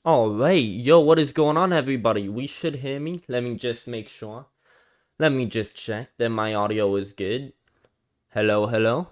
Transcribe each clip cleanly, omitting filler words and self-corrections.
Alright, yo, what is going on, everybody? We should hear me. Let me just make sure. Let me just check that my audio is good. Hello, hello.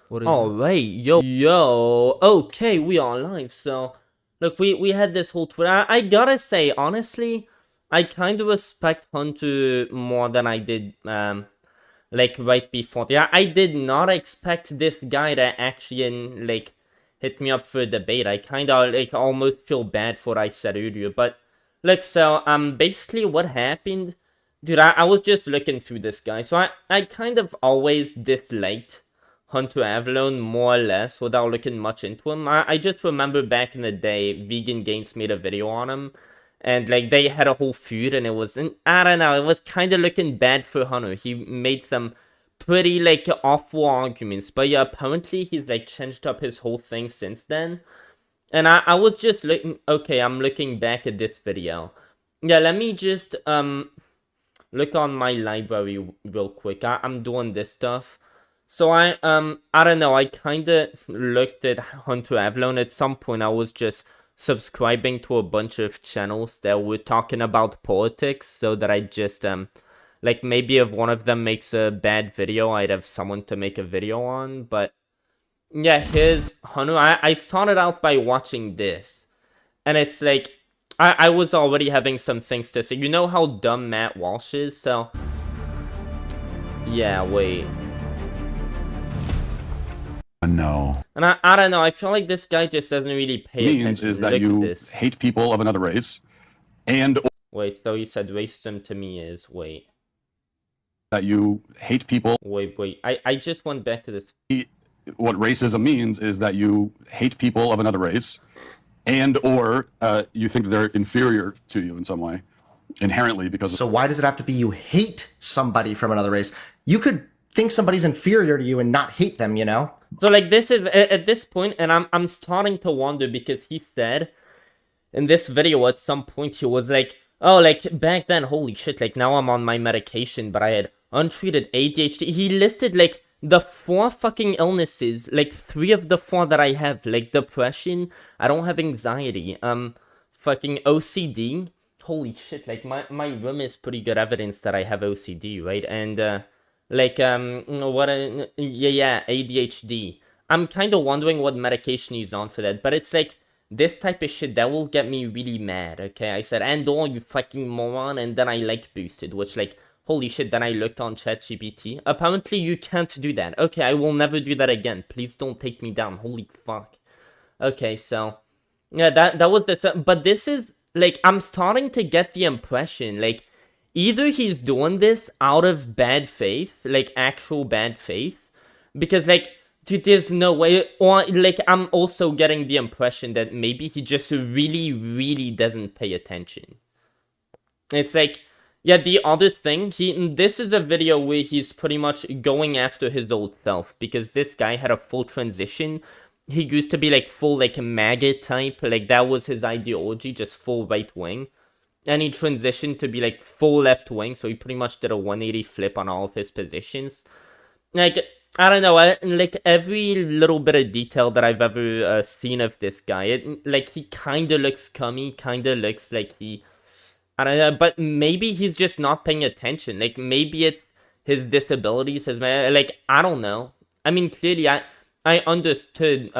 What is it? Alright, yo. Okay, we are live. So, look, we had this whole Twitter. I gotta say, honestly, I kind of respect Hunter more than I did, like, right before. Yeah, I did not expect this guy to actually, like, hit me up for a debate. I kind of, like, almost feel bad for what I said earlier. But, look, so, basically what happened, dude, I was just looking through this guy. So, I kind of always disliked Hunter Avallone more or less without looking much into him. I just remember back in the day, Vegan Games made a video on him. And, like, they had a whole feud, and it was, I don't know, it was kind of looking bad for Hunter. He made some pretty, like, awful arguments. But, yeah, apparently he's, like, changed up his whole thing since then. And I was just looking, okay, I'm looking back at this video. Yeah, let me just, look on my library real quick. I'm doing this stuff. So I don't know, I kind of looked at Hunter Avallone. At some point, I was just subscribing to a bunch of channels that were talking about politics, so that I just, like, maybe if one of them makes a bad video, I'd have someone to make a video on. But, yeah, here's Hunter. I started out by watching this, and it's like, I was already having some things to say. You know how dumb Matt Walsh is? So, yeah, wait. No. And I don't know, I feel like this guy just doesn't really pay Means attention. is that Look at you this. hate people of another race, and Wait, so he said racism to me is, wait. that you hate people. Wait. I just went back to this. What racism means is that you hate people of another race, and or you think they're inferior to you in some way, inherently because. So why does it have to be you hate somebody from another race? You could think somebody's inferior to you and not hate them, you know? So, like, this is, at this point, and I'm starting to wonder, because he said in this video at some point, he was like, oh, like, back then, holy shit, like, now I'm on my medication, but I had untreated ADHD. He listed, like, the 4 fucking illnesses, like, 3 of the 4 that I have, like, depression, I don't have anxiety, fucking OCD. Holy shit, like, my room is pretty good evidence that I have OCD, right? And, like, yeah, ADHD. I'm kind of wondering what medication he's on for that, but it's like, this type of shit, that will get me really mad, okay? I said, and all you fucking moron, and then I, like, boosted, which, like, holy shit, then I looked on ChatGPT. Apparently, you can't do that. Okay, I will never do that again. Please don't take me down. Holy fuck. Okay, so, yeah, that was the, but this is, like, I'm starting to get the impression, like, either he's doing this out of bad faith, like, actual bad faith, because, like, dude, there's no way, or, like, I'm also getting the impression that maybe he just really, really doesn't pay attention. It's like, yeah, the other thing, this is a video where he's pretty much going after his old self, because this guy had a full transition. He used to be, like, full, like, MAGA type, like, that was his ideology, just full right wing. And he transitioned to be, like, full left wing, so he pretty much did a 180 flip on all of his positions. Like, I don't know, like, every little bit of detail that I've ever seen of this guy, like, he kind of looks cummy, kind of looks like he, I don't know, but maybe he's just not paying attention. Like, maybe it's his disabilities, like, I don't know. I mean, clearly, I understood,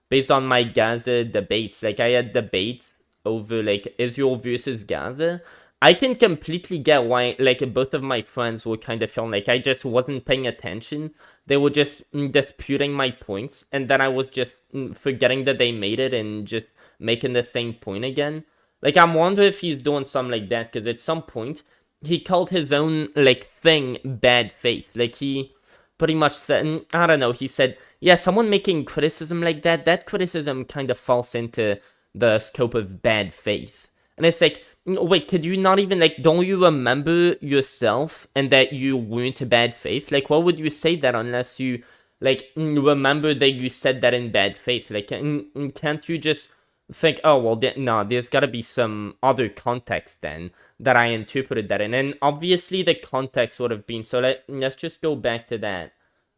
based on my Gaza debates, like, I had debates over, like, Israel versus Gaza. I can completely get why, like, both of my friends were kind of feeling like I just wasn't paying attention. They were just disputing my points, and then I was just forgetting that they made it and just making the same point again. Like, I'm wondering if he's doing something like that, because at some point, he called his own, like, thing bad faith. Like, he pretty much said, I don't know, he said, yeah, someone making criticism like that criticism kind of falls into the scope of bad faith. And it's like, wait, could you not even, like, don't you remember yourself and that you weren't bad faith? Like, what would you say that unless you, like, remember that you said that in bad faith? Like, can't you just think, oh, well, no, there's gotta be some other context then that I interpreted that in. And obviously the context would have been, so let's just go back to that,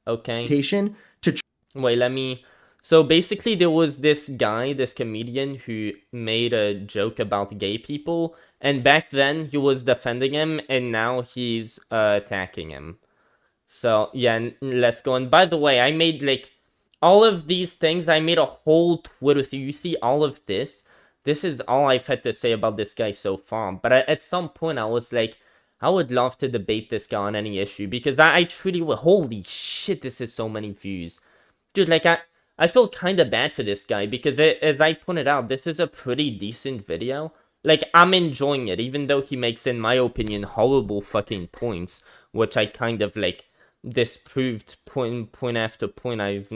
okay? To Wait, let me So basically, there was this guy, this comedian, who made a joke about gay people, and back then he was defending him, and now he's attacking him. So yeah, let's go. And by the way, I made like all of these things. I made a whole Twitter thing. You see all of this. This is all I've had to say about this guy so far. But at some point, I was like, I would love to debate this guy on any issue because I truly would. Holy shit, this is so many views, dude. Like I feel kind of bad for this guy because as I pointed out, this is a pretty decent video. Like, I'm enjoying it, even though he makes, in my opinion, horrible fucking points, which I kind of, like, disproved point after point.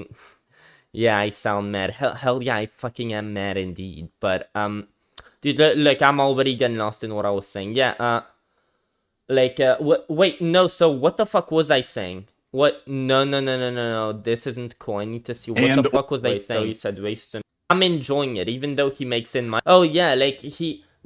Yeah, I sound mad. Hell yeah, I fucking am mad indeed. But, dude, like, I'm already getting lost in what I was saying. Yeah, wait, no, so what the fuck was I saying? What? No, this isn't cool. I need to see what the fuck was I saying. You said racism. I'm enjoying it, even though he makes in my... Oh, yeah, like,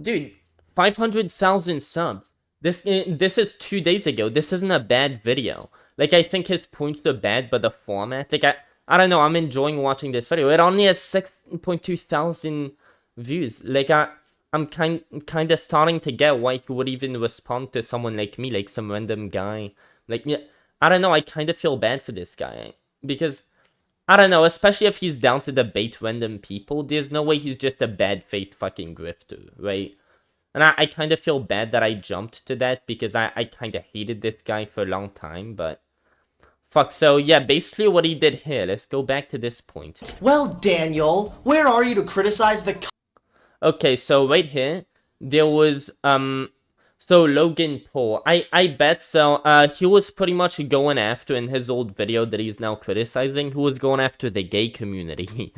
Dude, 500,000 subs. This is 2 days ago. This isn't a bad video. Like, I think his points are bad, but the format... Like, I don't know, I'm enjoying watching this video. It only has 6.2 thousand views. Like, I'm kind of starting to get why he would even respond to someone like me, like some random guy. Like, yeah, I don't know, I kind of feel bad for this guy. Because, I don't know, especially if he's down to debate random people, there's no way he's just a bad faith fucking grifter, right? And I kind of feel bad that I jumped to that because I kind of hated this guy for a long time, but... Fuck, so yeah, basically what he did here, let's go back to this point. Well, Daniel, where are you to criticize the... Okay, so right here, there was, so Logan Paul, I bet, so, he was pretty much going after, in his old video that he's now criticizing, who was going after the gay community.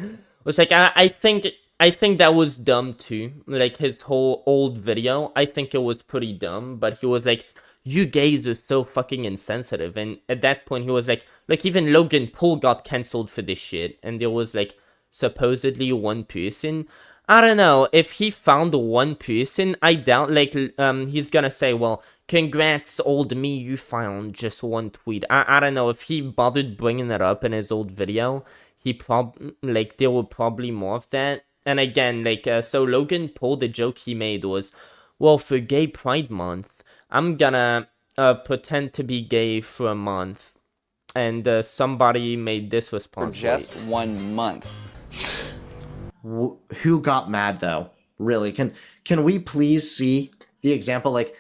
It's like, I think that was dumb too, like, his whole old video, I think it was pretty dumb, but he was like, you gays are so fucking insensitive, and at that point he was like, even Logan Paul got cancelled for this shit, and there was, like, supposedly one person. I don't know, if he found one person, I doubt, like, he's gonna say, well, congrats, old me, you found just one tweet. I don't know, if he bothered bringing it up in his old video, there were probably more of that. And again, like, so Logan Paul, the joke he made was, well, for Gay Pride Month, I'm gonna, pretend to be gay for a month. And, somebody made this response. For just 1 month. Who got mad though? Really? Can we please see the example? Like,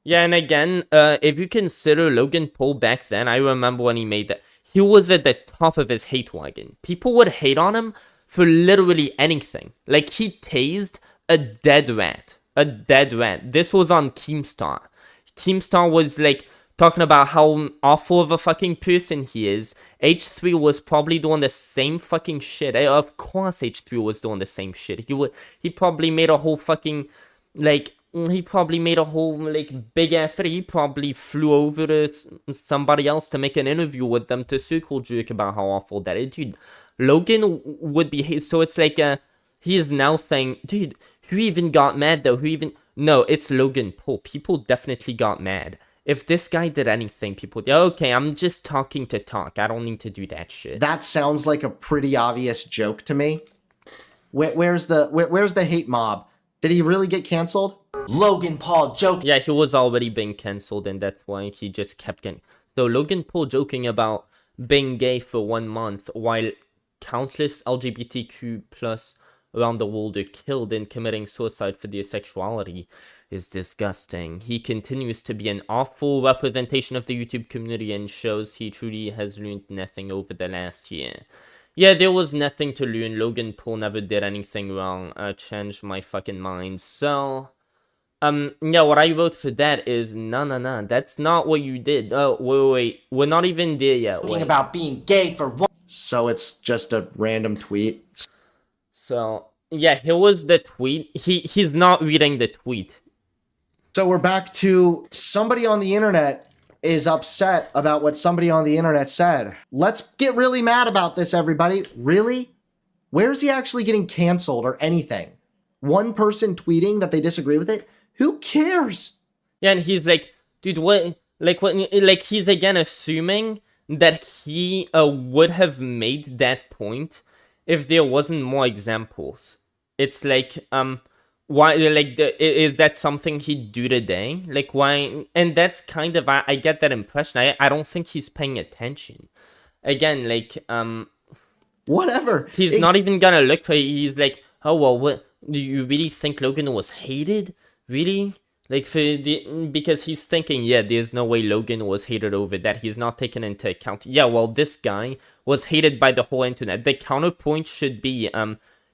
yeah, and again, if you consider Logan Paul back then, I remember when he made that, he was at the top of his hate wagon. People would hate on him for literally anything. Like, he tased a dead rat. A dead rat. This was on Keemstar. Keemstar was, like, talking about how awful of a fucking person he is. H3 was probably doing the same fucking shit. Of course H3 was doing the same shit. He probably made a whole fucking, like, big ass video. He probably flew over to somebody else to make an interview with them to circle jerk about how awful that is. Dude, Logan would be, so it's like, he is now saying, dude, who even got mad though? No, it's Logan Paul. People definitely got mad. If this guy did anything, people would, okay, I'm just talking to talk. I don't need to do that shit. That sounds like a pretty obvious joke to me. Where's the hate mob? Did he really get canceled? Logan Paul joking. Yeah, he was already being canceled, and that's why he just kept getting... So Logan Paul joking about being gay for 1 month, while countless LGBTQ plus around the world are killed and committing suicide for their sexuality, is disgusting. He continues to be an awful representation of the YouTube community and shows he truly has learned nothing over the last year. Yeah, there was nothing to learn. Logan Paul never did anything wrong. Changed my fucking mind. So, yeah, what I wrote for that is, no, that's not what you did. Oh, wait, we're not even there yet. Talking about being gay for one. So it's just a random tweet. So, yeah, here was the tweet. He's not reading the tweet. So we're back to somebody on the internet is upset about what somebody on the internet said. Let's get really mad about this, everybody. Really? Where is he actually getting canceled or anything? One person tweeting that they disagree with it? Who cares? Yeah, and he's like, dude, what? Like he's again assuming that he would have made that point if there wasn't more examples. It's like, why, like, is that something he'd do today? Like, why? And that's kind of, I get that impression. I don't think he's paying attention. Again, like, Whatever. he's not even gonna look for. He's like, oh well, what do you really think Logan was hated? Really? Like, because he's thinking, yeah, there's no way Logan was hated over that. He's not taken into account. Yeah, well, this guy was hated by the whole internet. The counterpoint should be,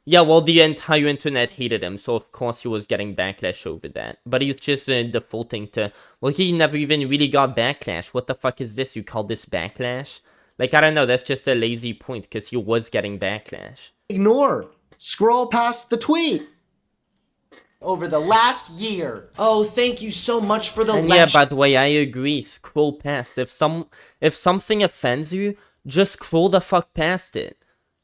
yeah, well, the entire internet hated him, so of course he was getting backlash over that. But he's just defaulting to, well, he never even really got backlash. What the fuck is this? You call this backlash? Like, I don't know, that's just a lazy point, because he was getting backlash. Ignore. Scroll past the tweet. Over the last year. Oh, thank you so much for the And lecture. yeah, by the way, I agree, scroll past. If something offends you, just scroll the fuck past it.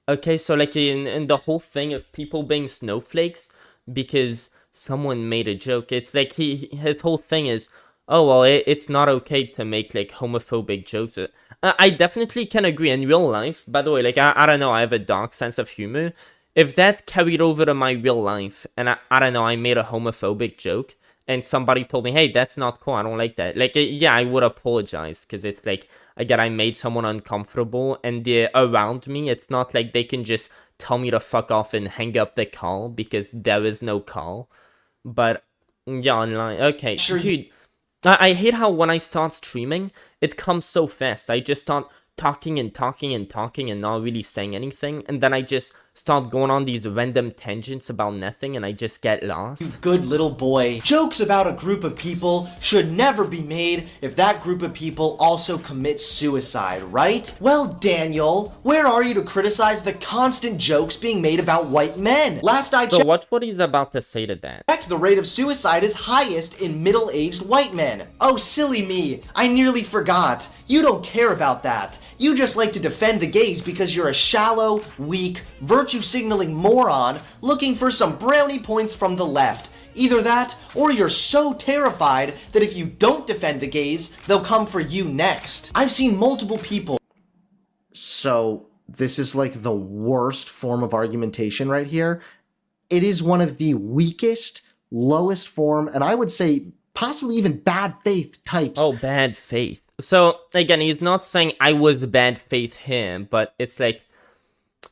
Okay, so like in the whole thing of people being snowflakes because someone made a joke, it's like his whole thing is, oh well, it's not okay to make like homophobic jokes. I definitely can agree in real life. By the way, like I don't know, I have a dark sense of humor. If that carried over to my real life, and I don't know, I made a homophobic joke, and somebody told me, hey, that's not cool, I don't like that. Like, yeah, I would apologize, because it's like, again, I made someone uncomfortable, and they're around me. It's not like they can just tell me to fuck off and hang up the call, because there is no call. But, yeah, online, okay, Sure. dude, I hate how when I start streaming, it comes so fast. I just start talking and talking and talking and not really saying anything, and then I just start going on these random tangents about nothing, and I just get lost. Good little boy. Jokes about a group of people should never be made if that group of people also commits suicide, right? Well, Daniel, where are you to criticize the constant jokes being made about white men? Last I So checked, watch what he's about to say to that. the rate of suicide is highest in middle-aged white men. Oh, silly me. I nearly forgot. You don't care about that. You just like to defend the gays because you're a shallow, weak, virtue-signaling moron looking for some brownie points from the left. Either that, or you're so terrified that if you don't defend the gays, they'll come for you next. I've seen multiple people. So this is like the worst form of argumentation right here. It is one of the weakest, lowest form, and I would say possibly even bad faith types. Oh, bad faith. So, again, he's not saying I was bad faith him, but it's like,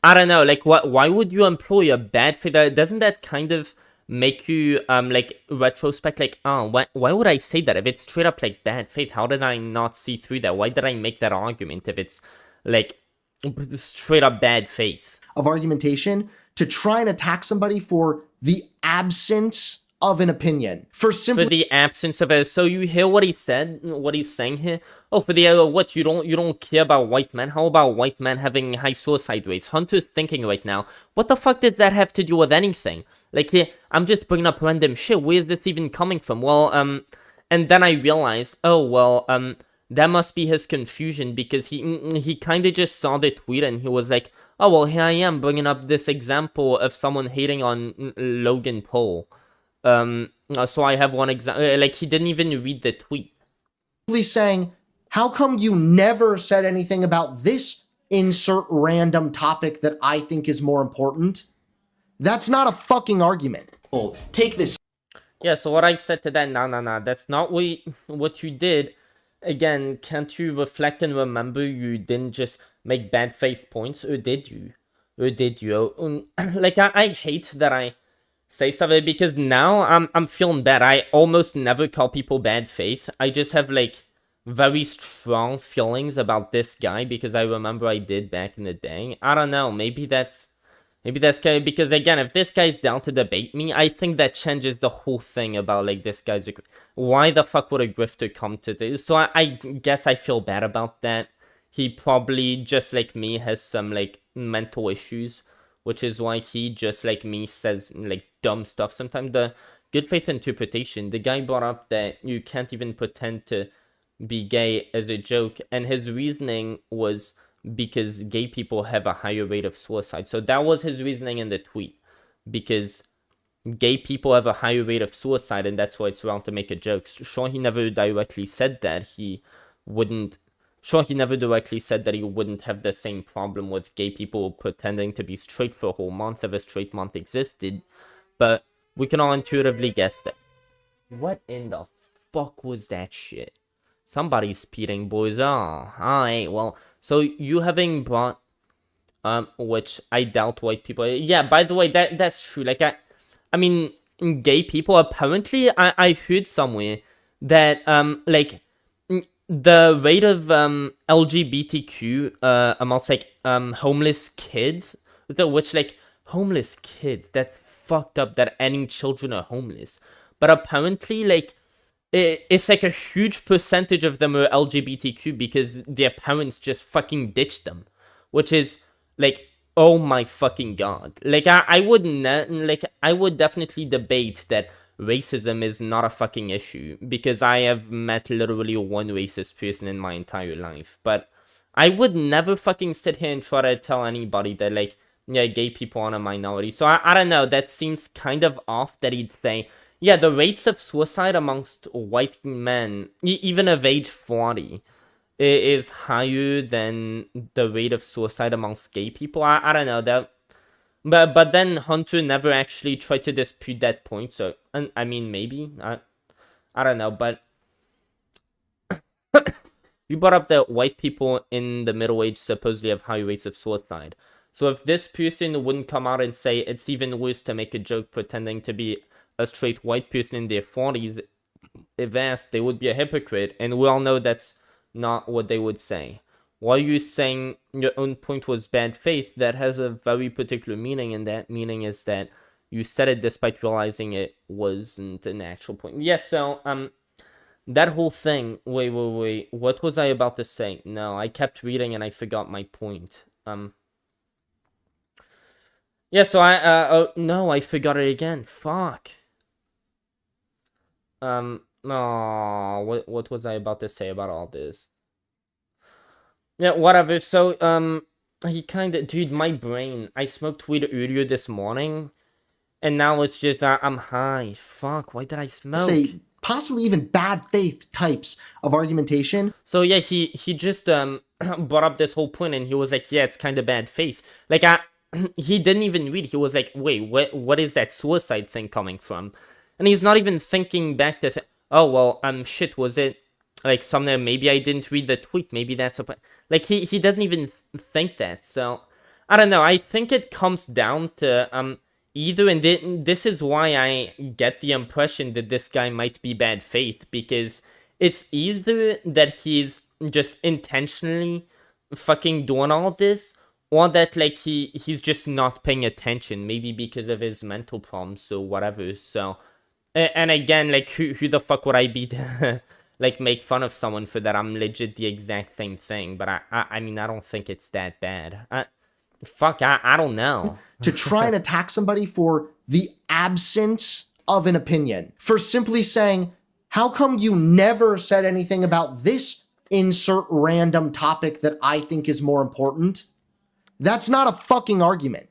I don't know, like, why would you employ a bad faith? Doesn't that kind of make you, like, retrospect, like, oh, why would I say that? If it's straight up, like, bad faith, how did I not see through that? Why did I make that argument if it's, like, straight up bad faith? Of argumentation to try and attack somebody for the absence of an opinion. For the absence of a, so you hear what he said, what he's saying here? Oh, for the, what, you don't care about white men? How about white men having high suicide rates? Hunter's thinking right now, what the fuck does that have to do with anything? Like, here, I'm just bringing up random shit, where's this even coming from? Well, and then I realized, oh, well, that must be his confusion, because he kind of just saw the tweet and he was like, oh, well, here I am bringing up this example of someone hating on Logan Paul. So I have one example, like, he didn't even read the tweet. Saying, how come you never said anything about this insert random topic that I think is more important? That's not a fucking argument. Take this. Yeah, so what I said to that, nah, that's not what you did. Again, can't you reflect and remember you didn't just make bad faith points, or did you? Like, I hate that I say stuff, because now I'm feeling bad. I almost never call people bad faith. I just have, like, very strong feelings about this guy because I remember I did back in the day. I don't know, maybe that's kind of, because again, if this guy's down to debate me, I think that changes the whole thing about, like, this guy's why the fuck would a grifter come to this? So I guess I feel bad about that. He probably, just like me, has some, like, mental issues, which is why he, just like me, says, like, dumb stuff sometimes. The good faith interpretation, the guy brought up that you can't even pretend to be gay as a joke, and his reasoning was because gay people have a higher rate of suicide. So that was his reasoning in the tweet, because gay people have a higher rate of suicide, and that's why it's wrong to make a joke. Sure, he never directly said that. He wouldn't Sure, he never directly said that he wouldn't have the same problem with gay people pretending to be straight for a whole month if a straight month existed, but we can all intuitively guess that. What in the fuck was that shit? Somebody's speeding, boys. Oh, alright, well, so you having brought, which I doubt white people, yeah, by the way, that's true, like, I mean, gay people, apparently, I heard somewhere that, like, the rate of, LGBTQ, amongst, like, homeless kids, which, like, homeless kids, that's fucked up that any children are homeless, but apparently, like, it's like a huge percentage of them are LGBTQ because their parents just fucking ditched them, which is, like, oh my fucking god. Like, I would definitely debate that racism is not a fucking issue, because I have met literally one racist person in my entire life, but I would never fucking sit here and try to tell anybody that, like, yeah, gay people are a minority. So I don't know, that seems kind of off that he'd say, yeah, the rates of suicide amongst white men, even of age 40, is higher than the rate of suicide amongst gay people. I don't know that, but then Hunter never actually tried to dispute that point. So I mean, maybe I don't know, but you brought up that white people in the middle age supposedly have high rates of suicide. So if this person wouldn't come out and say it's even worse to make a joke pretending to be a straight white person in their 40s, if asked, they would be a hypocrite, and we all know that's not what they would say. While you saying your own point was bad faith, that has a very particular meaning, and that meaning is that you said it despite realizing it wasn't an actual point. Yes, yeah, so, that whole thing, wait, what was I about to say? No, I kept reading and I forgot my point. Yeah, so oh, no, I forgot it again, fuck. Oh, what was I about to say about all this? Yeah, whatever. So, he kinda, dude, my brain. I smoked weed earlier this morning, and now it's just I'm high. Fuck, why did I smoke? Say possibly even bad faith types of argumentation. So yeah, he just brought up this whole point, and he was like, yeah, it's kind of bad faith. Like he didn't even read. He was like, wait, what is that suicide thing coming from? And he's not even thinking back to, oh, well, shit, was it, like, something, maybe I didn't read the tweet, maybe that's a, like, he doesn't even think that, so, I don't know, I think it comes down to, either, and this is why I get the impression that this guy might be bad faith, because it's either that he's just intentionally fucking doing all this, or that, like, he's just not paying attention, maybe because of his mental problems or whatever, so, and again, like, who the fuck would I be to, like, make fun of someone for that? I'm legit the exact same thing, but I mean, I don't think it's that bad. Fuck, I don't know. To try and attack somebody for the absence of an opinion. For simply saying, how come you never said anything about this insert random topic that I think is more important? That's not a fucking argument.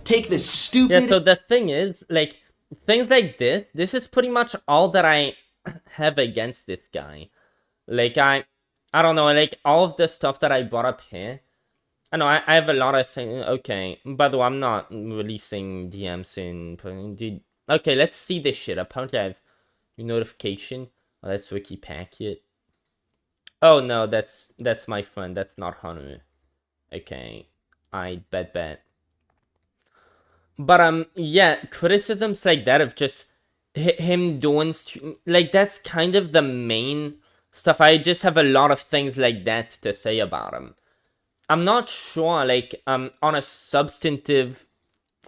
Take this stupid... Yeah, so the thing is, like, things like this is pretty much all that I have against this guy. Like, I don't know, like, all of the stuff that I brought up here, I know, I have a lot of things, okay, by the way, I'm not releasing DMs in, dude, okay, let's see this shit. Apparently I have a notification. Oh, that's Wiki Packet. Oh, no, that's my friend, that's not Hunter. Okay, I bet. But, yeah, criticisms like that of just him doing, like, that's kind of the main stuff. I just have a lot of things like that to say about him. I'm not sure, like, on a substantive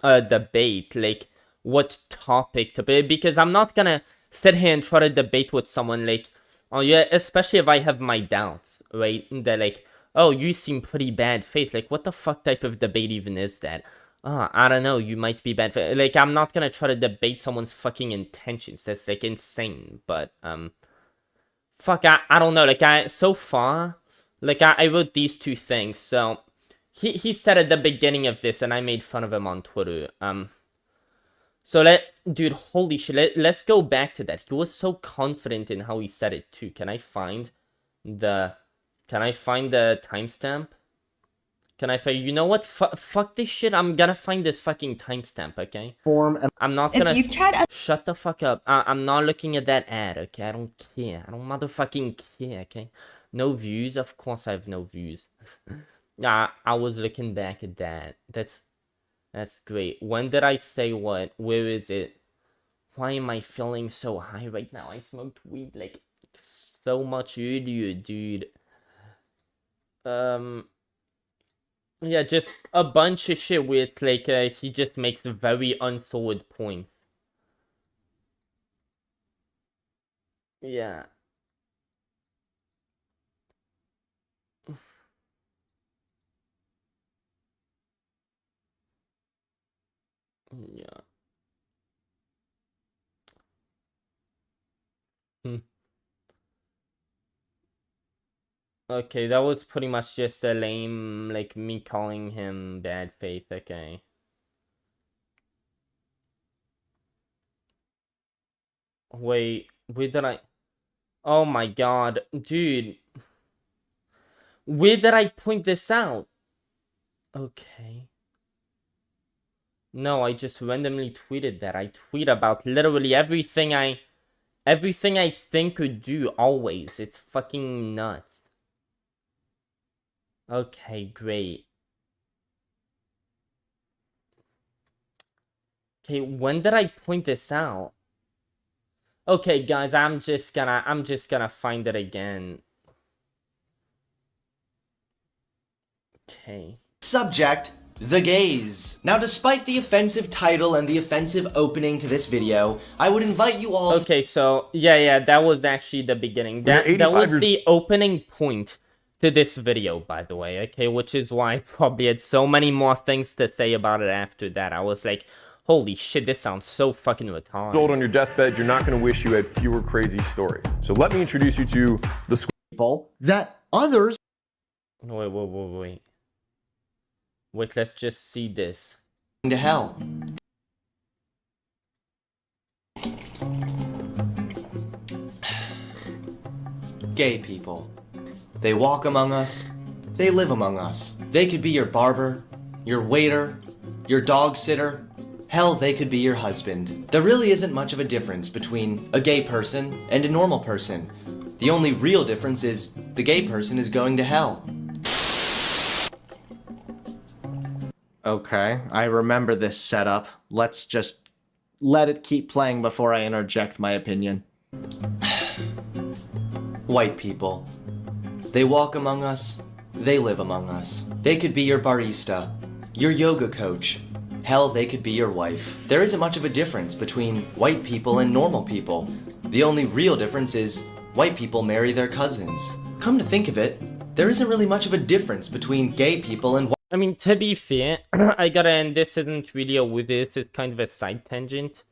debate, like, what topic to be, because I'm not gonna sit here and try to debate with someone, like, oh, yeah, especially if I have my doubts, right? They're like, oh, you seem pretty bad faith. Like, what the fuck type of debate even is that? Oh, I don't know, you might be bad faith. Like, I'm not gonna try to debate someone's fucking intentions. That's, like, insane. But, fuck, I don't know. Like, so far, like, I wrote these two things. So, he said at the beginning of this, and I made fun of him on Twitter. So, dude, holy shit, let's go back to that. He was so confident in how he said it, too. Can I find the Can I find the timestamp? Can I find? You know what? Fuck this shit. I'm gonna find this fucking timestamp. Okay. Form and I'm not gonna. If you've tried Shut the fuck up. I'm not looking at that ad. Okay. I don't care. I don't motherfucking care. Okay. No views. Of course I have no views. I was looking back at that. That's great. When did I say what? Where is it? Why am I feeling so high right now? I smoked weed like so much earlier, dude. Yeah, just a bunch of shit with like he just makes very unsolid points. Yeah. Yeah. Okay, that was pretty much just a lame, like, me calling him bad faith, okay. Wait, where did I... Oh my god, dude. Where did I point this out? Okay. No, I just randomly tweeted that. I tweet about literally everything I think or do, always. It's fucking nuts. Okay, great. Okay, when did I point this out? Okay, guys, I'm just gonna find it again. Okay. Subject: the gays. Now, despite the offensive title and the offensive opening to this video, I would invite you all to... Okay, so yeah, that was actually the beginning. That was the opening point to this video, by the way, okay? Which is why I probably had so many more things to say about it after that. I was like, holy shit, this sounds so fucking retarded. Old on your deathbed, you're not going to wish you had fewer crazy stories. So let me introduce you to the people that others Wait. Wait, let's just see this. to hell. Gay people. They walk among us. They live among us. They could be your barber, your waiter, your dog sitter. Hell, they could be your husband. There really isn't much of a difference between a gay person and a normal person. The only real difference is the gay person is going to hell. Okay, I remember this setup. Let's just let it keep playing before I interject my opinion. White people. They walk among us. They live among us. They could be your barista, your yoga coach. Hell, they could be your wife. There isn't much of a difference between white people and normal people. The only real difference is white people marry their cousins. Come to think of it, there isn't really much of a difference between gay people and white. I mean, to be fair, I gotta end, this isn't really a with this, it's kind of a side tangent.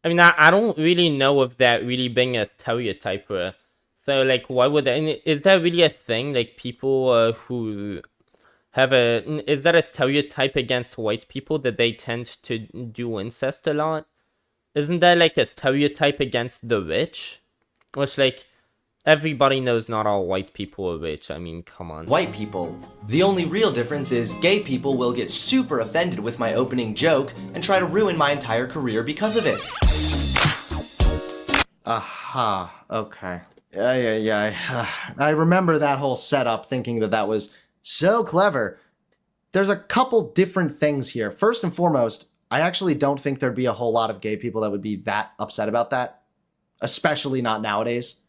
I mean, I don't really know if that really being a stereotype, so, like, why would is that really a thing, like, people, who have is that a stereotype against white people, that they tend to do incest a lot? Isn't that, like, a stereotype against the rich? Which, like, everybody knows not all white people are rich. I mean, come on. White people. The only real difference is gay people will get super offended with my opening joke and try to ruin my entire career because of it. Aha, okay. I remember that whole setup thinking that that was so clever. There's a couple different things here. First and foremost, I actually don't think there'd be a whole lot of gay people that would be that upset about that. Especially not nowadays.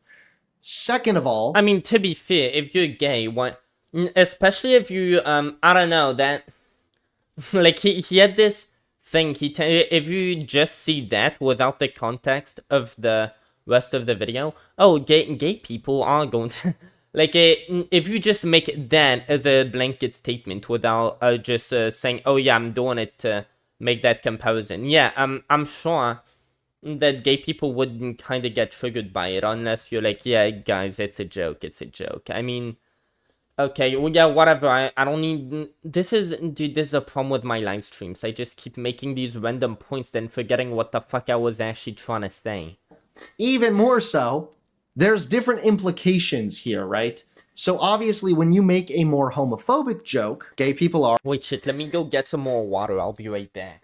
Second of all... I mean, to be fair, if you're gay, what... Especially if you, I don't know, that... Like, he had this thing, if you just see that without the context of the rest of the video, oh, gay people are going to... Like, if you just make that as a blanket statement without just saying, oh yeah, I'm doing it to make that comparison. Yeah, I'm sure that gay people wouldn't kind of get triggered by it unless you're like, yeah, guys, it's a joke. I mean, okay, well, yeah, whatever. I don't need... Dude, this is a problem with my live streams. I just keep making these random points then forgetting what the fuck I was actually trying to say. Even more so, there's different implications here, right? So obviously, when you make a more homophobic joke, gay people are... Wait, shit, let me go get some more water. I'll be right back.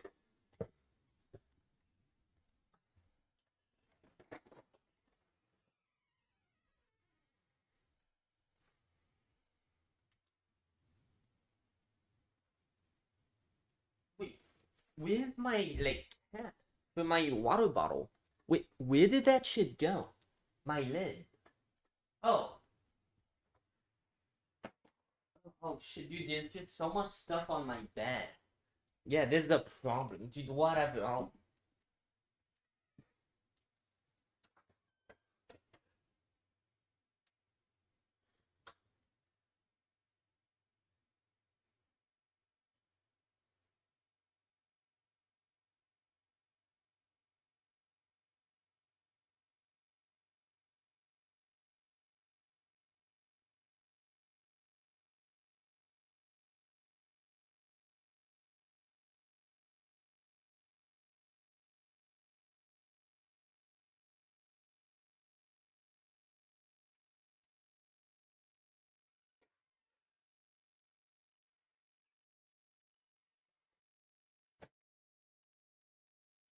Wait, where's my, like, cap for my water bottle? Wait, where did that shit go? My lid. Oh. Oh shit, dude, there's just so much stuff on my bed. Yeah, there's the problem. Dude, whatever, I'll...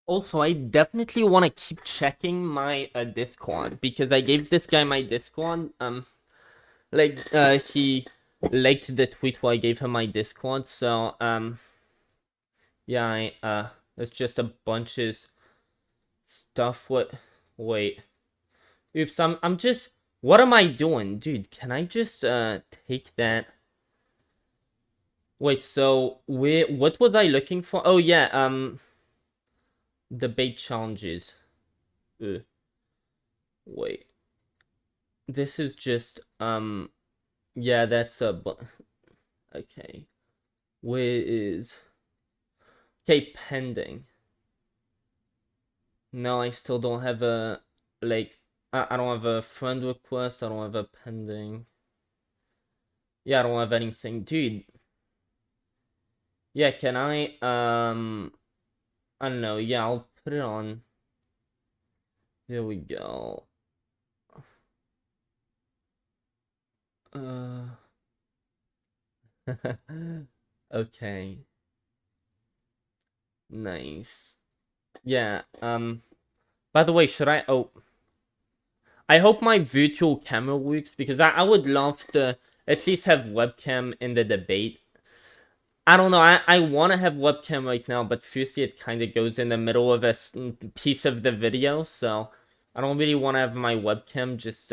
Also, I definitely want to keep checking my Discord, because I gave this guy my Discord. He liked the tweet where I gave him my Discord. So yeah, it's just a bunch of stuff. Wait, oops. I'm just. What am I doing, dude? Can I just take that? Wait. So what was I looking for? Oh yeah. Debate challenges. Wait. This is just yeah, that's a okay. Where is okay, pending. No, I still don't have a like I don't have a friend request, I don't have a pending. Yeah, I don't have anything. Dude. Yeah, can I don't know. Yeah, I'll put it on. There we go. Okay. Nice. Yeah, by the way, should I... Oh. I hope my virtual camera works, because I would love to at least have webcam in the debate. I don't know, I want to have webcam right now, but firstly it kind of goes in the middle of a piece of the video, so I don't really want to have my webcam just,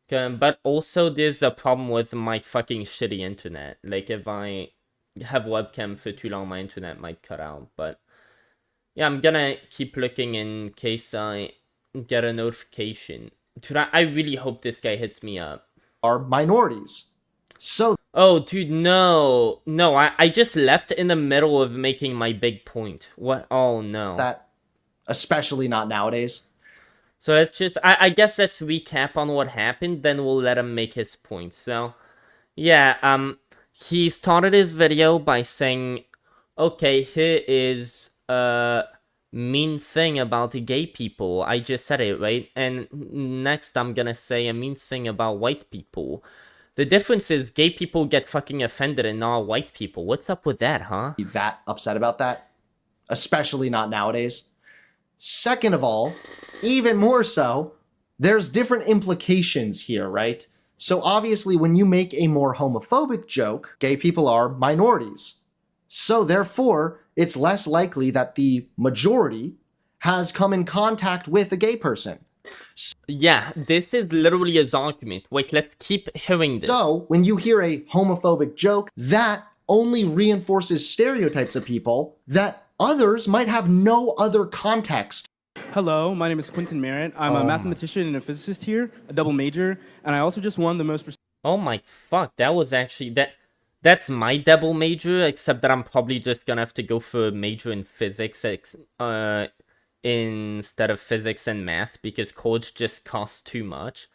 but also there's a problem with my fucking shitty internet. Like, if I have webcam for too long, my internet might cut out, but yeah, I'm gonna keep looking in case I get a notification. Dude, I really hope this guy hits me up. Are minorities. So... Oh, dude, no. No, I just left in the middle of making my big point. What? Oh, no. That, especially not nowadays. So let's just... I guess let's recap on what happened, then we'll let him make his point. So, yeah, he started his video by saying, okay, here is a mean thing about the gay people. I just said it, right? And next I'm gonna say a mean thing about white people. The difference is gay people get fucking offended and not white people. What's up with that, huh? That upset about that, especially not nowadays. Second of all, even more so, there's different implications here, right? So obviously when you make a more homophobic joke, gay people are minorities. So therefore, it's less likely that the majority has come in contact with a gay person. Yeah, this is literally his argument. Wait, let's keep hearing this. So, when you hear a homophobic joke, that only reinforces stereotypes of people that others might have no other context. Hello, my name is Quentin Merritt. I'm a mathematician and a physicist here, a double major, and I also just won the most... Oh my fuck, that was actually... That's my double major, except that I'm probably just gonna have to go for a major in physics, instead of physics and math, because college just costs too much.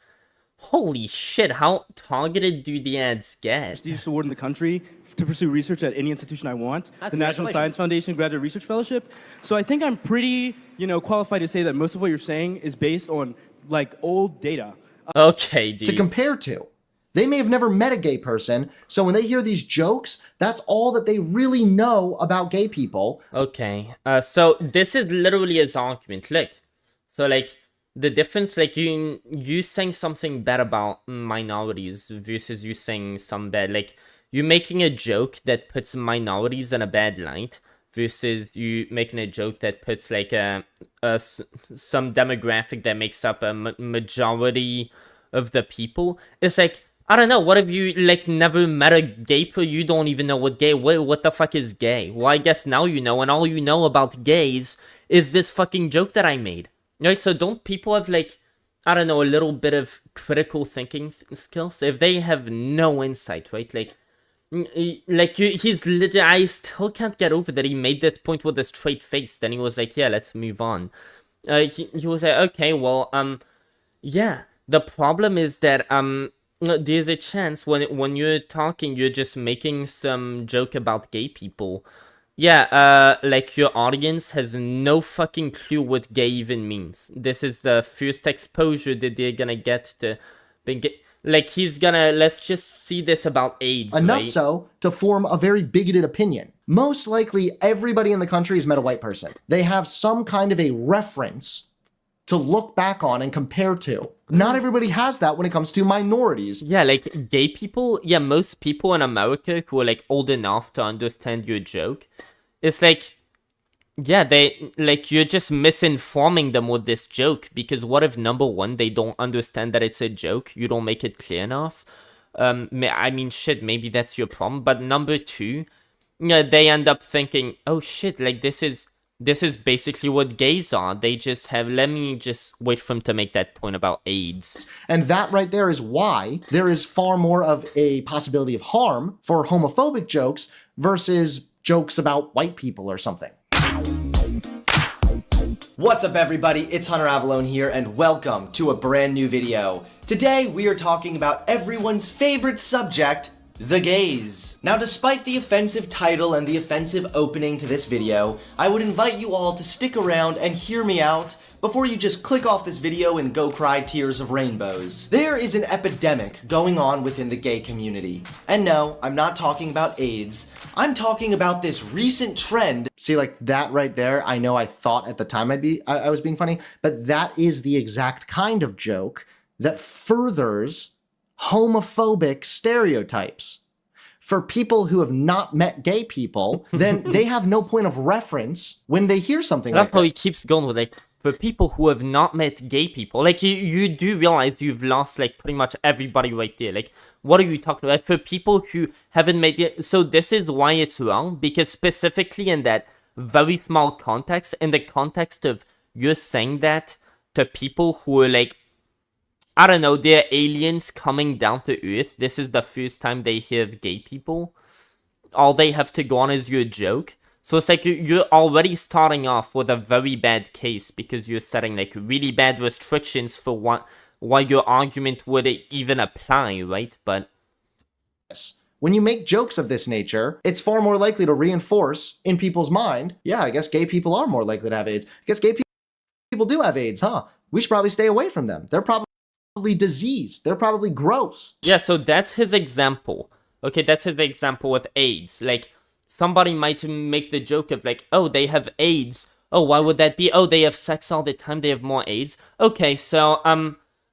Holy shit, how targeted do the ads get? Prestigious award in the country to pursue research at any institution I want, the National Science Foundation Graduate Research Fellowship. So I think I'm pretty, qualified to say that most of what you're saying is based on, like, old data. Okay, dude. To compare to. They may have never met a gay person, so when they hear these jokes, that's all that they really know about gay people. Okay, so this is literally his argument. Look, so like the difference, like you saying something bad about minorities versus you saying some bad, like you making a joke that puts minorities in a bad light versus you making a joke that puts like some demographic that makes up a majority of the people. It's like, I don't know, what if you like never met a gay person? You don't even know what the fuck is gay? Well, I guess now you know, and all you know about gays is this fucking joke that I made. Right? So don't people have like, I don't know, a little bit of critical thinking skills? If they have no insight, right? He's legit. I still can't get over that he made this point with a straight face. Then he was like, yeah, let's move on. He was like, okay, well, yeah. The problem is that, there's a chance when you're talking, you're just making some joke about gay people. Yeah, like your audience has no fucking clue what gay even means. This is the first exposure that they're gonna get to being gay. Like he's gonna, let's just see this about AIDS, Enough right? so to form a very bigoted opinion. Most likely everybody in the country has met a white person. They have some kind of a reference to look back on and compare to. Not everybody has that when it comes to minorities. Yeah, like gay people, yeah, most people in America who are like old enough to understand your joke, it's like, yeah, they, like, you're just misinforming them with this joke, because what if, number one, they don't understand that it's a joke, you don't make it clear enough? I mean, shit, maybe that's your problem, but number two, yeah, they end up thinking, oh shit, like, this is basically what gays are. They just have, let me just wait for him to make that point about AIDS. And that right there is why there is far more of a possibility of harm for homophobic jokes versus jokes about white people or something. What's up everybody, it's Hunter Avallone here and welcome to a brand new video. Today we are talking about everyone's favorite subject, the gays. Now, despite the offensive title and the offensive opening to this video, I would invite you all to stick around and hear me out before you just click off this video and go cry tears of rainbows. There is an epidemic going on within the gay community. And no, I'm not talking about AIDS. I'm talking about this recent trend. See, like that right there, I know I thought at the time I was being funny, but that is the exact kind of joke that furthers homophobic stereotypes. For people who have not met gay people, then they have no point of reference when they hear something like That's how this. he keeps going with, like, for people who have not met gay people, like, you do realize you've lost, like, pretty much everybody right there. Like, what are you talking about? For people who haven't met it, so this is why it's wrong, because specifically in that very small context, in the context of you're saying that to people who are, like, I don't know, they're aliens coming down to Earth. This is the first time they hear of gay people. All they have to go on is your joke. So it's like you're already starting off with a very bad case because you're setting like really bad restrictions for why your argument would even apply, right? But when you make jokes of this nature, it's far more likely to reinforce in people's mind, yeah, I guess gay people are more likely to have AIDS. I guess gay people do have AIDS, huh? We should probably stay away from them. They're probably diseased. They're probably gross. Yeah, so that's his example. Okay, that's his example with AIDS. Like, somebody might make the joke of like, oh, they have AIDS. Oh, why would that be? Oh, they have sex all the time. They have more AIDS. Okay, so,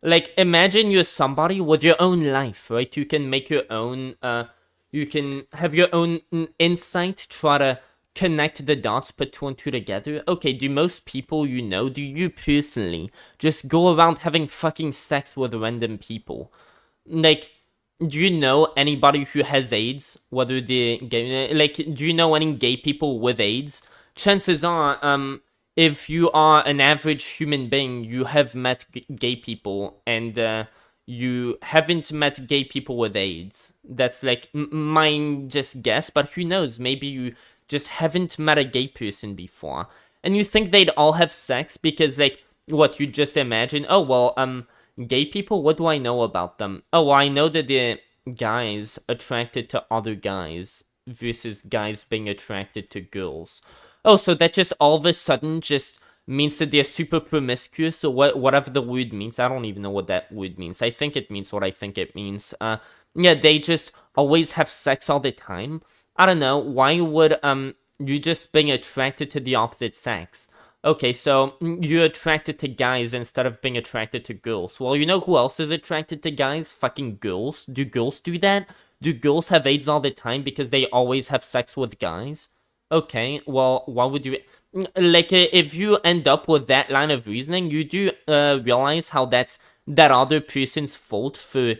like, imagine you're somebody with your own life, right? You can make your own, you can have your own insight, try to connect the dots, put two and two together. Okay, do most people you know, do you personally just go around having fucking sex with random people? Like, do you know anybody who has AIDS? Whether they're gay, like, do you know any gay people with AIDS? Chances are, if you are an average human being, you have met gay people, and you haven't met gay people with AIDS. That's like my just guess, but who knows? Maybe you just haven't met a gay person before, and you think they'd all have sex because, like, what, you just imagine, oh, well, gay people, what do I know about them? Oh, well, I know that they're guys attracted to other guys versus guys being attracted to girls. Oh, so that just all of a sudden just means that they're super promiscuous, or whatever the word means. I don't even know what that word means. I think it means what I think it means. Yeah, they just always have sex all the time. I don't know, why would you just being attracted to the opposite sex? Okay, so you're attracted to guys instead of being attracted to girls. Well, you know who else is attracted to guys? Fucking girls. Do girls do that? Do girls have AIDS all the time because they always have sex with guys? Okay, well, why would you... Like, if you end up with that line of reasoning, you do realize how that's that other person's fault for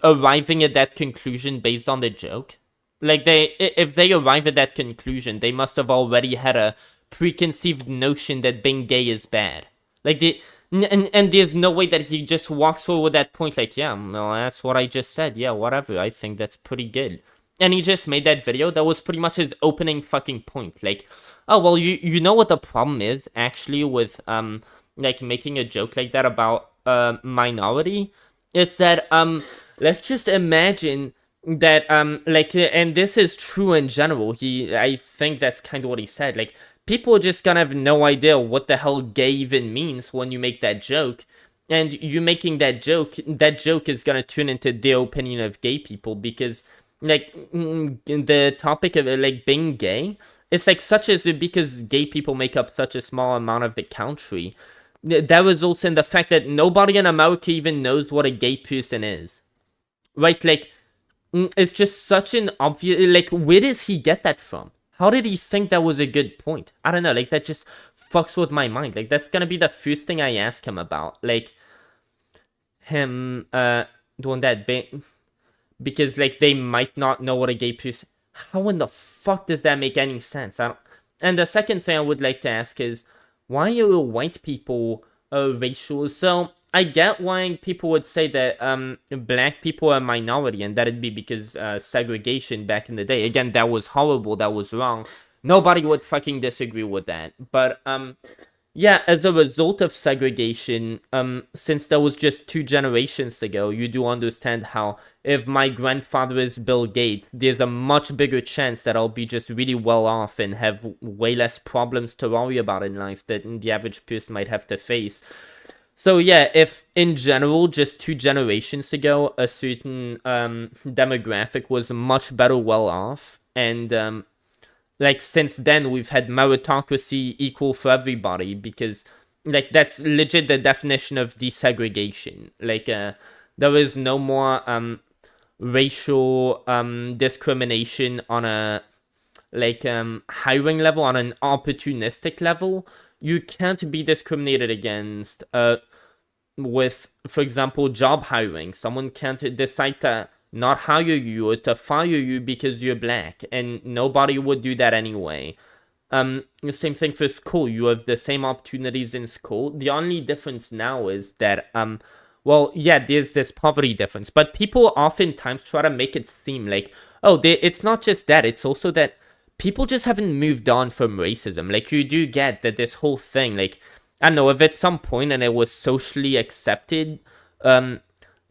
arriving at that conclusion based on the joke? Like, if they arrive at that conclusion, they must have already had a preconceived notion that being gay is bad. Like, and there's no way that he just walks forward with that point, like, yeah, well, that's what I just said, yeah, whatever, I think that's pretty good. And he just made that video. That was pretty much his opening fucking point. Like, oh, well, you know what the problem is, actually, with, like, making a joke like that about, minority? Is that, let's just imagine that, like, and this is true in general, I think that's kind of what he said, like, people are just gonna have no idea what the hell gay even means when you make that joke, and you making that joke is gonna turn into their opinion of gay people, because, like, the topic of, like, being gay, it's like because gay people make up such a small amount of the country, that results in the fact that nobody in America even knows what a gay person is. Right, like, it's just such an obvious, like, where does he get that from? How did he think that was a good point? I don't know, like, that just fucks with my mind. Like, that's gonna be the first thing I ask him about. Like, him, doing that bit, because, like, they might not know what a gay person... How in the fuck does that make any sense? And the second thing I would like to ask is, why are white people racial? So, I get why people would say that black people are a minority, and that'd be because segregation back in the day. Again, that was horrible, that was wrong. Nobody would fucking disagree with that. But, yeah, as a result of segregation, since that was just 2 generations ago, you do understand how if my grandfather is Bill Gates, there's a much bigger chance that I'll be just really well off and have way less problems to worry about in life that the average person might have to face. So yeah, if in general, just 2 generations ago, a certain demographic was much better well off, and like, since then we've had meritocracy equal for everybody, because, like, that's legit the definition of desegregation. Like, there is no more racial discrimination on a, like, hiring level, on an opportunistic level. You can't be discriminated against with, for example, job hiring. Someone can't decide to not hire you or to fire you because you're black, and nobody would do that anyway. The same thing for school. You have the same opportunities in school. The only difference now is that, well, yeah, there's this poverty difference, but people oftentimes try to make it seem like, oh, it's not just that, it's also that people just haven't moved on from racism. Like, you do get that this whole thing, like, I don't know, if at some point and it was socially accepted,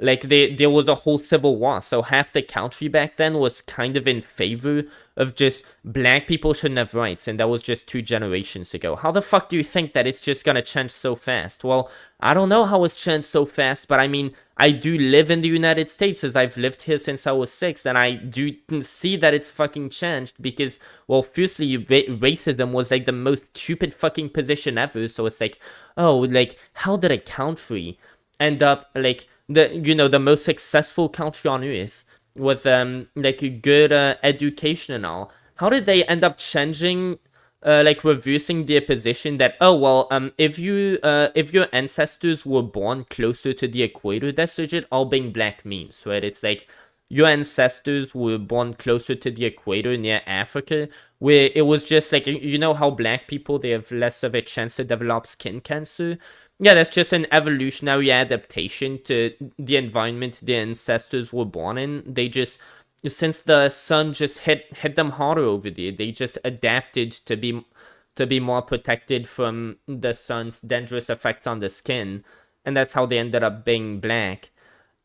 like, there was a whole civil war, so half the country back then was kind of in favor of just black people shouldn't have rights, and that was just 2 generations ago. How the fuck do you think that it's just gonna change so fast? Well, I don't know how it's changed so fast, but I mean, I do live in the United States, as I've lived here since I was 6, and I do see that it's fucking changed, because, well, firstly, racism was, like, the most stupid fucking position ever, so it's like, oh, like, how did a country end up, like, the most successful country on earth with like, a good education and all? How did they end up changing, like, reversing their position that, oh, well, if your ancestors were born closer to the equator, that's legit all being black means, right? It's like, your ancestors were born closer to the equator near Africa, where it was just like, you know how black people, they have less of a chance to develop skin cancer? Yeah, that's just an evolutionary adaptation to the environment their ancestors were born in. They just, since the sun just hit them harder over there, they just adapted to be more protected from the sun's dangerous effects on the skin, and that's how they ended up being black.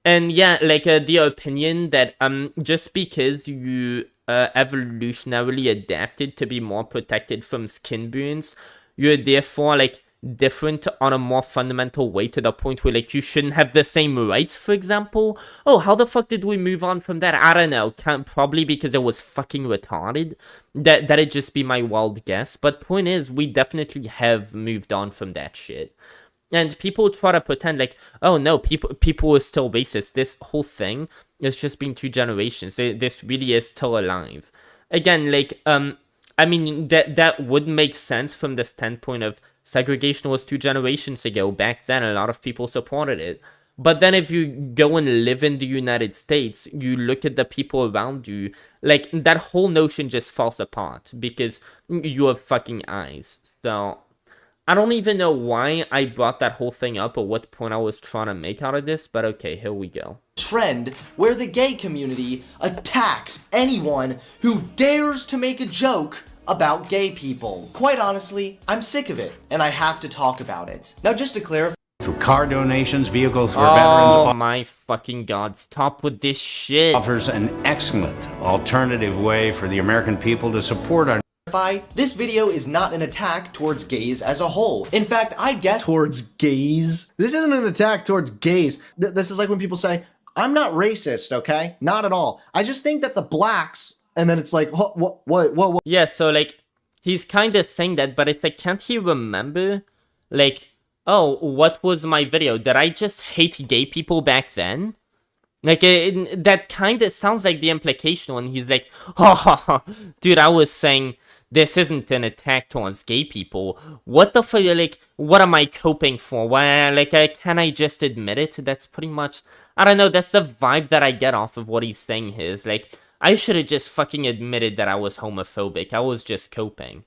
And yeah, like, the opinion that just because you evolutionarily adapted to be more protected from skin burns, you're therefore, like, different on a more fundamental way, to the point where, like, you shouldn't have the same rights, for example. Oh, how the fuck did we move on from that? I don't know. Probably because it was fucking retarded. That'd just be my wild guess. But point is, we definitely have moved on from that shit. And people try to pretend like, oh no, people are still racist. This whole thing has just been 2 generations. This really is still alive. Again, like, I mean, that would make sense from the standpoint of segregation was 2 generations ago. Back then, a lot of people supported it. But then if you go and live in the United States, you look at the people around you, like, that whole notion just falls apart because you have fucking eyes. So I don't even know why I brought that whole thing up or what point I was trying to make out of this, but okay, here we go. Trend where the gay community attacks anyone who dares to make a joke about gay people. Quite honestly, I'm sick of it, and I have to talk about it. Now, just to clarify, through car donations, vehicles for Oh veterans my fucking god, stop with this shit. offers an excellent alternative way for the American people to support our this video is not an attack towards gays as a whole. In fact, I'd guess Towards gays? This isn't an attack towards gays. This is like when people say, I'm not racist, okay? Not at all. I just think that the blacks, and then it's like, what? Yeah, so like, he's kind of saying that, but it's like, can't he remember? Like, oh, what was my video? Did I just hate gay people back then? Like, that kind of sounds like the implication when he's like, oh, dude, I was saying this isn't an attack towards gay people. What the fuck, like, what am I coping for? Why, like, can I just admit it? That's pretty much, I don't know, that's the vibe that I get off of what he's saying here. Is like, I should have just fucking admitted that I was homophobic. I was just coping.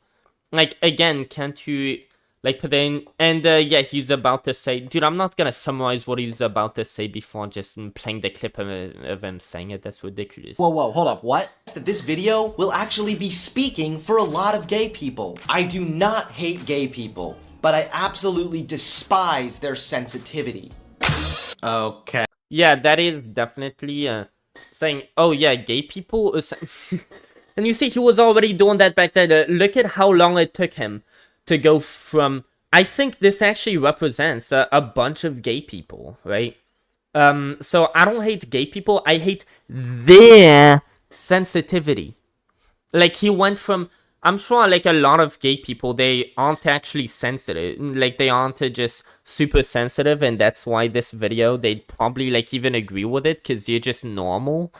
Like, again, can't you, like, put in, and yeah, he's about to say, dude, I'm not gonna summarize what he's about to say before just playing the clip of him saying it. That's ridiculous. Whoa, hold up, what? that this video will actually be speaking for a lot of gay people. I do not hate gay people, but I absolutely despise their sensitivity. Okay. Yeah, that is definitely saying, oh yeah, gay people. And you see, he was already doing that back then. Look at how long it took him to go from. I think this actually represents a bunch of gay people, right? So I don't hate gay people. I hate their sensitivity. Like, he went from. I'm sure, like, a lot of gay people, they aren't actually sensitive. Like, they aren't just super sensitive, and that's why this video, they'd probably, like, even agree with it, because they're just normal.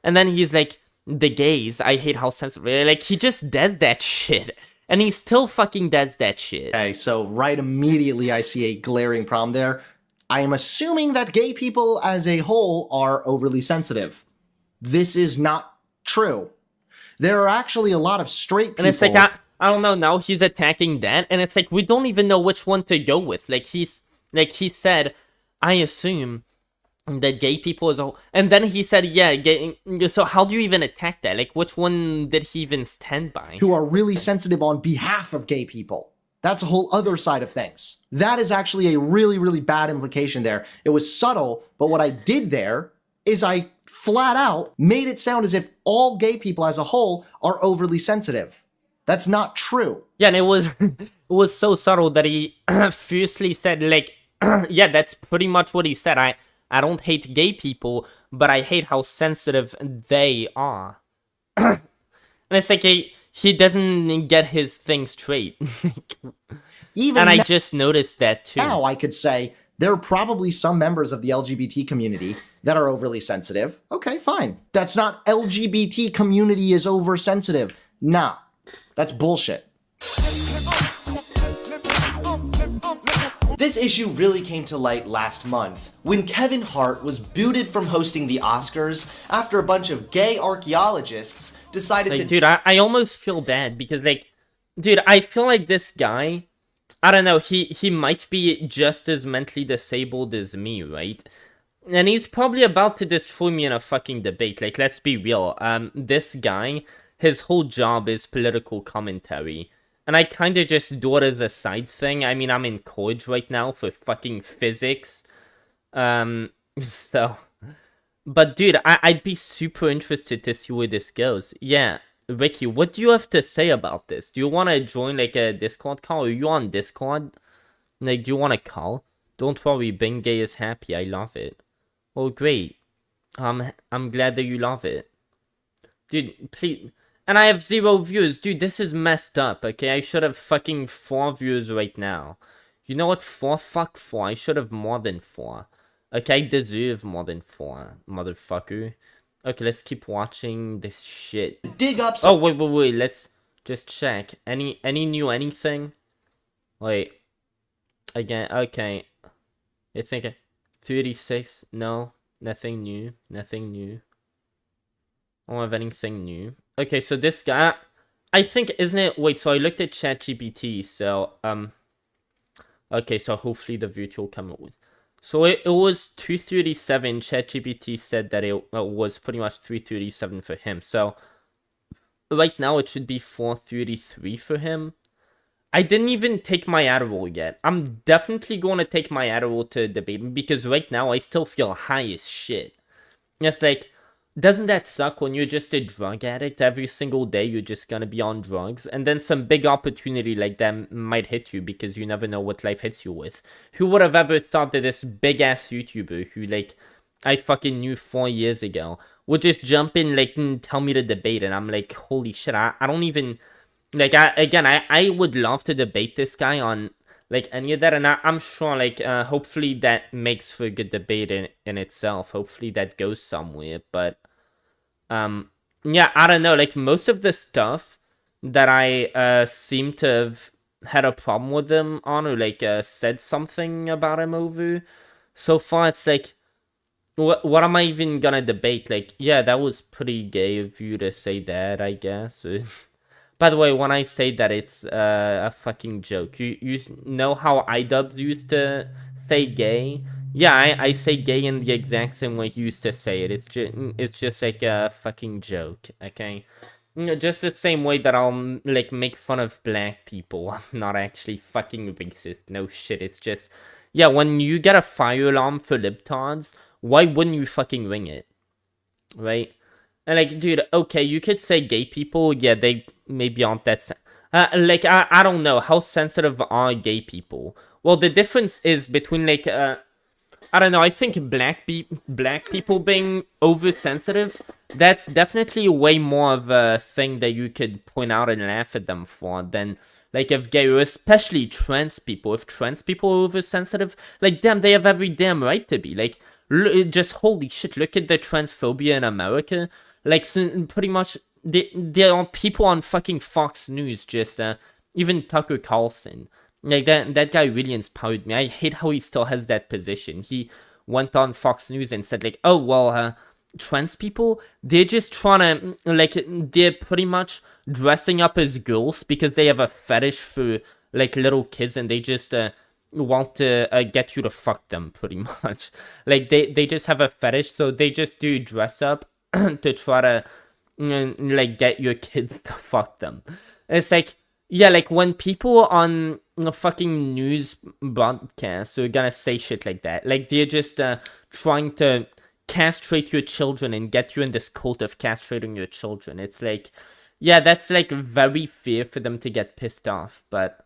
And then he's like, the gays, I hate how sensitive. Like, he just does that shit. And he still fucking does that shit. Okay, so right immediately I see a glaring problem there. I am assuming that gay people as a whole are overly sensitive. This is not true. There are actually a lot of straight people. And it's like, I don't know, now he's attacking that, and it's like, we don't even know which one to go with. Like, he said, I assume that gay people is all, and then he said, yeah, gay, so how do you even attack that? Like, which one did he even stand by? Who are really sensitive on behalf of gay people. That's a whole other side of things. That is actually a really, really bad implication there. It was subtle, but what I did there is I flat out made it sound as if all gay people as a whole are overly sensitive. That's not true. Yeah, and it was so subtle that he fiercely said, like, yeah, that's pretty much what he said. I don't hate gay people, but I hate how sensitive they are. And it's like, he doesn't get his thing straight. Even and I just noticed that too. now I could say there are probably some members of the LGBT community that are overly sensitive. Okay, fine. That's not LGBT community is oversensitive. Nah, that's bullshit. This issue really came to light last month, when Kevin Hart was booted from hosting the Oscars after a bunch of gay archaeologists decided Like, to- dude, I almost feel bad because, like, dude, I feel like this guy, I don't know, he might be just as mentally disabled as me, right? And he's probably about to destroy me in a fucking debate. Like, let's be real. This guy, his whole job is political commentary. And I kind of just do it as a side thing. I mean, I'm in college right now for fucking physics. So... But, dude, I'd be super interested to see where this goes. Yeah, Ricky, what do you have to say about this? Do you want to join, like, a Discord call? Are you on Discord? Like, do you want to call? Don't worry, being gay is happy. I love it. Oh, great. I'm glad that you love it. Dude, please. And I have 0 views. Dude, this is messed up, okay? I should have fucking 4 views right now. You know what? 4? Fuck 4. I should have more than 4. Okay, I deserve more than 4, motherfucker. Okay, let's keep watching this shit. Dig up Oh, wait. Let's just check. Any new anything? Wait. Again, okay. I think 36. No, nothing new. Nothing new. I don't have anything new. Okay, so this guy, I think, isn't it? Wait, so I looked at ChatGPT, so, okay, so hopefully the virtual come with. So it was 237. ChatGPT said that it was pretty much 337 for him. So right now it should be 433 for him. I didn't even take my Adderall yet. I'm definitely going to take my Adderall to debate because right now I still feel high as shit. It's like, doesn't that suck when you're just a drug addict? Every single day you're just gonna be on drugs, and then some big opportunity like that might hit you because you never know what life hits you with. Who would have ever thought that this big ass YouTuber who like I fucking knew 4 years ago would just jump in like and tell me to debate, and I'm like, holy shit, I don't even like I would love to debate this guy on like any of that, and I'm sure like hopefully that makes for a good debate in itself. Hopefully that goes somewhere, but yeah, I don't know, like most of the stuff that I seem to have had a problem with him on, or like said something about him over so far, it's like what am I even gonna debate? Like, yeah, that was pretty gay of you to say that, I guess. By the way, when I say that, it's a fucking joke. You know how idubbbz used to say gay? Yeah, I say gay in the exact same way he used to say it. It's just like a fucking joke, okay? You know, just the same way that I'll like make fun of black people. I'm not actually fucking racist. No shit. It's just, yeah, when you get a fire alarm for libtards, why wouldn't you fucking ring it, right? And like, dude, okay, you could say gay people, yeah, they maybe aren't that like, I don't know, how sensitive are gay people? Well, the difference is between like I don't know, I think black people being oversensitive, that's definitely way more of a thing that you could point out and laugh at them for than like if gay, or especially trans people. If trans people are oversensitive, like damn, they have every damn right to be. Like, just holy shit, look at the transphobia in America. Like, so pretty much, there are people on fucking Fox News, just, even Tucker Carlson. Like, that guy really inspired me. I hate how he still has that position. He went on Fox News and said, like, oh, well, trans people, they're just trying to, like, they're pretty much dressing up as girls because they have a fetish for, like, little kids, and they just, want to get you to fuck them, pretty much. Like, they just have a fetish, so they just do dress up to try to, like, get your kids to fuck them. It's like, yeah, like, when people on fucking news broadcasts are gonna say shit like that, like, they're just trying to castrate your children and get you in this cult of castrating your children. It's like, yeah, that's, like, very fair for them to get pissed off, but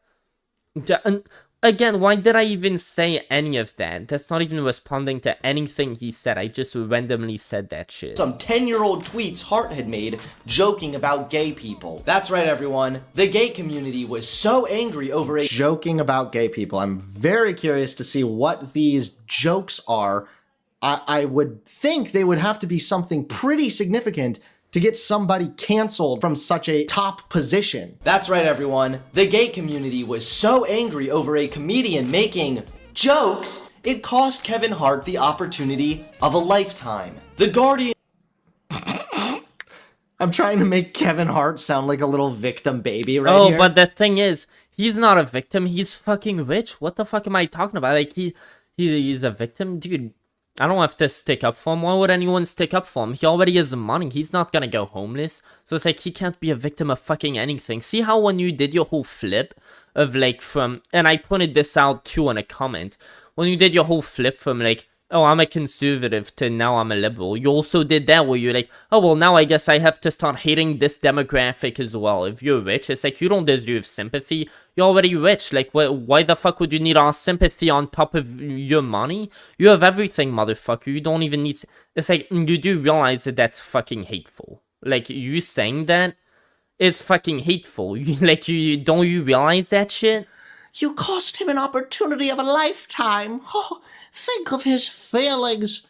again, why did I even say any of that? That's not even responding to anything he said. I just randomly said that shit. Some 10-year-old tweets Hart had made joking about gay people. That's right, everyone. The gay community was so angry over a Joking about gay people. I'm very curious to see what these jokes are. I would think they would have to be something pretty significant to get somebody canceled from such a top position. That's right, everyone. The gay community was so angry over a comedian making jokes, it cost Kevin Hart the opportunity of a lifetime. The Guardian... I'm trying to make Kevin Hart sound like a little victim baby right here. Oh, but the thing is, he's not a victim. He's fucking rich. What the fuck am I talking about? Like, he's a victim? Dude, I don't have to stick up for him. Why would anyone stick up for him? He already has money. He's not gonna go homeless. So it's like, he can't be a victim of fucking anything. See how when you did your whole flip of like from, and I pointed this out too in a comment, when you did your whole flip from like, oh, I'm a conservative to now I'm a liberal. You also did that where you're like, oh, well, now I guess I have to start hating this demographic as well. If you're rich, it's like, you don't deserve sympathy. You're already rich. Like, why the fuck would you need our sympathy on top of your money? You have everything, motherfucker. You don't even need... It's like, you do realize that that's fucking hateful. Like, you saying that is fucking hateful. Like, don't you realize that shit? You cost him an opportunity of a lifetime. Oh, think of his feelings.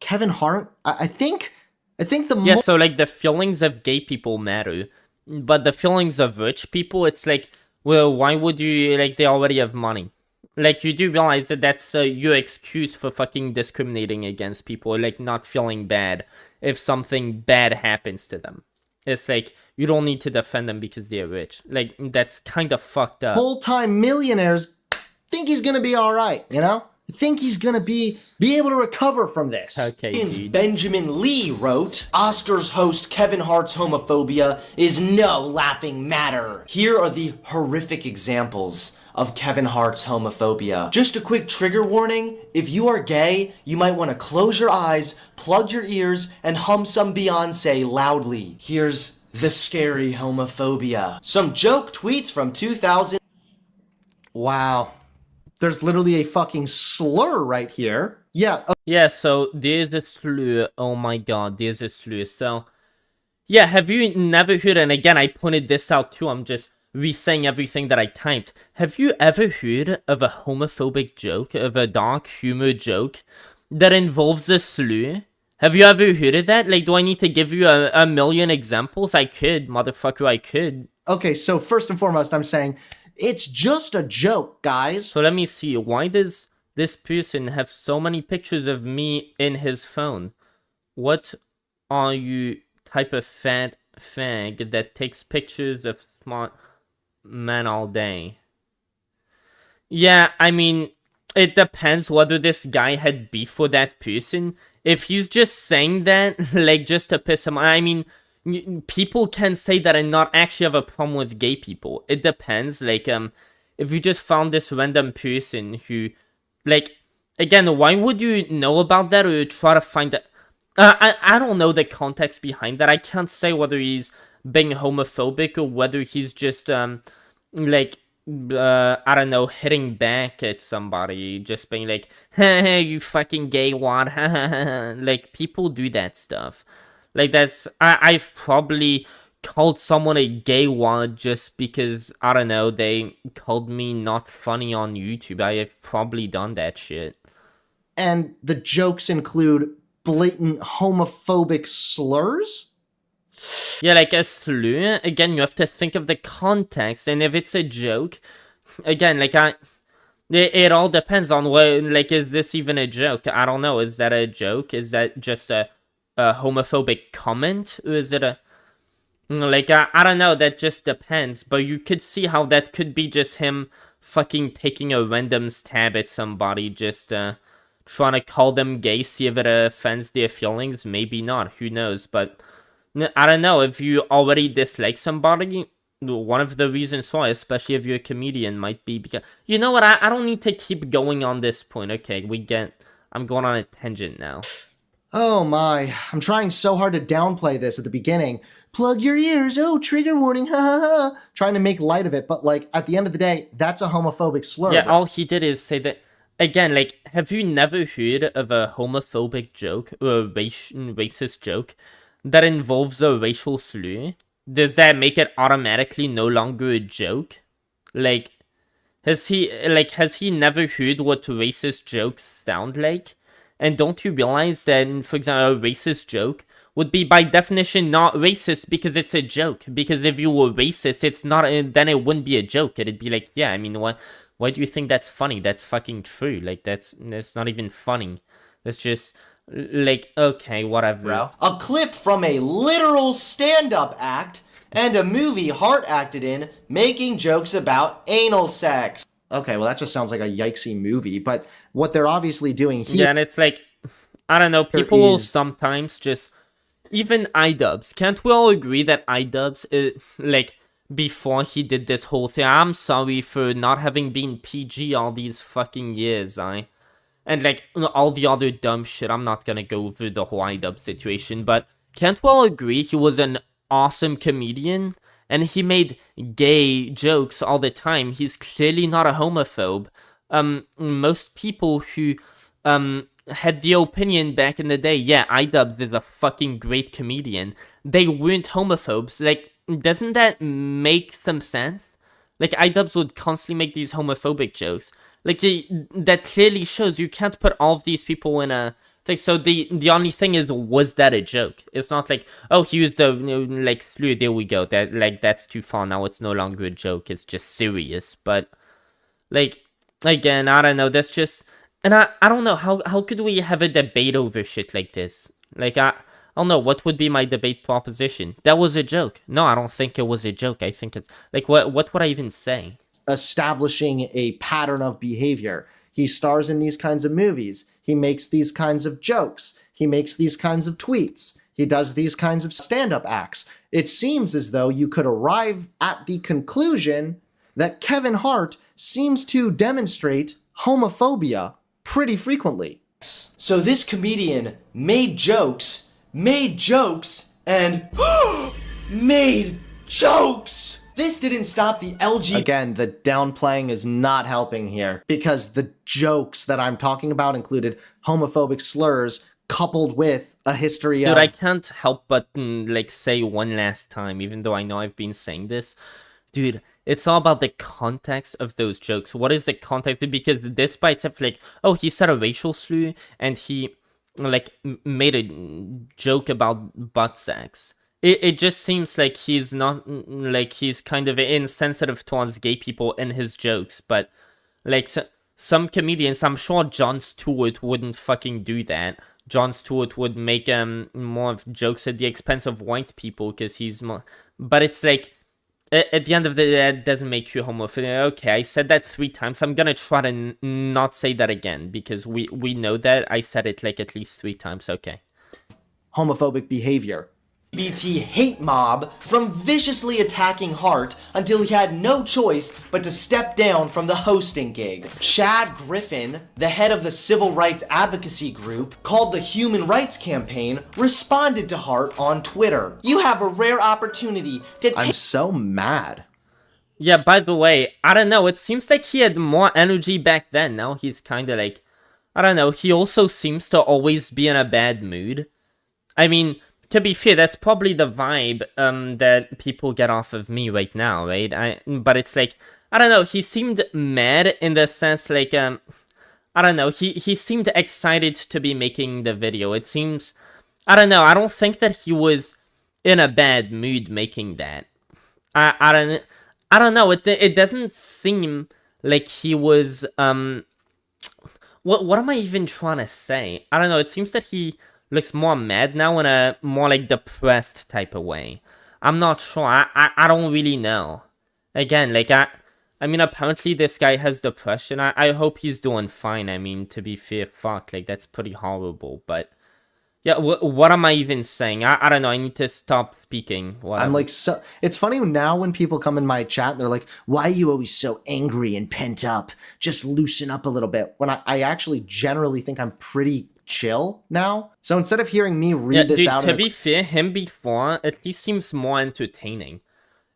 Kevin Hart, I think the Yeah, so, like, the feelings of gay people matter. But the feelings of rich people, it's like, well, why would you, like, they already have money. Like, you do realize that that's your excuse for fucking discriminating against people, like, not feeling bad if something bad happens to them. It's like, you don't need to defend them because they're rich. Like, that's kind of fucked up. Full-time millionaires think he's gonna be all right, you know? Think he's gonna be able to recover from this. Okay, dude. Benjamin Lee wrote, Oscars host Kevin Hart's homophobia is no laughing matter. Here are the horrific examples of Kevin Hart's homophobia. Just a quick trigger warning, if you are gay, you might want to close your eyes, plug your ears, and hum some Beyonce loudly. Here's the scary homophobia. Some joke tweets from 2000. Wow. There's literally a fucking slur right here. Yeah. Yeah, so there's a slur. Oh my god, there's a slur. So, yeah, have you never heard, and again, I pointed this out too, I'm just re-saying everything that I typed. Have you ever heard of a homophobic joke, of a dark humor joke that involves a slur? Have you ever heard of that? Like, do I need to give you a million examples? I could, motherfucker, I could. Okay, so first and foremost, I'm saying, it's just a joke, guys. So let me see, why does this person have so many pictures of me in his phone? What are you, type of fat fag that takes pictures of smart men all day? Yeah, I mean, it depends whether this guy had beef with that person. If he's just saying that, like, just to piss him off, I mean, people can say that and not actually have a problem with gay people. It depends, like, if you just found this random person who, like, again, why would you know about that or try to find that? I don't know the context behind that. I can't say whether he's being homophobic or whether he's just, like, I don't know, hitting back at somebody, just being like, hey, you fucking gay wad, like, people do that stuff. Like, that's, I've probably called someone a gay wad just because, I don't know, they called me not funny on YouTube. I have probably done that shit. And the jokes include blatant homophobic slurs? Yeah, like a slur, again, you have to think of the context, and if it's a joke, again, like, it all depends on what, like, is this even a joke? I don't know, is that a joke? Is that just a homophobic comment? Or is it a, like, I don't know, that just depends, but you could see how that could be just him fucking taking a random stab at somebody, just, trying to call them gay, see if it offends their feelings, maybe not, who knows, but I don't know, if you already dislike somebody, one of the reasons why, especially if you're a comedian, might be because... You know what, I don't need to keep going on this point, okay, I'm going on a tangent now. Oh my, I'm trying so hard to downplay this at the beginning. Plug your ears, oh, trigger warning, ha ha ha. Trying to make light of it, but like, at the end of the day, that's a homophobic slur. Yeah, all he did is say that... Again, like, have you never heard of a homophobic joke, or a racist joke, that involves a racial slur? Does that make it automatically no longer a joke? Like, has he never heard what racist jokes sound like? And don't you realize that, for example, a racist joke would be by definition not racist because it's a joke? Because if you were racist, it's not, then it wouldn't be a joke. It'd be like, yeah, I mean, why do you think that's funny? That's fucking true. Like, that's not even funny. That's just... Like, okay, whatever. A clip from a literal stand-up act and a movie Hart acted in making jokes about anal sex. Okay, well that just sounds like a yikesy movie, but what they're obviously doing here... Yeah, and it's like, I don't know, people will sometimes just... Even idubbbz. Can't we all agree that idubbbz, like, before he did this whole thing, I'm sorry for not having been PG all these fucking years, and like all the other dumb shit. I'm not gonna go over the whole idubbbz situation, but can't we all agree he was an awesome comedian? And he made gay jokes all the time. He's clearly not a homophobe. Most people who had the opinion back in the day, yeah, idubbbz is a fucking great comedian, they weren't homophobes. Like, doesn't that make some sense? Like, idubbbz would constantly make these homophobic jokes. Like, that clearly shows you can't put all of these people in a thing. So the only thing is, was that a joke? It's not like, oh, he used the, like, slur, there we go. That, like, that's too far, now it's no longer a joke, it's just serious. But, like, again, I don't know, that's just... And I don't know, how could we have a debate over shit like this? Like, I don't know, what would be my debate proposition? That was a joke. No, I don't think it was a joke. I think it's... Like, what would I even say? Establishing a pattern of behavior. He stars in these kinds of movies. He makes these kinds of jokes. He makes these kinds of tweets. He does these kinds of stand-up acts. It seems as though you could arrive at the conclusion that Kevin Hart seems to demonstrate homophobia pretty frequently. So this comedian made jokes, and made jokes! This didn't stop the LG... Again, the downplaying is not helping here, because the jokes that I'm talking about included homophobic slurs coupled with a history of... Dude, I can't help but, like, say one last time, even though I know I've been saying this. Dude, it's all about the context of those jokes. What is the context? Because this by itself, like, oh, he said a racial slur, and he, like, made a joke about butt sex. It just seems like he's not, like, he's kind of insensitive towards gay people in his jokes, but, like, some comedians, I'm sure Jon Stewart wouldn't fucking do that. Jon Stewart would make more of jokes at the expense of white people, because he's more, but it's like, at the end of the day, that doesn't make you homophobic. Okay, I said that 3 times. I'm gonna try to not say that again, because we know that I said it like at least 3 times. Okay. Homophobic behavior. LGBT hate mob from viciously attacking Hart until he had no choice but to step down from the hosting gig. Chad Griffin, the head of the civil rights advocacy group called the Human Rights Campaign, responded to Hart on Twitter. You have a rare opportunity to I'm so mad. Yeah, by the way, I don't know, it seems like he had more energy back then. Now he's kind of like, I don't know, he also seems to always be in a bad mood. I mean, to be fair, that's probably the vibe that people get off of me right now, right? But it's like, I don't know, he seemed mad in the sense, like, I don't know, he seemed excited to be making the video. It seems, I don't know, I don't think that he was in a bad mood making that. I don't know, it doesn't seem like he was, what am I even trying to say? I don't know, it seems that he looks more mad now in a more like depressed type of way. I'm not sure. I don't really know. Again, like I mean, apparently this guy has depression. I hope he's doing fine. I mean, to be fair, fuck, like that's pretty horrible. But yeah, what am I even saying? I don't know. I need to stop speaking. Whatever. I'm like, so it's funny now when people come in my chat, they're like, why are you always so angry and pent up? Just loosen up a little bit. When I actually generally think I'm pretty chill now. So instead of hearing me read this out, to be fair, him before at least seems more entertaining.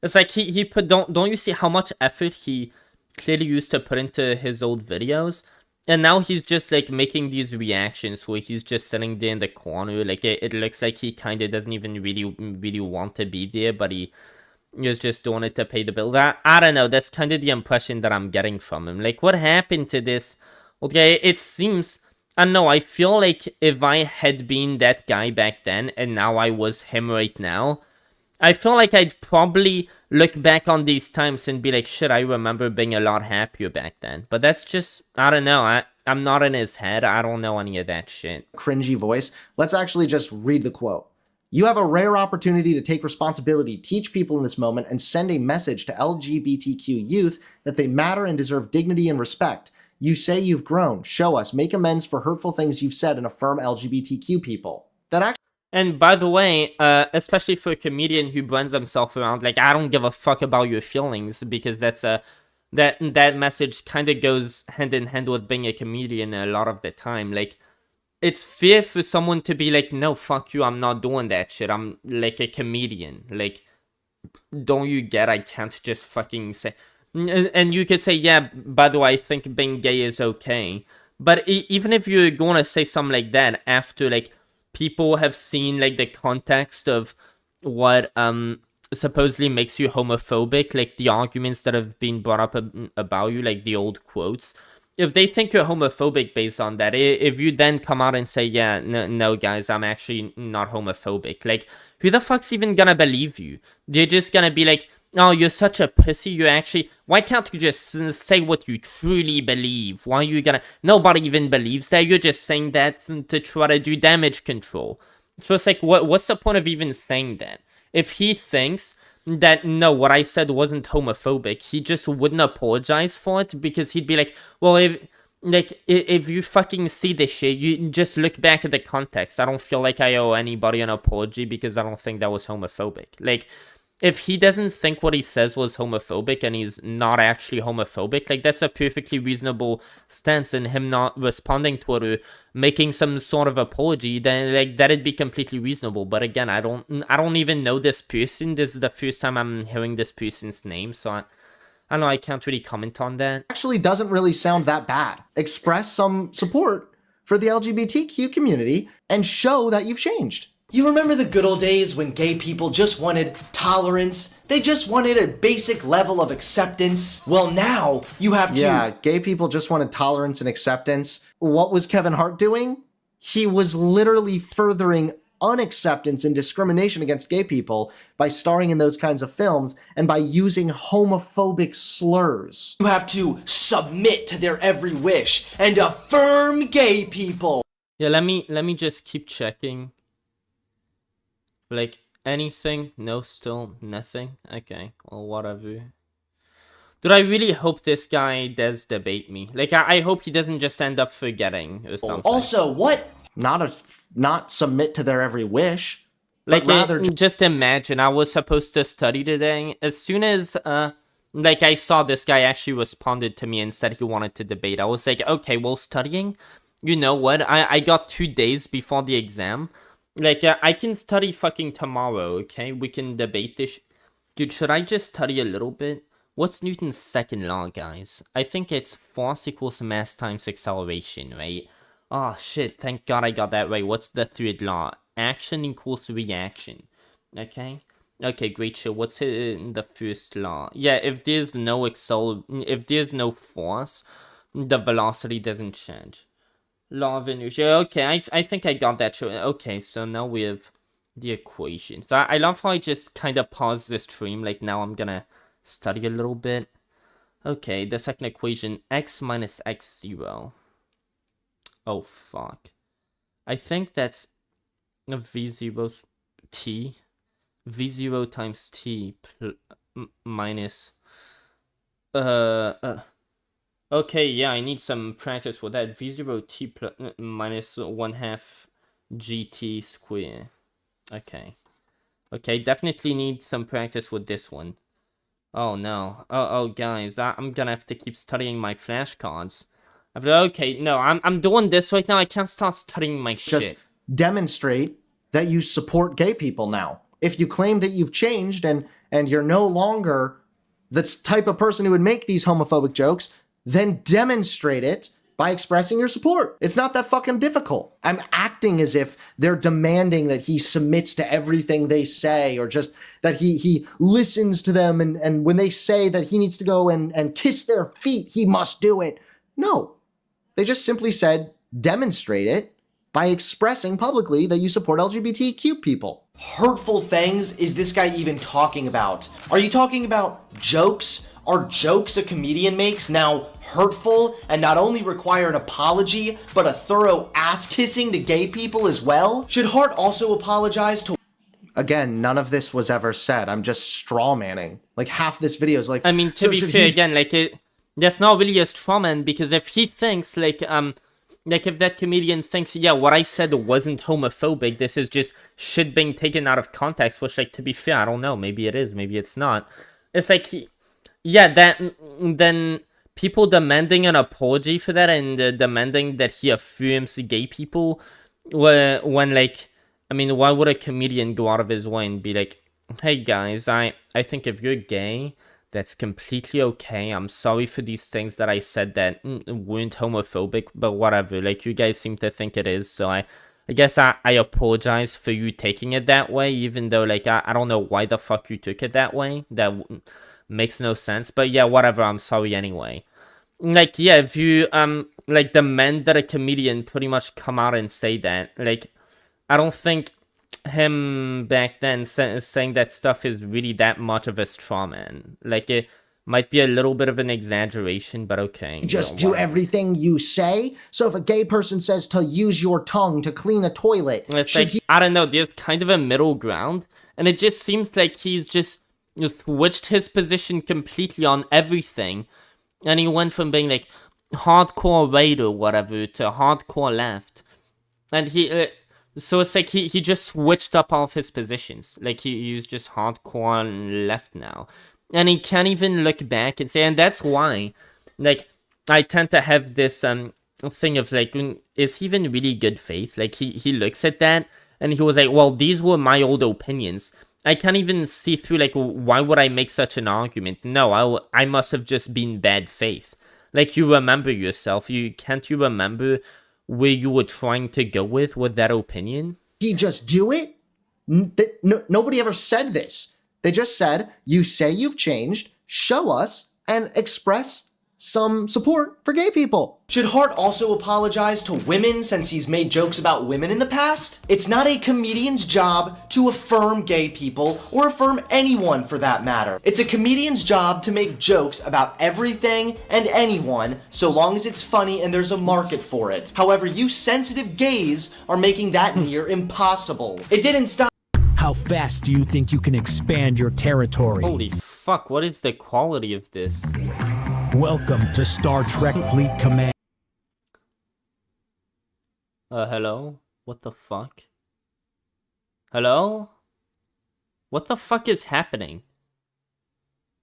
It's like he put, don't you see how much effort he clearly used to put into his old videos, and now he's just like making these reactions where he's just sitting there in the corner. Like it looks like he kind of doesn't even really want to be there, but he is just doing it to pay the bills. I don't know, that's kind of the impression that I'm getting from him. Like, what happened to this? Okay, it seems, I don't know, I feel like if I had been that guy back then and now I was him right now, I feel like I'd probably look back on these times and be like, shit, I remember being a lot happier back then. But that's just, I don't know, I'm not in his head, I don't know any of that shit. Cringy voice. Let's actually just read the quote. You have a rare opportunity to take responsibility, teach people in this moment, and send a message to LGBTQ youth that they matter and deserve dignity and respect. You say you've grown. Show us. Make amends for hurtful things you've said and affirm LGBTQ people. And by the way, especially for a comedian who brands himself around, like, I don't give a fuck about your feelings, because that's a that message kind of goes hand in hand with being a comedian a lot of the time. Like, it's fair for someone to be like, no, fuck you, I'm not doing that shit. I'm like a comedian. Like, don't you get I can't just fucking say... And you could say, yeah, by the way, I think being gay is okay. But even if you're going to say something like that after, like, people have seen, like, the context of what supposedly makes you homophobic, like the arguments that have been brought up about you, like the old quotes, if they think you're homophobic based on that, if you then come out and say, yeah, no guys, I'm actually not homophobic, like, who the fuck's even gonna believe you? They're just gonna be like, oh, you're such a pussy, you actually, why can't you just say what you truly believe? Why are you gonna, nobody even believes that, you're just saying that to try to do damage control. So it's like, what's the point of even saying that? If he thinks that, no, what I said wasn't homophobic, he just wouldn't apologize for it, because he'd be like, well, if you fucking see this shit, you just look back at the context. I don't feel like I owe anybody an apology because I don't think that was homophobic. Like, if he doesn't think what he says was homophobic and he's not actually homophobic, like, that's a perfectly reasonable stance, and him not responding to it or making some sort of apology, then, like, that'd be completely reasonable. But again, I don't even know this person. This is the first time I'm hearing this person's name, so I don't know, I can't really comment on that. Actually doesn't really sound that bad. Express some support for the LGBTQ community and show that you've changed. You remember the good old days when gay people just wanted tolerance? They just wanted a basic level of acceptance? Well, now you have to... Yeah, gay people just wanted tolerance and acceptance. What was Kevin Hart doing? He was literally furthering unacceptance and discrimination against gay people by starring in those kinds of films and by using homophobic slurs. You have to submit to their every wish and affirm gay people. Yeah, let me just keep checking. Like, anything? No, still nothing? Okay, well, whatever. Dude, I really hope this guy does debate me. Like, I hope he doesn't just end up forgetting or something. Also, what? Not submit to their every wish. Like, rather just imagine, I was supposed to study today. As soon as, like, I saw this guy actually responded to me and said he wanted to debate, I was like, okay, well, studying? You know what? I got 2 days before the exam. Like, I can study fucking tomorrow, okay? We can debate this. Dude, should I just study a little bit? What's Newton's second law, guys? I think it's force equals mass times acceleration, right? Oh, shit, thank God I got that right. What's the third law? Action equals reaction, okay? Okay, great shit. What's in the first law? Yeah, if there's no force, the velocity doesn't change. Law of inertia. Okay, I think I got that. Okay, so now we have the equations. So I love how I just kind of paused the stream. Like, now I'm gonna study a little bit. Okay, the second equation, x minus x0. Oh, fuck. I think that's v0 t. v0 times t minus... Okay, yeah, I need some practice with that. V0 t minus 1/2 gt square. Okay. Okay, definitely need some practice with this one. Oh, no. Oh, guys, I'm gonna have to keep studying my flashcards. Okay, no, I'm doing this right now. I can't start studying my shit. Just demonstrate that you support gay people now. If you claim that you've changed and you're no longer the type of person who would make these homophobic jokes, then demonstrate it by expressing your support. It's not that fucking difficult. I'm acting as if they're demanding that he submits to everything they say, or just that he listens to them, and when they say that he needs to go and kiss their feet, he must do it. No. They just simply said, demonstrate it by expressing publicly that you support LGBTQ people. Hurtful things is this guy even talking about? Are you talking about jokes? Are jokes a comedian makes now hurtful and not only require an apology, but a thorough ass-kissing to gay people as well? Should Hart also apologize to... Again, none of this was ever said. I'm just strawmanning. Like, half this video is like... I mean, to be fair, again, like, that's not really a strawman, because if he thinks, like, if that comedian thinks, yeah, what I said wasn't homophobic, this is just shit being taken out of context, which, like, to be fair, I don't know. Maybe it is, maybe it's not. It's like, yeah, then people demanding an apology for that and demanding that he affirms gay people, when like, I mean, why would a comedian go out of his way and be like, hey guys, I think if you're gay, that's completely okay. I'm sorry for these things that I said that weren't homophobic, but whatever. Like, you guys seem to think it is, so I guess I apologize for you taking it that way, even though, like, I don't know why the fuck you took it that way. That makes no sense. But yeah, whatever, I'm sorry anyway. Like, yeah, if you, like, demand that a comedian pretty much come out and say that, like, I don't think him back then saying that stuff is really that much of a straw man. Like, it might be a little bit of an exaggeration, but okay. Just do everything you say? So if a gay person says to use your tongue to clean a toilet, it's like, I don't know, there's kind of a middle ground, and it just seems like he's just switched his position completely on everything, and he went from being like hardcore right or whatever to hardcore left, and he so it's like he just switched up all of his positions. Like, he's just hardcore left now, and he can't even look back and say. And that's why, like, I tend to have this thing of like, is he even really good faith? Like, he looks at that and he was like, well, these were my old opinions. I can't even see through, like, why would I make such an argument? No, I must have just been bad faith. Like, you remember yourself. Can't you remember where you were trying to go with that opinion? He just do it? Nobody ever said this. They just said, you say you've changed, show us, and express some support for gay people. Should Hart also apologize to women since he's made jokes about women in the past? It's not a comedian's job to affirm gay people or affirm anyone for that matter. It's a comedian's job to make jokes about everything and anyone so long as it's funny and there's a market for it. However, you sensitive gays are making that near impossible. It didn't stop. How fast do you think you can expand your territory? Holy fuck, what is the quality of this? Welcome to Star Trek Fleet Command. Hello? What the fuck? Hello? What the fuck is happening?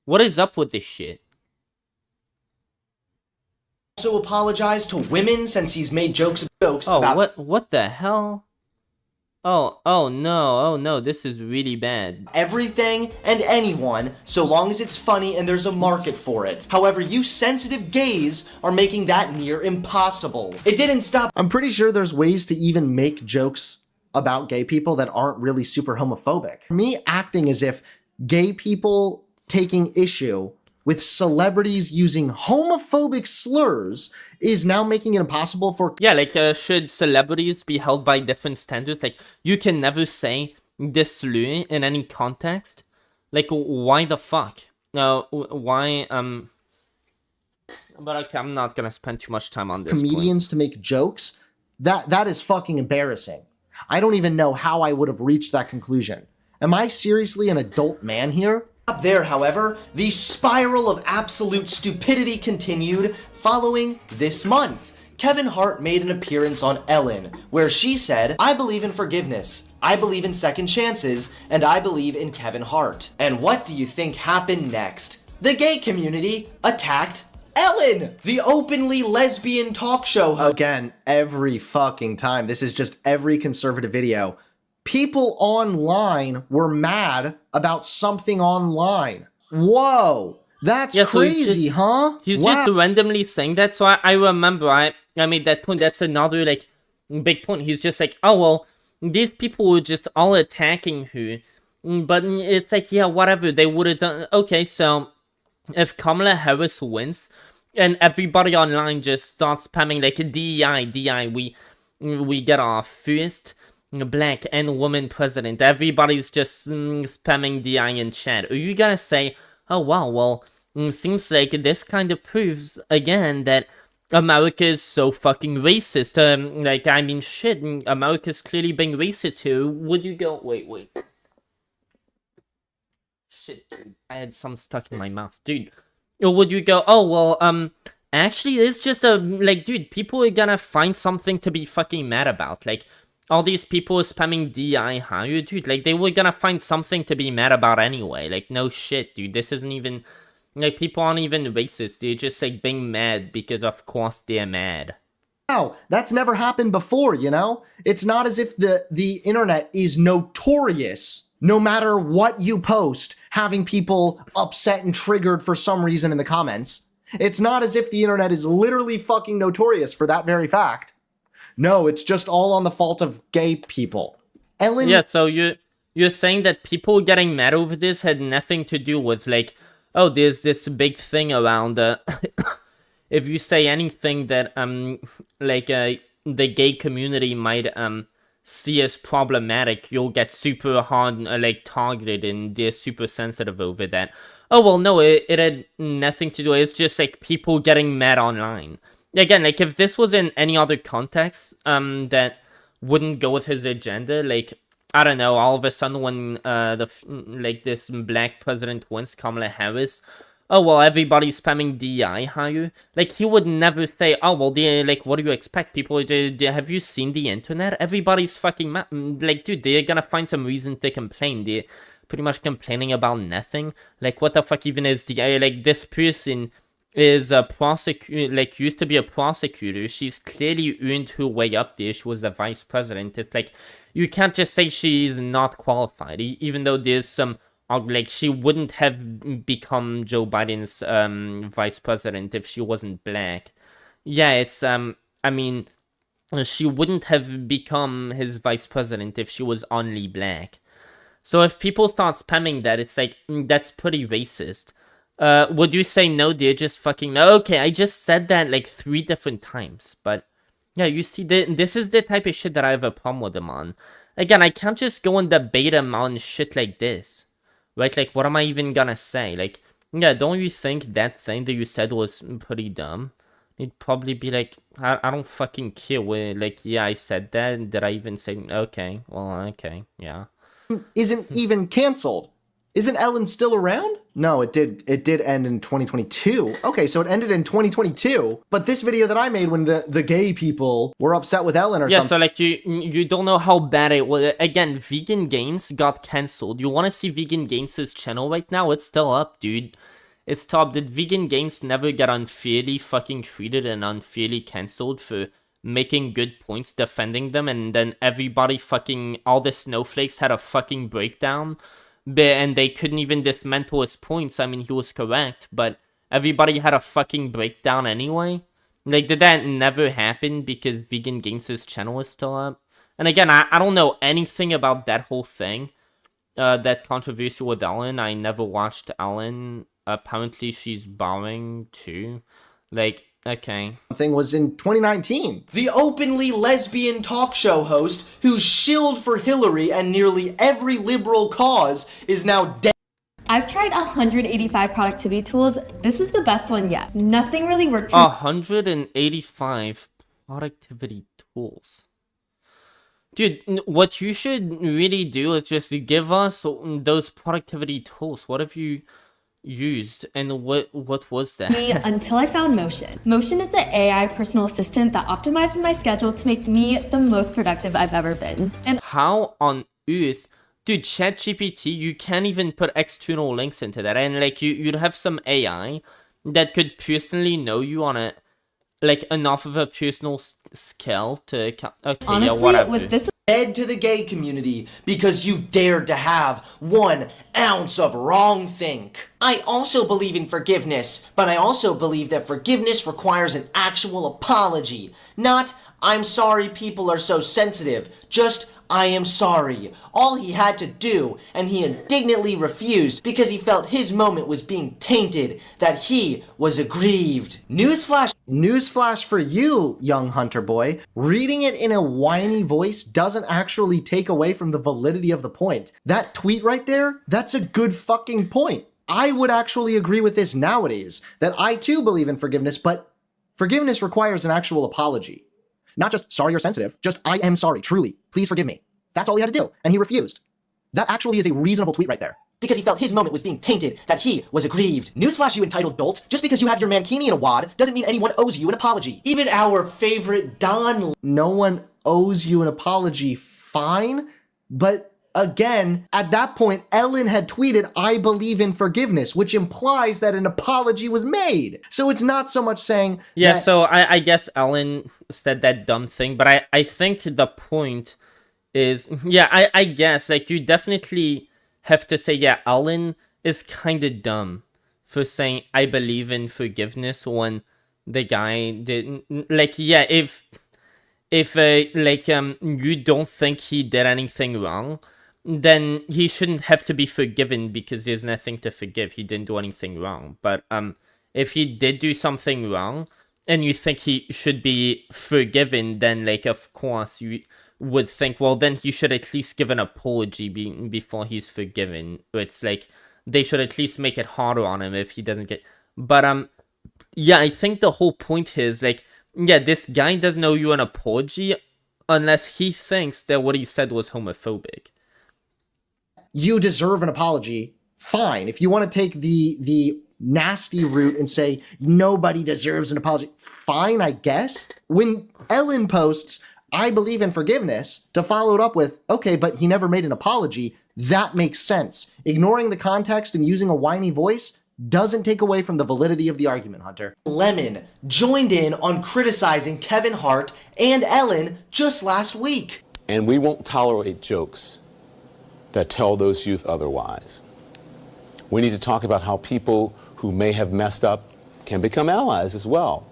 What is up with this shit? Also apologize to women since he's made jokes about what the hell? Oh no, this is really bad. Everything and anyone so long as it's funny and there's a market for it. However, you sensitive gays are making that near impossible. It didn't stop. I'm pretty sure there's ways to even make jokes about gay people that aren't really super homophobic. Me acting as if gay people taking issue with celebrities using homophobic slurs is now making it impossible for... Yeah, like, should celebrities be held by different standards? Like, you can never say this slur in any context? Like, why the fuck? Why, But okay, I'm not gonna spend too much time on this comedians point. To make jokes? That is fucking embarrassing. I don't even know how I would have reached that conclusion. Am I seriously an adult man here? Up there, however, the spiral of absolute stupidity continued following this month. Kevin Hart made an appearance on Ellen, where she said, I believe in forgiveness, I believe in second chances, and I believe in Kevin Hart. And what do you think happened next? The gay community attacked Ellen, the openly lesbian talk show host. Again, every fucking time. This is just every conservative video. People online were mad about something online. Whoa, that's crazy, huh? He's just randomly saying that. So I remember I made that point. That's another, like, big point. He's just like, oh, well, these people were just all attacking her. But it's like, yeah, whatever. They would have done. Okay, so if Kamala Harris wins and everybody online just starts spamming like DEI, we get our first black and woman president. Everybody's just spamming DI in chat. Are you gonna say, oh wow, well, seems like this kind of proves again that America is so fucking racist. Like, I mean, shit, America's clearly being racist here. Would you go, wait. Shit, dude, I had some stuck in my mouth, dude. Or would you go, oh well, actually, it's just like, dude, people are gonna find something to be fucking mad about. Like, all these people spamming DI higher, dude, like, they were gonna find something to be mad about anyway. Like, no shit, dude, this isn't even Like, people aren't even racist. They're just, like, being mad because, of course, they're mad. Wow, that's never happened before, you know? It's not as if the internet is notorious, no matter what you post, having people upset and triggered for some reason in the comments. It's not as if the internet is literally fucking notorious for that very fact. No, it's just all on the fault of gay people. Ellen... Yeah, so you're saying that people getting mad over this had nothing to do with, like, oh, there's this big thing around, if you say anything that, the gay community might, see as problematic, you'll get super hard, like, targeted, and they're super sensitive over that. Oh, well, no, it had nothing to do, it's just, like, people getting mad online. Again, like, if this was in any other context, that wouldn't go with his agenda, like, I don't know, all of a sudden when, this black president wins, Kamala Harris, oh, well, everybody's spamming DEI higher. Like, he would never say, oh, well, what do you expect? People, have you seen the internet? Everybody's fucking like, dude, they're gonna find some reason to complain. They're pretty much complaining about nothing. Like, what the fuck even is DEI? Like, this person is a prosecutor, like, used to be a prosecutor. She's clearly earned her way up there. She was the vice president. It's like, you can't just say she's not qualified, even though there's some... like, she wouldn't have become Joe Biden's vice president if she wasn't black. Yeah, it's, I mean, she wouldn't have become his vice president if she was only black. So if people start spamming that, it's like, that's pretty racist. Would you say no, they're just fucking... Okay, I just said that like 3 different times, but... Yeah, you see, this is the type of shit that I have a problem with him on. Again, I can't just go and debate him on shit like this. Right, like, what am I even gonna say? Like, yeah, don't you think that thing that you said was pretty dumb? He'd probably be like, I don't fucking care. Like, yeah, I said that. Did I even say, okay, well, okay, yeah. Isn't even canceled. Isn't Ellen still around? No, it did end in 2022. Okay, so it ended in 2022. But this video that I made when the gay people were upset with Ellen or something. Yeah, so like you don't know how bad it was. Again, Vegan Gains got cancelled. You want to see Vegan Gains' channel right now? It's still up, dude. It's top. Did Vegan Gains never get unfairly fucking treated and unfairly cancelled for making good points defending them, and then everybody fucking, all the snowflakes had a fucking breakdown? And they couldn't even dismantle his points. I mean, he was correct, but everybody had a fucking breakdown anyway. Like, did that never happen because Vegan Gains' channel is still up? And again, I don't know anything about that whole thing. That controversy with Ellen. I never watched Ellen. Apparently, she's bowing too. Like, okay. Thing was in 2019. The openly lesbian talk show host who shilled for Hillary and nearly every liberal cause is now dead. I've tried 185 productivity tools. This is the best one yet. Nothing really worked for 185 productivity tools. Dude, what you should really do is just give us those productivity tools. What have you used, and what was that? me until I found Motion. Motion is an AI personal assistant that optimizes my schedule to make me the most productive I've ever been. And how on earth, dude, ChatGPT, you can't even put external links into that, and like you'd have some AI that could personally know you on a like enough of a personal scale to okay, honestly, yeah, whatever. with this Dead to the gay community because you dared to have 1 ounce of wrong think. I also believe in forgiveness, but I also believe that forgiveness requires an actual apology. Not, I'm sorry people are so sensitive, just, I am sorry. All he had to do, and he indignantly refused because he felt his moment was being tainted, that he was aggrieved. Newsflash for you, young hunter boy. Reading it in a whiny voice doesn't actually take away from the validity of the point. That tweet right there, that's a good fucking point. I would actually agree with this nowadays, that I too believe in forgiveness, but forgiveness requires an actual apology. Not just, sorry you're sensitive, just, I am sorry, truly, please forgive me. That's all he had to do, and he refused. That actually is a reasonable tweet right there. Because he felt his moment was being tainted, that he was aggrieved. Newsflash, you entitled dolt, just because you have your mankini in a wad doesn't mean anyone owes you an apology. Even our favorite Don... No one owes you an apology, fine, but again, at that point, Ellen had tweeted, "I believe in forgiveness," which implies that an apology was made. So it's not so much saying Yeah, that, so I guess Ellen said that dumb thing, but I think the point is, yeah, I guess, like, you definitely have to say, yeah, Ellen is kind of dumb for saying, "I believe in forgiveness," when the guy didn't, like, yeah, if you don't think he did anything wrong, then he shouldn't have to be forgiven because there's nothing to forgive. He didn't do anything wrong. But if he did do something wrong and you think he should be forgiven, then, like, of course you would think, well, then he should at least give an apology before he's forgiven. It's like they should at least make it harder on him if he doesn't get. But yeah, I think the whole point is, like, yeah, this guy doesn't owe you an apology unless he thinks that what he said was homophobic. you deserve an apology, fine. If you want to take the nasty route and say nobody deserves an apology, fine, I guess. When Ellen posts, "I believe in forgiveness," to follow it up with, "Okay, but he never made an apology," that makes sense. Ignoring the context and using a whiny voice doesn't take away from the validity of the argument, Hunter. Lemon joined in on criticizing Kevin Hart and Ellen just last week. And we won't tolerate jokes that tell those youth otherwise. We need to talk about how people who may have messed up can become allies as well.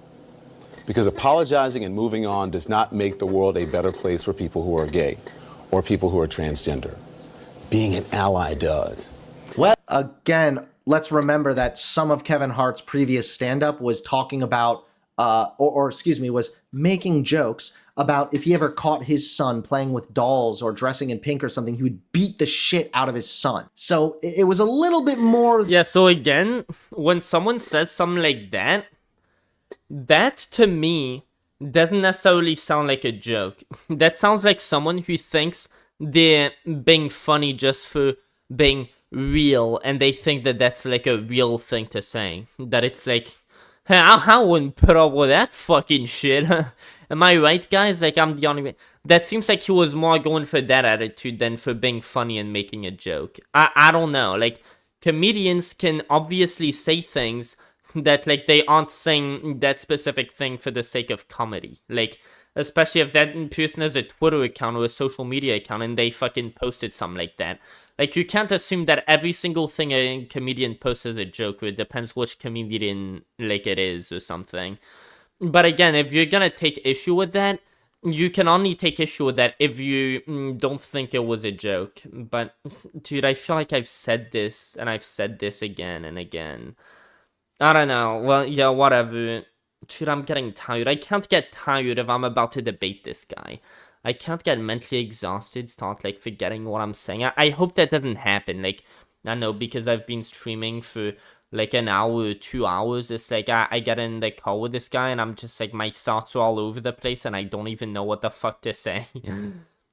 Because apologizing and moving on does not make the world a better place for people who are gay or people who are transgender. Being an ally does. Well, again, let's remember that some of Kevin Hart's previous stand-up was talking about, was making jokes about if he ever caught his son playing with dolls or dressing in pink or something, he would beat the shit out of his son. So it was a little bit more... Yeah, so again, when someone says something like that, that to me doesn't necessarily sound like a joke. That sounds like someone who thinks they're being funny just for being real, and they think that that's like a real thing to say. That it's like, hey, I wouldn't put up with that fucking shit. Am I right, guys? Like, I'm the only one. That seems like he was more going for that attitude than for being funny and making a joke. I don't know. Like, comedians can obviously say things that, like, they aren't saying that specific thing for the sake of comedy. Like, especially if that person has a Twitter account or a social media account and they fucking posted something like that. Like, you can't assume that every single thing a comedian posts is a joke. It depends which comedian, like, it is or something. But again, if you're gonna take issue with that, you can only take issue with that if you don't think it was a joke. But, dude, I feel like I've said this, and I've said this again and again. I don't know. Well, yeah, whatever. Dude, I'm getting tired. I can't get tired if I'm about to debate this guy. I can't get mentally exhausted, start, like, forgetting what I'm saying. I hope that doesn't happen. Like, I don't know, because I've been streaming for, like, an hour or 2 hours. It's like, I get in the call with this guy, and I'm just, like, my thoughts are all over the place, and I don't even know what the fuck to say.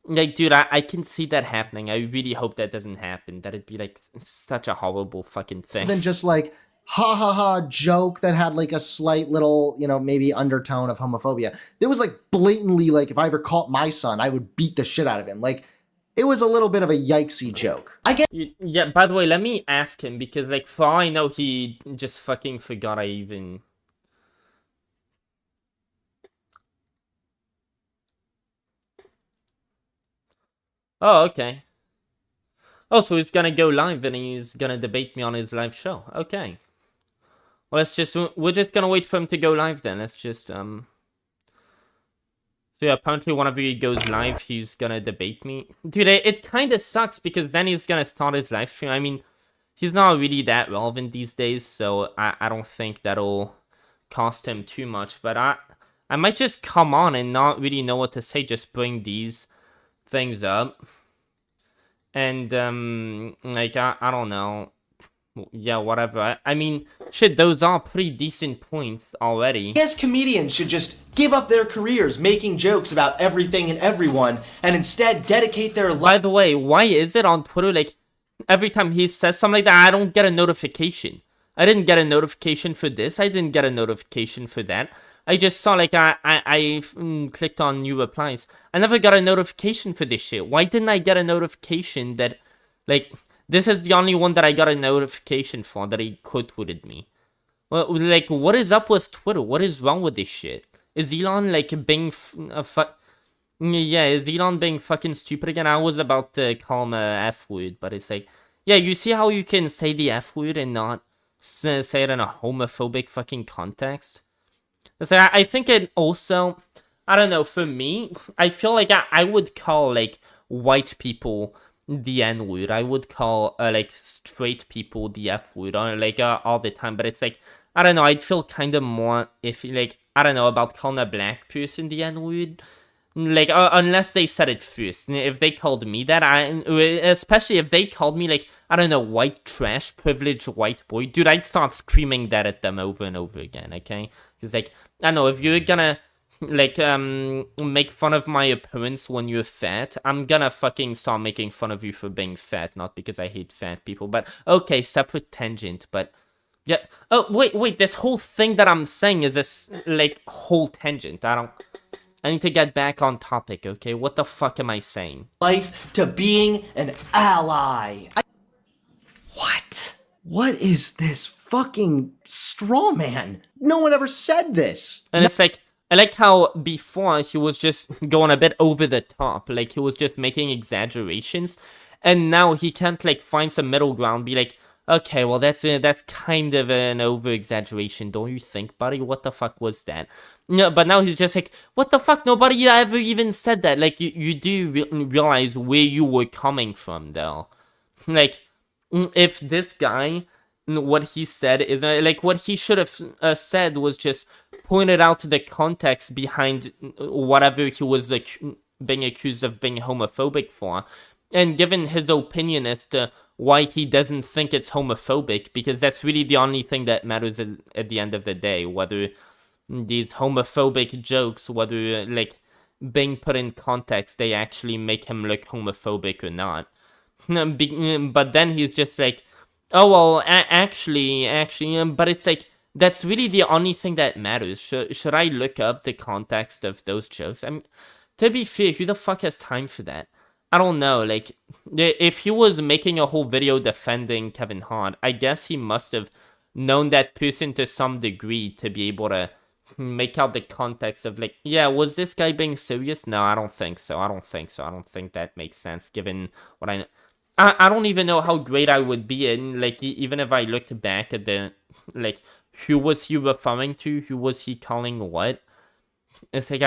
Like, dude, I can see that happening. I really hope that doesn't happen. That'd be, like, such a horrible fucking thing. Than just, like, ha ha ha joke that had like a slight little, maybe undertone of homophobia. There was like blatantly, like, if I ever caught my son, I would beat the shit out of him. Like, it was a little bit of a yikesy joke. Yeah, by the way, let me ask him, because, like, for all I know, he just fucking forgot I even... Oh, okay. Oh, so he's gonna go live and he's gonna debate me on his live show. Okay. Well, we're just gonna wait for him to go live then. Let's just, So yeah, apparently whenever he goes live, he's gonna debate me. Dude, it kinda sucks because then he's gonna start his live stream. I mean, he's not really that relevant these days, so I don't think that'll cost him too much. But I might just come on and not really know what to say, just bring these things up. And, like, I don't know. Yeah, whatever. I mean, shit, those are pretty decent points already. Yes, comedians should just give up their careers making jokes about everything and everyone, and instead dedicate their life. By the way, why is it on Twitter, like, every time he says something like that, I don't get a notification? I didn't get a notification for this. I didn't get a notification for that. I just saw, like, I clicked on new replies. I never got a notification for this shit. Why didn't I get a notification that, like, this is the only one that I got a notification for, that he quote-tweeted me? Well, like, what is up with Twitter? What is wrong with this shit? Is Elon, like, being yeah, is Elon being fucking stupid again? I was about to call him a F-word, but it's like, yeah, you see how you can say the F-word and not say it in a homophobic fucking context? So I think it also, I don't know, for me, I feel like I would call, like, white people the N-word. I would call, like, straight people the F-word, or, like, all the time. But it's like, I don't know, I'd feel kind of more, if, like, I don't know, about calling a black person the N-word. Like, unless they said it first. If they called me that, especially if they called me, like, I don't know, white trash, privileged white boy, dude, I'd start screaming that at them over and over again, okay? Because, like, I don't know, if you're gonna, like, make fun of my appearance when you're fat, I'm gonna fucking start making fun of you for being fat, not because I hate fat people, but, okay, separate tangent, but, yeah, oh, wait, this whole thing that I'm saying is this, like, whole tangent, I need to get back on topic, okay? What the fuck am I saying? Life to being an ally. What? What is this fucking straw man? No one ever said this. And it's like, I like how before he was just going a bit over the top. Like, he was just making exaggerations. And now he can't, like, find some middle ground, be like, okay, well, that's kind of an over-exaggeration, don't you think, buddy? What the fuck was that? No, but now he's just like, what the fuck? Nobody ever even said that. Like, you do realize where you were coming from, though. Like, if this guy, what he said is, like, what he should have said was just pointed out the context behind whatever he was being accused of being homophobic for, and given his opinion as to why he doesn't think it's homophobic, because that's really the only thing that matters at the end of the day, whether these homophobic jokes, whether, like, being put in context, they actually make him look homophobic or not. But then he's just like, oh, well, actually, but it's like, that's really the only thing that matters. Should I look up the context of those jokes? I mean, to be fair, who the fuck has time for that? I don't know, like, if he was making a whole video defending Kevin Hart, I guess he must have known that person to some degree to be able to make out the context of, like, yeah, was this guy being serious? No, I don't think so. I don't think that makes sense, given what I don't even know how great I would be in, like, even if I looked back at the, like, who was he referring to? Who was he calling what? It's like,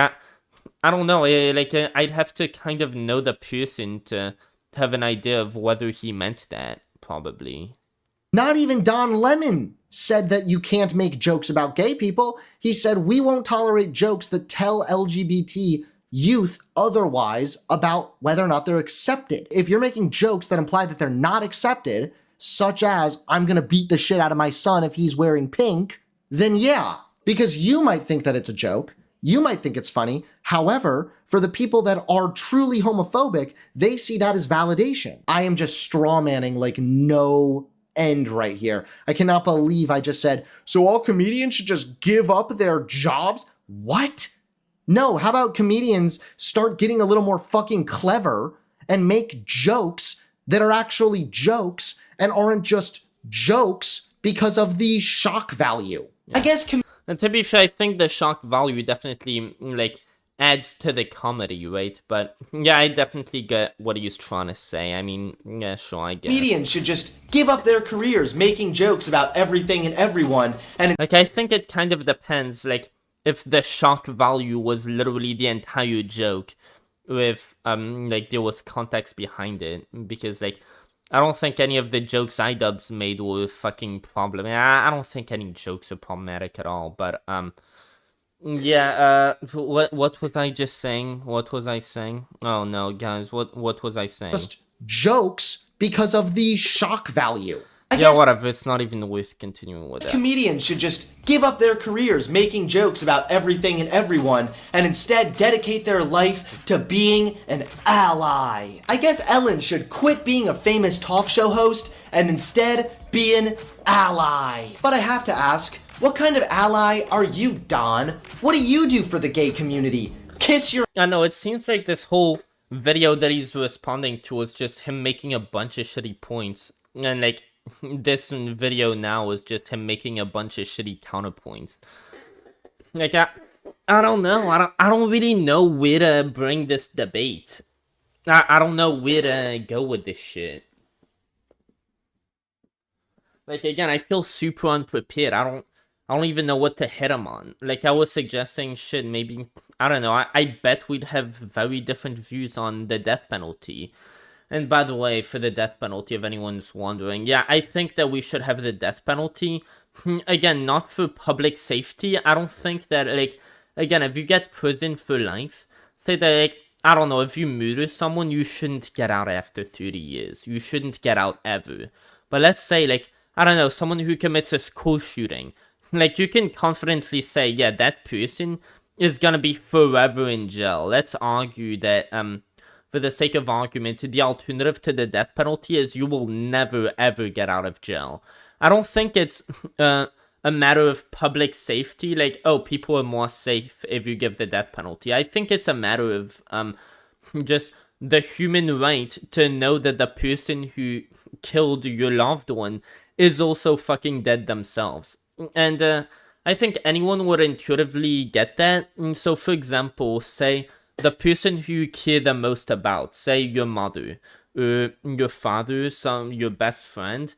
I don't know, like, I'd have to kind of know the person to have an idea of whether he meant that, probably. Not even Don Lemon said that you can't make jokes about gay people. He said, we won't tolerate jokes that tell LGBT youth otherwise about whether or not they're accepted. If you're making jokes that imply that they're not accepted, such as, I'm gonna beat the shit out of my son if he's wearing pink, then yeah, because you might think that it's a joke. You might think it's funny. However, for the people that are truly homophobic, they see that as validation. I am just strawmanning like no end right here. I cannot believe I just said, so all comedians should just give up their jobs? What? No, how about comedians start getting a little more fucking clever and make jokes that are actually jokes and aren't just jokes because of the shock value? Yeah. I guess and to be fair, I think the shock value definitely, like, adds to the comedy, right? But, yeah, I definitely get what he's trying to say. I mean, yeah, sure, I guess. Comedians should just give up their careers making jokes about everything and everyone, and like, I think it kind of depends, like, if the shock value was literally the entire joke, with, like, there was context behind it, because, like, I don't think any of the jokes idubbbz made were fucking problematic. I don't think any jokes are problematic at all, but, yeah, what was I just saying? What was I saying? Oh, no, guys, what was I saying? Just jokes because of the shock value. Yeah, guess whatever. It's not even worth continuing with that. comedians should just give up their careers making jokes about everything and everyone and instead dedicate their life to being an ally. I guess Ellen should quit being a famous talk show host and instead be an ally. But I have to ask, what kind of ally are you, Don? What do you do for the gay community? Kiss your... I know, it seems like this whole video that he's responding to is just him making a bunch of shitty points. And, like, this video now is just him making a bunch of shitty counterpoints. Like, I don't know. I don't really know where to bring this debate. I don't know where to go with this shit. Like, again, I feel super unprepared. I don't even know what to hit him on. Like, I was suggesting shit, maybe, I don't know, I bet we'd have very different views on the death penalty. And by the way, for the death penalty, if anyone's wondering, yeah, I think that we should have the death penalty. Again, not for public safety. I don't think that, like, again, if you get prison for life, say that, like, I don't know, if you murder someone, you shouldn't get out after 30 years. You shouldn't get out ever. But let's say, like, I don't know, someone who commits a school shooting. Like, you can confidently say, yeah, that person is gonna be forever in jail. Let's argue that, for the sake of argument, the alternative to the death penalty is you will never, ever get out of jail. I don't think it's a matter of public safety, like, oh, people are more safe if you give the death penalty. I think it's a matter of just the human right to know that the person who killed your loved one is also fucking dead themselves. And I think anyone would intuitively get that. So, for example, say the person who you care the most about, say your mother, your father, your best friend.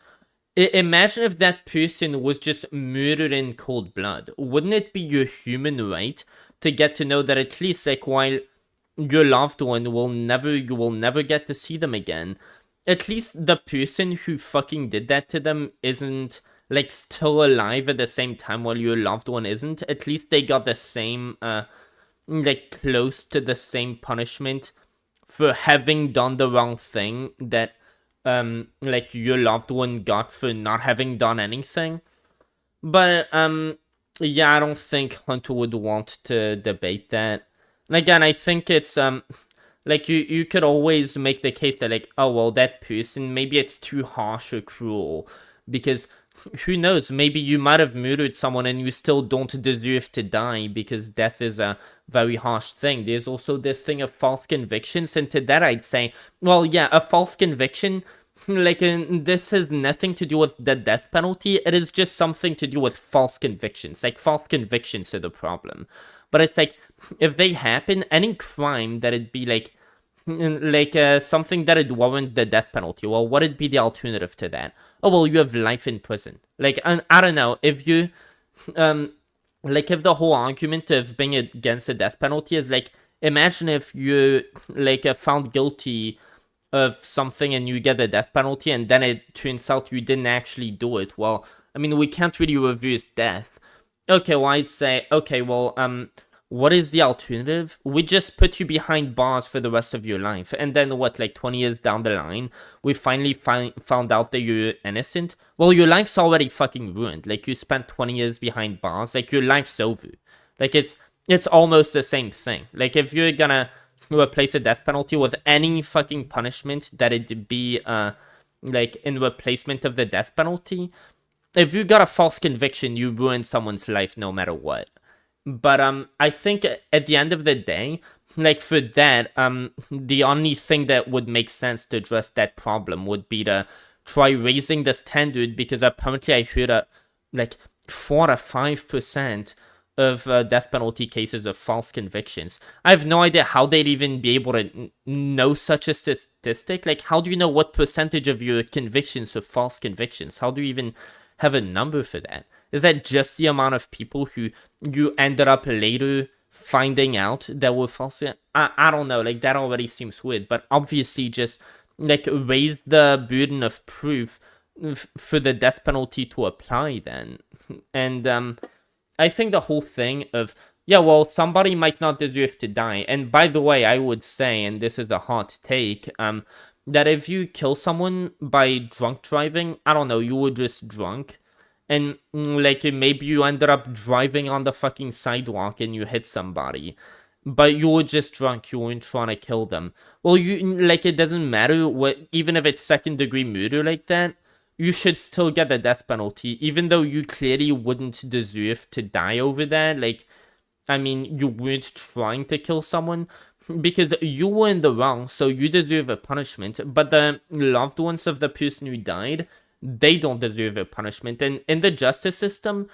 Imagine if that person was just murdered in cold blood. Wouldn't it be your human right to get to know that at least, like, while your loved one you will never get to see them again, at least the person who fucking did that to them isn't, like, still alive at the same time while your loved one isn't. At least they got the same, like, close to the same punishment for having done the wrong thing that, like, your loved one got for not having done anything. But, yeah, I don't think Hunter would want to debate that. And again, I think it's, like, you could always make the case that, like, oh, well, that person, maybe it's too harsh or cruel, because who knows, maybe you might have murdered someone and you still don't deserve to die, because death is a very harsh thing. There's also this thing of false convictions, and to that I'd say, well, yeah, a false conviction, like, this has nothing to do with the death penalty. It is just something to do with false convictions. Like, false convictions are the problem. But it's like, if they happen, any crime that it'd be like something that would warrant the death penalty, well, what would be the alternative to that? Oh, well, you have life in prison. Like, I don't know, if you, like, if the whole argument of being against the death penalty is, like, imagine if you, like, found guilty of something and you get the death penalty and then it turns out you didn't actually do it. Well, I mean, we can't really reverse death. Okay, well, I'd say, okay, well, what is the alternative? We just put you behind bars for the rest of your life. And then what, like 20 years down the line, we finally found out that you're innocent? Well, your life's already fucking ruined. Like, you spent 20 years behind bars. Like, your life's over. Like, it's almost the same thing. Like, if you're gonna replace a death penalty with any fucking punishment that it'd be, like, in replacement of the death penalty, if you got a false conviction, you ruin someone's life no matter what. But I think at the end of the day, like, for that, the only thing that would make sense to address that problem would be to try raising the standard, because apparently I heard like 4 to 5% of death penalty cases of false convictions. I have no idea how they'd even be able to know such a statistic. Like, how do you know what percentage of your convictions are false convictions? How do you even have a number for that? Is that just the amount of people who you ended up later finding out that were false? I don't know, like, that already seems weird, but obviously just, like, raise the burden of proof for the death penalty to apply then. And I think the whole thing of, yeah, well, somebody might not deserve to die, and by the way, I would say, and this is a hot take, that if you kill someone by drunk driving, I don't know, you were just drunk, and like maybe you ended up driving on the fucking sidewalk and you hit somebody, but you were just drunk, you weren't trying to kill them. Well, you like, it doesn't matter what, even if it's second-degree murder like that, you should still get the death penalty, even though you clearly wouldn't deserve to die over that. Like, I mean, you weren't trying to kill someone, because you were in the wrong, so you deserve a punishment. But the loved ones of the person who died, they don't deserve a punishment. And in the justice system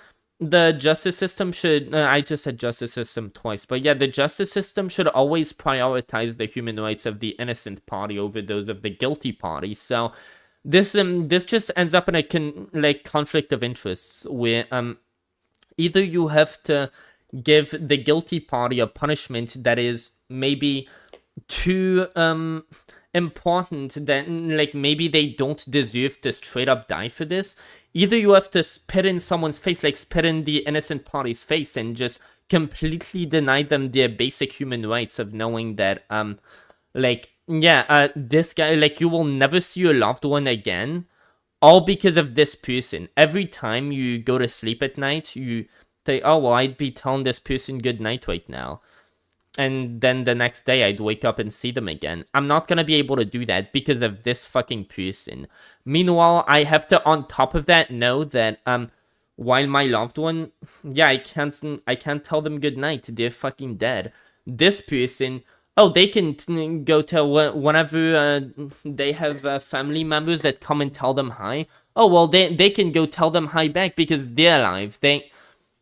should, I just said justice system twice, but yeah, the justice system should always prioritize the human rights of the innocent party over those of the guilty party. So this just ends up in a conflict of interests, where either you have to give the guilty party a punishment that is maybe too important, that like maybe they don't deserve to straight up die for this. Either you have to spit in someone's face, like spit in the innocent party's face, and just completely deny them their basic human rights of knowing that this guy, like, you will never see your loved one again, all because of this person. Every time you go to sleep at night, you say, oh, well, I'd be telling this person good night right now. And then the next day I'd wake up and see them again. I'm not gonna be able to do that because of this fucking person. Meanwhile, I have to, on top of that, know that, while my loved one, yeah, I can't tell them good night. They're fucking dead. This person, oh, they can go tell whenever they have family members that come and tell them hi. Oh, well, they can go tell them hi back because they're alive.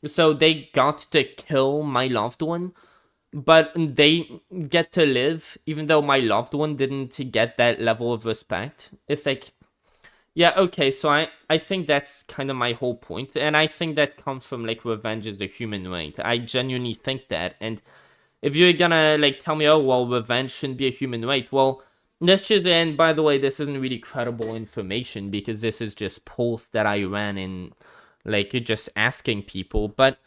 So they got to kill my loved one, but they get to live, even though my loved one didn't get that level of respect. It's like, yeah, okay, so I think that's kind of my whole point, and I think that comes from, like, revenge is the human right. I genuinely think that, and if you're gonna, like, tell me, oh, well, revenge shouldn't be a human right, well, let's just, and by the way, this isn't really credible information, because this is just polls that I ran in, like, just asking people, but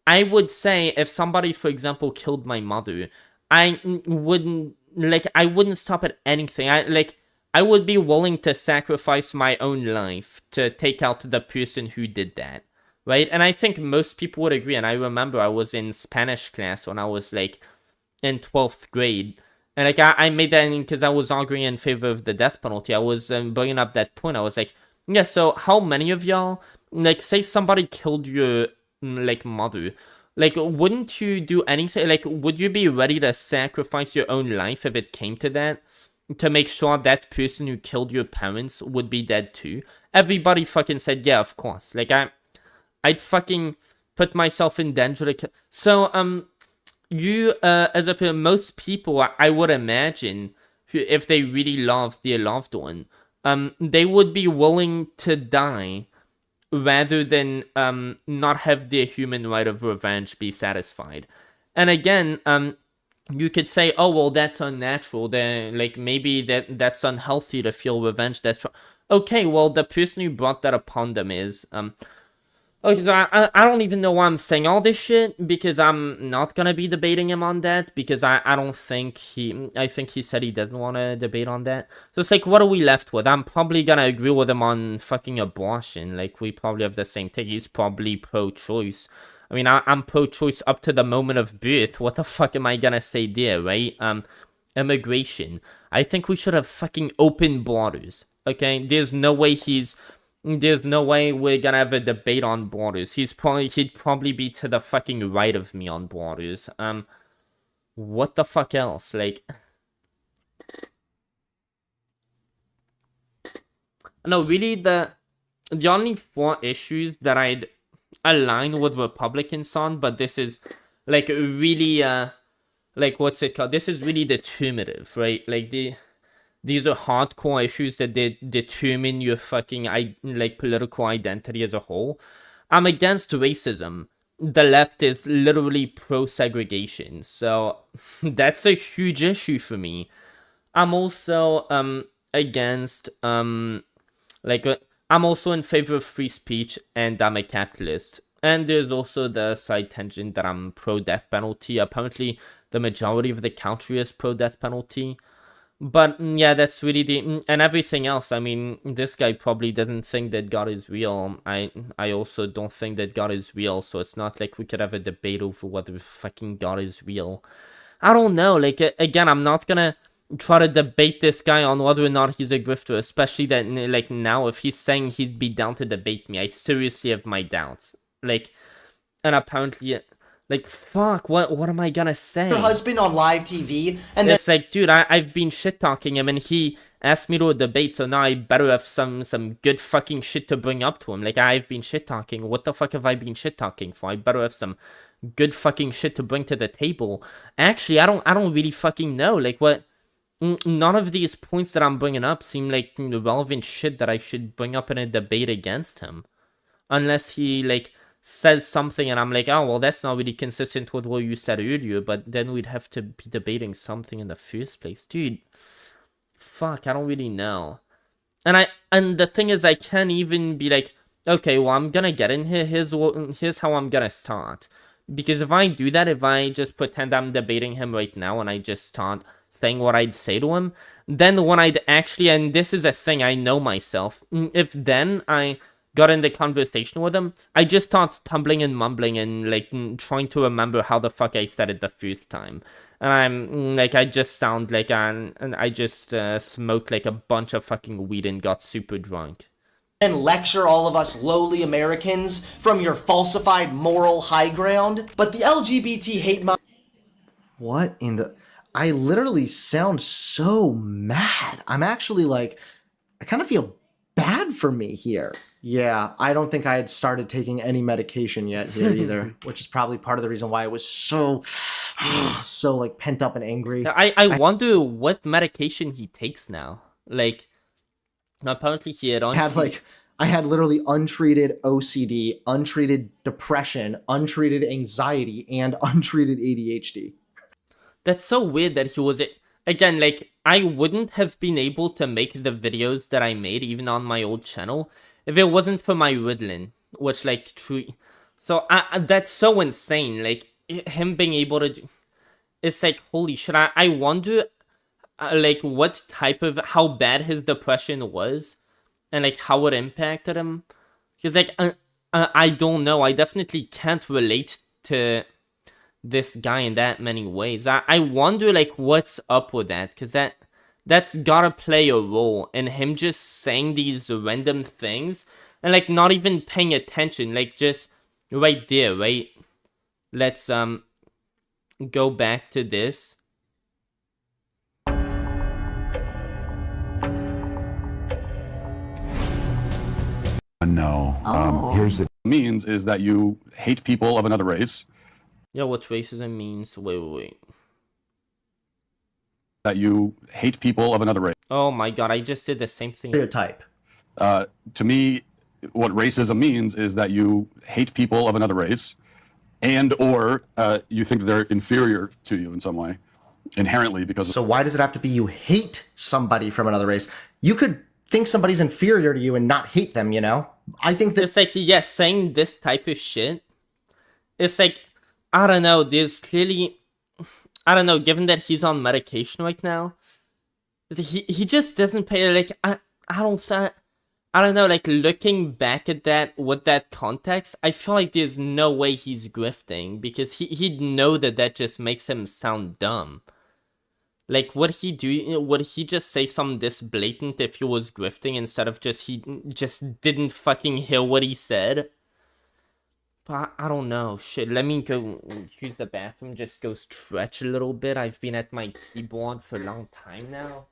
I would say if somebody, for example, killed my mother, I wouldn't stop at anything. I would be willing to sacrifice my own life to take out the person who did that, right? And I think most people would agree, and I remember I was in Spanish class when I was, like, in 12th grade, and, like, I made that because I was arguing in favor of the death penalty. I was bringing up that point. I was like, yeah, so how many of y'all, like, say somebody killed your, like, mother, like, wouldn't you do anything, like, would you be ready to sacrifice your own life if it came to that, to make sure that person who killed your parents would be dead too? Everybody fucking said, yeah, of course. Like, I'd fucking put myself in danger to so, you, as a most people, I would imagine, if they really loved their loved one, they would be willing to die rather than not have their human right of revenge be satisfied. And again, you could say, oh, well, that's unnatural. Then, like, maybe that's unhealthy to feel revenge. That's okay. Well, the person who brought that upon them is okay. So I don't even know why I'm saying all this shit, because I'm not gonna be debating him on that, because I think he said he doesn't want to debate on that. So it's like, what are we left with? I'm probably gonna agree with him on fucking abortion. Like, we probably have the same take. He's probably pro-choice. I mean, I'm pro-choice up to the moment of birth. What the fuck am I gonna say there, right? Immigration. I think we should have fucking open borders. Okay, there's no way we're gonna have a debate on borders. He'd probably be to the fucking right of me on borders. What the fuck else? Like, no, really, the only 4 issues that I'd align with Republicans on, but this is, like, really, like, what's it called? This is really determinative, right? Like, these are hardcore issues that they determine your fucking, like, political identity as a whole. I'm against racism. The left is literally pro-segregation, so that's a huge issue for me. I'm also against like, I'm also in favor of free speech, and I'm a capitalist. And there's also the side tangent that I'm pro-death penalty. Apparently, the majority of the country is pro-death penalty. But yeah, that's really and everything else. I mean, this guy probably doesn't think that God is real. I also don't think that God is real. So it's not like we could have a debate over whether fucking God is real. I don't know. Like again, I'm not gonna try to debate this guy on whether or not he's a grifter, especially that like now if he's saying he'd be down to debate me, I seriously have my doubts. Like, and apparently. Like, fuck, what am I gonna say? Your husband on live TV, and it's like, dude, I've been shit-talking him, and he asked me to a debate, so now I better have some good fucking shit to bring up to him. Like, I've been shit-talking. What the fuck have I been shit-talking for? I better have some good fucking shit to bring to the table. Actually, I don't really fucking know. Like, what... None of these points that I'm bringing up seem like relevant shit that I should bring up in a debate against him. Unless he, like... says something and I'm like, oh, well, that's not really consistent with what you said earlier, but then we'd have to be debating something in the first place. Dude, fuck, I don't really know. And the thing is, I can't even be like, okay, well, I'm gonna get in here, here's how I'm gonna start. Because if I do that, if I just pretend I'm debating him right now and I just start saying what I'd say to him, then when I'd actually, and this is a thing, I know myself, if then I got in the conversation with him, I just start stumbling and mumbling and like trying to remember how the fuck I said it the first time. And I'm like, I just sound like and I just smoked like a bunch of fucking weed and got super drunk. And lecture all of us lowly Americans from your falsified moral high ground. But the LGBT hate mob. What in the... I literally sound so mad. I'm actually like, I kind of feel bad for me here. Yeah, I don't think I had started taking any medication yet here either, which is probably part of the reason why I was so like pent up and angry. I wonder what medication he takes now. Like, apparently he had I had literally untreated OCD, untreated depression, untreated anxiety, and untreated ADHD. That's so weird that he was... Again, like, I wouldn't have been able to make the videos that I made, even on my old channel, if it wasn't for my Ritalin, which, like, true... So, that's so insane, like, him being able to do... It's like, holy shit, I wonder, like, what type of... How bad his depression was, and, like, how it impacted him. Because, like, I don't know, I definitely can't relate to this guy in that many ways. I wonder, like, what's up with that, because that's gotta play a role in him just saying these random things and, like, not even paying attention, like, just right there, right? Let's go back to this. No. Here's the means is that you hate people of another race. Yeah, what racism means. Wait. That you hate people of another race. Oh my god, I just did the same thing. Stereotype. To me, what racism means is that you hate people of another race, and or you think they're inferior to you in some way, inherently because... So why does it have to be you hate somebody from another race? You could think somebody's inferior to you and not hate them, you know? I think that... It's like, yes, saying this type of shit, it's like, I don't know, there's clearly... I don't know, given that he's on medication right now, he just doesn't pay, like, I don't know, like, looking back at that with that context, I feel like there's no way he's grifting, because he'd know that just makes him sound dumb. Like, would he just say something this blatant if he was grifting instead of he just didn't fucking hear what he said? But I don't know. Shit, let me go use the bathroom, just go stretch a little bit. I've been at my keyboard for a long time now.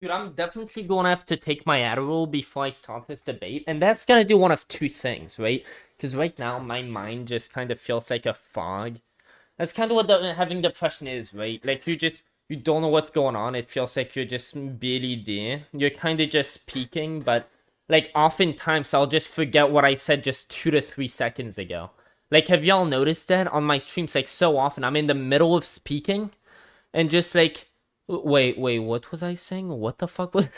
Dude, I'm definitely gonna have to take my Adderall before I start this debate, and that's gonna do one of two things, right? Because right now, my mind just kind of feels like a fog. That's kind of what having depression is, right? Like, you don't know what's going on. It feels like you're just barely there. You're kind of just speaking, but, like, oftentimes I'll just forget what I said just 2 to 3 seconds ago. Like, have y'all noticed that on my streams? Like, so often I'm in the middle of speaking, and just, like, wait, what was I saying? What the fuck was...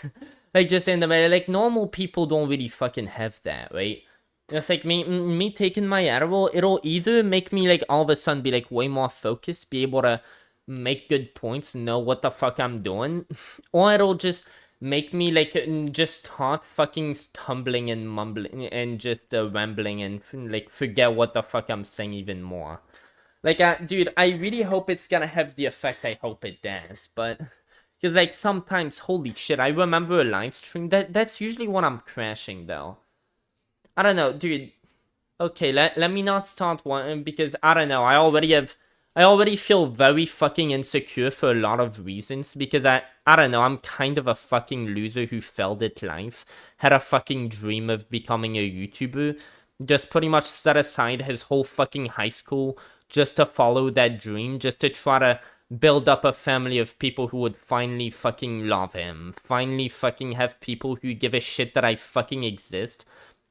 like, just in the middle. Like, normal people don't really fucking have that, right? It's like me taking my Adderall, it'll either make me, like, all of a sudden be, like, way more focused, be able to make good points, know what the fuck I'm doing, or it'll just make me, like, just start fucking stumbling and mumbling and just rambling and, like, forget what the fuck I'm saying even more. Like, dude, I really hope it's gonna have the effect I hope it does, but... Because, like, sometimes, holy shit, I remember a live stream, that's usually when I'm crashing, though. I don't know, dude. Okay, let me not start one, because, I don't know, I already feel very fucking insecure for a lot of reasons, because I don't know, I'm kind of a fucking loser who failed at life, had a fucking dream of becoming a YouTuber, just pretty much set aside his whole fucking high school just to follow that dream, just to try to build up a family of people who would finally fucking love him, finally fucking have people who give a shit that I fucking exist,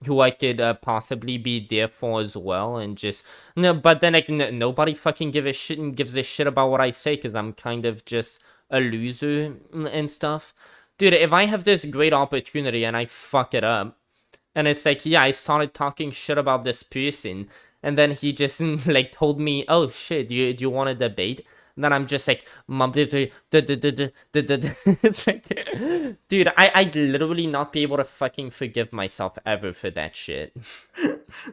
who I could possibly be there for as well, and just... No, but then, like, nobody fucking gives a shit about what I say, because I'm kind of just a loser and stuff. Dude, if I have this great opportunity and I fuck it up, and it's like, yeah, I started talking shit about this person, and then he just, like, told me, oh shit, do you want to debate? And then I'm just like, it's like, dude, I'd literally not be able to fucking forgive myself ever for that shit.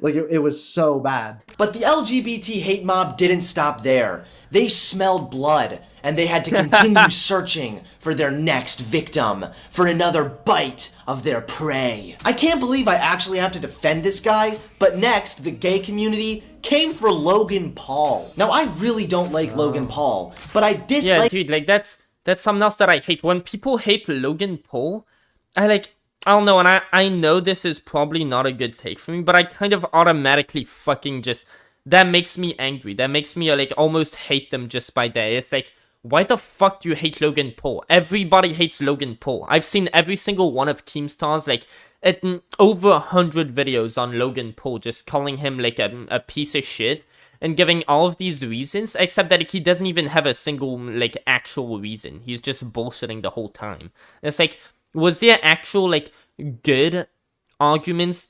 Like, it was so bad. But the LGBT hate mob didn't stop there. They smelled blood, and they had to continue searching for their next victim, for another bite of their prey. I can't believe I actually have to defend this guy, but next, the gay community came for Logan Paul. Now, I really don't like Logan Paul, but I dislike... Yeah, dude, like, that's something else that I hate. When people hate Logan Paul, I don't know, and I know this is probably not a good take for me, but I kind of automatically fucking just... That makes me angry. That makes me, like, almost hate them just by that. It's like, why the fuck do you hate Logan Paul? Everybody hates Logan Paul. I've seen every single one of Keemstar's, like, over 100 videos on Logan Paul, just calling him, like, a piece of shit, and giving all of these reasons, except that he doesn't even have a single, like, actual reason. He's just bullshitting the whole time. And it's like, was there actual, like, good arguments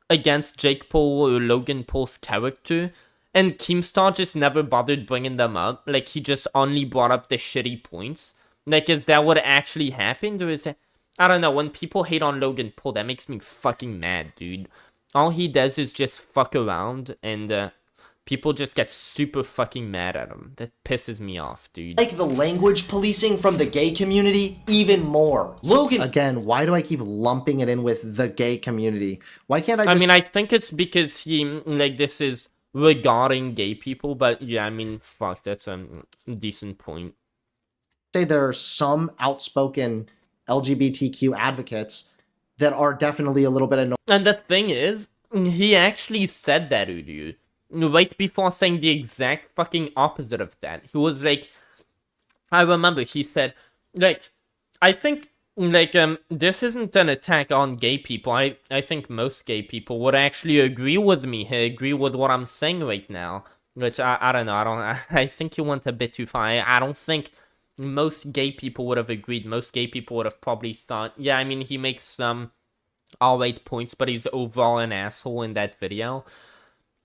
against Jake Paul or Logan Paul's character? And Keemstar just never bothered bringing them up. Like, he just only brought up the shitty points. Like, is that what actually happened? Or is it... I don't know, when people hate on Logan Paul, that makes me fucking mad, dude. All he does is just fuck around, and people just get super fucking mad at him. That pisses me off, dude. Like the language policing from the gay community even more. Logan... Again, why do I keep lumping it in with the gay community? Why can't I just... I mean, I think it's because he, like, this is regarding gay people, but yeah, I mean, fuck, that's a decent point. Say there are some outspoken LGBTQ advocates that are definitely a little bit annoying. And the thing is, he actually said that earlier, right before saying the exact fucking opposite of that. He was like, I remember he said, like, I think, like, this isn't an attack on gay people. I think most gay people would actually agree with me here, agree with what I'm saying right now. Which, I don't know, I think he went a bit too far. I don't think most gay people would have agreed. Most gay people would have probably thought, yeah, I mean, he makes some alright points, but he's overall an asshole in that video.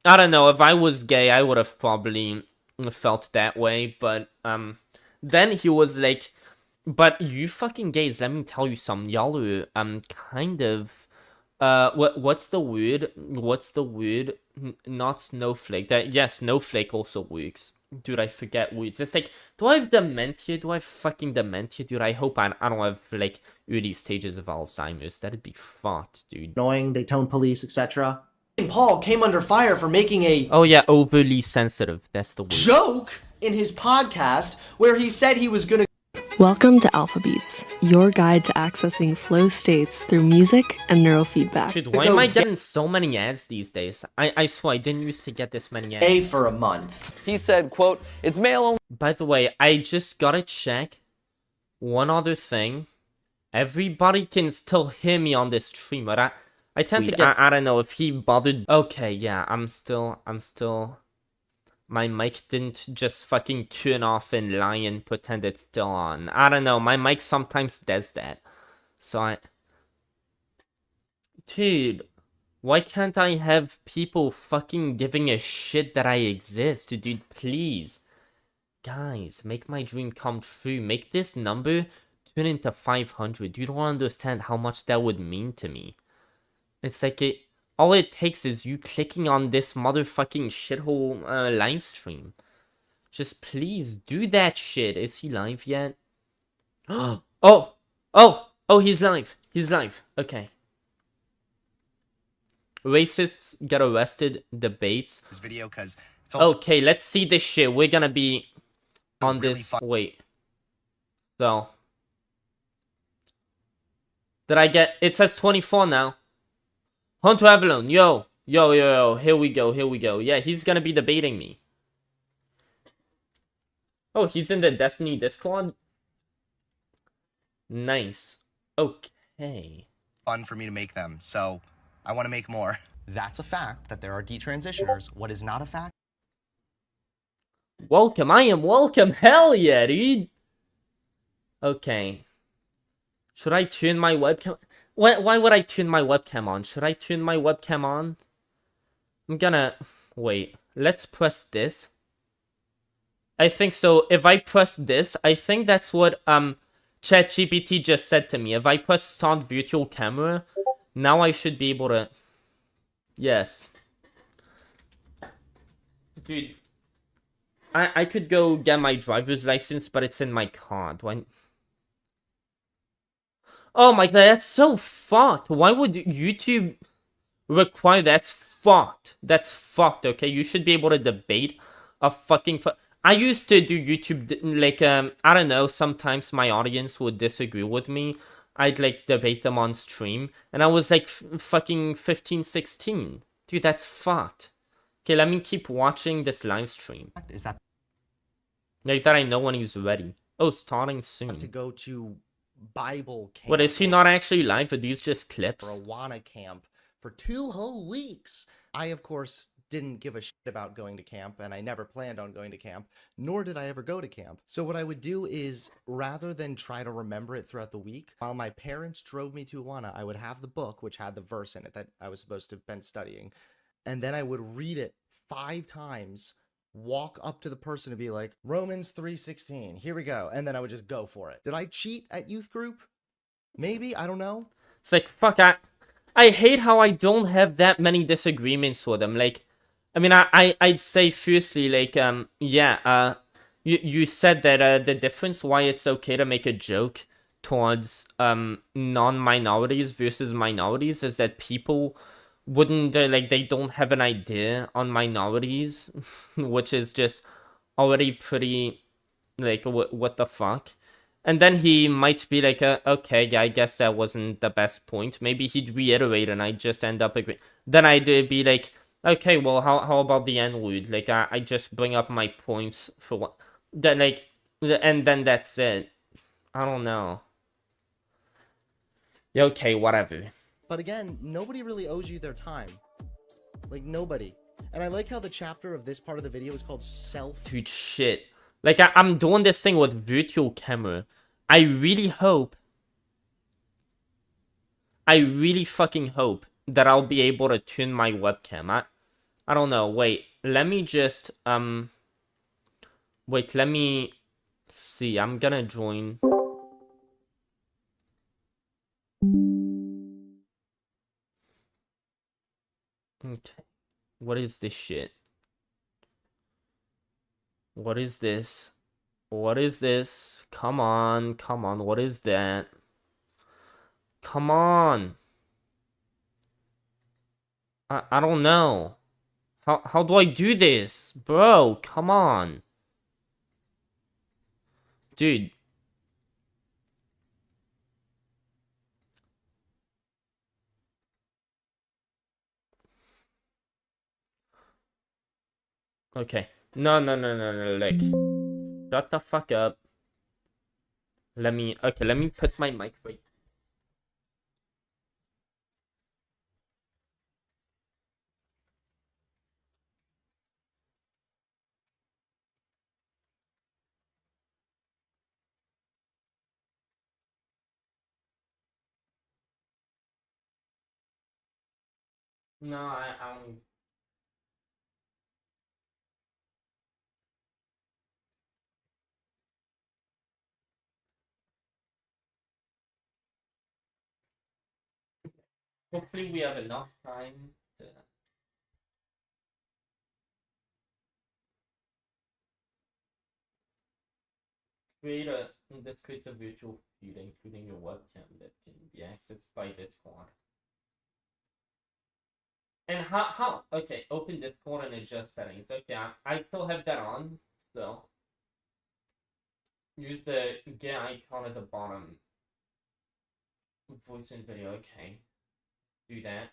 I don't know, if I was gay, I would have probably felt that way, but, then he was like, but you fucking gays, let me tell you something, y'all are, kind of, what's the word? Not snowflake. Snowflake also works. Dude, I forget words. It's like, do I have dementia? Do I have fucking dementia? Dude, I hope I don't have, like, early stages of Alzheimer's. That'd be fucked, dude. Annoying, they tone police, etc. Paul came under fire for making a... Oh yeah, overly sensitive. That's the word. ...joke in his podcast where he said he was gonna... Welcome to idubbbz, your guide to accessing flow states through music and neurofeedback. Dude, why am I getting so many ads these days? I swear, I didn't used to get this many ads. A for a month. He said, quote, "It's male only." By the way, I just gotta check one other thing. Everybody can still hear me on this stream, but I tend to get... I don't know if he bothered... Okay, yeah, I'm still... My mic didn't just fucking turn off and lie and pretend it's still on. I don't know, my mic sometimes does that. So Dude, why can't I have people fucking giving a shit that I exist? Dude, please. Guys, make my dream come true. Make this number turn into 500. You don't understand how much that would mean to me. It's like all it takes is you clicking on this motherfucking shithole live stream. Just please do that shit. Is he live yet? Oh, he's live. He's live. Okay. Racists get arrested. Debates. This video, 'cause it's also okay, let's see this shit. We're gonna be on really this. Wait. So. Did I get... It says 24 now. Hunter Avallone, yo, here we go. Yeah, he's gonna be debating me. Oh, he's in the Destiny Discord? Nice. Okay. Fun for me to make them, so I want to make more. That's a fact that there are detransitioners. What is not a fact? Welcome, I am welcome. Hell yeah, dude. Okay. Should I turn my webcam... Why would I turn my webcam on? Should I turn my webcam on? I'm gonna... Wait. Let's press this. I think so. If I press this, I think that's what ChatGPT just said to me. If I press start virtual camera, now I should be able to... Yes. Dude. I could go get my driver's license, but it's in my car. Do I... Oh my god, that's so fucked. Why would YouTube require... That's fucked. That's fucked, okay? You should be able to debate a fucking... I used to do YouTube, like, I don't know, sometimes my audience would disagree with me. I'd, like, debate them on stream. And I was, like, fucking 15, 16. Dude, that's fucked. Okay, let me keep watching this live stream. Is that... Like that I know when he's ready. Oh, starting soon. To go to Bible camp. What, is he not actually live? Are these just clips? For Awana camp for 2 whole weeks. I, of course, didn't give a shit about going to camp, and I never planned on going to camp, nor did I ever go to camp. So what I would do is, rather than try to remember it throughout the week, while my parents drove me to Awana, I would have the book, which had the verse in it that I was supposed to have been studying, and then I would read it 5 times, walk up to the person and be like, Romans 3:16, here we go, and then I would just go for it. Did I cheat at youth group? Maybe, I don't know. It's like, fuck, I hate how I don't have that many disagreements with them. Like, I mean, I'd say firstly, like, yeah, you said that the difference why it's okay to make a joke towards non-minorities versus minorities is that people wouldn't, like, they don't have an idea on minorities, which is just already pretty, like, what the fuck? And then he might be like, okay, yeah, I guess that wasn't the best point. Maybe he'd reiterate and I'd just end up agreeing. Then I'd be like, okay, well, how about the N-word? Like, I just bring up my points for what... Then, like, and then that's it. I don't know. Okay, whatever. But again, nobody really owes you their time. Like, nobody. And I like how the chapter of this part of the video is called self... Dude, shit. Like, I'm doing this thing with virtual camera. I really fucking hope that I'll be able to turn my webcam. I don't know. Wait, let me just, wait, let me see. I'm gonna join. Okay. What is this shit? What is this? What is this? Come on, come on. What is that? Come on. I don't know. How do I do this? Bro, come on. Dude. Okay. No, like, shut the fuck up. Let me put my mic right. No, I don't. Hopefully we have enough time to create a virtual feed, including your webcam, that can be accessed by Discord. And how? Okay, open Discord and adjust settings. Okay, I still have that on, so use the get icon at the bottom. Voice and video. Okay, do that.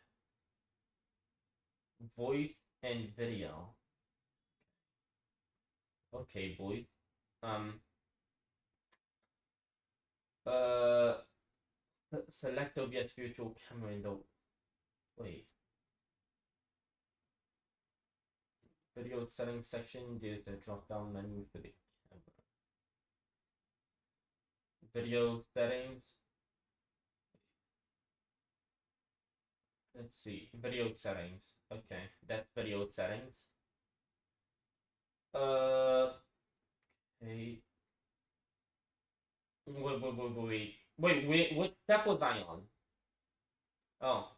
Voice and video. Okay, boys. Select OBS virtual camera in the wait. Video settings section. There's a drop down menu for the camera. Video settings. Let's see. Video settings. Okay, that's video settings. Okay. Wait, what step was I on? Oh.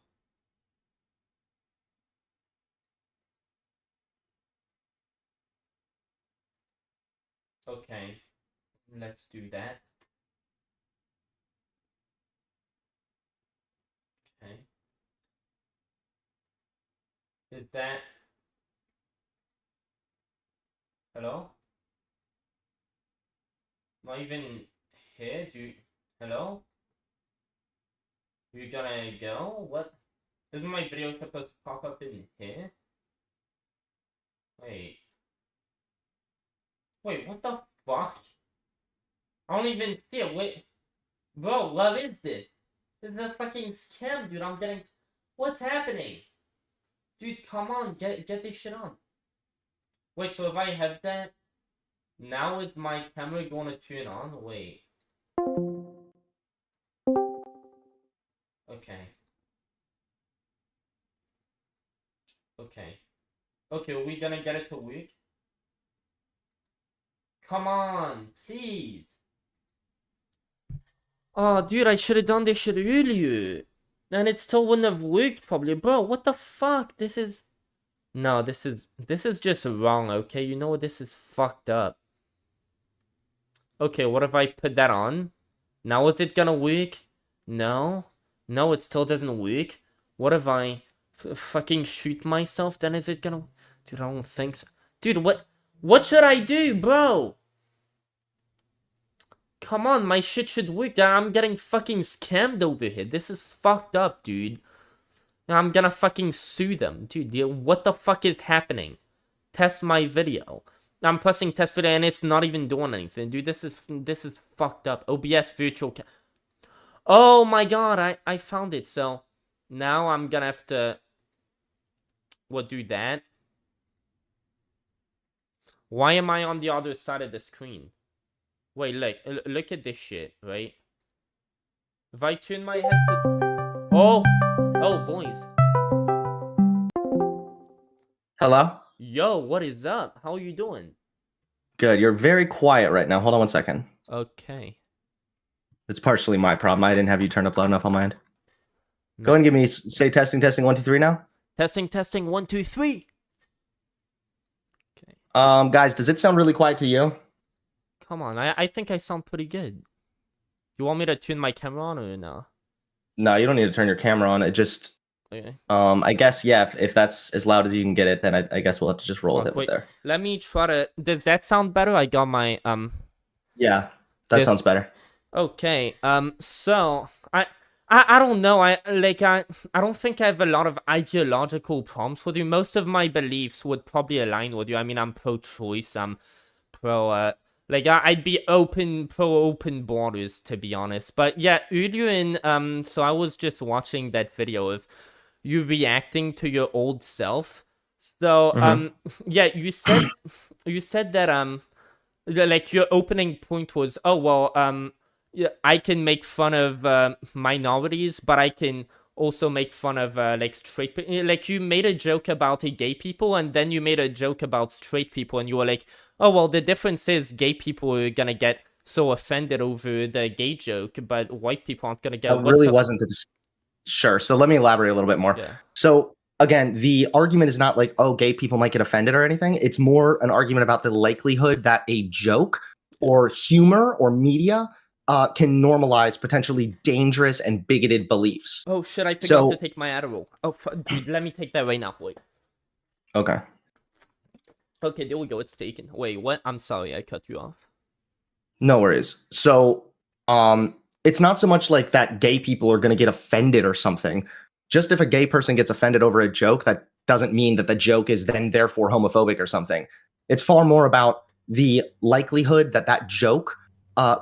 Okay, let's do that. Okay. Is that... Hello? Not even here, hello? You gonna go? What? Isn't my video supposed to pop up in here? Wait, what the fuck? I don't even see it. Wait. Bro, what is this? This is a fucking scam, dude. I'm getting... What's happening? Dude, come on. Get this shit on. Wait, so if I have that... Now is my camera going to turn on? Wait. Okay. Okay, are we gonna get it to work? Come on, please. Oh, dude, I should have done this shit earlier. And it still wouldn't have worked, probably. Bro, what the fuck? This is... No, this is just wrong, okay? You know what? This is fucked up. Okay, what if I put that on? Now is it gonna work? No? No, it still doesn't work. What if I fucking shoot myself? Then is it gonna... Dude, I don't think so. Dude, what should I do, bro? Come on, my shit should work. I'm getting fucking scammed over here. This is fucked up, dude. I'm gonna fucking sue them. Dude, what the fuck is happening? Test my video. I'm pressing test video and it's not even doing anything. Dude, this is fucked up. OBS virtual cam. Oh my god, I found it. So, now I'm gonna have to... What, do that? Why am I on the other side of the screen? Wait, look at this shit, right? If I turn my head to... Oh, boys. Hello? Yo, what is up? How are you doing? Good. You're very quiet right now. Hold on one second. Okay. It's partially my problem. I didn't have you turned up loud enough on my end. Go ahead and give me, say testing, 1, 2, 3 now. Testing, 1, 2, 3. Guys, does it sound really quiet to you? Come on, I think I sound pretty good. You want me to turn my camera on or no? No, you don't need to turn your camera on. It just... Okay. I guess, yeah, if that's as loud as you can get it, then I guess we'll have to just roll with it wait, there. Let me try to... Does that sound better? I got my, Yeah, that sounds better. Okay, so... I don't know. I don't think I have a lot of ideological problems with you. Most of my beliefs would probably align with you. I mean, I'm pro-choice. I'm pro. I'd be pro open borders, to be honest. But yeah, Ulyuin. So I was just watching that video of you reacting to your old self. So yeah, you said that like your opening point was, oh well, yeah, I can make fun of minorities, but I can also make fun of like straight people. Like you made a joke about gay people, and then you made a joke about straight people, and you were like, oh well, the difference is gay people are gonna get so offended over the gay joke, but white people aren't gonna get. It really wasn't sure. So let me elaborate a little bit more. Yeah. So again, the argument is not like, oh, gay people might get offended or anything. It's more an argument about the likelihood that a joke or humor or media can normalize potentially dangerous and bigoted beliefs. Oh shit! I forgot to take my Adderall. Oh, dude, let me take that right now. Wait. Okay. Okay, there we go. It's taken. Wait, what? I'm sorry, I cut you off. No worries. So, it's not so much like that gay people are going to get offended or something. Just if a gay person gets offended over a joke, that doesn't mean that the joke is then therefore homophobic or something. It's far more about the likelihood that that joke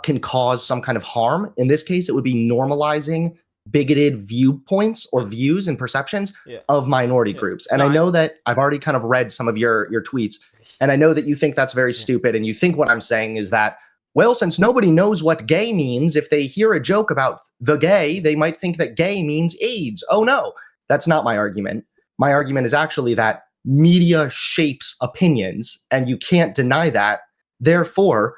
can cause some kind of harm. In this case, it would be normalizing bigoted viewpoints or views and perceptions of minority groups. And I know that I've already kind of read some of your tweets, and I know that you think that's very stupid, and you think what I'm saying is that, well, since nobody knows what gay means, if they hear a joke about the gay, they might think that gay means AIDS. Oh no, that's not my argument. My argument is actually that media shapes opinions, and you can't deny that. Therefore,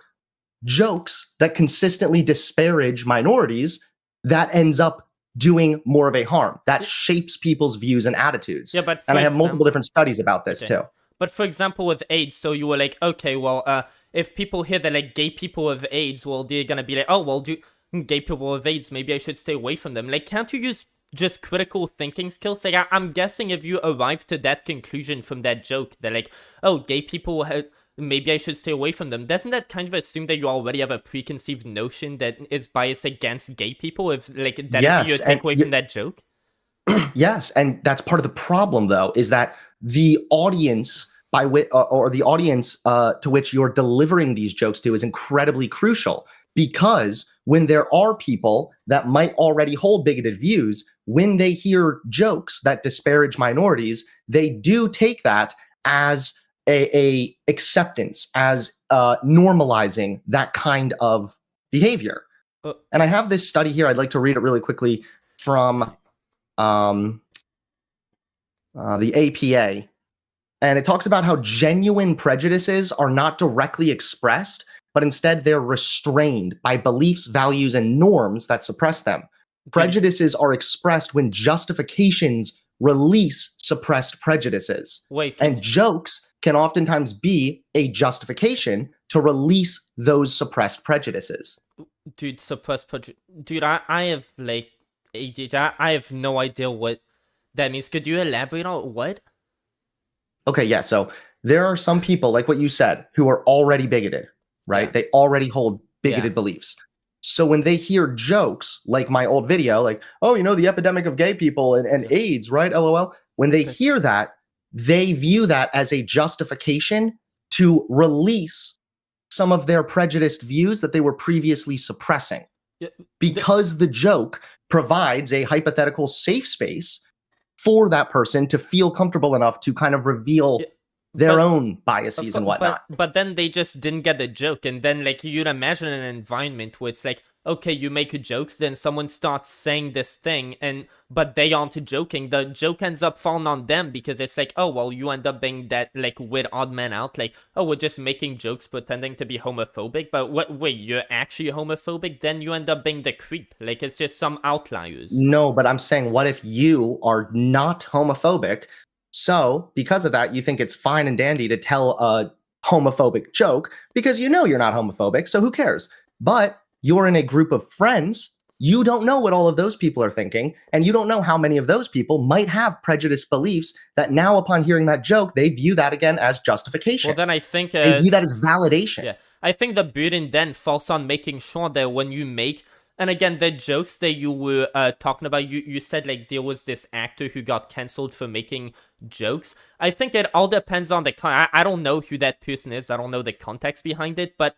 jokes that consistently disparage minorities, that ends up doing more of a harm. That shapes people's views and attitudes. Yeah, but and I have multiple different studies about this too. But for example, with AIDS, so you were like, okay, well, if people hear that like gay people have AIDS, well, they're gonna be like, oh, well, do gay people have AIDS? Maybe I should stay away from them. Like, can't you use just critical thinking skills? Like, I'm guessing if you arrived to that conclusion from that joke, that like, oh, gay people have, maybe I should stay away from them. Doesn't that kind of assume that you already have a preconceived notion that is biased against gay people? If like that yes, you take away from that joke? Yes, and that's part of the problem, though, is that the audience or the audience to which you're delivering these jokes to is incredibly crucial, because when there are people that might already hold bigoted views, when they hear jokes that disparage minorities, they do take that as a acceptance, as normalizing that kind of behavior. And I have this study here. I'd like to read it really quickly from the APA. And it talks about how genuine prejudices are not directly expressed, but instead they're restrained by beliefs, values, and norms that suppress them. Prejudices are expressed when justifications release suppressed prejudices. And jokes can oftentimes be a justification to release those suppressed prejudices. Dude, suppressed prejudice. Dude, I have like ADHD. I have no idea what that means. Could you elaborate on what? Okay, yeah. So there are some people, like what you said, who are already bigoted, right? They already hold bigoted beliefs. So when they hear jokes like my old video, like, oh, you know, the epidemic of gay people and AIDS, right? LOL. When they hear that, they view that as a justification to release some of their prejudiced views that they were previously suppressing. Because the joke provides a hypothetical safe space for that person to feel comfortable enough to kind of reveal their own biases and whatnot. But then they just didn't get the joke. And then like you'd imagine an environment where it's like, okay, you make jokes, then someone starts saying this thing, but they aren't joking. The joke ends up falling on them because it's like, oh, well, you end up being that like weird odd man out. Like, oh, we're just making jokes pretending to be homophobic. But wait, you're actually homophobic? Then you end up being the creep. Like, it's just some outliers. No, but I'm saying, what if you are not homophobic? So because of that, you think it's fine and dandy to tell a homophobic joke because you know you're not homophobic. So who cares? But you're in a group of friends. You don't know what all of those people are thinking. And you don't know how many of those people might have prejudiced beliefs that now upon hearing that joke, they view that again as justification. Well, then I think they view that as validation. Yeah, I think the burden then falls on making sure that when you make And again, the jokes that you were talking about, you said like there was this actor who got cancelled for making jokes. I think it all depends on the I don't know who that person is. I don't know the context behind it, but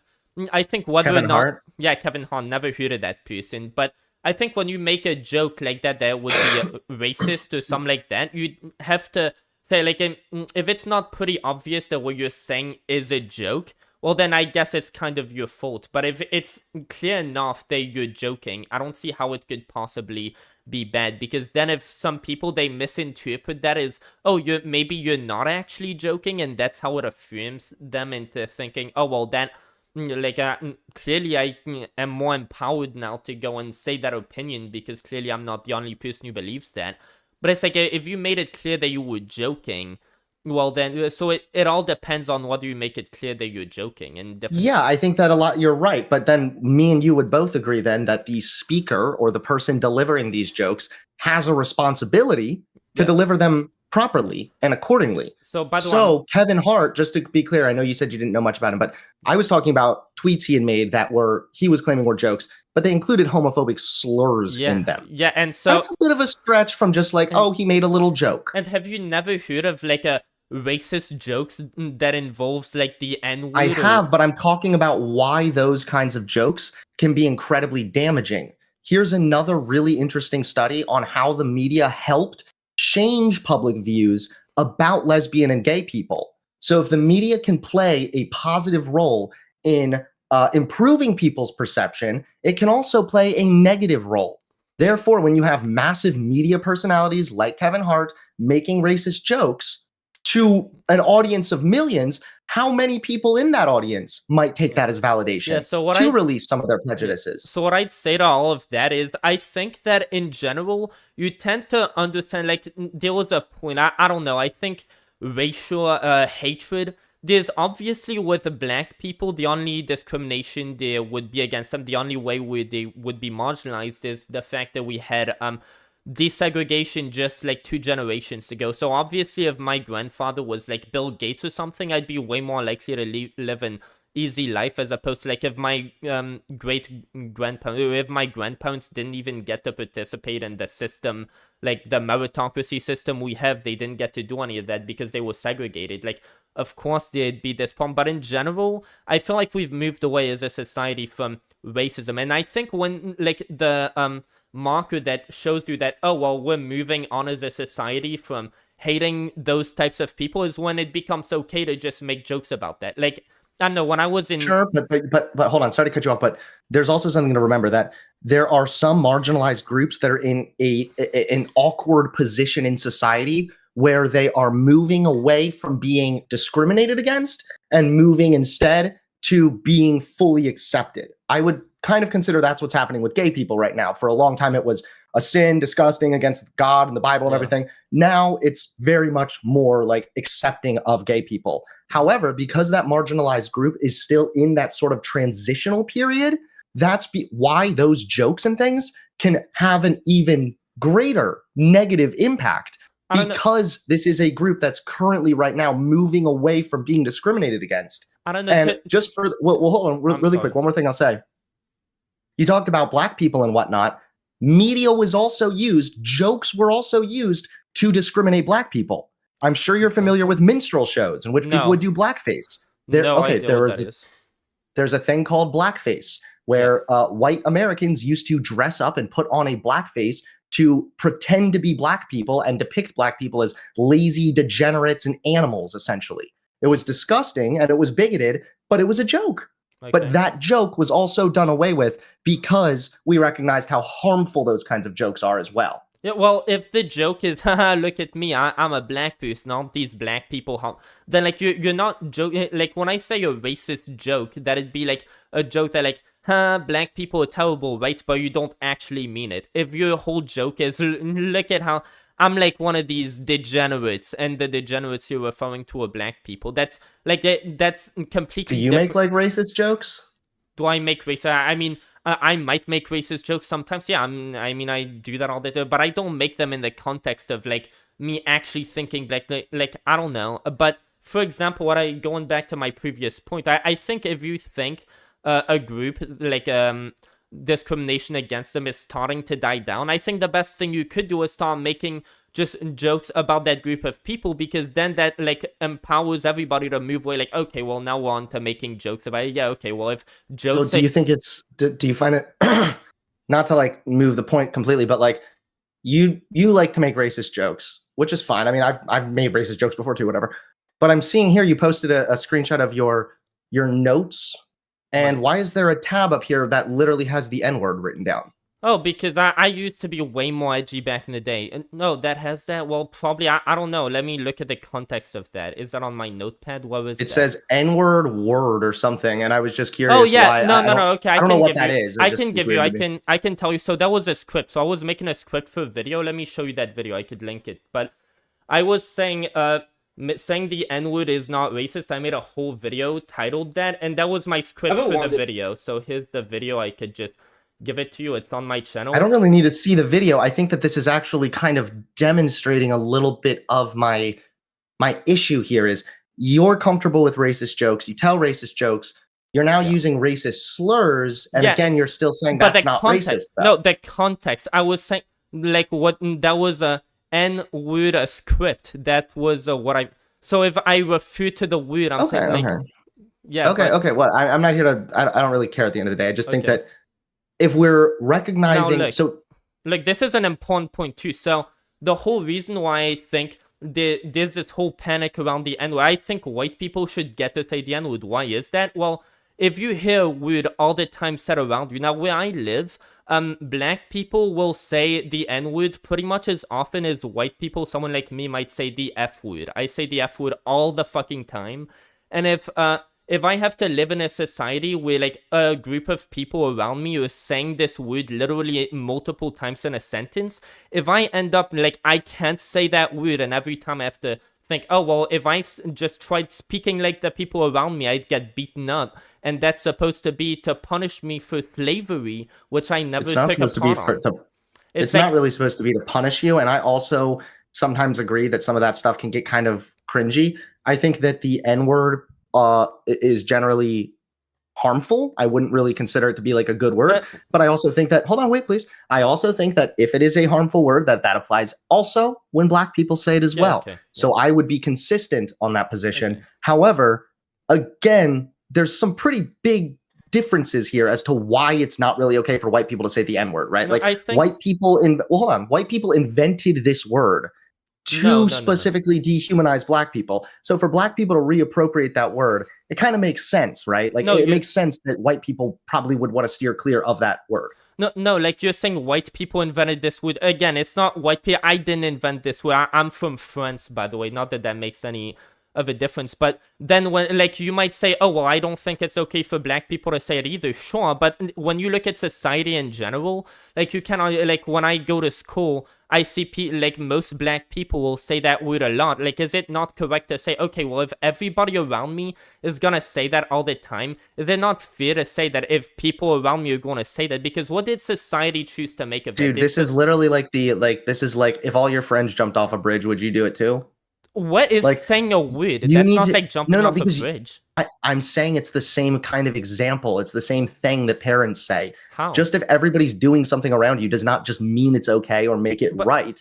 I think whether Kevin or not, Hart? yeah, Kevin Hart, never heard of that person, but I think when you make a joke like that would be racist or something like that, you'd have to say like, if it's not pretty obvious that what you're saying is a joke, well then I guess it's kind of your fault. But if it's clear enough that you're joking, I don't see how it could possibly be bad, because then if some people, they misinterpret that as, oh, maybe you're not actually joking, and that's how it affirms them into thinking, oh well, that like clearly I am more empowered now to go and say that opinion, because clearly I'm not the only person who believes that. But it's like, if you made it clear that you were joking, well then, so it all depends on whether you make it clear that you're joking. And yeah, I think that a lot, you're right. But then me and you would both agree then that the speaker or the person delivering these jokes has a responsibility to deliver them properly and accordingly. So by the way, Kevin Hart, just to be clear, I know you said you didn't know much about him, but I was talking about tweets he had made that he was claiming were jokes, but they included homophobic slurs in them. Yeah, and so that's a bit of a stretch from just like, oh, he made a little joke. And have you never heard of like a racist jokes that involves like the N-word? I have, but I'm talking about why those kinds of jokes can be incredibly damaging. Here's another really interesting study on how the media helped change public views about lesbian and gay people. So if the media can play a positive role in improving people's perception, it can also play a negative role. Therefore, when you have massive media personalities like Kevin Hart making racist jokes to an audience of millions, how many people in that audience might take that as validation to release some of their prejudices? So what I'd say to all of that is, I think that in general, you tend to understand, like, there was a point, I don't know, I think racial hatred, there's obviously with the black people, the only discrimination there would be against them, the only way where they would be marginalized is the fact that we had desegregation just like 2 generations ago. So obviously if my grandfather was like Bill Gates or something, I'd be way more likely to live an easy life, as opposed to like if my grandparents didn't even get to participate in the system, like the meritocracy system we have, they didn't get to do any of that because they were segregated. Like, of course there'd be this problem, but in general I feel like we've moved away as a society from racism. And I think when like the marker that shows you that, oh well, we're moving on as a society from hating those types of people, is when it becomes okay to just make jokes about that. Like, I don't know, when I was in... Sure, but hold on, sorry to cut you off, but there's also something to remember, that there are some marginalized groups that are in an awkward position in society where they are moving away from being discriminated against and moving instead to being fully accepted. I would kind of consider that's what's happening with gay people right now. For a long time, it was a sin, disgusting, against God and the Bible and everything. Now it's very much more like accepting of gay people. However, because that marginalized group is still in that sort of transitional period, that's why those jokes and things can have an even greater negative impact, because this is a group that's currently right now moving away from being discriminated against. I don't know. And just for, well, hold on, really quick, one more thing I'll say. You talked about black people and whatnot. Media was also used, jokes were also used to discriminate black people. I'm sure you're familiar with minstrel shows in which people would do blackface. There's a thing called blackface where white Americans used to dress up and put on a blackface to pretend to be black people and depict black people as lazy degenerates and animals, essentially. It was disgusting and it was bigoted, but it was a joke. Okay. But that joke was also done away with because we recognized how harmful those kinds of jokes are as well. Yeah, well, if the joke is, haha, look at me, I'm a black person, aren't these black people, then like you're not joking. Like when I say a racist joke, that'd be like a joke that like, black people are terrible, right? But you don't actually mean it. If your whole joke is, look at how I'm like one of these degenerates, and the degenerates you're referring to are black people. That's like that's completely. Do you make like racist jokes? Do I make racist? I mean, I might make racist jokes sometimes. Yeah, I mean, I do that all the time, but I don't make them in the context of like me actually thinking like I don't know. But for example, going back to my previous point, I think if you think a group like discrimination against them is starting to die down, I think the best thing you could do is start making just jokes about that group of people, because then that like empowers everybody to move away. Like, okay, well, now we're on to making jokes about it. Yeah, okay, well, if jokes. So do you think it's? Do you find it? Not to like move the point completely, but like you like to make racist jokes, which is fine. I mean, I've made racist jokes before too, whatever. But I'm seeing here you posted a screenshot of your notes, and why is there a tab up here that literally has the N-word written down? Oh, because I used to be way more edgy back in the day. No, that has that? Well, probably, I don't know. Let me look at the context of that. Is that on my notepad? What was it? It says N-word word or something, and I was just curious. Oh, yeah. Why. No, okay. I don't know what that is. I can give you, I can tell you. So that was a script. So I was making a script for a video. Let me show you that video. I could link it. But I was saying the N-word is not racist. I made a whole video titled that, and that was my script for the video. So here's the video. I could just give it to you. It's on my channel. I don't really need to see the video. I think that this is actually kind of demonstrating a little bit of my issue here is you're comfortable with racist jokes. You tell racist jokes. You're now using racist slurs. And again, you're still saying that's not racist. No, the context. I was saying like that was a N-word script. That was what I... So if I refer to the word, I'm saying like... Yeah. Okay. Well, I'm not here to... I don't really care at the end of the day. I just think that if we're recognizing... Now, look, this is an important point too. So the whole reason why I think there's this whole panic around the N-word, I think white people should get to say the N-word. Why is that? Well, if you hear a word all the time said around you, now where I live, black people will say the N-word pretty much as often as white people. Someone like me might say the F-word. I say the F-word all the fucking time. And if I have to live in a society where like a group of people around me are saying this word literally multiple times in a sentence, if I end up like I can't say that word, and every time I have to think, oh well, if I just tried speaking like the people around me, I'd get beaten up, and that's supposed to be to punish me for slavery, which I never. It's not supposed to be it's like, not really supposed to be to punish you, and I also sometimes agree that some of that stuff can get kind of cringy. I think that the N-word is generally harmful. I wouldn't really consider it to be like a good word, but I also think that, hold on, wait, please. I also think that if it is a harmful word, that applies also when black people say it as well. So I would be consistent on that position. However, again, there's some pretty big differences here as to why it's not really okay for white people to say the N-word, right? Like white people white people invented this word to specifically dehumanize black people. So for black people to reappropriate that word, it kind of makes sense, right? Like it makes sense that white people probably would want to steer clear of that word. No, like you're saying white people invented this word. Again, it's not white people. I didn't invent this word. I'm from France, by the way. Not that that makes any of a difference, but then when like you might say, oh well, I don't think it's okay for black people to say it either. Sure, but when you look at society in general, like you cannot, like when I go to school, I see like most black people will say that word a lot. Like, is it not correct to say, okay, well, if everybody around me is gonna say that all the time, is it not fair to say that if people around me are gonna say that? Because what did society choose to make of it? Dude, this is literally like this is like if all your friends jumped off a bridge, would you do it too? What is like, saying a word? That's not like jumping off a bridge. I'm saying it's the same kind of example. It's the same thing that parents say. How? Just if everybody's doing something around you does not just mean it's okay or make it right.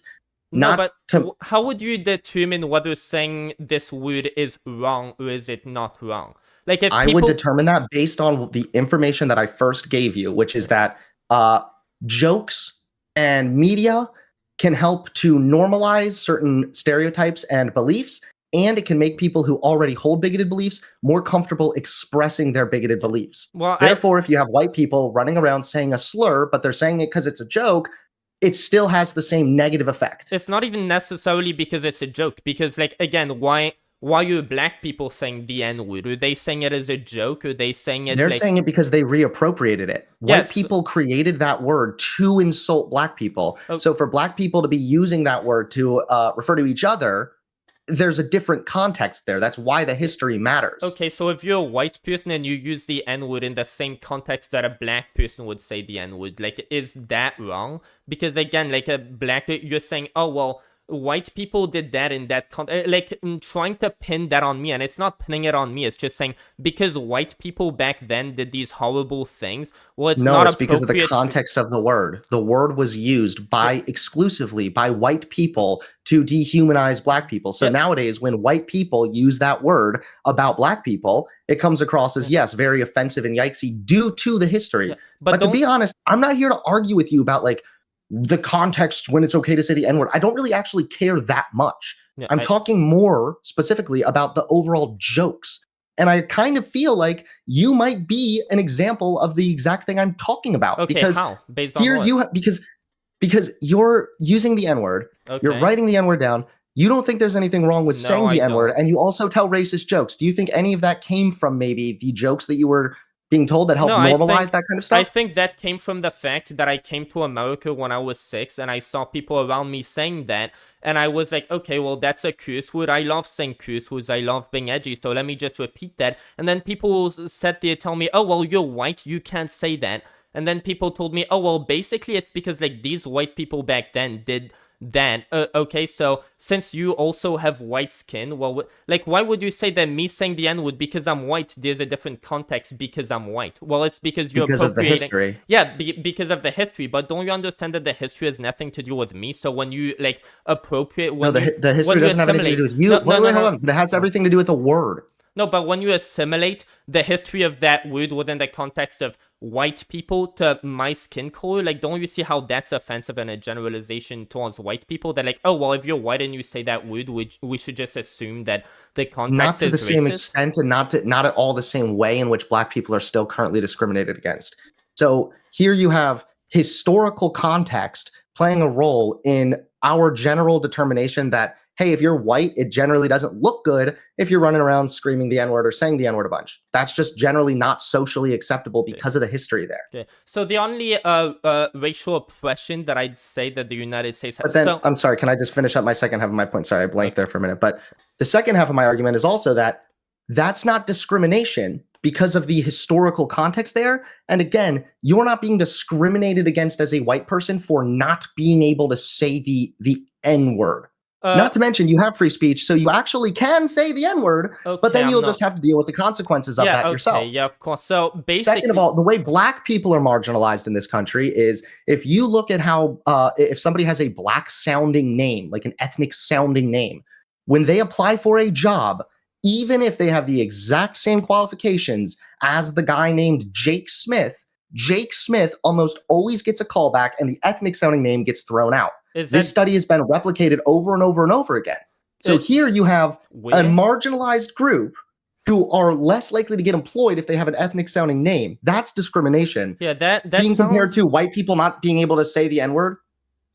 How would you determine whether saying this word is wrong or is it not wrong? Like if I would determine that based on the information that I first gave you, which is that jokes and media can help to normalize certain stereotypes and beliefs, and it can make people who already hold bigoted beliefs more comfortable expressing their bigoted beliefs. Well, therefore, if you have white people running around saying a slur, but they're saying it because it's a joke, it still has the same negative effect. It's not even necessarily because it's a joke, because like, again, why are black people saying the N-word? Are they saying it as a joke? Or are they saying it They're saying it because they reappropriated it. White people created that word to insult black people. So for black people to be using that word to refer to each other, there's a different context there. That's why the history matters. Okay, so if you're a white person and you use the N-word in the same context that a black person would say the N-word, like, is that wrong? Because again, like a black, you're saying, oh, well, white people did that in that like trying to pin that on me, and it's not pinning it on me, it's just saying because white people back then did these horrible things, well, it's not it's because of the appropriate context of the word. The word was used by exclusively by white people to dehumanize black people. So nowadays, when white people use that word about black people, it comes across as, yes, very offensive and yikesy due to the history. But to be honest, I'm not here to argue with you about like the context when it's okay to say the N-word. I don't really actually care that much. I'm talking more specifically about the overall jokes. And I kind of feel like you might be an example of the exact thing I'm talking about. Okay, because how? Based on here what? Because you're using the N-word, you're writing the N-word down. You don't think there's anything wrong with saying the N-word, and you also tell racist jokes. Do you think any of that came from maybe the jokes that you were being told that helped normalize that kind of stuff? I think that came from the fact that I came to America when I was 6 and I saw people around me saying that, and I was like, okay, well, that's a curse word. I love saying curse words. I love being edgy, so let me just repeat that. And then people sat there tell me, oh, well, you're white, you can't say that. And then people told me, oh, well, basically it's because like these white people back then did that. Okay, so since you also have white skin, well, like, why would you say that me saying the N-word because I'm white, there's a different context because I'm white? Well, it's because you're because of the history. Yeah, because of the history. But don't you understand that the history has nothing to do with me? So when you like appropriate, when the history doesn't have anything to do with you. Hold on. It has everything to do with the word. No, but when you assimilate the history of that word within the context of white people to my skin color, like, don't you see how that's offensive and a generalization towards white people? That like, oh, well, if you're white and you say that word, we should just assume that the context not to is the same racist? extent, and not at all the same way in which black people are still currently discriminated against. So here you have historical context playing a role in our general determination that, hey, if you're white, it generally doesn't look good if you're running around screaming the N-word or saying the N-word a bunch. That's just generally not socially acceptable because of the history there. Okay. So the only racial oppression that I'd say that the United States has... But then, I'm sorry, can I just finish up my second half of my point? Sorry, I blanked there for a minute. But the second half of my argument is also that that's not discrimination because of the historical context there. And again, you're not being discriminated against as a white person for not being able to say the N-word. Not to mention, you have free speech, so you actually can say the N-word, but then you'll just have to deal with the consequences of that yourself. Yeah, of course. So basically... Second of all, the way black people are marginalized in this country is if you look at how, if somebody has a black-sounding name, like an ethnic-sounding name, when they apply for a job, even if they have the exact same qualifications as the guy named Jake Smith almost always gets a callback and the ethnic-sounding name gets thrown out. This study has been replicated over and over and over again. So here you have a marginalized group who are less likely to get employed if they have an ethnic sounding name. That's discrimination. Yeah, that being compared to white people not being able to say the N-word.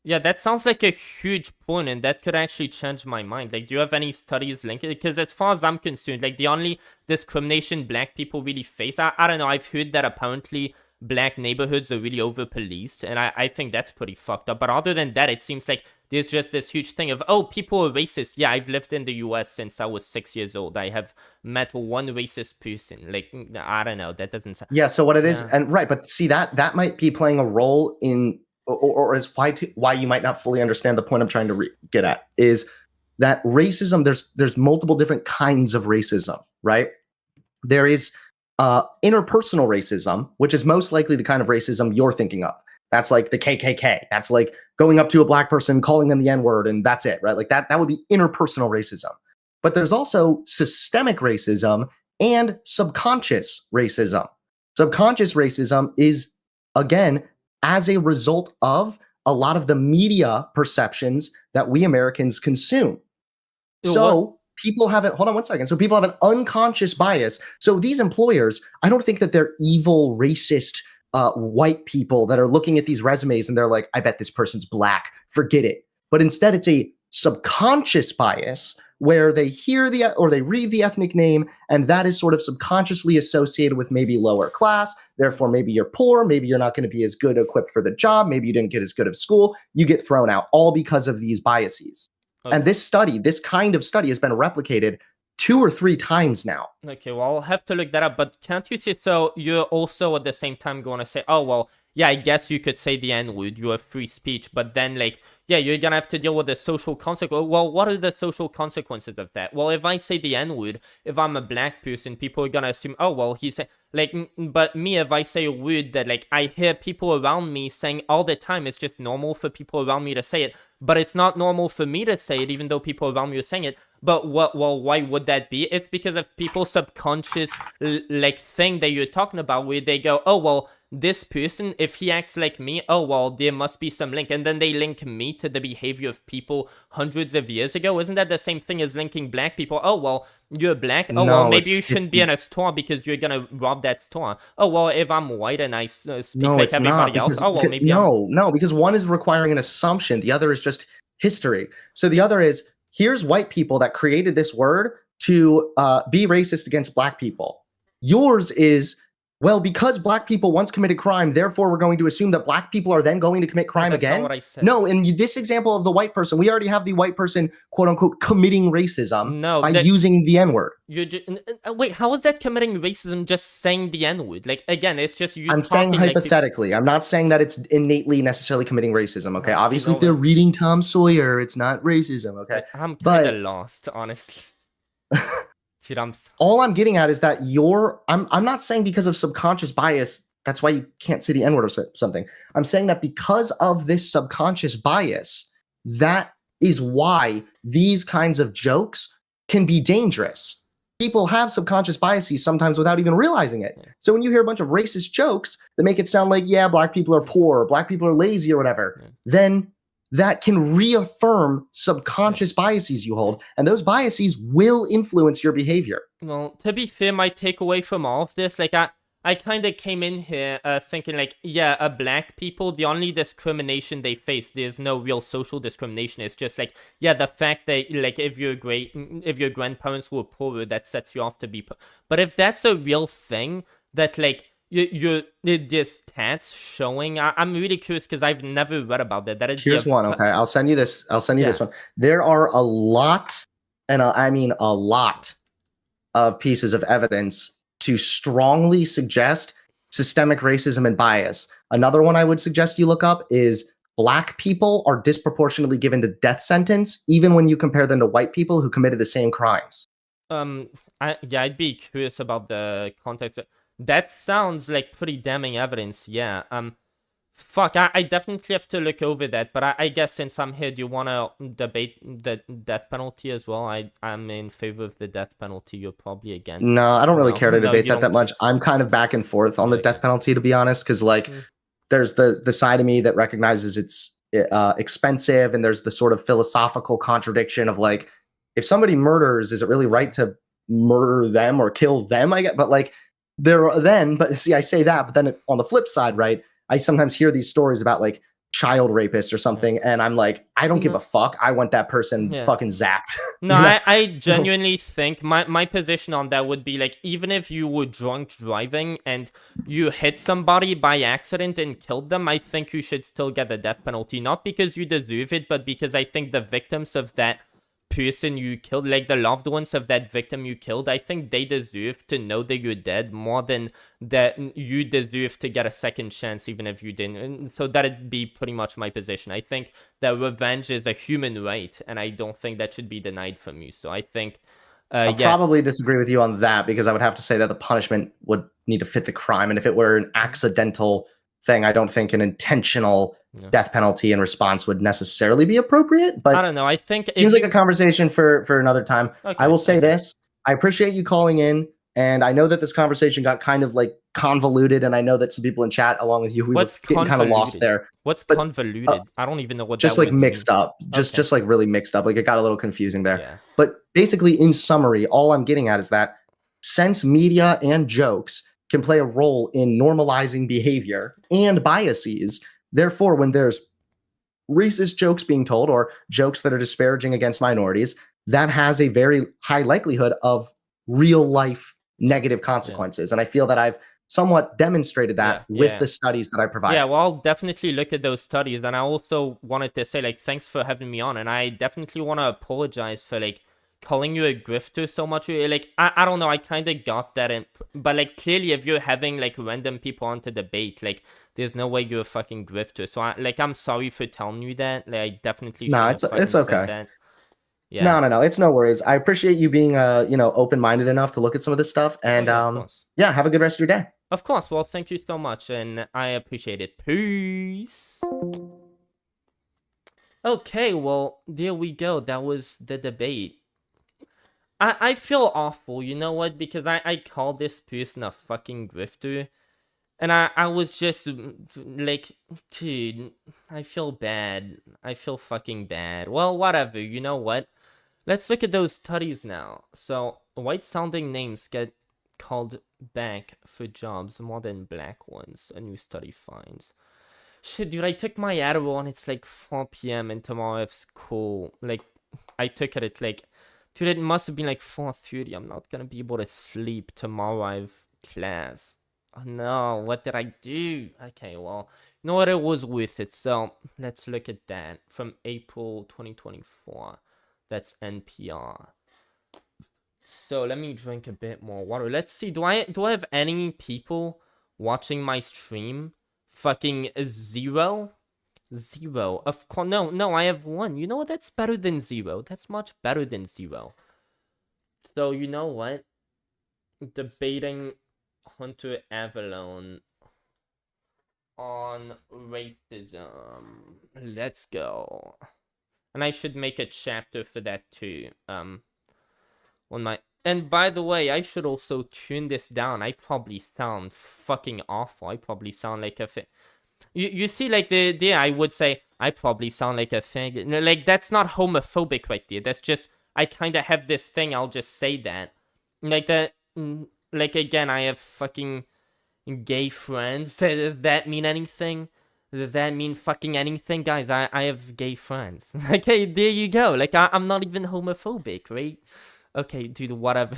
Yeah, that sounds like a huge point, and that could actually change my mind. Like, do you have any studies linked? Because as far as I'm concerned, like, the only discrimination black people really face, I don't know, I've heard that apparently black neighborhoods are really over-policed, and I think that's pretty fucked up. But other than that, it seems like there's just this huge thing of, oh, people are racist. Yeah, I've lived in the US since I was 6 years old. I have met one racist person. Like, I don't know, that doesn't sound... Yeah, so what it is, and right, but see, that might be playing a role in, or is why you might not fully understand the point I'm trying to get at, is that racism, there's multiple different kinds of racism, right? There is interpersonal racism, which is most likely the kind of racism you're thinking of. That's like the KKK. That's like going up to a black person, calling them the N-word, and that's it, right? Like that would be interpersonal racism. But there's also systemic racism and subconscious racism. Subconscious racism is, again, as a result of a lot of the media perceptions that we Americans consume. So people have it. Hold on one second. So people have an unconscious bias. So these employers, I don't think that they're evil, racist, white people that are looking at these resumes and they're like, I bet this person's black. Forget it. But instead, it's a subconscious bias where they hear or they read the ethnic name, and that is sort of subconsciously associated with maybe lower class. Therefore, maybe you're poor. Maybe you're not going to be as good equipped for the job. Maybe you didn't get as good of school. You get thrown out, all because of these biases. And this kind of study has been replicated 2 or 3 times now. Okay, well, I'll have to look that up. But can't you see? So you're also at the same time going to say, oh, well, yeah, I guess you could say the N-word. You have free speech. But then, like, yeah, you're gonna have to deal with the social consequence. Well, what are the social consequences of that? Well, if I say the N-word, if I'm a black person, people are gonna assume, oh, well, he's like, but me, if I say a word that like I hear people around me saying all the time, it's just normal for people around me to say it, but it's not normal for me to say it, even though people around me are saying it. But well, why would that be? It's because of people's subconscious like thing that you're talking about, where they go, oh, well, this person, if he acts like me, oh, well, there must be some link. And then they link me to the behavior of people hundreds of years ago. Isn't that the same thing as linking black people? Oh, well, you're black. Oh, well, maybe you shouldn't be in a store because you're going to rob that store. Oh, well, if I'm white and I speak like everybody else, oh, well, maybe No, because one is requiring an assumption. The other is just history. So the other is, here's white people that created this word to be racist against black people. Yours is, well, because black people once committed crime, therefore we're going to assume that black people are then going to commit crime again. That's not what I said. No, in this example of the white person, we already have the white person, quote unquote, committing racism by using the N-word. Wait, how is that committing racism just saying the N-word? Like, again, it's just you. I'm saying hypothetically. I'm not saying that it's innately necessarily committing racism, okay? Obviously, if they're reading Tom Sawyer, it's not racism, okay? I'm kind of lost, honestly. Dude, all I'm getting at is that I'm not saying because of subconscious bias, that's why you can't say the N-word or something. I'm saying that because of this subconscious bias, that is why these kinds of jokes can be dangerous. People have subconscious biases sometimes without even realizing it. Yeah. So when you hear a bunch of racist jokes that make it sound like, yeah, black people are poor, or black people are lazy or whatever, then that can reaffirm subconscious biases you hold, and those biases will influence your behavior. Well, to be fair, my takeaway from all of this, like I kind of came in here thinking like, yeah, black people, the only discrimination they face, there's no real social discrimination. It's just like, yeah, the fact that like if your grandparents were poorer, that sets you off to be poor. But if that's a real thing, that like this stats showing, I'm really curious because I've never read about that. Here's one, okay? I'll send you this. This one. There are a lot, and I mean a lot, of pieces of evidence to strongly suggest systemic racism and bias. Another one I would suggest you look up is black people are disproportionately given to death sentence, even when you compare them to white people who committed the same crimes. I'd be curious about the context. That sounds like pretty damning evidence, yeah. Fuck, I definitely have to look over that, but I guess since I'm here, do you want to debate the death penalty as well? I'm in favor of the death penalty, you're probably against. No, I don't really care to debate that much. I'm kind of back and forth on the death penalty, to be honest, because like there's the side of me that recognizes it's expensive, and there's the sort of philosophical contradiction of like, if somebody murders, is it really right to murder them or kill them? I get, but like, but see, I say that, but then on the flip side, right, I sometimes hear these stories about like child rapists or something, and I'm like, I don't give a fuck. I want that person fucking zapped. No, I genuinely think my position on that would be like, even if you were drunk driving and you hit somebody by accident and killed them, I think you should still get the death penalty. Not because you deserve it, but because I think the victims of that person you killed, like the loved ones of that victim you killed, I think they deserve to know that you're dead more than that you deserve to get a second chance even if you didn't. And so that'd be pretty much my position. I think that revenge is a human right, and I don't think that should be denied from you. So I think I'll probably disagree with you on that, because I would have to say that the punishment would need to fit the crime, and if it were an accidental thing, I don't think an intentional death penalty in response would necessarily be appropriate. But I don't know. I think it seems like a conversation for another time. Okay, I will say this. I appreciate you calling in, and I know that this conversation got kind of like convoluted, and I know that some people in chat along with you, we were getting kind of lost there. What's convoluted? I don't even know what just that like mixed means. Up. Just like really mixed up. Like it got a little confusing there. Yeah. But basically, in summary, all I'm getting at is that since media and jokes can play a role in normalizing behavior and biases, therefore, when there's racist jokes being told or jokes that are disparaging against minorities, that has a very high likelihood of real life negative consequences. And I feel that I've somewhat demonstrated that with the studies that I provide. Yeah, well, I'll definitely look at those studies. And I also wanted to say, like, thanks for having me on. And I definitely want to apologize for, like, calling you a grifter so much. Like, I don't know, I kind of got that. But, like, clearly, if you're having, like, random people on to debate, like, there's no way you're a fucking grifter. So, I'm sorry for telling you that. Like, I definitely No, shouldn't have fucking it's okay. said that. Yeah. No, it's no worries. I appreciate you being open-minded enough to look at some of this stuff. And of course. yeah, have a good rest of your day. Of course. Well, thank you so much, and I appreciate it. Peace. Okay, well, there we go. That was the debate. I feel awful, you know what? Because I called this person a fucking grifter. And I was just like, dude, I feel bad. I feel fucking bad. Well, whatever, you know what? Let's look at those studies now. So, white-sounding names get called back for jobs more than black ones, a new study finds. Shit, dude, I took my Adderall and it's like 4 p.m. and tomorrow I have school. Like, I took it at like, dude, it must have been like 4:30. I'm not gonna be able to sleep tomorrow. I have class. Oh no, what did I do? Okay, well, you know what? It was worth it. So, let's look at that from April 2024. That's NPR. So let me drink a bit more water. Let's see. Do I have any people watching my stream? Fucking 0? 0. Of course. No, I have 1. You know what? That's better than 0. That's much better than 0. So you know what? Debating Hunter Avallone on racism. Let's go. And I should make a chapter for that too. On my... And by the way, I should also tune this down. I probably sound fucking awful. I probably sound like a... You see, like, I would say, I probably sound like a faggot. No, like, that's not homophobic right there. That's just, I kind of have this thing, I'll just say that. Like, that... Like, again, I have fucking gay friends. Does that mean anything? Does that mean fucking anything? Guys, I have gay friends. Okay, there you go. Like, I'm not even homophobic, right? Okay, dude, whatever.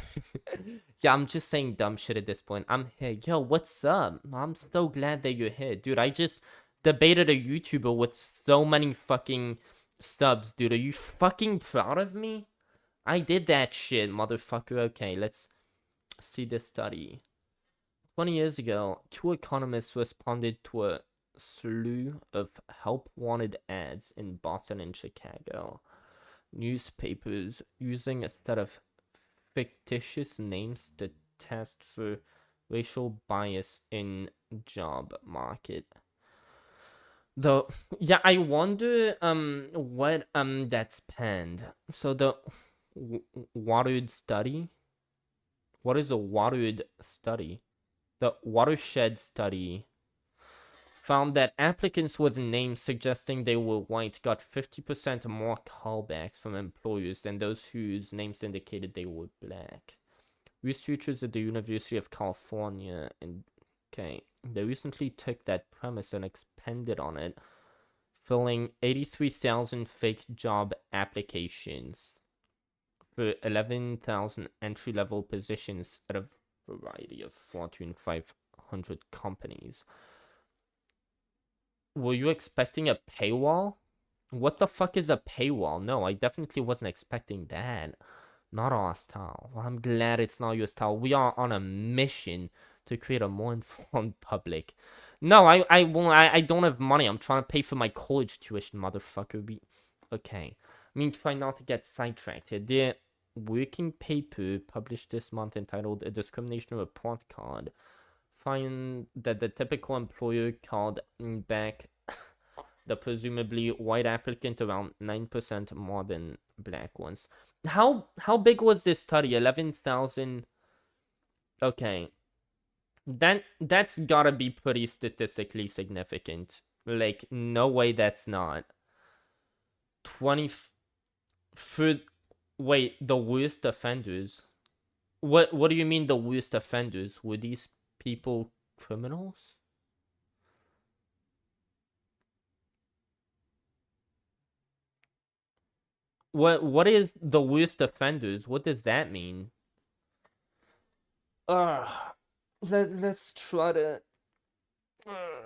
Yeah, I'm just saying dumb shit at this point. I'm here. Yo, what's up? I'm so glad that you're here. Dude, I just debated a YouTuber with so many fucking subs, dude. Are you fucking proud of me? I did that shit, motherfucker. Okay, let's see this study. 20 years ago, 2 economists responded to a slew of help-wanted ads in Boston and Chicago. Newspapers using a set of fictitious names to test for racial bias in job market. Though, yeah, I wonder what that's penned. So the watered study. What is a watered study? The watershed study found that applicants with names suggesting they were white got 50% more callbacks from employers than those whose names indicated they were black. Researchers at the University of California they recently took that premise and expanded on it, filling 83,000 fake job applications for 11,000 entry-level positions at a variety of Fortune 500 companies. Were you expecting a paywall? What the fuck is a paywall? No, I definitely wasn't expecting that. Not our style. Well, I'm glad it's not your style. We are on a mission to create a more informed public. No, I won't. I don't have money. I'm trying to pay for my college tuition, motherfucker. Okay. I mean, try not to get sidetracked here. The working paper published this month entitled A Discrimination Report Card find that the typical employer called back the presumably white applicant around 9% more than black ones. How big was this study? 11,000. Okay. That's gotta be pretty statistically significant. Like, no way that's not. 20 for wait, the worst offenders. What do you mean the worst offenders? Were these people criminals? What is the worst offenders? What does that mean? Let's try to...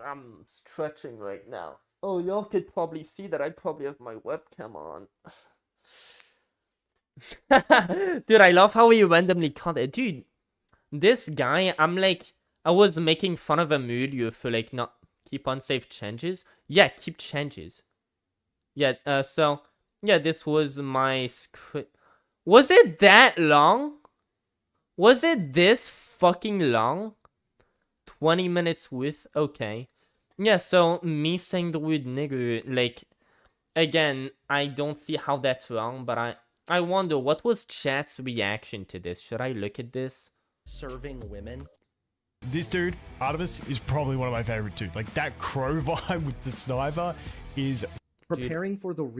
I'm stretching right now. Oh, y'all could probably see that I probably have my webcam on. Dude, I love how he randomly caught it. Dude, this guy, I'm like, I was making fun of Emilio for like not keep unsafe changes. Yeah, keep changes. Yeah, so, yeah, this was my script. Was it that long? Was it this fucking long? 20 minutes with? Okay. Yeah, so me saying the word nigger, like, again, I don't see how that's wrong, but I wonder, what was chat's reaction to this? Should I look at this? Serving women. This dude, idubbbz, is probably one of my favorite too. Like, that crow vibe with the sniper is... Preparing for the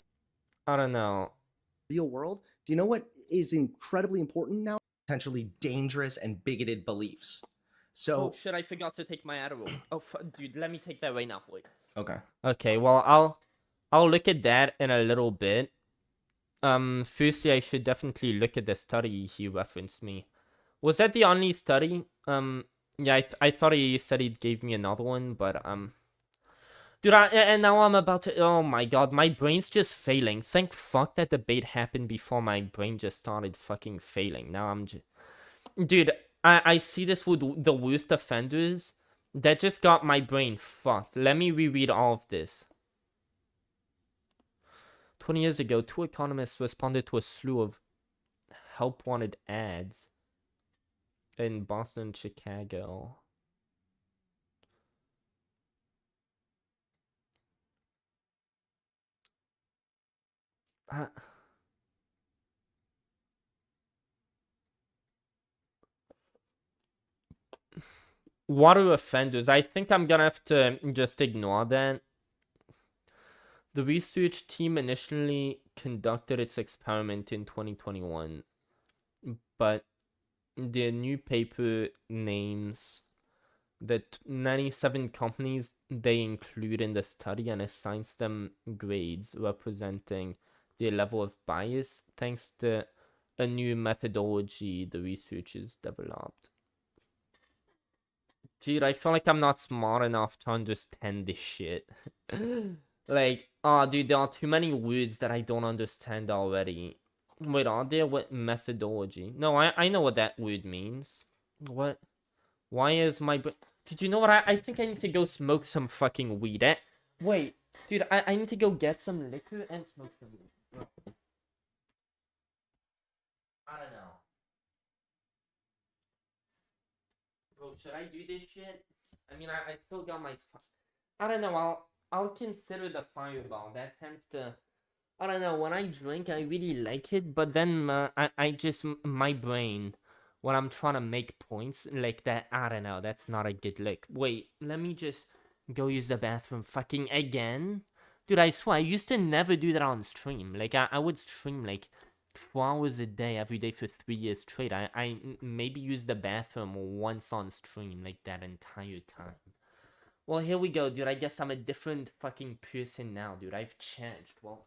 I don't know. real world. Do you know what is incredibly important now? Potentially dangerous and bigoted beliefs. So, Oh shit, I forgot to take my Adderall. Oh, dude, let me take that right now, wait. okay. Okay, well, I'll look at that in a little bit. Firstly, I should definitely look at the study he referenced me. Was that the only study? Yeah, I thought he said he gave me another one, but, dude, and now I'm about to, oh my god, my brain's just failing. Thank fuck that debate happened before my brain just started fucking failing. Now I'm just, dude, I see this with the worst offenders. That just got my brain fucked. Let me reread all of this. 20 years ago, 2 economists responded to a slew of help-wanted ads in Boston and Chicago. What are offenders? I think I'm gonna have to just ignore that. The research team initially conducted its experiment in 2021, but the new paper names the 97 companies they include in the study and assigns them grades representing their level of bias thanks to a new methodology the researchers developed. Dude, I feel like I'm not smart enough to understand this shit. Like, oh, dude, there are too many words that I don't understand already. Wait, are there? What methodology? No, I know what that word means. What? Why is my... Did you know what? I think I need to go smoke some fucking weed. Wait, dude, I need to go get some liquor and smoke some weed. I don't know. Bro, should I do this shit? I mean, I still got my... I don't know, I'll consider the fireball. That tends to... I don't know, when I drink, I really like it, but then I just... My brain, when I'm trying to make points like that, I don't know, that's not a good look. Wait, let me just go use the bathroom fucking again? Dude, I swear, I used to never do that on stream. Like, I would stream, like, 4 hours a day, every day for 3 years straight. I maybe used the bathroom once on stream, like, that entire time. Well, here we go, dude. I guess I'm a different fucking person now, dude. I've changed. Well...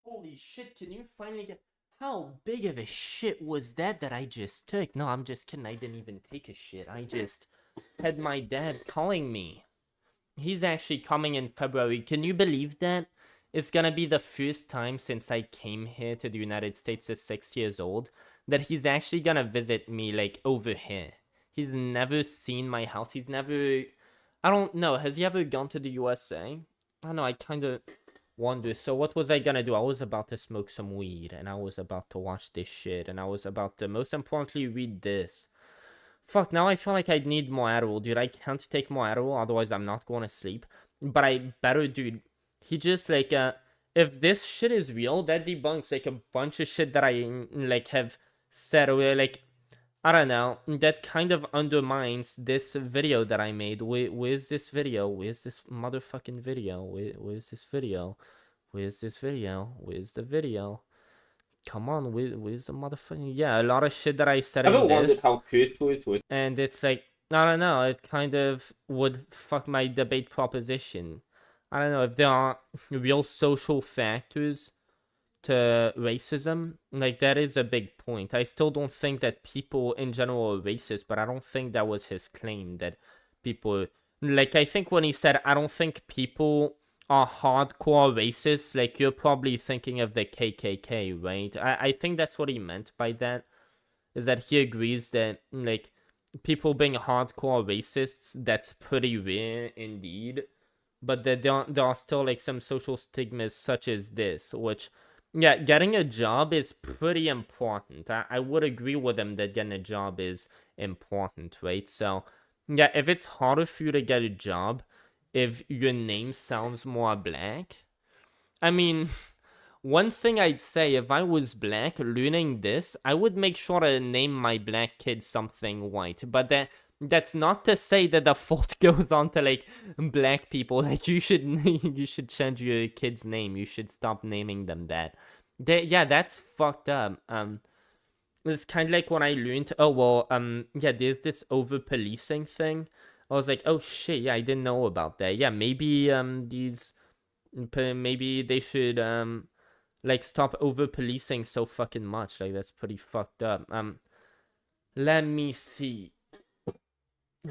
Holy shit, can you finally get... How big of a shit was that I just took? No, I'm just kidding. I didn't even take a shit. I just had my dad calling me. He's actually coming in February. Can you believe that? It's gonna be the first time since I came here to the United States at 6 years old that he's actually gonna visit me, like, over here. He's never seen my house. He's never... I don't know. Has he ever gone to the USA? I don't know. I kind of wonder. So what was I gonna do? I was about to smoke some weed, and I was about to watch this shit, and I was about to, most importantly, read this. Fuck, now I feel like I need more Adderall, dude. I can't take more Adderall, otherwise I'm not going to sleep. But I better, dude. He just, like, if this shit is real, that debunks, like, a bunch of shit that I, like, have said, or, like, I don't know, that kind of undermines this video that I made. Where's this video? Where's this motherfucking video? Where's this video? Where's this video? Where's the video? Come on, where's the motherfucking... Yeah, a lot of shit that I said in this. How truthful it was. And it's like, I don't know, it kind of would fuck my debate proposition. I don't know, if there are real social factors to racism, like, that is a big point. I still don't think that people in general are racist, but I don't think that was his claim, that people... Like, I think when he said, I don't think people are hardcore racist, like, you're probably thinking of the KKK, right? I think that's what he meant by that, is that he agrees that, like, people being hardcore racists, that's pretty rare indeed, but that there are still, like, some social stigmas such as this, which... Yeah, getting a job is pretty important. I would agree with him that getting a job is important, right? So, yeah, if it's harder for you to get a job, if your name sounds more black, I mean, one thing I'd say, if I was black learning this, I would make sure to name my black kid something white. But that's not to say that the fault goes on to, like, black people. Like, you should change your kid's name. You should stop naming them that. Yeah, that's fucked up. It's kind of like when I learned, oh, well, yeah, there's this over-policing thing. I was like, oh, shit, yeah, I didn't know about that. Yeah, maybe, maybe they should, like, stop over-policing so fucking much. Like, that's pretty fucked up. Let me see.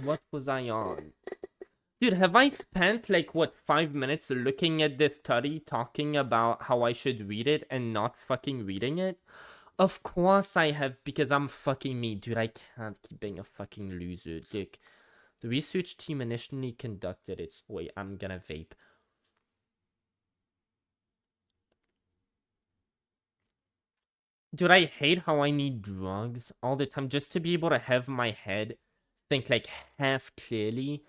What was I on? Dude, have I spent, like, what, 5 minutes looking at this study, talking about how I should read it and not fucking reading it? Of course I have, because I'm fucking me. Dude, I can't keep being a fucking loser. Look, the research team initially conducted it. Wait, I'm gonna vape. Dude, I hate how I need drugs all the time just to be able to have my head think, like, half clearly,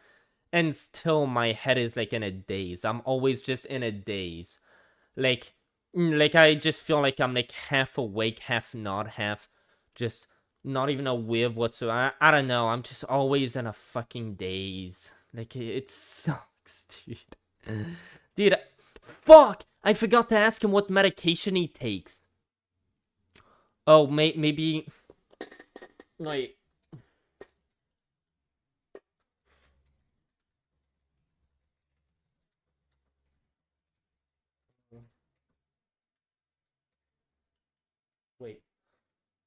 and still my head is, like, in a daze. I'm always just in a daze. Like I just feel like I'm, like, half awake, half not, half just not even aware of whatsoever. I don't know, I'm just always in a fucking daze. Like, it sucks, dude. Dude, fuck! I forgot to ask him what medication he takes. Oh, maybe... Wait...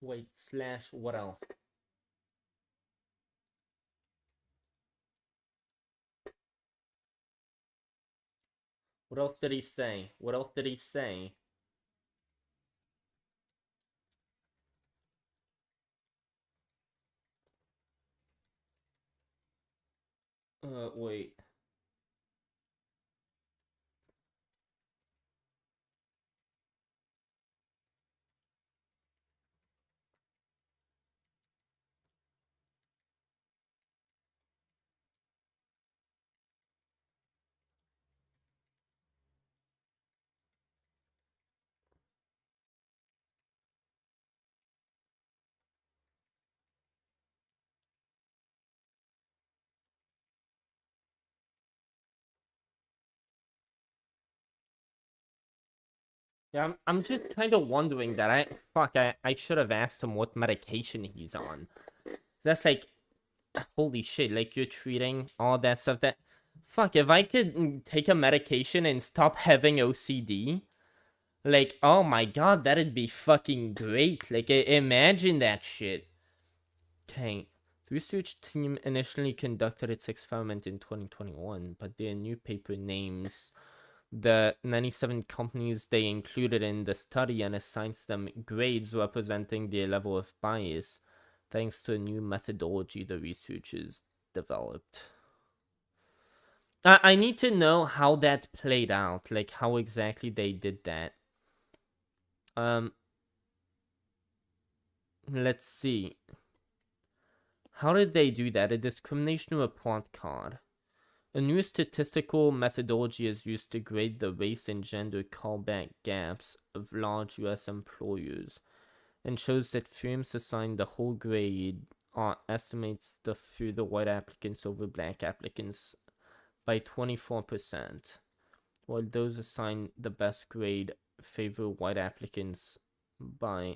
Wait, slash, what else? What else did he say? What else did he say? Wait. Yeah, I'm just kind of wondering that. I should have asked him what medication he's on. That's like, holy shit, like, you're treating all that stuff fuck, if I could take a medication and stop having OCD, Like, oh my god, that'd be fucking great. Like, imagine that shit. Okay. The research team initially conducted its experiment in 2021, but their new paper names the 97 companies they included in the study and assigns them grades representing their level of bias, thanks to a new methodology the researchers developed. I need to know how that played out, like how exactly they did that. Let's see. How did they do that? A discrimination report card. A new statistical methodology is used to grade the race and gender callback gaps of large US employers and shows that firms assign the whole grade estimates the further white applicants over black applicants by 24%, while those assigned the best grade favor white applicants by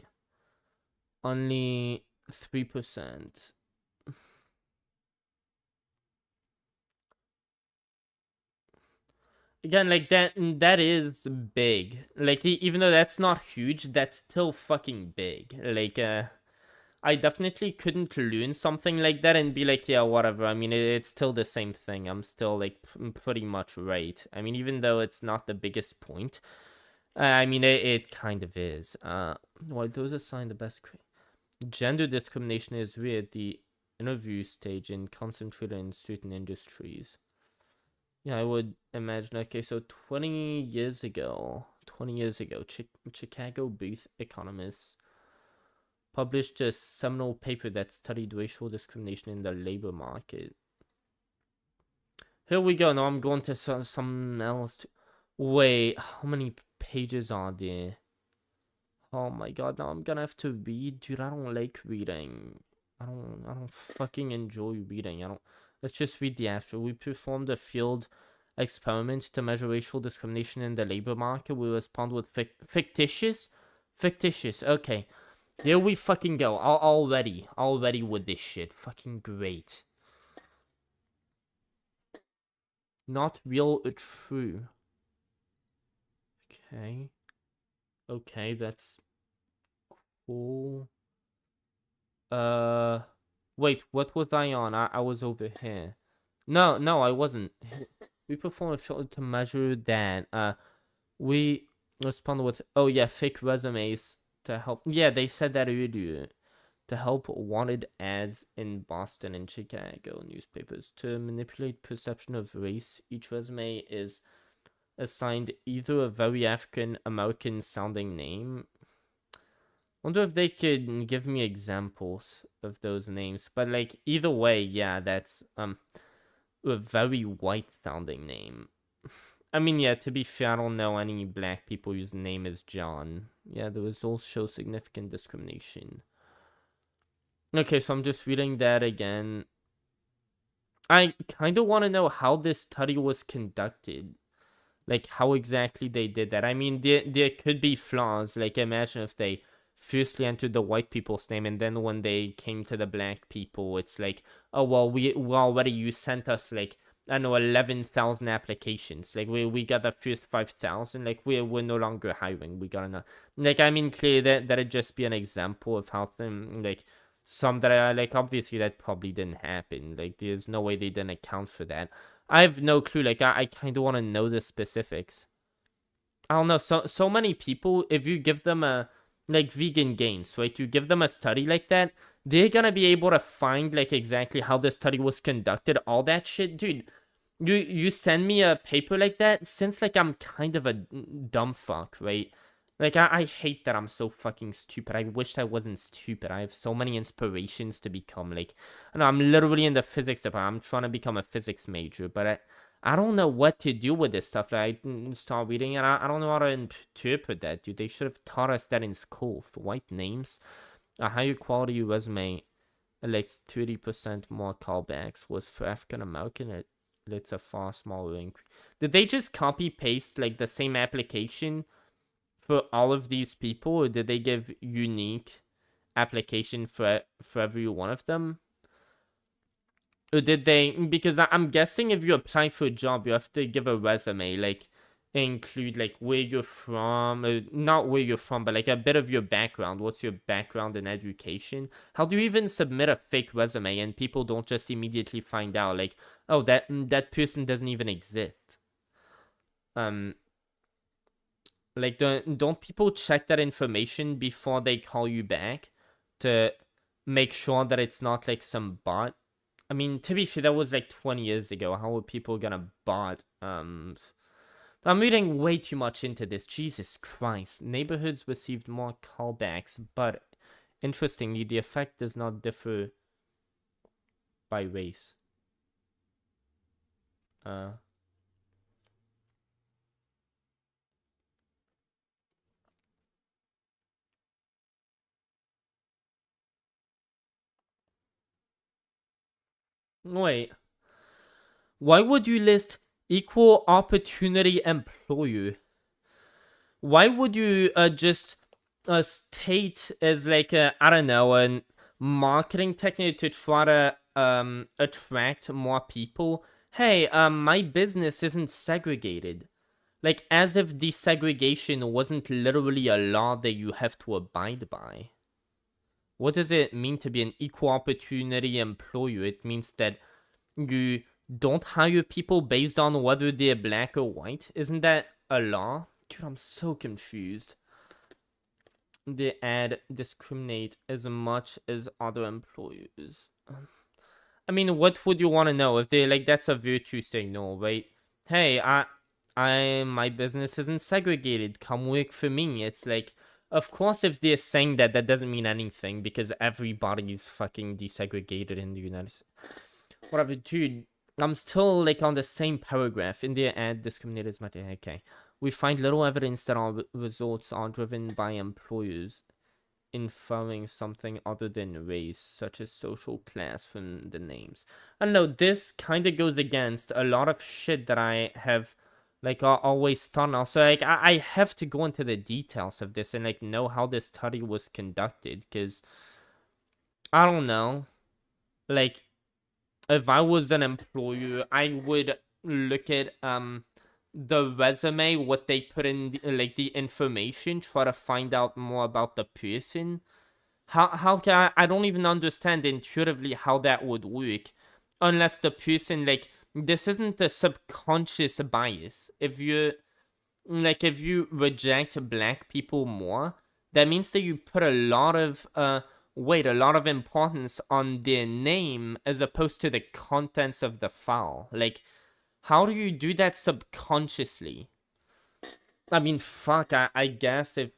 only 3%. Again, like that is big. Like even though that's not huge, that's still fucking big. Like I definitely couldn't learn something like that and be like, yeah, whatever. I mean, it's still the same thing. I'm still like pretty much right. I mean, even though it's not the biggest point, I mean, it kind of is. While those assigned the best gender discrimination is rare at the interview stage and concentrated in certain industries. Yeah, I would imagine. Okay, so 20 years ago, Chicago Booth economists published a seminal paper that studied racial discrimination in the labor market. Here we go. Now I'm going to something else. Wait, how many pages are there? Oh my god, now I'm gonna have to read. Dude, I don't like reading. I don't fucking enjoy reading. Let's just read the abstract. We performed a field experiment to measure racial discrimination in the labor market. We respond with fictitious. Okay, here we fucking go. Already with this shit. Fucking great. Not real or true. Okay, that's cool. Wait, what was I on? I was over here. No, I wasn't. We performed a filter to measure that. We responded with, oh yeah, fake resumes to help. Yeah, they said that earlier. To help wanted ads in Boston and Chicago newspapers. To manipulate perception of race, each resume is assigned either a very African American sounding name. Wonder if they could give me examples of those names. But like either way, yeah, that's a very white sounding name. I mean, yeah, to be fair, I don't know any black people whose name is John. Yeah, the results show significant discrimination. Okay, so I'm just reading that again. I kind of want to know how this study was conducted. Like, how exactly they did that. I mean, there could be flaws. Like, imagine if they firstly entered the white people's name, and then when they came to the black people, it's like, oh, well, we already, you sent us, like, I don't know, 11,000 applications. Like, we got the first 5,000. Like, we're no longer hiring. We got enough. Like, I mean, clearly, that'd just be an example of how like, some that are, like, obviously that probably didn't happen. Like, there's no way they didn't account for that. I have no clue. Like, I kind of want to know the specifics. I don't know. So many people, if you give them a, like, vegan gains, right? You give them a study like that, they're gonna be able to find, like, exactly how the study was conducted, all that shit. Dude, you send me a paper like that, since, like, I'm kind of a dumb fuck, right? Like, I hate that I'm so fucking stupid. I wish I wasn't stupid. I have so many inspirations to become, like, I know, I'm literally in the physics department. I'm trying to become a physics major, but I don't know what to do with this stuff. Like, I start reading and I don't know how to interpret that, dude. They should have taught us that in school. For white names, a higher quality resume elects 30% more callbacks, was for African American, it's a far smaller increase. Did they just copy paste, like, the same application for all of these people, or did they give unique application for every one of them? Or did they, because I'm guessing if you apply for a job, you have to give a resume. Like, include like where you're from, not where you're from, but like a bit of your background. What's your background in education? How do you even submit a fake resume and people don't just immediately find out like, oh, that person doesn't even exist? Like, don't people check that information before they call you back to make sure that it's not like some bot? I mean, to be fair, that was like 20 years ago. How are people gonna bot? I'm reading way too much into this. Jesus Christ. Neighborhoods received more callbacks, but interestingly, the effect does not differ by race. Wait. Why would you list equal opportunity employer? Why would you just state as like a, I don't know, a marketing technique to try to attract more people? Hey, my business isn't segregated. Like, as if desegregation wasn't literally a law that you have to abide by. What does it mean to be an equal opportunity employer? It means that you don't hire people based on whether they're black or white. Isn't that a law? Dude, I'm so confused. They ad discriminate as much as other employers. I mean, what would you want to know? If they like, that's a virtue saying no, right? Hey, my business isn't segregated. Come work for me. It's like, of course, if they're saying that, that doesn't mean anything because everybody's fucking desegregated in the United States. Whatever, dude. I'm still like on the same paragraph. In the ad, discriminators matter. Okay. We find little evidence that our results are driven by employers inferring something other than race, such as social class from the names. I don't know, this kind of goes against a lot of shit that I have like always thought. Also, like I have to go into the details of this and like know how this study was conducted, because I don't know, like if I was an employer, I would look at the resume, what they put in, like the information, try to find out more about the person. How can I don't even understand intuitively how that would work, unless the person, like, this isn't a subconscious bias. If you reject black people more, that means that you put a lot of importance on their name as opposed to the contents of the file. Like, how do you do that subconsciously? I mean, fuck, I guess if,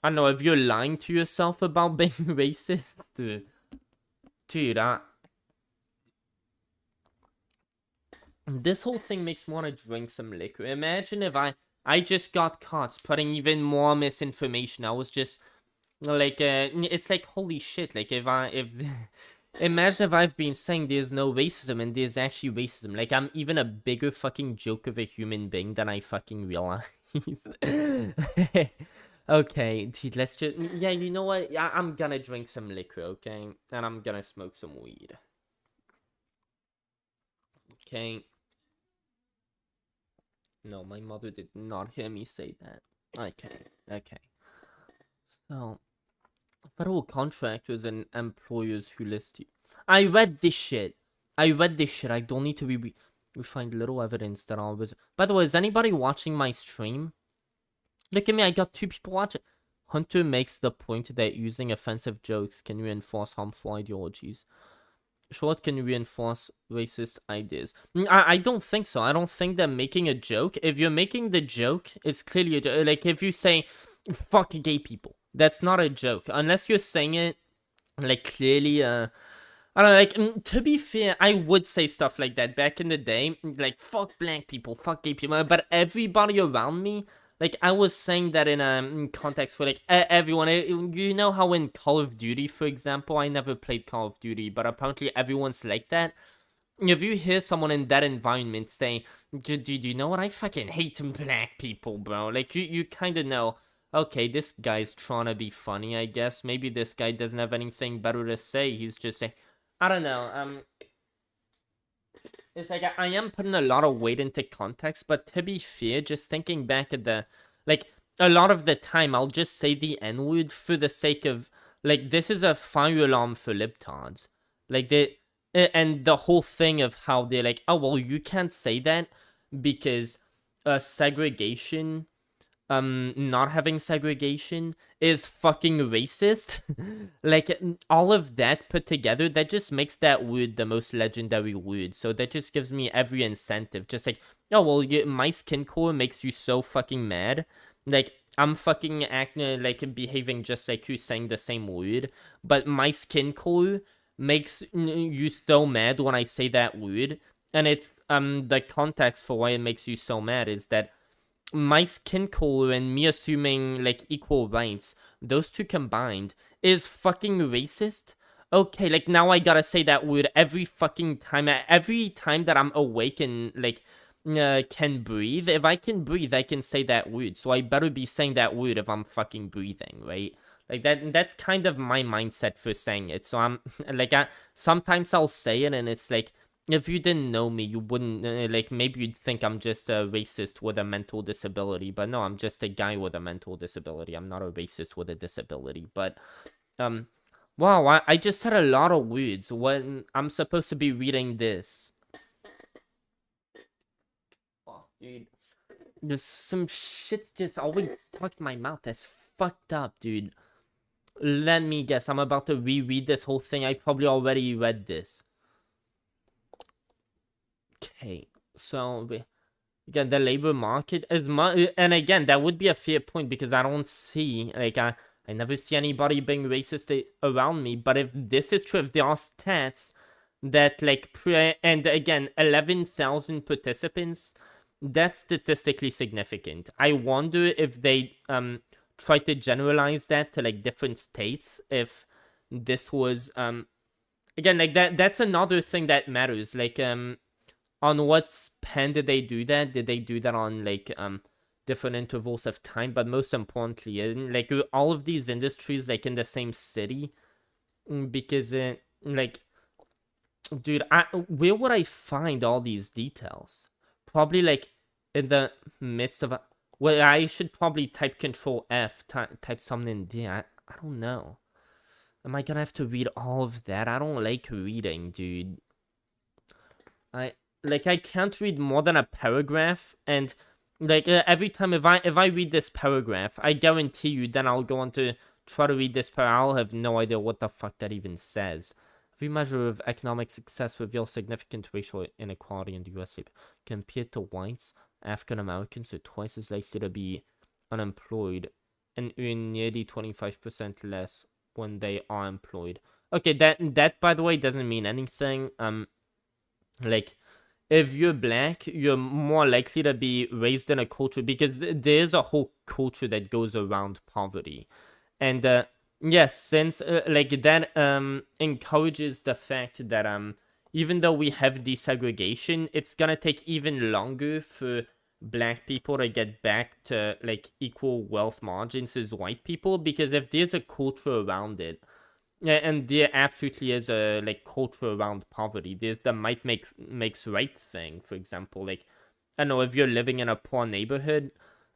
I don't know, if you're lying to yourself about being racist, dude, this whole thing makes me want to drink some liquor. Imagine if I just got caught spreading even more misinformation. I was just, like, it's like, holy shit, like, imagine if I've been saying there's no racism and there's actually racism. Like, I'm even a bigger fucking joke of a human being than I fucking realize. Okay, dude, let's just, yeah, you know what? I'm gonna drink some liquor, okay? And I'm gonna smoke some weed. Okay. No, my mother did not hear me say that. Okay. So, federal contractors and employers who list you. I read this shit. I don't need to we find little evidence that all was. By the way, is anybody watching my stream? Look at me, I got 2 people watching. Hunter makes the point that using offensive jokes can reinforce harmful ideologies. Short can reinforce racist ideas. I don't think so. I don't think that making a joke, if you're making the joke, it's clearly a joke. Like, if you say, fuck gay people, that's not a joke. Unless you're saying it, like, clearly, I don't know, like, to be fair, I would say stuff like that back in the day. Like, fuck black people, fuck gay people. But everybody around me, like, I was saying that in a context where, like, everyone, you know how in Call of Duty, for example, I never played Call of Duty, but apparently everyone's like that. If you hear someone in that environment say, do you know what, I fucking hate black people, bro. Like, you kind of know, okay, this guy's trying to be funny, I guess. Maybe this guy doesn't have anything better to say. He's just saying, I don't know, It's like I am putting a lot of weight into context, but to be fair, just thinking back at the, like, a lot of the time, I'll just say the N-word for the sake of, like, this is a fire alarm for libtards. Like, and the whole thing of how they're like, oh, well, you can't say that because segregation, not having segregation is fucking racist. Like, all of that put together, that just makes that word the most legendary word. So that just gives me every incentive. Just like, oh, well, my skin color makes you so fucking mad. Like, I'm fucking acting, like, behaving just like you, saying the same word. But my skin color makes you so mad when I say that word. And it's, the context for why it makes you so mad is that my skin color and me assuming, like, equal rights, those two combined, is fucking racist. Okay, like, now I gotta say that word every fucking time. Every time that I'm awake and, like, can breathe. If I can breathe, I can say that word. So I better be saying that word if I'm fucking breathing, right? Like, that's kind of my mindset for saying it. So I'm, like, sometimes I'll say it and it's like, if you didn't know me, you wouldn't, like, maybe you'd think I'm just a racist with a mental disability. But no, I'm just a guy with a mental disability. I'm not a racist with a disability. But, wow, I just said a lot of words when I'm supposed to be reading this. Oh, dude. There's some shit just always stuck in my mouth. That's fucked up, dude. Let me guess. I'm about to reread this whole thing. I probably already read this. Okay, so again, the labor market is and again, that would be a fair point because I don't see, like, I never see anybody being racist around me. But if this is true, if there are stats that, like, and again, 11,000 participants, that's statistically significant. I wonder if they try to generalize that to, like, different states. If this was again, like, that's another thing that matters. Like, on what span did they do that? Did they do that on, like, different intervals of time? But most importantly, like, all of these industries, like, in the same city, because, like, dude, where would I find all these details? Probably, like, in the midst of well, I should probably type Control F, type something in there. I don't know. Am I gonna have to read all of that? I don't like reading, dude. Like, I can't read more than a paragraph, and, like, every time if I read this paragraph, I guarantee you then I'll go on to try to read this paragraph. I'll have no idea what the fuck that even says. Every measure of economic success reveals significant racial inequality in the US. Compared to whites, African Americans are twice as likely to be unemployed and earn nearly 25% less when they are employed. Okay, that by the way doesn't mean anything. Like, if you're black, you're more likely to be raised in a culture, because there's a whole culture that goes around poverty. And yes, since like, that encourages the fact that even though we have desegregation, it's gonna take even longer for black people to get back to, like, equal wealth margins as white people, because if there's a culture around it, and there absolutely is a, like, culture around poverty. There's the makes right thing, for example. Like, I don't know, if you're living in a poor neighborhood,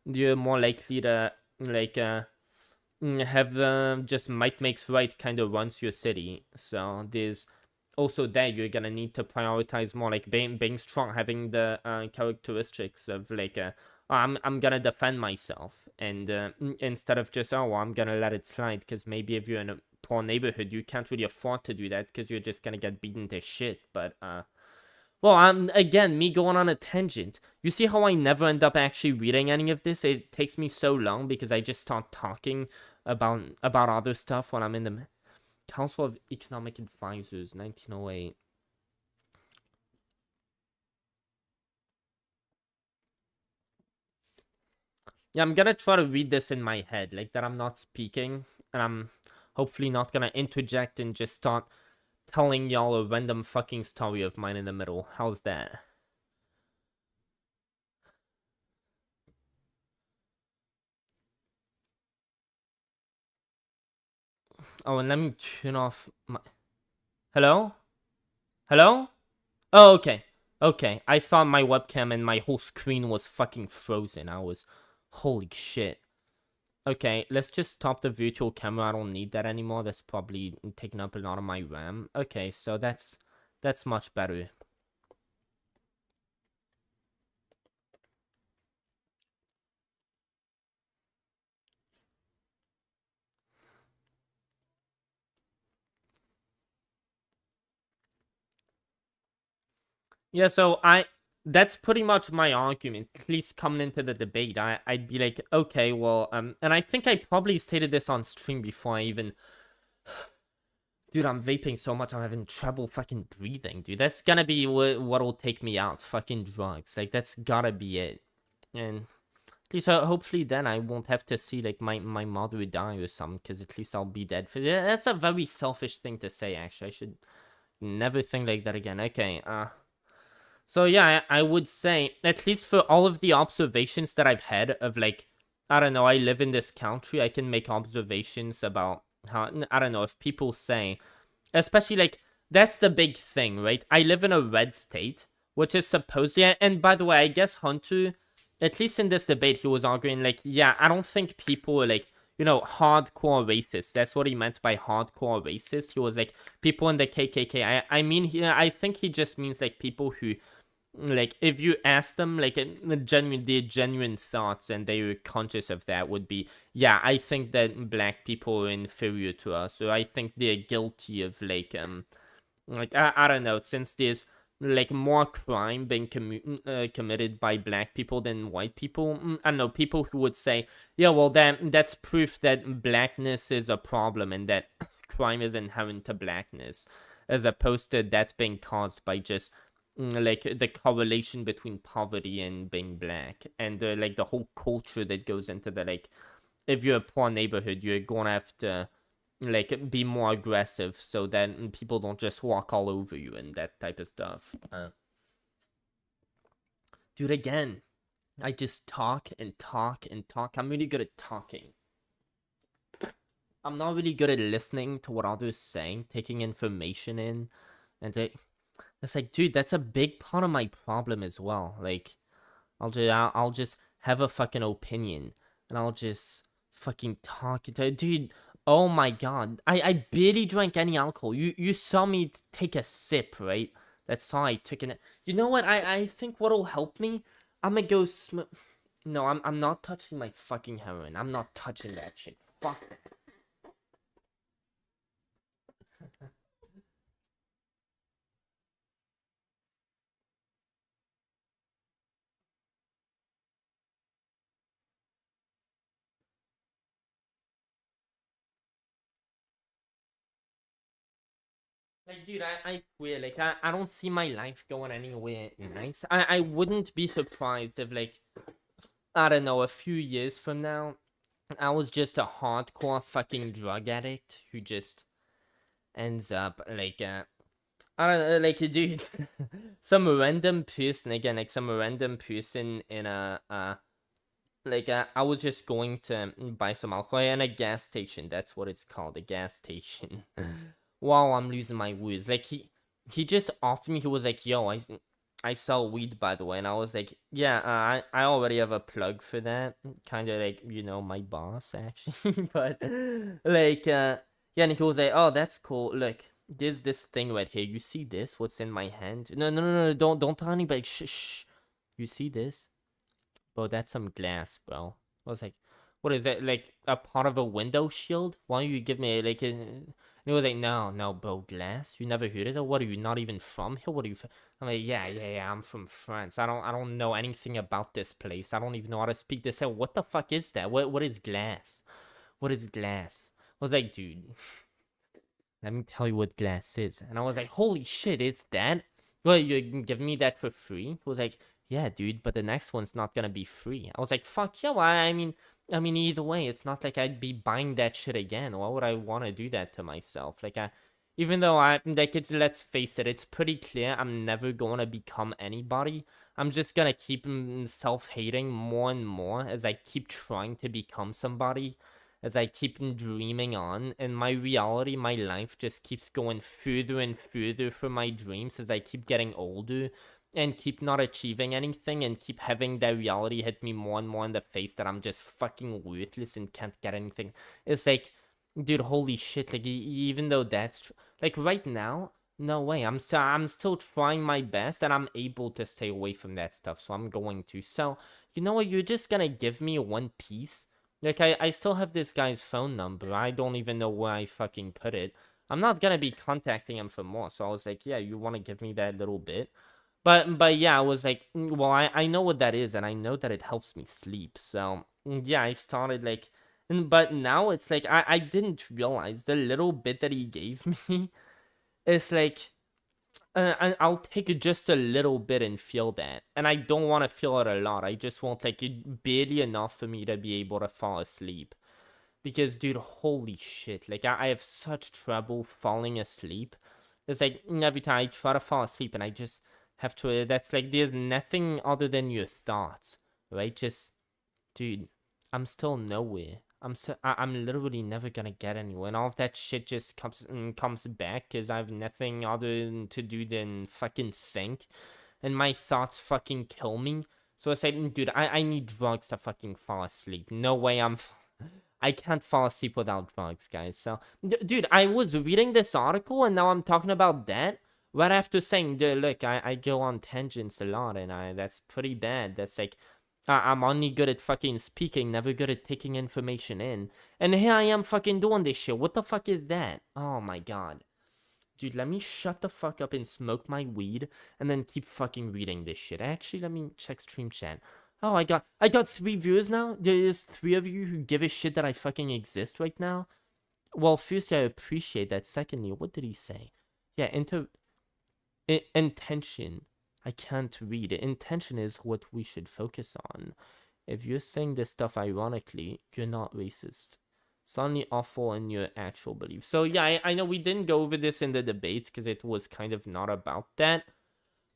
you're more likely to, like, have the just might makes right kind of runs your city. So there's also that you're gonna need to prioritize more, like, being strong, having the characteristics of, like, I'm gonna defend myself, and instead of just, oh, well, I'm gonna let it slide, because maybe if you're in a poor neighborhood, you can't really afford to do that because you're just gonna get beaten to shit. But well, again, me going on a tangent. You see how I never end up actually reading any of this? It takes me so long because I just start talking about other stuff when I'm in the Council of Economic Advisors, 1908. Yeah, I'm gonna try to read this in my head, like, that I'm not speaking, and I'm hopefully not gonna interject and just start telling y'all a random fucking story of mine in the middle. How's that? Oh, and let me turn off my... Hello? Hello? Oh, okay. Okay, I thought my webcam and my whole screen was fucking frozen. Holy shit. Okay, let's just stop the virtual camera. I don't need that anymore. That's probably taking up a lot of my RAM. Okay, so that's much better. Yeah, so that's pretty much my argument, at least coming into the debate. I'd be like, okay, well, and I think I probably stated this on stream before I even... Dude, I'm vaping so much, I'm having trouble fucking breathing, dude. That's gonna be what'll take me out, fucking drugs. Like, that's gotta be it. And at least, hopefully then I won't have to see, like, my mother die or something, because at least I'll be dead. That's a very selfish thing to say, actually. I should never think like that again. Okay, so yeah, I would say, at least for all of the observations that I've had of, like, I don't know, I live in this country, I can make observations about how, I don't know, if people say, especially, like, that's the big thing, right? I live in a red state, which is supposedly, and by the way, I guess Hunter, at least in this debate, he was arguing, like, yeah, I don't think people are, like, you know, hardcore racist. That's what he meant by hardcore racist. He was like, people in the KKK. I mean, I think he just means, like, people who, like, if you ask them, like, their genuine thoughts and they were conscious of that would be, yeah, I think that black people are inferior to us, or I think they're guilty of, like, I don't know, since there's, like, more crime being committed by black people than white people. I don't know, people who would say, yeah, well, that's proof that blackness is a problem and that crime is inherent to blackness, as opposed to that being caused by just, like, the correlation between poverty and being black, and like, the whole culture that goes into the, like, if you're a poor neighborhood, you're gonna have to, like, be more aggressive so that people don't just walk all over you and that type of stuff. Dude, again, I just talk and talk and talk. I'm really good at talking. I'm not really good at listening to what others saying, taking information in, and it's like, dude, that's a big part of my problem as well. Like, I'll just have a fucking opinion, and I'll just fucking talk. Dude, oh my god, I barely drank any alcohol. You saw me take a sip, right? That's all I took in it. You know what? I think what'll help me, I'm gonna go No, I'm not touching my fucking heroin. I'm not touching that shit. Fuck. Like, dude, I swear, like, I don't see my life going anywhere nice. I wouldn't be surprised if, like, I don't know, a few years from now, I was just a hardcore fucking drug addict who just ends up, like, I don't know, like, dude, some random person, again, like, some random person in like, I was just going to buy some alcohol in a gas station. That's what it's called, a gas station. Wow, I'm losing my words. Like, he just offered me, he was like, yo, I sell weed, by the way. And I was like, yeah, I already have a plug for that. Kind of like, you know, my boss, actually. But, like, yeah, and he was like, oh, that's cool. Look, there's this thing right here. You see this? What's in my hand? No, don't tell anybody. Shh. You see this? Bro, that's some glass, bro. I was like, what is that? Like, a part of a window shield? Why don't you give me, like, And he was like, no, bro, glass? You never heard of it? What, are you not even from here? What are you I'm like, yeah, I'm from France. I don't know anything about this place. I don't even know how to speak this. What the fuck is that? What is glass? What is glass? I was like, dude, let me tell you what glass is. And I was like, holy shit, it's that? Well, you're giving me that for free? He was like, yeah, dude, but the next one's not gonna be free. I was like, fuck yeah, well, I mean, either way, it's not like I'd be buying that shit again. Why would I want to do that to myself? Like, even though let's face it, it's pretty clear I'm never gonna become anybody. I'm just gonna keep self-hating more and more as I keep trying to become somebody, as I keep dreaming on, and my reality, my life just keeps going further and further from my dreams as I keep getting older. and keep not achieving anything and keep having that reality hit me more and more in the face that I'm just fucking worthless and can't get anything. It's like, dude, holy shit, like, even though that's like, right now, no way, I'm still trying my best, and I'm able to stay away from that stuff, so I'm going to. So, you know what, you're just gonna give me one piece? Like, I still have this guy's phone number. I don't even know where I fucking put it. I'm not gonna be contacting him for more, so I was like, yeah, you wanna give me that little bit? But yeah, I was like, well, I know what that is, and I know that it helps me sleep, so, yeah, I started, like, but now it's like, I didn't realize the little bit that he gave me. It's like, I'll take just a little bit and feel that. And I don't want to feel it a lot. I just want, like, it barely enough for me to be able to fall asleep. Because, dude, holy shit. Like, I have such trouble falling asleep. It's like, every time I try to fall asleep and I just have to, that's like, there's nothing other than your thoughts, right? Just, dude, I'm still nowhere. I'm literally never gonna get anywhere, and all of that shit just comes back because I have nothing other to do than fucking think, and my thoughts fucking kill me. So I said, dude, I need drugs to fucking fall asleep. No way I can't fall asleep without drugs, guys. So, dude, I was reading this article, and now I'm talking about that right after saying, dude, look, I go on tangents a lot, and that's pretty bad. That's like, I'm only good at fucking speaking, never good at taking information in. And here I am fucking doing this shit. What the fuck is that? Oh my god. Dude, let me shut the fuck up and smoke my weed and then keep fucking reading this shit. Actually, let me check stream chat. Oh, I got 3 viewers now? There's 3 of you who give a shit that I fucking exist right now? Well, firstly, I appreciate that. Secondly, what did he say? Yeah, intention. I can't read. Intention is what we should focus on. If you're saying this stuff ironically, you're not racist. It's only awful in your actual beliefs. So yeah, I know we didn't go over this in the debate because it was kind of not about that.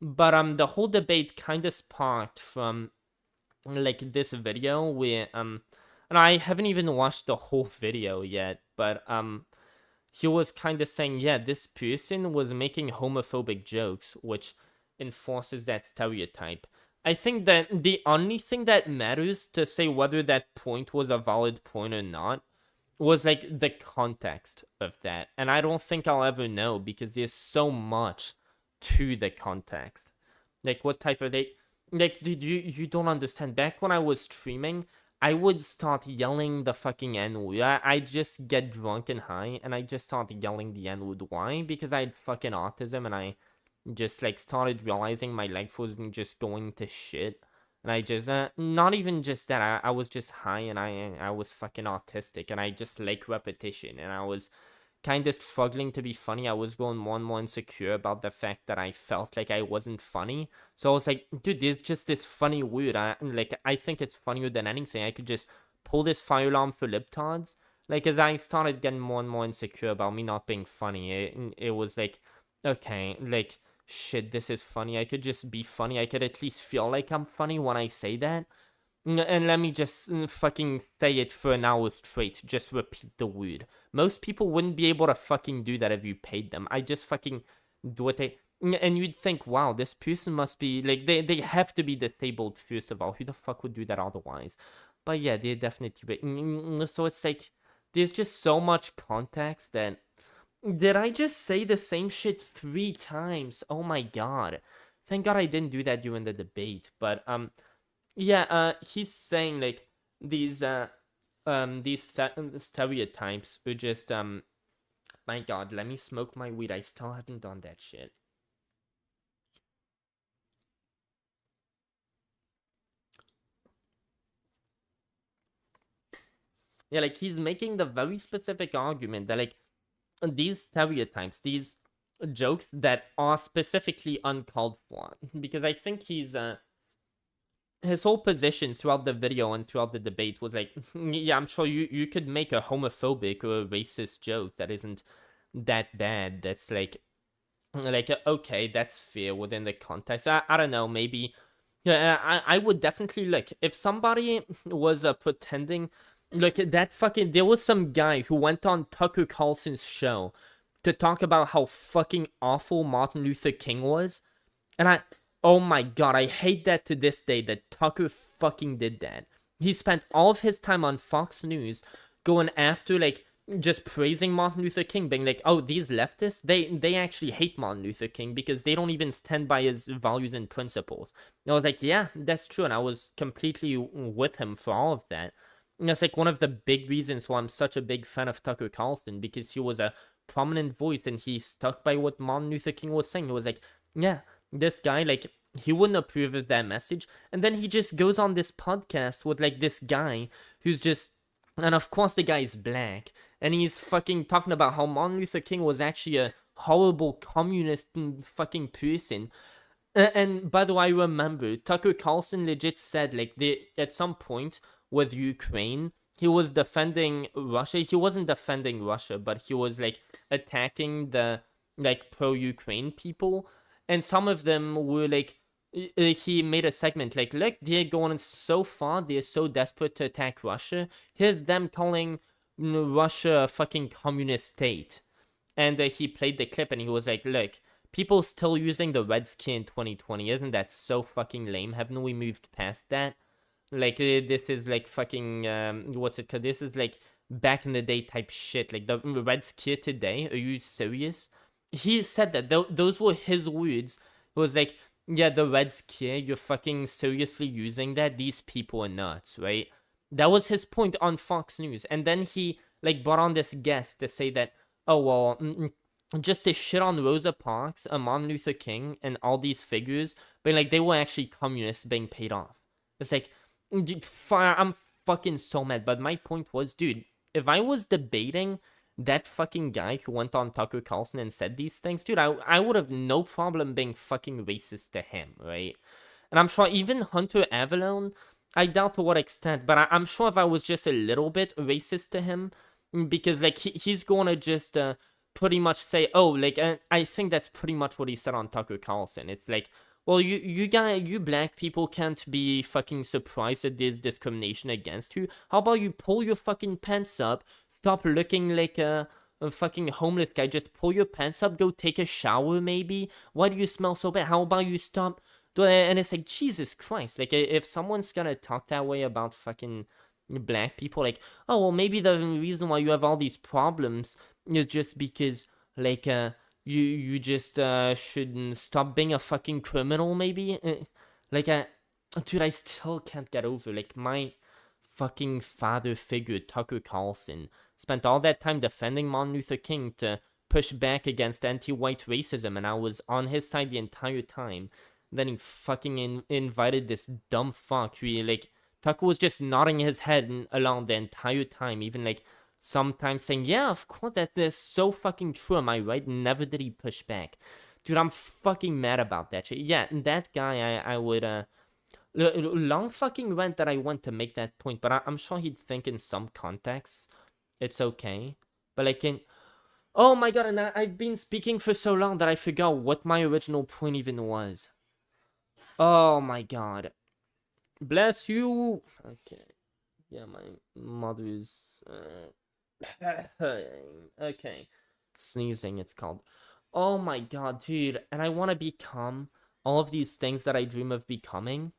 But the whole debate kind of sparked from like this video where and I haven't even watched the whole video yet, but he was kind of saying, yeah, this person was making homophobic jokes, which enforces that stereotype. I think that the only thing that matters to say whether that point was a valid point or not was like the context of that. And I don't think I'll ever know because there's so much to the context. Like what type of like dude, you don't understand. Back when I was streaming, I would start yelling the fucking N-word. I just get drunk and high and I just start yelling the N-word. Why? Because I had fucking autism and I just like started realizing my life was just going to shit, and I just not even just that, I was just high and I was fucking autistic and I just like repetition and I was kind of struggling to be funny. I was growing more and more insecure about the fact that I felt like I wasn't funny. So I was like, dude, there's just this funny word. I think it's funnier than anything. I could just pull this fire alarm for libtards. Like as I started getting more and more insecure about me not being funny, it was like, okay, like shit, this is funny. I could just be funny. I could at least feel like I'm funny when I say that. And let me just fucking say it for an hour straight. Just repeat the word. Most people wouldn't be able to fucking do that if you paid them. I just fucking do it. And you'd think, wow, this person must be, like, they have to be disabled first of all. Who the fuck would do that otherwise? But yeah, they're definitely... So it's like, there's just so much context that... Did I just say the same shit 3 times? Oh my god. Thank god I didn't do that during the debate. But, yeah, he's saying, like, these stereotypes are just, my god, let me smoke my weed. I still haven't done that shit. Yeah, like, he's making the very specific argument that, like, these stereotypes, these jokes that are specifically uncalled for. Because I think he's, his whole position throughout the video and throughout the debate was like, yeah, I'm sure you could make a homophobic or a racist joke that isn't that bad. That's like okay, that's fair within the context. I don't know, maybe. Yeah, I would definitely, like, if somebody was pretending, like, that fucking, there was some guy who went on Tucker Carlson's show to talk about how fucking awful Martin Luther King was, and Oh my god, I hate that to this day that Tucker fucking did that. He spent all of his time on Fox News going after, like, just praising Martin Luther King, being like, oh, these leftists, they actually hate Martin Luther King because they don't even stand by his values and principles. And I was like, yeah, that's true, and I was completely with him for all of that. And that's like one of the big reasons why I'm such a big fan of Tucker Carlson, because he was a prominent voice and he stuck by what Martin Luther King was saying. He was like, yeah, this guy, like, he wouldn't approve of that message. And then he just goes on this podcast with, like, this guy who's just, and of course the guy is black, and he's fucking talking about how Martin Luther King was actually a horrible communist fucking person. And by the way, I remember Tucker Carlson legit said, like, at some point with Ukraine, he was defending Russia. He wasn't defending Russia, but he was, like, attacking the, like, pro-Ukraine people. And some of them were, like, he made a segment, like, look, they're going so far, they're so desperate to attack Russia. Here's them calling Russia a fucking communist state. And he played the clip and he was like, look, people still using the red skin in 2020. Isn't that so fucking lame? Haven't we moved past that? Like, this is like fucking, what's it called? This is like back in the day type shit. Like, the red skin today, are you serious? He said that, those were his words. It was like, yeah, the red skin, you're fucking seriously using that? These people are nuts, right? That was his point on Fox News. And then he, like, brought on this guest to say that, oh, well, just to shit on Rosa Parks, Martin Luther King, and all these figures, but, like, they were actually communists being paid off. It's like, dude, I'm fucking so mad. But my point was, dude, if I was debating that fucking guy who went on Tucker Carlson and said these things, dude, I would have no problem being fucking racist to him, right? And I'm sure even Hunter Avallone, I doubt to what extent, but I'm sure if I was just a little bit racist to him, because, like, he's gonna just pretty much say, oh, like, I think that's pretty much what he said on Tucker Carlson. It's like, well, you black people can't be fucking surprised that there's discrimination against you. How about you pull your fucking pants up, stop looking like a fucking homeless guy, just pull your pants up, go take a shower maybe? Why do you smell so bad? How about you stop? And it's like, Jesus Christ, like, if someone's gonna talk that way about fucking black people, like, oh, well, maybe the reason why you have all these problems is just because, like, you just shouldn't stop being a fucking criminal, maybe? Like, dude, I still can't get over, like, my fucking father figure, Tucker Carlson, spent all that time defending Martin Luther King to push back against anti-white racism, and I was on his side the entire time. Then he fucking invited this dumb fuck who, like, Tucker was just nodding his head along the entire time, even, like, sometimes saying, yeah, of course, that's so fucking true, am I right? Never did he push back. Dude, I'm fucking mad about that shit. Yeah, that guy, I would, long fucking rant that I went to make that point, but I'm sure he'd think in some contexts it's okay. But, like, oh my god, and I've been speaking for so long that I forgot what my original point even was. Oh my god. Bless you. Okay. Yeah, my mother's... okay. Sneezing, it's called. Oh my god, dude. And I want to become all of these things that I dream of becoming.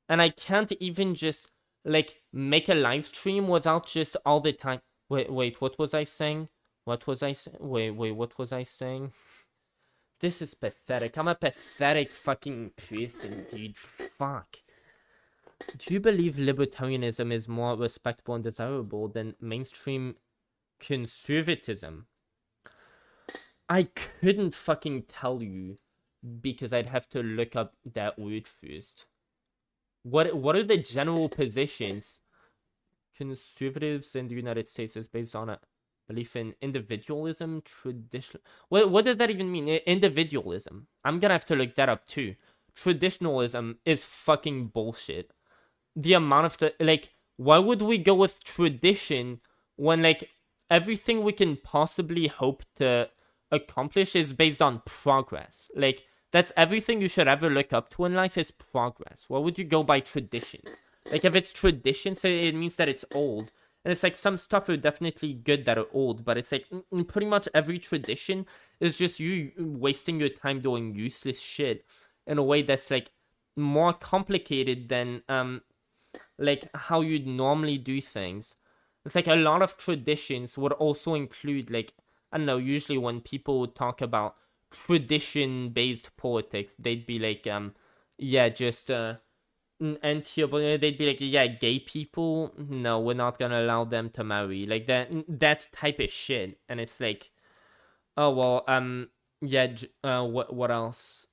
And I can't even just, like, make a live stream without just all the time... Wait, what was I saying? What was I saying? Wait, what was I saying? This is pathetic. I'm a pathetic fucking person, dude. Fuck. Do you believe libertarianism is more respectable and desirable than mainstream conservatism? I couldn't fucking tell you because I'd have to look up that word first. What are the general positions? Conservatives in the United States is based on a belief in individualism, traditional... What does that even mean? Individualism. I'm gonna have to look that up too. Traditionalism is fucking bullshit. The amount of like, why would we go with tradition when, like, everything we can possibly hope to accomplish is based on progress? Like, that's everything you should ever look up to in life is progress. Why would you go by tradition? Like, if it's tradition, so it means that it's old. And it's like, some stuff are definitely good that are old, but it's like, pretty much every tradition is just you wasting your time doing useless shit. in a way that's like more complicated than like how you'd normally do things. It's like a lot of traditions would also include, like, I don't know, usually when people talk about tradition-based politics, they'd be like, yeah, just, they'd be like, yeah, gay people, no, we're not gonna allow them to marry. Like, that type of shit. And it's like, oh, well, yeah, what else?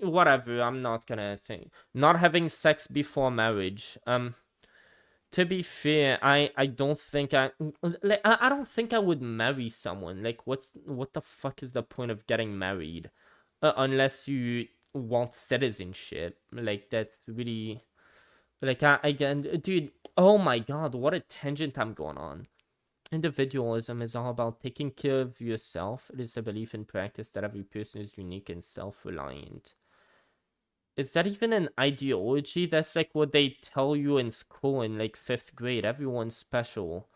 Whatever, I'm not gonna think. Not having sex before marriage. To be fair, I don't think I don't think I would marry someone. Like, what the fuck is the point of getting married? Unless you want citizenship. Like, that's really, like, dude, oh my god, what a tangent I'm going on. Individualism is all about taking care of yourself. It is a belief in practice that every person is unique and self-reliant. Is that even an ideology? That's like what they tell you in school in like 5th grade. Everyone's special.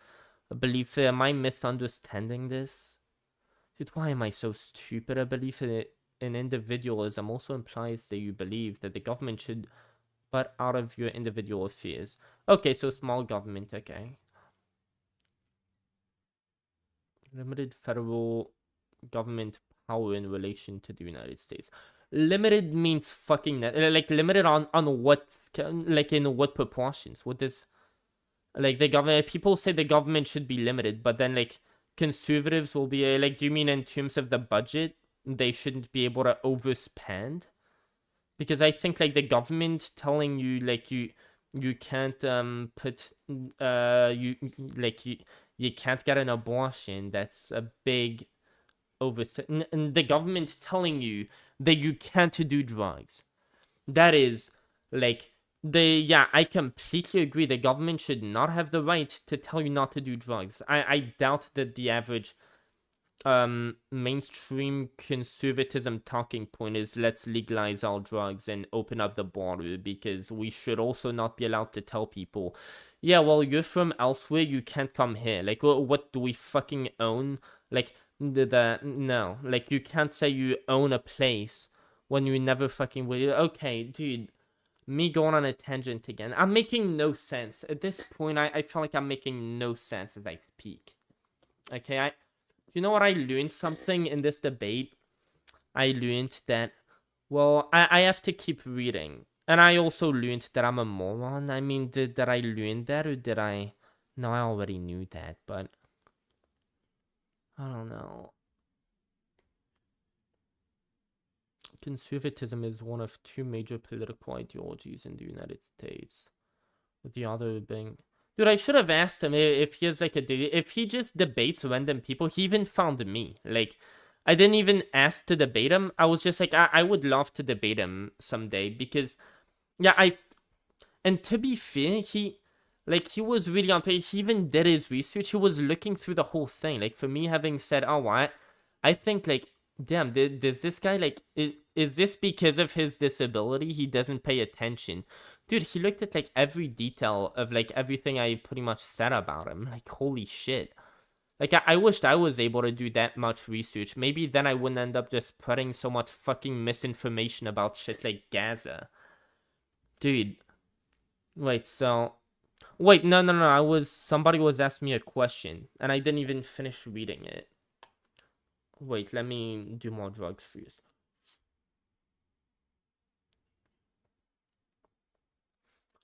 A belief. Am I misunderstanding this? Dude, why am I so stupid? A belief in individualism also implies that you believe that the government should butt out of your individual affairs. Okay, so small government, okay. Limited federal government power in relation to the United States. Limited means fucking like limited on what, like in what proportions? What does, like, the government, people say the government should be limited, but then like conservatives will be like, do you mean in terms of the budget they shouldn't be able to overspend? Because I think like the government telling you like you can't put you can't get an abortion, that's a big and the government telling you that you can't do drugs, that is like I completely agree. The government should not have the right to tell you not to do drugs. I doubt that the average mainstream conservatism talking point is let's legalize all drugs and open up the border, because we should also not be allowed to tell people, yeah, well, you're from elsewhere, you can't come here. Like, what do we fucking own? Like, no, like, you can't say you own a place when you never fucking will. Okay, dude, me going on a tangent again. I'm making no sense. At this point, I feel like I'm making no sense as I speak. Okay, you know what? I learned something in this debate. I learned that, well, I have to keep reading. And I also learned that I'm a moron. I mean, did I learn that, or did I... No, I already knew that, but... I don't know. Conservatism is one of 2 major political ideologies in the United States, with the other being... Dude, I should have asked him if he has like if he just debates random people. He even found me. Like, I didn't even ask to debate him. I was just like, I would love to debate him someday, because, yeah, and to be fair, he was really on page. He even did his research. He was looking through the whole thing. Like, for me having said, oh, what? I think, like, damn, does this guy, like, is this because of his disability? He doesn't pay attention. Dude, he looked at, like, every detail of, like, everything I pretty much said about him. Like, holy shit. Like, I wished I was able to do that much research. Maybe then I wouldn't end up just spreading so much fucking misinformation about shit like Gaza. Dude. Wait, so... Wait, no. Somebody was asking me a question, and I didn't even finish reading it. Wait, let me do more drugs first.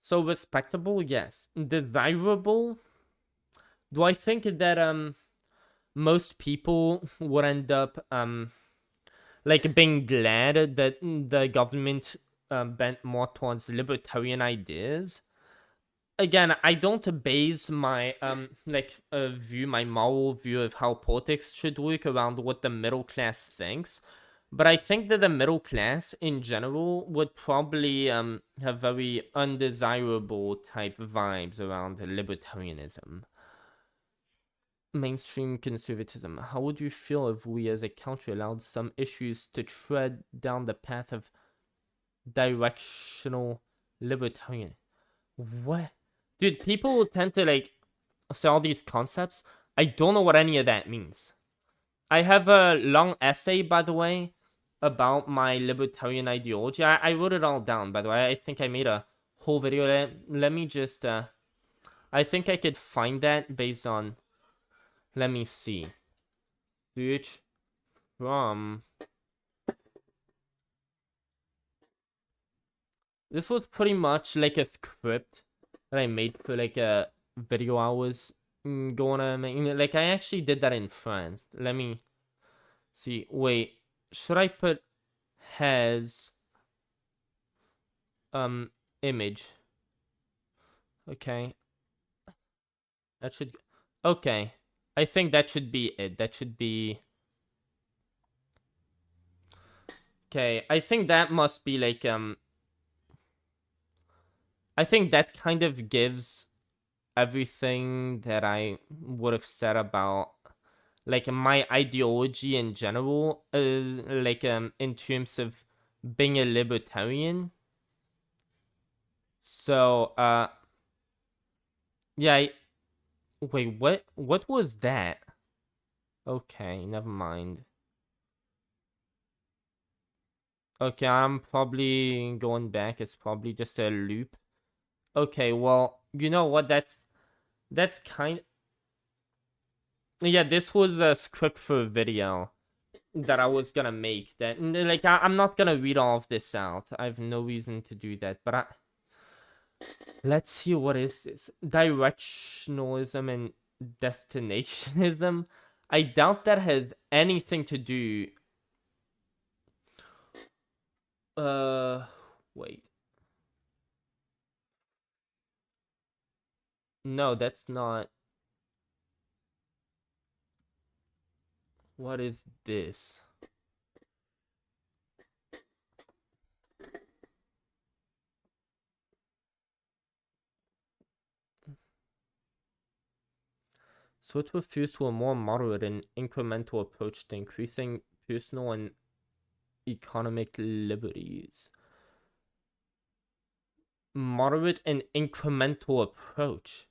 So respectable, yes. Desirable? Do I think that most people would end up like being glad that the government bent more towards libertarian ideas? Again, I don't base my my moral view of how politics should work around what the middle class thinks. But I think that the middle class in general would probably have very undesirable type vibes around libertarianism. Mainstream conservatism. How would you feel if we as a country allowed some issues to tread down the path of directional libertarian? What? Dude, people tend to like say all these concepts. I don't know what any of that means. I have a long essay, by the way, about my libertarian ideology. I wrote it all down, by the way. I think I made a whole video. Let me just, I think I could find that based on, let me see. Search from, this was pretty much like a script that I made for like a video I was going to make. Like, I actually did that in France. Let me see. Wait, should I put has image? Okay. That should, okay. I think that should be it. That should be, okay. I think that must be like, I think that kind of gives everything that I would have said about like my ideology in general, like in terms of being a libertarian. So yeah, wait, what was that? Okay, never mind. Okay, I'm probably going back. It's probably just a loop. Okay, well, you know what? That's kind. Yeah, this was a script for a video that I was gonna make. That like I'm not gonna read all of this out. I have no reason to do that. But let's see, what is this? Directionalism and destinationism. I doubt that has anything to do. Wait. No, that's not. What is this? So it refers to a more moderate and incremental approach to increasing personal and economic liberties. Moderate and incremental approach.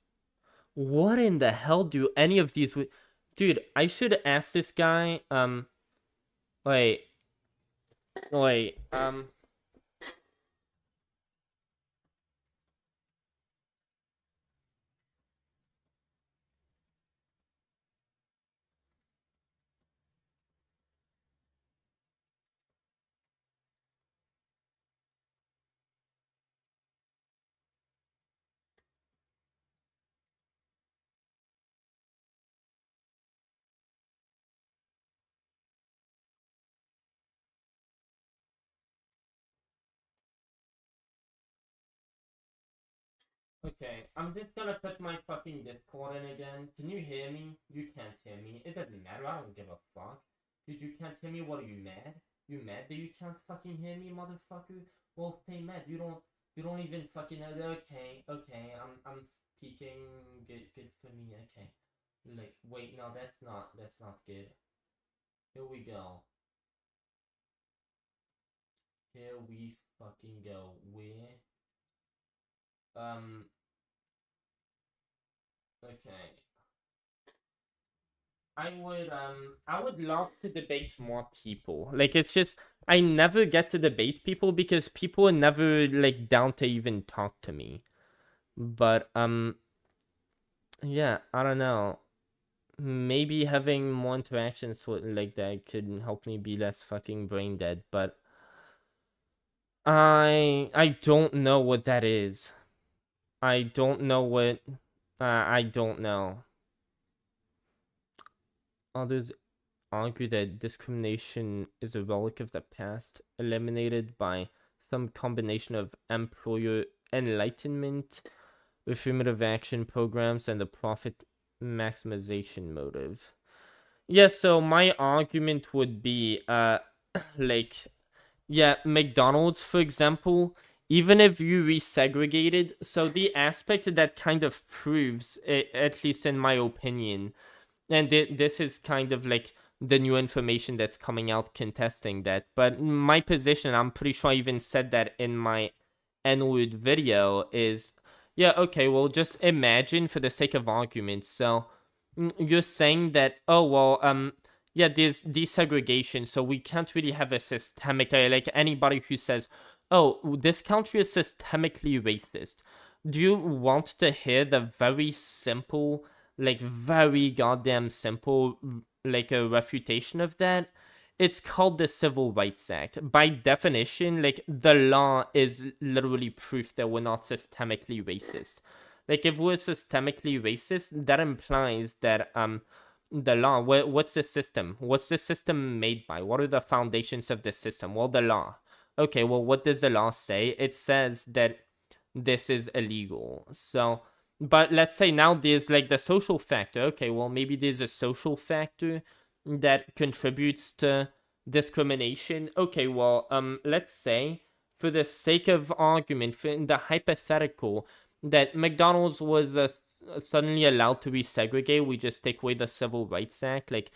What in the hell do any of these... Dude, I should ask this guy, wait, okay, I'm just gonna put my fucking Discord in again. Can you hear me? You can't hear me. It doesn't matter, I don't give a fuck. Dude, you can't hear me? What, are you mad? You mad that you can't fucking hear me, motherfucker? Well, stay mad. You don't even fucking know. Okay, I'm speaking. Good for me. Okay. Like, wait, no, that's not good. Here we go. Here we fucking go. Where? Okay. I would love to debate more people. Like, it's just, I never get to debate people because people are never, like, down to even talk to me. But, yeah, I don't know. Maybe having more interactions with, like that could help me be less fucking brain dead, but I don't know what that is. I don't know what, I don't know. Others argue that discrimination is a relic of the past, eliminated by some combination of employer enlightenment, affirmative action programs, and the profit maximization motive. Yeah, so my argument would be, like, yeah, McDonald's, for example, even if you resegregated, so the aspect that kind of proves, at least in my opinion, and this is kind of like the new information that's coming out contesting that, but my position, I'm pretty sure I even said that in my N-word video, is, yeah, okay, well, just imagine for the sake of argument, so you're saying that, oh, well, yeah, there's desegregation, so we can't really have a systemic, like anybody who says, oh, this country is systemically racist. Do you want to hear the very simple, like very goddamn simple, like a refutation of that? It's called the Civil Rights Act. By definition, like the law is literally proof that we're not systemically racist. Like if we're systemically racist, that implies that the law, what's the system? What's the system made by? What are the foundations of the system? Well, the law. Okay, well, what does the law say? It says that this is illegal. So, but let's say now there's like the social factor. Okay, well, maybe there's a social factor that contributes to discrimination. Okay, well, let's say for the sake of argument, for the hypothetical, that McDonald's was suddenly allowed to resegregate, we just take away the Civil Rights Act. Like,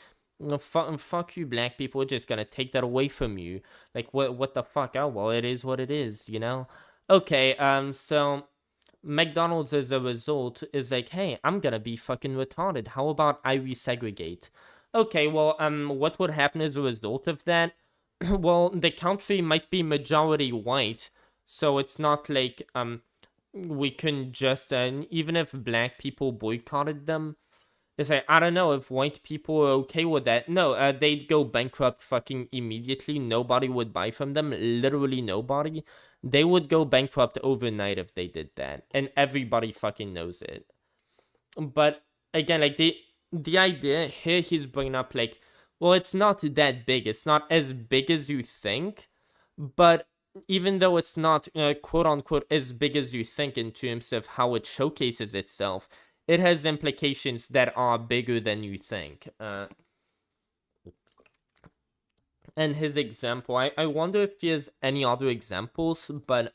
fuck you, black people, we're just gonna take that away from you. Like, what the fuck? Oh, well, it is what it is, you know? Okay, so McDonald's as a result is like, hey, I'm gonna be fucking retarded. How about I resegregate? Okay, well, what would happen as a result of that? Well, the country might be majority white, so it's not like, we can just, even if black people boycotted them, it's like, I don't know if white people are okay with that. No, they'd go bankrupt fucking immediately. Nobody would buy from them. Literally nobody. They would go bankrupt overnight if they did that. And everybody fucking knows it. But, again, like, the idea here he's bringing up, like, well, it's not that big. It's not as big as you think. But even though it's not, quote-unquote, as big as you think in terms of how it showcases itself, it has implications that are bigger than you think. And his example, I wonder if he has any other examples, but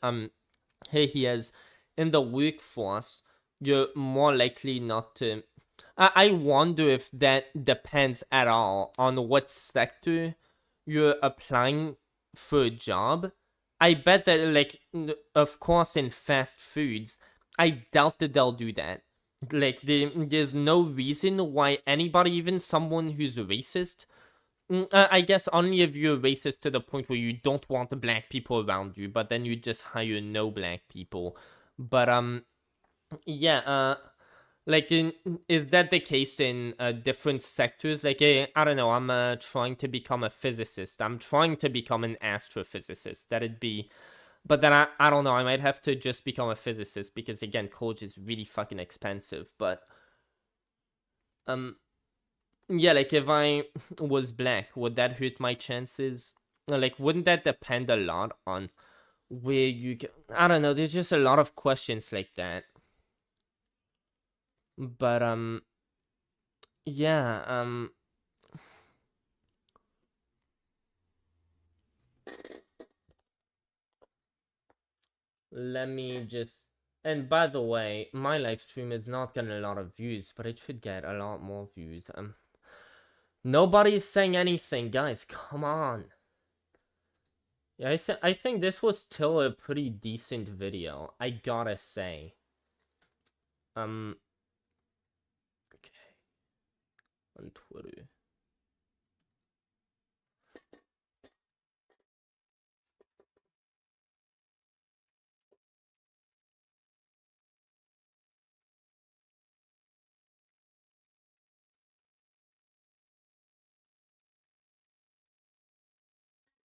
here he has, in the workforce, you're more likely not to... I wonder if that depends at all on what sector you're applying for a job. I bet that, like, of course, in fast foods, I doubt that they'll do that. Like, there's no reason why anybody, even someone who's racist, I guess only if you're racist to the point where you don't want black people around you, but then you just hire no black people. But, yeah, like, is that the case in different sectors? Like, I don't know, I'm trying to become a physicist. I'm trying to become an astrophysicist. That'd be... But then I don't know, I might have to just become a physicist because, again, college is really fucking expensive. But, yeah, like, if I was black, would that hurt my chances? Like, wouldn't that depend a lot on where you get... I don't know, there's just a lot of questions like that. But, yeah, let me just... And by the way, my live stream is not getting a lot of views, but it should get a lot more views. Nobody's saying anything, guys. Come on. Yeah, I think this was still a pretty decent video, I gotta say. Okay. On Twitter.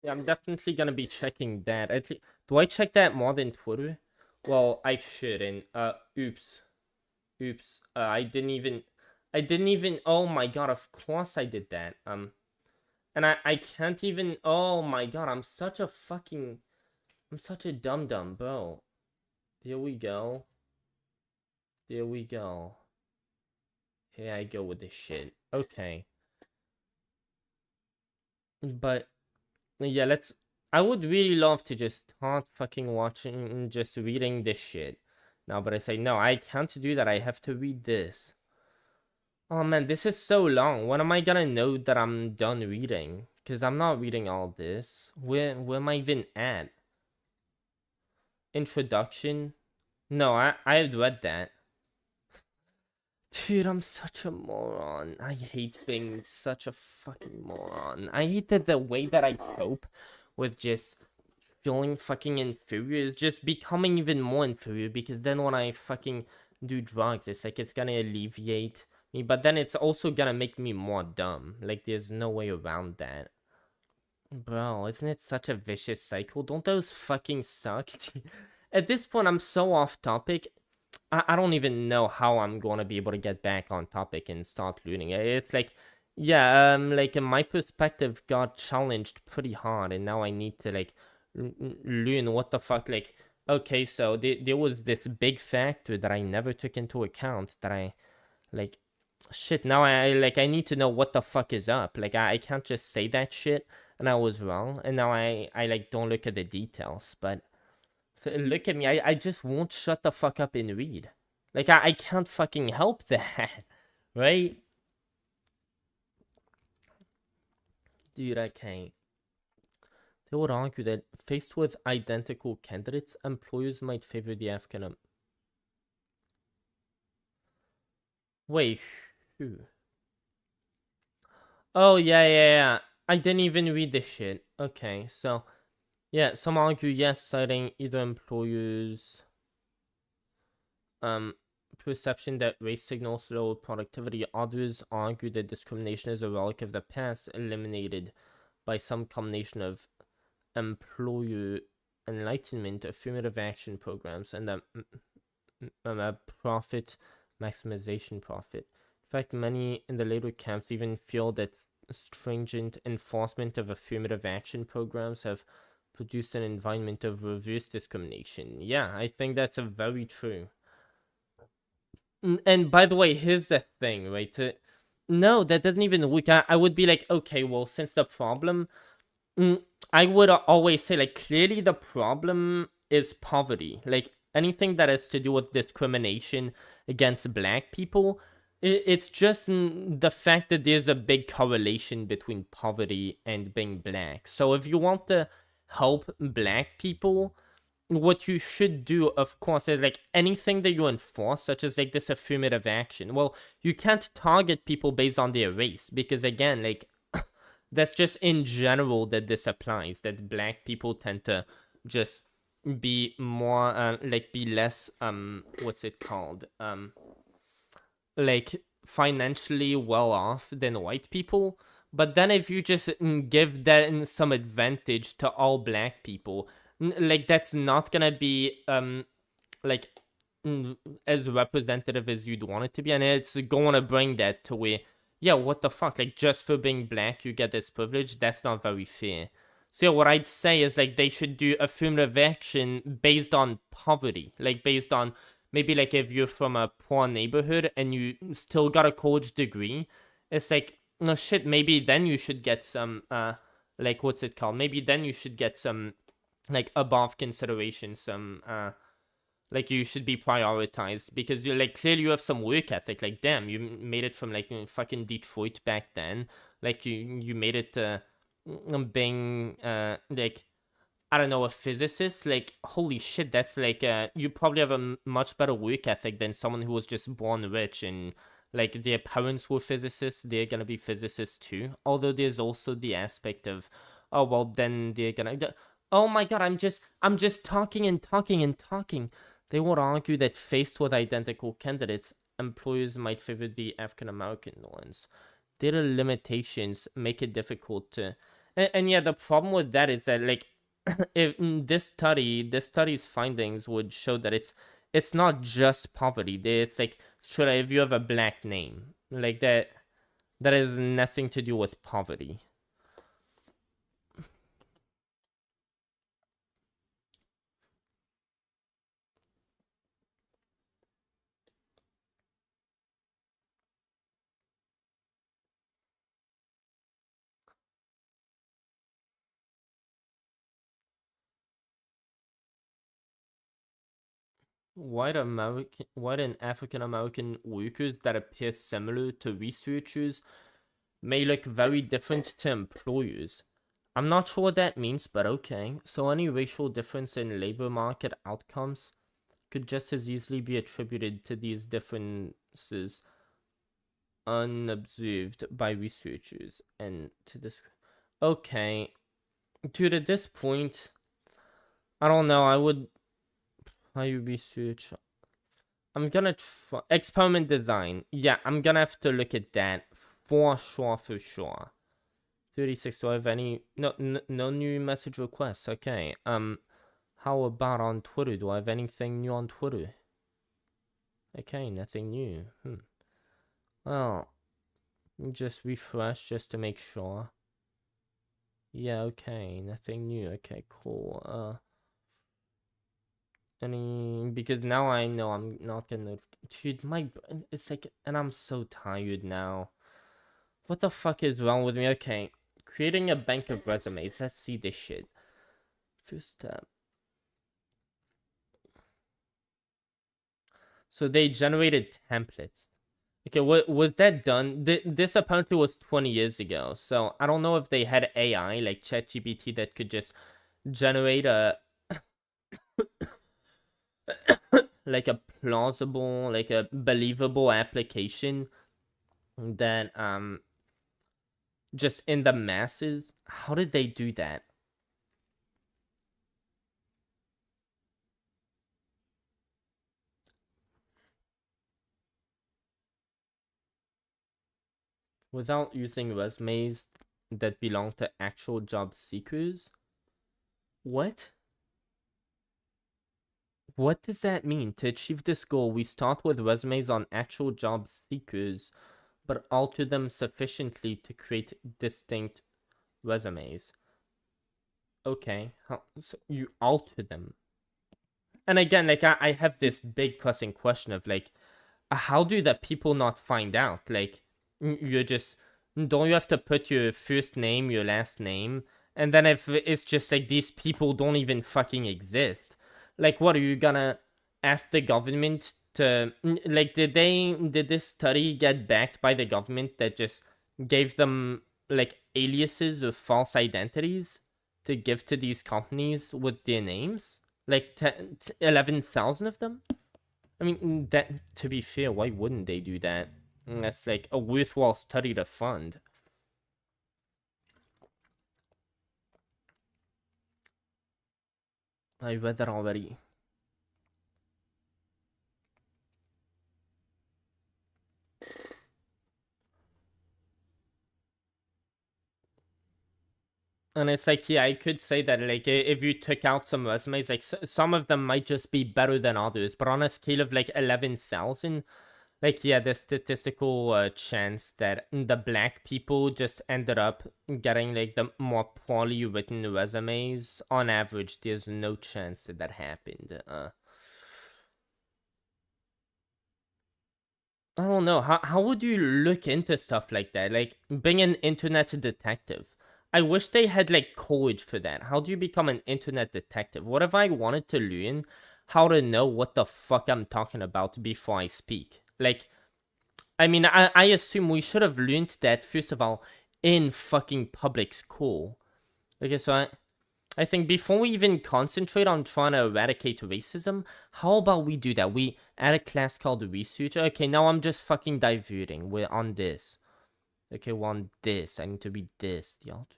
Yeah, I'm definitely gonna be checking that. Do I check that more than Twitter? Well, I shouldn't. Oops. I didn't even, oh my god, of course I did that. And I can't even, oh my god, I'm such a dum-dum, bro. There we go. Here I go with this shit. Okay. But, yeah, I would really love to just start fucking watching, just reading this shit. Now, but I say, no, I can't do that. I have to read this. Oh, man, this is so long. When am I gonna know that I'm done reading? Because I'm not reading all this. Where am I even at? Introduction? No, I read that. Dude, I'm such a moron. I hate being such a fucking moron. I hate that the way that I cope with just feeling fucking inferior is just becoming even more inferior, because then when I fucking do drugs, it's like it's gonna alleviate me, but then it's also gonna make me more dumb. Like, there's no way around that. Bro, isn't it such a vicious cycle? Don't those fucking suck? At this point, I'm so off topic. I don't even know how I'm gonna be able to get back on topic and start learning. It's like, yeah, like my perspective got challenged pretty hard, and now I need to like learn what the fuck. Like, okay, so there was this big factor that I never took into account that I like. Shit, now I need to know what the fuck is up. Like, I can't just say that shit and I was wrong, and now I like don't look at the details. But so look at me, I just won't shut the fuck up and read. Like, I can't fucking help that, right? Dude, I can't. They would argue that faced with identical candidates, employers might favor the African. Wait, who? Oh, yeah. I didn't even read this shit. Okay, so, yeah, some argue yes, citing either employers' perception that race signals lower productivity. Others argue that discrimination is a relic of the past, eliminated by some combination of employer enlightenment, affirmative action programs, and profit maximization profit. In fact, many in the later camps even feel that stringent enforcement of affirmative action programs have produced an environment of reverse discrimination. Yeah, I think that's a very true. And by the way, here's the thing, right? No, that doesn't even work. I would be like, okay, well, since the problem, I would always say, like, clearly the problem is poverty. Like, anything that has to do with discrimination against black people, it's just the fact that there's a big correlation between poverty and being black. So if you want to help black people, what you should do, of course, is like anything that you enforce, such as like this affirmative action. Well, you can't target people based on their race, because again, like, that's just in general that this applies, that black people tend to just be more, like, be less, what's it called? Like, financially well off than white people. But then if you just give that some advantage to all black people, like, that's not gonna be like as representative as you'd want it to be, and it's gonna bring that to where, yeah, what the fuck, like, just for being black you get this privilege. That's not very fair. So yeah, what I'd say is, like, they should do affirmative action based on poverty, like based on maybe, like, if you're from a poor neighborhood and you still got a college degree, it's like, no shit, maybe then you should get some like, what's it called, maybe then you should get some, like, above consideration, some like, you should be prioritized, because you're like, clearly you have some work ethic. Like, damn, you made it from, like, fucking Detroit back then. Like, you made it to being like, I don't know, a physicist. Like, holy shit, that's like you probably have a much better work ethic than someone who was just born rich and, like, their parents were physicists. They're gonna be physicists too. Although there's also the aspect of, oh well, then they're gonna, oh my god, I'm just talking and talking and talking. They would argue that faced with identical candidates, employers might favor the African American ones. Their limitations make it difficult to, and yeah, the problem with that is that, like, if this study's findings would show that it's not just poverty. It's like, sure, if you have a black name, like, that has nothing to do with poverty. White and African American workers that appear similar to researchers may look very different to employers. I'm not sure what that means, but okay. So any racial difference in labor market outcomes could just as easily be attributed to these differences unobserved by researchers and to this. Okay, dude, at this point, I don't know. I would. How you research? I'm gonna try experiment design. Yeah, I'm gonna have to look at that for sure, for sure. 36. Do I have any? No new message requests. Okay. How about on Twitter? Do I have anything new on Twitter? Okay, nothing new. Well, just refresh just to make sure. Yeah, okay, nothing new. Okay, cool. Because now I know I'm not gonna. Dude, it's like, and I'm so tired now. What the fuck is wrong with me? Okay, creating a bank of resumes. Let's see this shit. First step. So they generated templates. Okay, what was that done? This apparently was 20 years ago. So I don't know if they had AI like ChatGPT that could just generate a like a plausible, like a believable application that just in the masses. How did they do that? Without using resumes that belong to actual job seekers? What? What does that mean? To achieve this goal, we start with resumes on actual job seekers, but alter them sufficiently to create distinct resumes. Okay, so you alter them. And again, like, I have this big pressing question of, like, how do the people not find out? Like, you're just, don't you have to put your first name, your last name? And then if it's just like these people don't even fucking exist, like, what are you gonna ask the government to, like, did this study get backed by the government that just gave them, like, aliases of false identities to give to these companies with their names? Like, 11,000 of them? I mean, that, to be fair, why wouldn't they do that? That's like a worthwhile study to fund. I read that already. And it's like, yeah, I could say that, like, if you took out some resumes, like, some of them might just be better than others, but on a scale of, like, 11,000, like, yeah, the statistical chance that the black people just ended up getting, like, the more poorly written resumes, on average, there's no chance that that happened. I don't know. How would you look into stuff like that? Like, being an internet detective. I wish they had, like, college for that. How do you become an internet detective? What if I wanted to learn how to know what the fuck I'm talking about before I speak? Like, I mean, I assume we should have learned that, first of all, in fucking public school. Okay, so I think before we even concentrate on trying to eradicate racism, how about we do that? We add a class called research. Okay, now I'm just fucking diverting. We're on this. Okay, we're on this. I need to read this. The alter.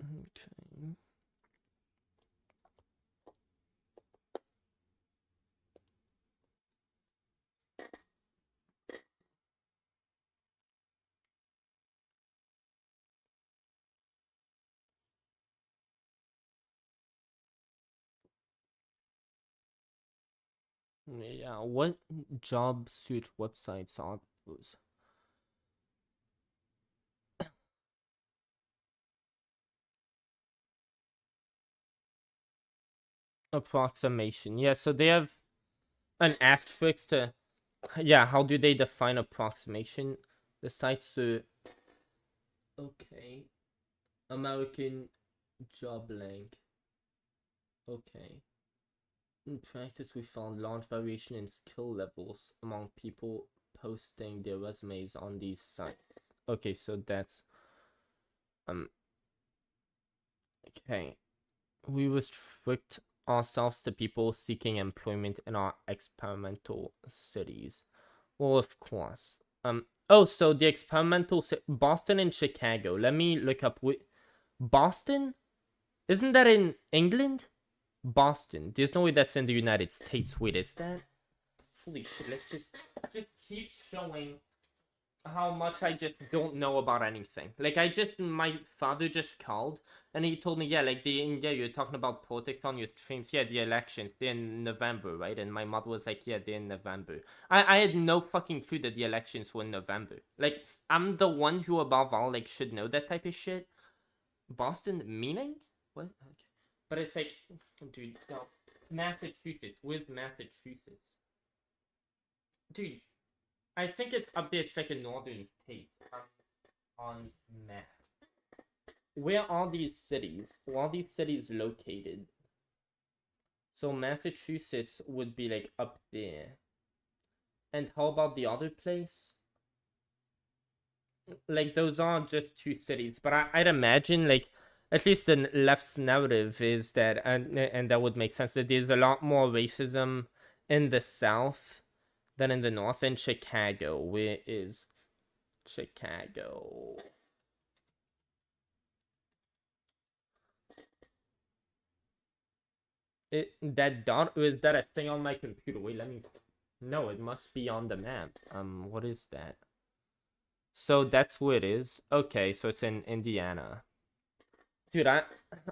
Okay. Yeah, what job search websites are those? Approximation. Yeah, so they have an asterisk to... Yeah, how do they define approximation? The sites are... Okay. American job link. Okay. In practice, we found large variation in skill levels among people posting their resumes on these sites. Okay, so that's... Okay. We restrict ourselves to people seeking employment in our experimental cities. Well, of course. Oh, so the experimental Boston and Chicago. Let me look up. Boston? Isn't that in England? Boston. There's no way that's in the United States. Wait, is that? Holy shit! Let's just keep showing how much I just don't know about anything. Like, my father just called and he told me, yeah, like, you're talking about politics on your streams. Yeah, the elections, they're in November, right? And my mother was like, yeah, they're in November. I had no fucking clue that the elections were in November. Like, I'm the one who above all, like, should know that type of shit. Boston, meaning? What? Okay. But it's like, dude, no. Massachusetts, where's Massachusetts? Dude, I think it's up there. It's like a northern state on map. Where are these cities? Where are these cities located? So Massachusetts would be like up there. And how about the other place? Like, those are just two cities, but I'd imagine, like, at least the left's narrative is that, and that would make sense, that there's a lot more racism in the South than in the North. In Chicago. Where is Chicago? That dot, or is that a thing on my computer? Wait, let me. No, it must be on the map. What is that? So that's where it is. Okay, so it's in Indiana. Dude,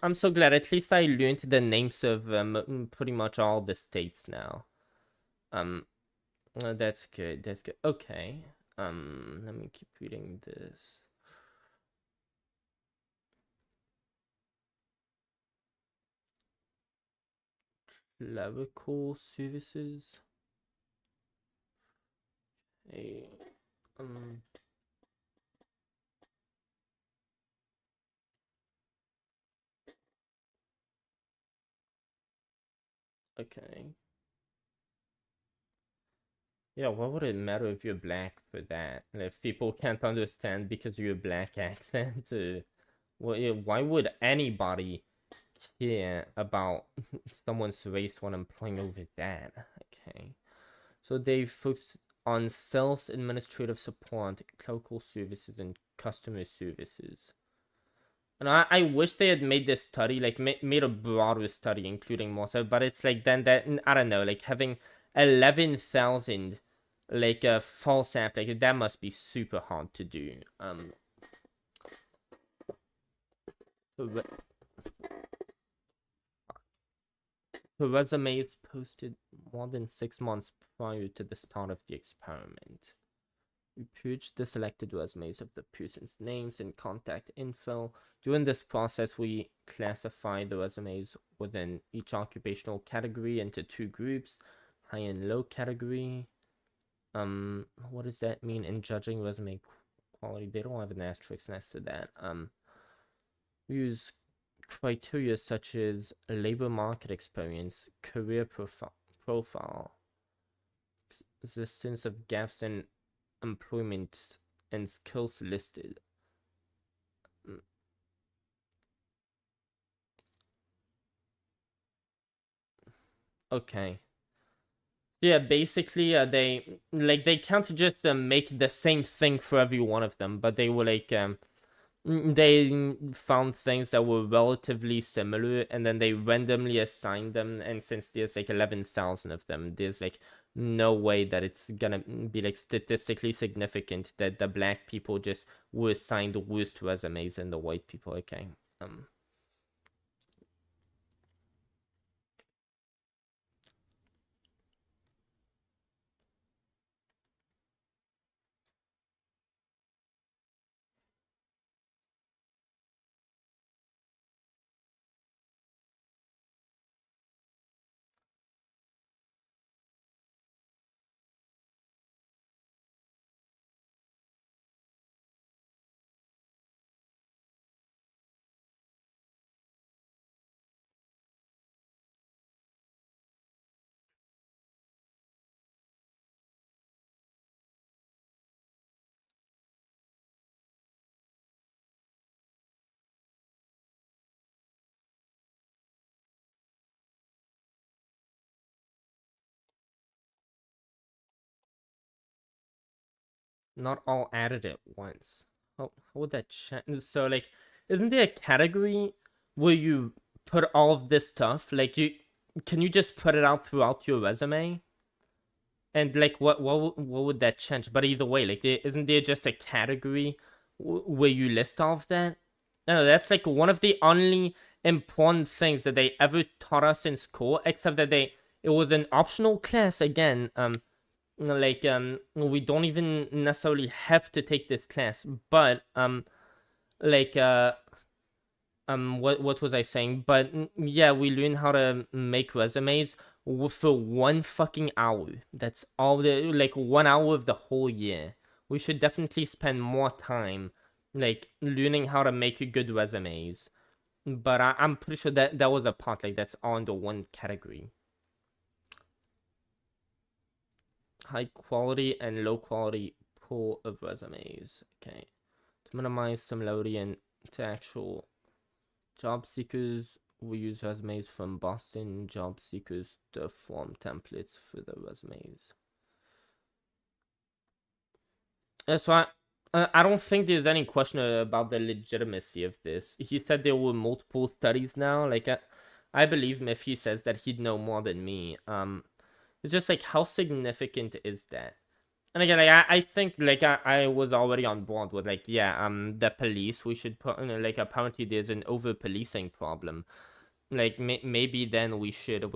I'm so glad. At least I learned the names of pretty much all the states now. That's good. That's good. Okay. Let me keep reading this. Clerical services. Hey, okay. Yeah, what would it matter if you're black for that? If people can't understand because of your black accent? Why would anybody care about someone's race when I'm playing over that? Okay. So they focus on sales, administrative support, clerical services, and customer services. And I wish they had made this study, like, made a broader study, including more so, but it's like, then that, I don't know, like, having 11,000, like, false applicants, that must be super hard to do. The resume is posted more than 6 months prior to the start of the experiment. We purged the selected resumes of the person's names and contact info. During this process, we classify the resumes within each occupational category into 2 groups, high and low category. What does that mean in judging resume quality? They don't have an asterisk next to that. We use criteria such as labor market experience, career profile, existence of gaps in employment, and skills listed. Okay. Yeah, basically, they can't just make the same thing for every one of them, but they were like, they found things that were relatively similar, and then they randomly assigned them, and since there's like 11,000 of them, there's like no way that it's gonna be like statistically significant that the black people just were assigned the worst resumes than the white people. Okay. Not all added at once. How would that change? So like, isn't there a category where you put all of this stuff? Like can you just put it out throughout your resume? And like, what would that change? But either way, like, isn't there just a category where you list all of that? No, that's like one of the only important things that they ever taught us in school, except that it was an optional class again. We don't even necessarily have to take this class, but what was I saying? But yeah, we learn how to make resumes for 1 fucking hour. That's all like 1 hour of the whole year. We should definitely spend more time like learning how to make good resumes. But I'm pretty sure that was a part like that's all under one category. High quality and low quality pool of resumes. Okay. To minimize similarity and to actual job seekers, we use resumes from Boston job seekers to form templates for the resumes. So I don't think there's any question about the legitimacy of this. He said there were multiple studies now. Like I believe him if he says that he'd know more than me. It's just like, how significant is that? And again, like I think like I was already on board with like, yeah, the police, we should put, like, apparently there's an over policing problem. Like maybe then we should,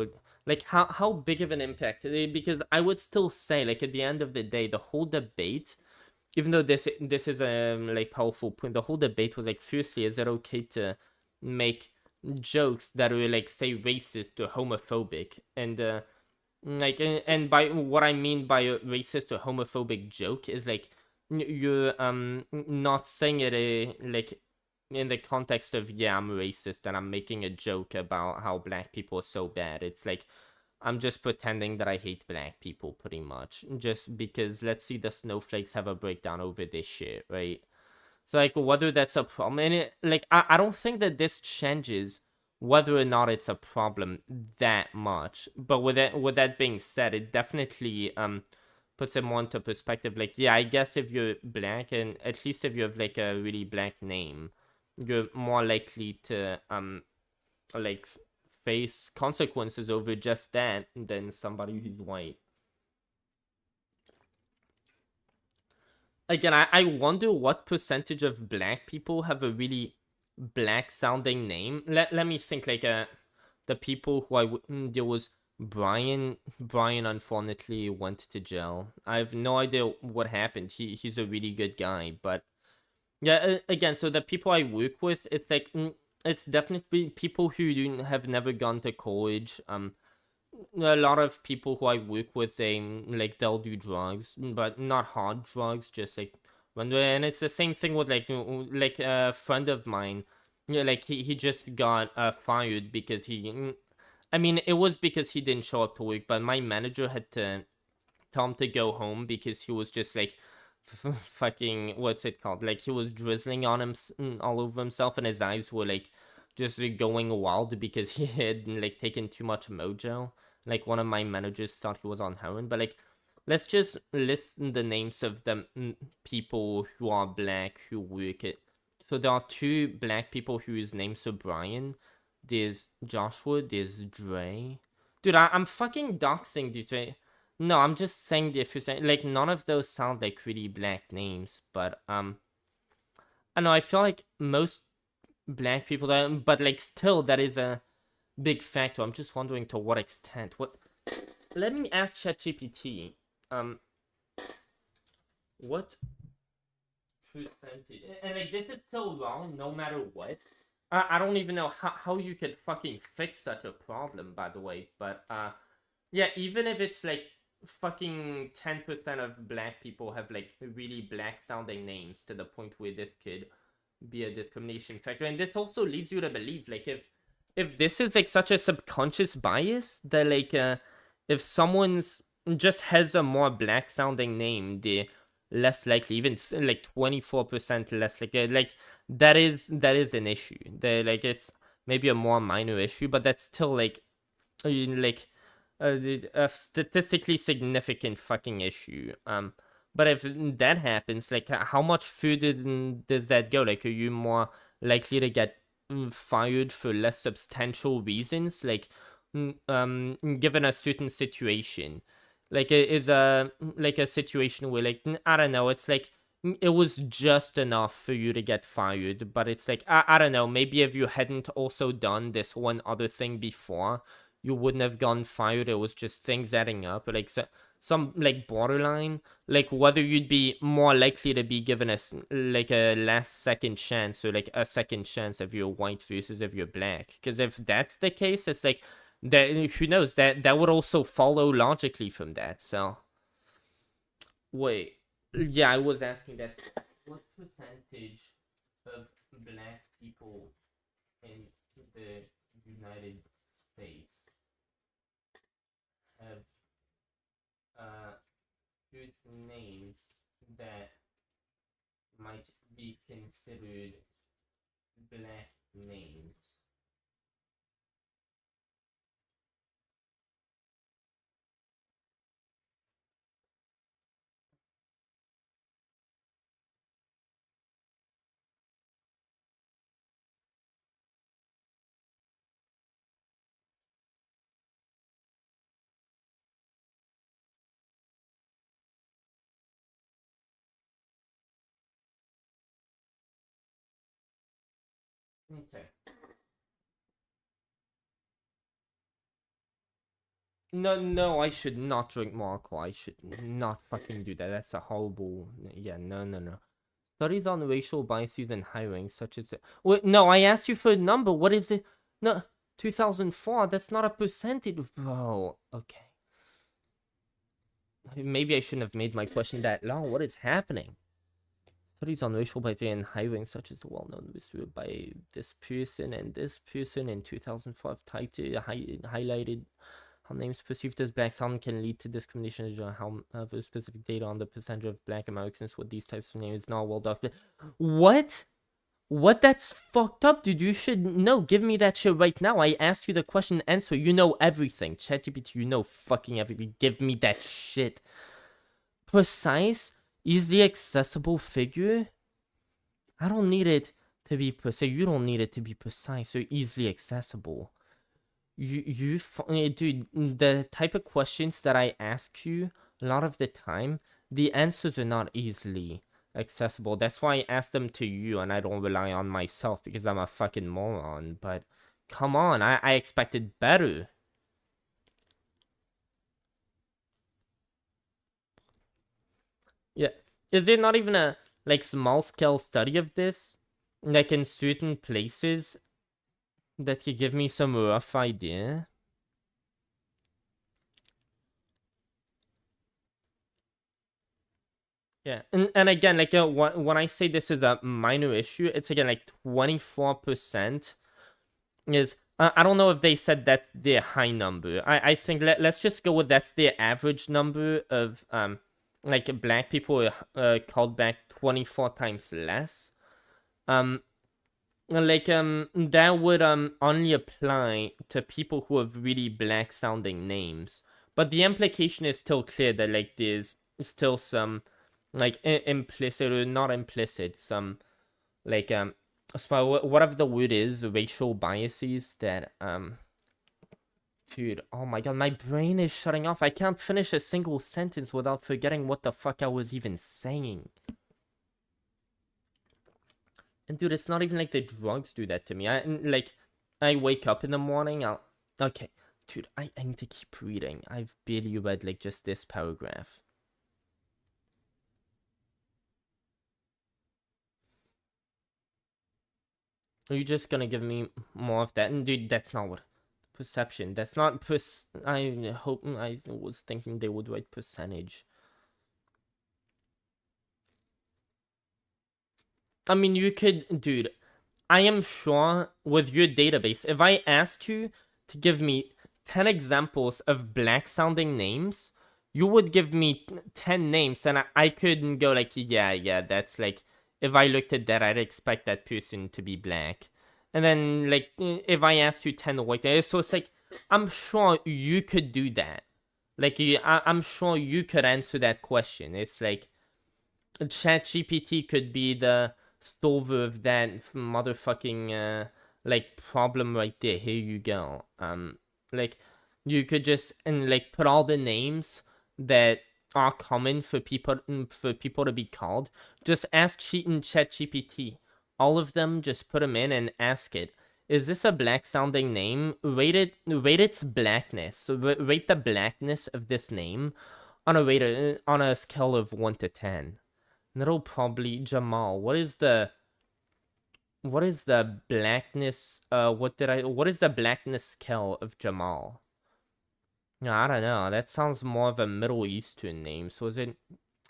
like, how big of an impact? Because I would still say, like, at the end of the day, the whole debate, even though this is a like powerful point, the whole debate was like, firstly, is it okay to make jokes that are like, say, racist or homophobic? And like, and by what I mean by a racist or homophobic joke is like, you're not saying it like in the context of, yeah, I'm racist and I'm making a joke about how black people are so bad. It's like, I'm just pretending that I hate black people, pretty much, just because let's see the snowflakes have a breakdown over this shit, right? So like, whether that's a problem, and like, I don't think that this changes whether or not it's a problem that much. But with that being said, it definitely puts it more into perspective. Like, yeah, I guess if you're black, and at least if you have like a really black name, you're more likely to like face consequences over just that than somebody who's white. Again, I wonder what percentage of black people have a really black sounding name. Let me think. Like the people who there was Brian unfortunately went to jail. I have no idea what happened. He's a really good guy, but yeah, again, so the people I work with, it's like it's definitely people who have never gone to college. A lot of people who I work with, they'll do drugs, but not hard drugs, just like and it's the same thing with like a friend of mine. Yeah, like he just got fired because it was because he didn't show up to work, but my manager had to tell him to go home because he was just like fucking, what's it called? Like, he was drizzling on him all over himself, and his eyes were like just going wild because he had like taken too much mojo. Like, one of my managers thought he was on heroin, but like, let's just list the names of the people who are black who work it. So there are 2 black people whose names are Brian. There's Joshua, there's Dre. Dude, I'm fucking doxing these Dre. No, I'm just saying the first name. Like, none of those sound like really black names, but I know, I feel like most black people, but like, still, that is a big factor. I'm just wondering to what extent. Let me ask ChatGPT. What percentage? And like, this is still wrong no matter what. I don't even know how you could fucking fix such a problem, by the way. But yeah, even if it's like fucking 10% of black people have like really black sounding names to the point where this could be a discrimination factor. And this also leads you to believe, like, if this is like such a subconscious bias, that like if someone's just has a more black sounding name, they're less likely, even like 24% less like that is an issue. Like, it's maybe a more minor issue, but that's still like a statistically significant fucking issue. But if that happens, like, how much further does that go? Like, are you more likely to get fired for less substantial reasons? Like, given a certain situation, like, it is a situation where, like, I don't know, it's like it was just enough for you to get fired, but it's like, I don't know, maybe if you hadn't also done this one other thing before, you wouldn't have gotten fired. It was just things adding up, like, some like borderline, like whether you'd be more likely to be given a last second chance, or like a second chance if you're white versus if you're black. Because if that's the case, it's like that, who knows, that would also follow logically from that. So wait, yeah, I was asking that, what percentage of black people in the United States have good names that might be considered black names? Okay. No, I should not drink more alcohol. I should not fucking do that. That's a horrible... Yeah, no. Studies on racial biases in hiring, such as... Wait, no, I asked you for a number. What is it? No, 2004. That's not a percentage. Bro, okay. Maybe I shouldn't have made my question that long. What is happening? Studies on racial bias in hiring, such as the well-known research by this person and this person in 2005, highlighted how names perceived as black sound can lead to discrimination, as how specific data on the percentage of black Americans with these types of names is not well documented. What? What? That's fucked up, dude. You should know. Give me that shit right now. I asked you the question, answer. You know everything. ChatGPT, you know fucking everything. Give me that shit. Precise, easily accessible figure? I don't need it to be precise. You don't need it to be precise or easily accessible. Dude, the type of questions that I ask you, a lot of the time, the answers are not easily accessible. That's why I ask them to you and I don't rely on myself, because I'm a fucking moron. But come on, I expected better. Yeah, is there not even a like small scale study of this, like in certain places, that could give me some rough idea? Yeah, and again, like when I say this is a minor issue, it's again like 24% is, I don't know if they said that's their high number. I think let's just go with that's their average number of like black people called back 24 times less. Like that would only apply to people who have really black sounding names, but the implication is still clear that like there's still some like implicit or not implicit, some like whatever the word is, racial biases that dude, oh my god, my brain is shutting off. I can't finish a single sentence without forgetting what the fuck I was even saying. And dude, it's not even like the drugs do that to me. I wake up in the morning, okay, dude, I need to keep reading. I've barely read like just this paragraph. Are you just gonna give me more of that? And dude, that's not what perception. That's not I was thinking they would write percentage. I mean, you could, dude, I am sure with your database, if I asked you to give me 10 examples of black sounding names, you would give me 10 names and I couldn't go like, yeah, that's like, if I looked at that, I'd expect that person to be black. And then, like, if I asked you 10 white names, so it's like, I'm sure you could do that. Like, I'm sure you could answer that question. It's like, ChatGPT could be the solver of that motherfucking like problem right there. Here you go. Like you could just like put all the names that are common for people to be called. Just ask ChatGPT. All of them, just put them in and ask it. Is this a black sounding name? Rate its blackness. Rate the blackness of this name on a scale of 1 to 10. And it'll probably Jamal. What is the blackness? What is the blackness scale of Jamal? No, I don't know. That sounds more of a Middle Eastern name. So is it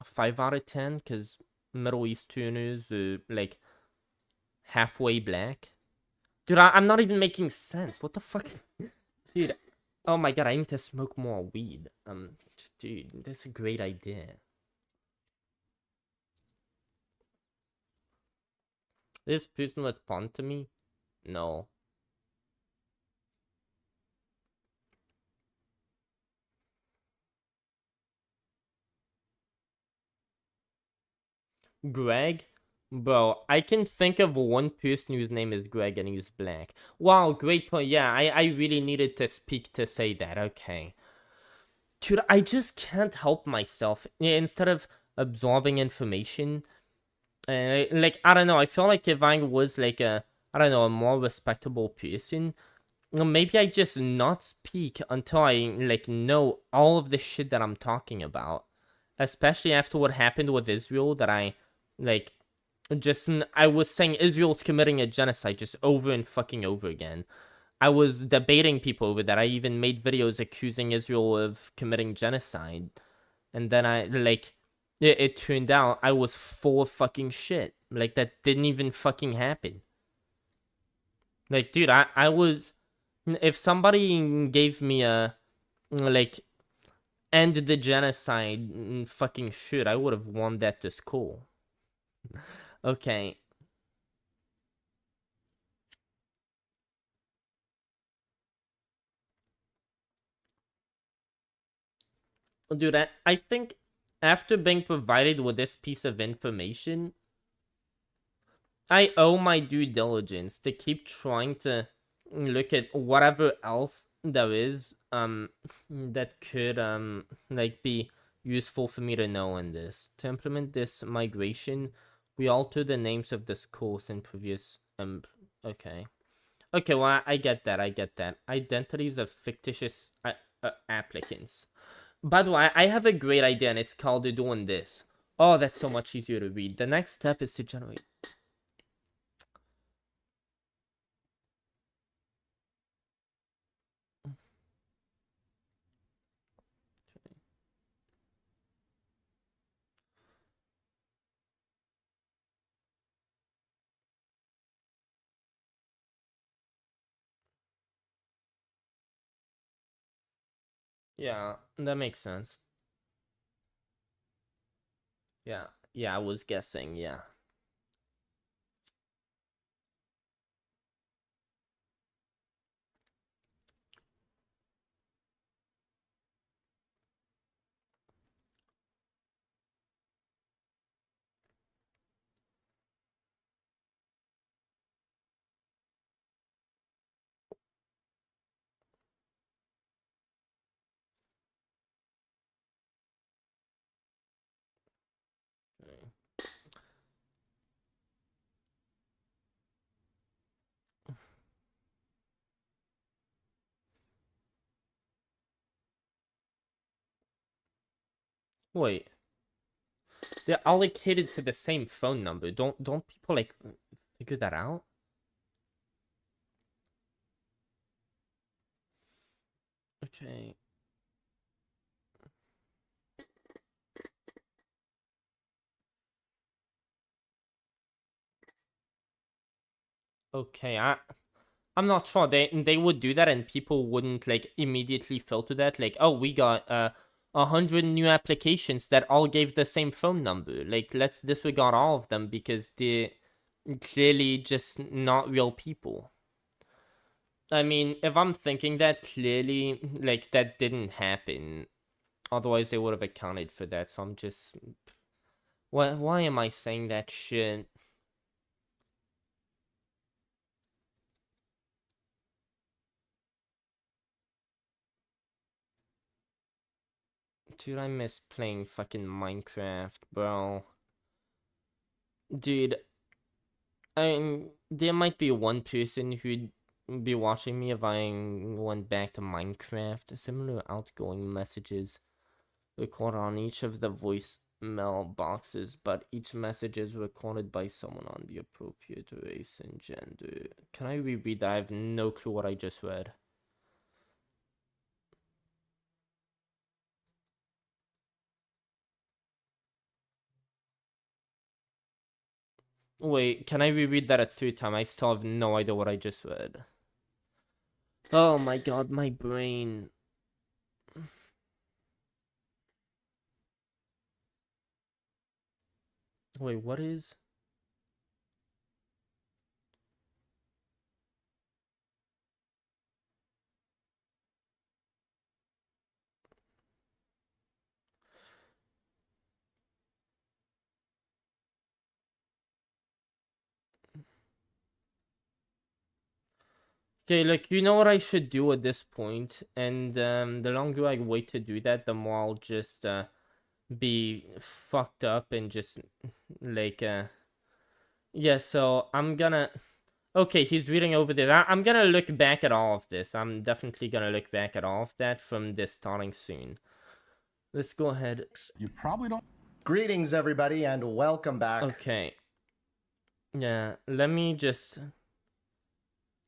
5 out of 10? Because Middle Easterners are like halfway black. Dude, I'm not even making sense. What the fuck? Dude, oh my god, I need to smoke more weed. Dude, that's a great idea. This person respond to me? No. Greg? Bro, I can think of one person whose name is Greg and he's black. Wow, great point. Yeah, I really needed to speak to say that. Okay. Dude, I just can't help myself. Instead of absorbing information, like, I don't know, I feel like if I was like a more respectable person, maybe I just not speak until I like know all of the shit that I'm talking about. Especially after what happened with Israel, that I like I was saying Israel's committing a genocide just over and fucking over again. I was debating people over that. I even made videos accusing Israel of committing genocide. And then I, like, it turned out I was full of fucking shit. Like, that didn't even fucking happen. Like, dude, I was... If somebody gave me a, like, end the genocide fucking shit, I would have won that to school. Okay. Dude, I think after being provided with this piece of information, I owe my due diligence to keep trying to look at whatever else there is that could like be useful for me to know in this. To implement this migration, we alter the names of this course in previous okay. Okay, well, I get that. Identities of fictitious applicants. By the way, I have a great idea, and it's called doing this. Oh, that's so much easier to read. The next step is to generate. Yeah, that makes sense. Yeah, I was guessing, yeah. Wait. They're allocated to the same phone number. Don't people like figure that out? Okay. Okay, I'm not sure. They would do that and people wouldn't like immediately filter that. Like, oh, we got 100 new applications that all gave the same phone number. Like, let's disregard all of them because they're clearly just not real people. I mean, if I'm thinking that, clearly, like, that didn't happen. Otherwise, they would have accounted for that. So Why am I saying that shit? Dude, I miss playing fucking Minecraft, bro. Dude, there might be one person who'd be watching me if I went back to Minecraft. Similar outgoing messages recorded on each of the voicemail boxes, but each message is recorded by someone on the appropriate race and gender. Can I reread that? I have no clue what I just read. Wait, can I reread that a third time? I still have no idea what I just read. Oh my god, my brain. Wait, what is? Okay, look, you know what I should do at this point, and the longer I wait to do that, the more I'll just be fucked up and just like yeah. So I'm gonna. Okay, he's reading over this. I'm gonna look back at all of this. I'm definitely gonna look back at all of that from this starting soon. Let's go ahead. You probably don't. Greetings, everybody, and welcome back. Okay. Yeah, let me just.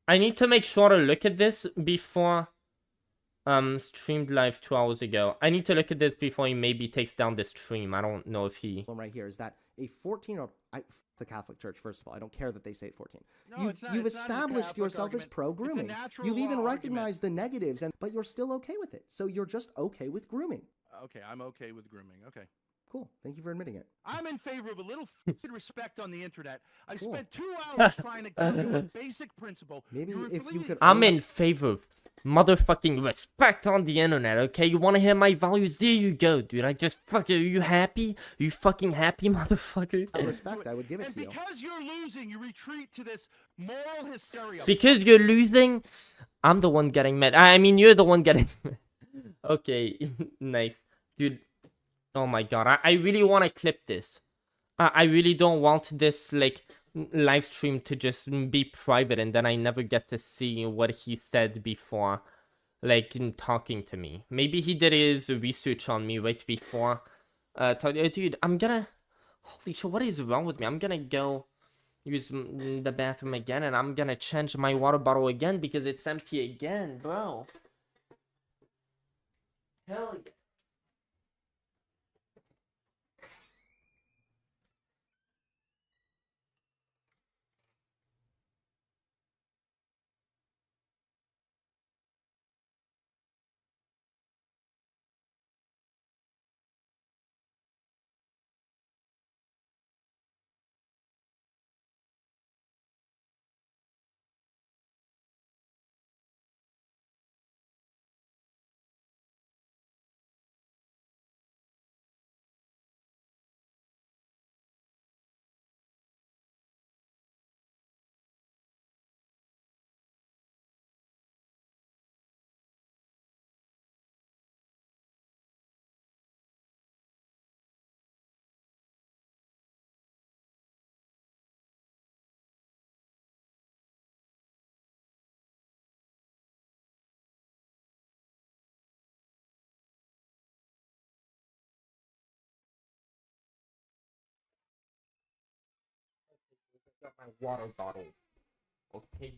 I need to make sure to look at this before streamed live 2 hours ago. I need to look at this before he maybe takes down this stream. I don't know if he Right here is that a 14-year-old, the Catholic Church, first of all, I don't care that they say 14. No, it's not, You've it's not a established Catholic yourself as argument. pro-grooming. It's a natural You've even law recognized the negatives, but you're still okay with it. So you're just okay with grooming. Okay, I'm okay with grooming. Okay. Cool. Thank you for admitting it. I'm in favor of a little respect on the internet. I Cool. spent 2 hours trying to give you a basic principle. Maybe if you could. I'm in favor of motherfucking respect on the internet, okay? You wanna hear my values? There you go, dude. I just fucking. Are you happy? Are you fucking happy, motherfucker? Respect, I would give it to you. Because you're losing, you retreat to this moral hysteria. Because you're losing, I'm the one getting mad. I mean, you're the one getting mad. Okay, nice. Dude, oh my god. I really want to clip this. I really don't want this, like, live stream to just be private and then I never get to see what he said before, like, in talking to me. Maybe he did his research on me right before. Dude, I'm gonna... Holy shit, what is wrong with me? I'm gonna go use the bathroom again and I'm gonna change my water bottle again because it's empty again, bro. Hell yeah. Got my water bottle. Okay.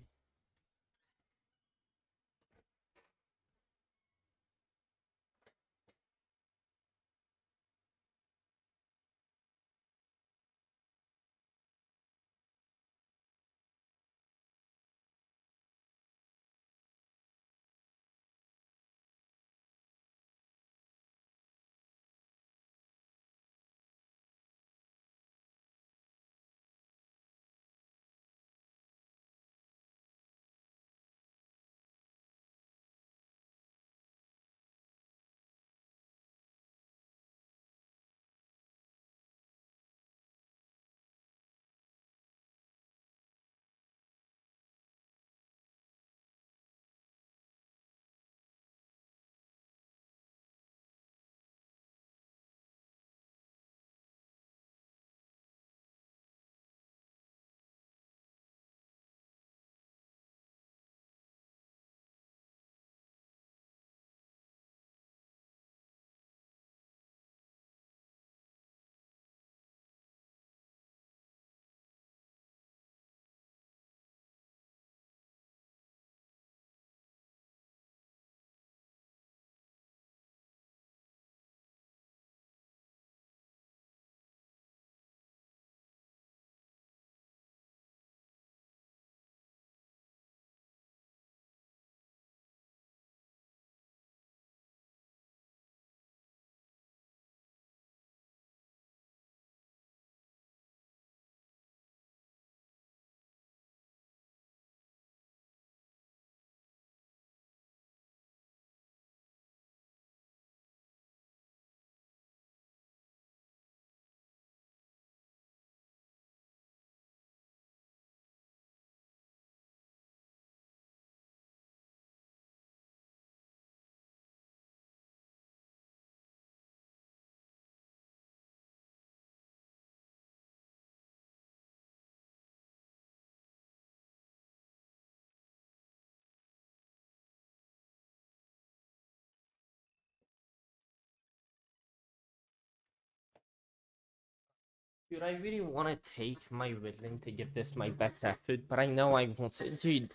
Dude, I really want to take my Ritalin to give this my best effort, but I know I won't. Dude,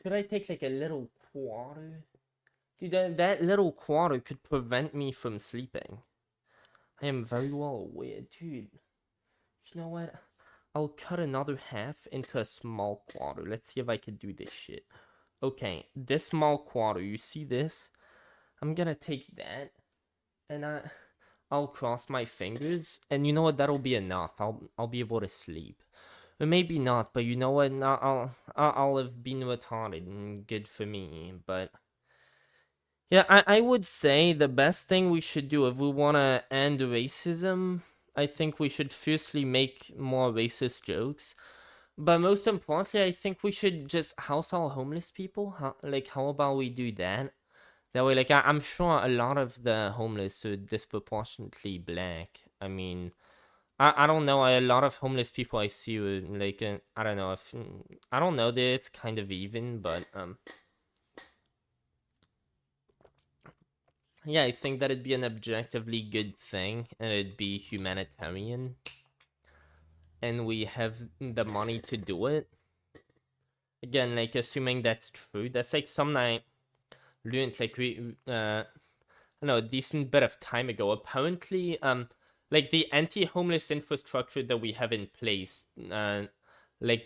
could I take like a little quarter? Dude, that little quarter could prevent me from sleeping. I am very well aware, dude. You know what? I'll cut another half into a small quarter. Let's see if I can do this shit. Okay, this small quarter, you see this? I'm gonna take that, and I'll cross my fingers, and you know what? That'll be enough. I'll be able to sleep. Or maybe not, but you know what? I'll have been retarded, and good for me. But yeah, I would say the best thing we should do if we wanna end racism, I think we should firstly make more racist jokes. But most importantly, I think we should just house all homeless people. How about we do that? That way, I'm sure a lot of the homeless are disproportionately black. I mean, I don't know. A lot of homeless people I see are I don't know if I don't know. They're kind of even, but yeah, I think that it'd be an objectively good thing, and it'd be humanitarian, and we have the money to do it. Again, assuming that's true, that's something I learned I don't know, a decent bit of time ago. Apparently, the anti-homeless infrastructure that we have in place, the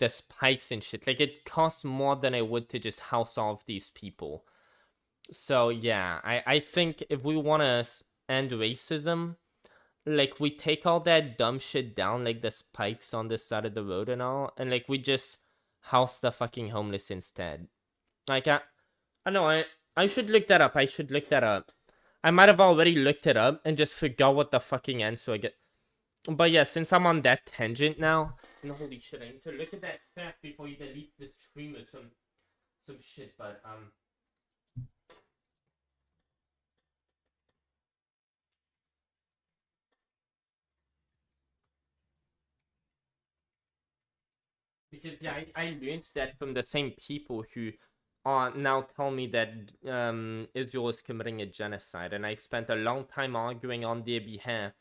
spikes and shit, it costs more than it would to just house all of these people. So yeah, I think if we want to end racism, we take all that dumb shit down, the spikes on the side of the road and all, and we just house the fucking homeless instead. I know, I should look that up. I might have already looked it up and just forgot what the fucking answer I get. But yeah, since I'm on that tangent now, and holy shit, I need to look at that fast before you delete the stream or some shit, but because yeah, I learned that from the same people who now tell me that Israel is committing a genocide, and I spent a long time arguing on their behalf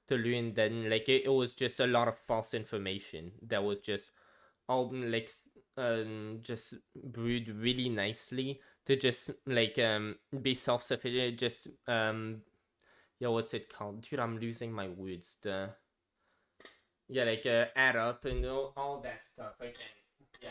to learn that it was just a lot of false information that was just all just brewed really nicely to just be self-sufficient. Just what's it called? Dude, I'm losing my words. Add up and all that stuff. Okay, yeah.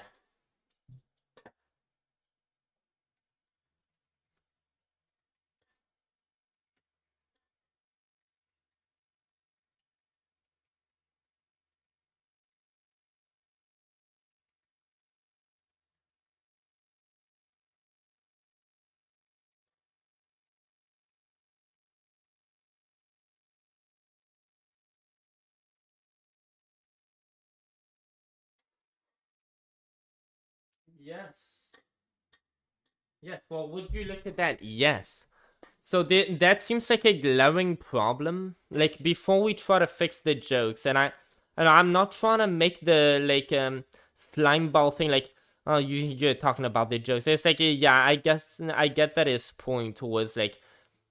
Yes. Yes, well, would you look at that? Yes. So that seems like a glaring problem. Before we try to fix the jokes, and I'm not trying to make the slime ball thing oh, you're talking about the jokes. It's yeah, I guess I get that his point was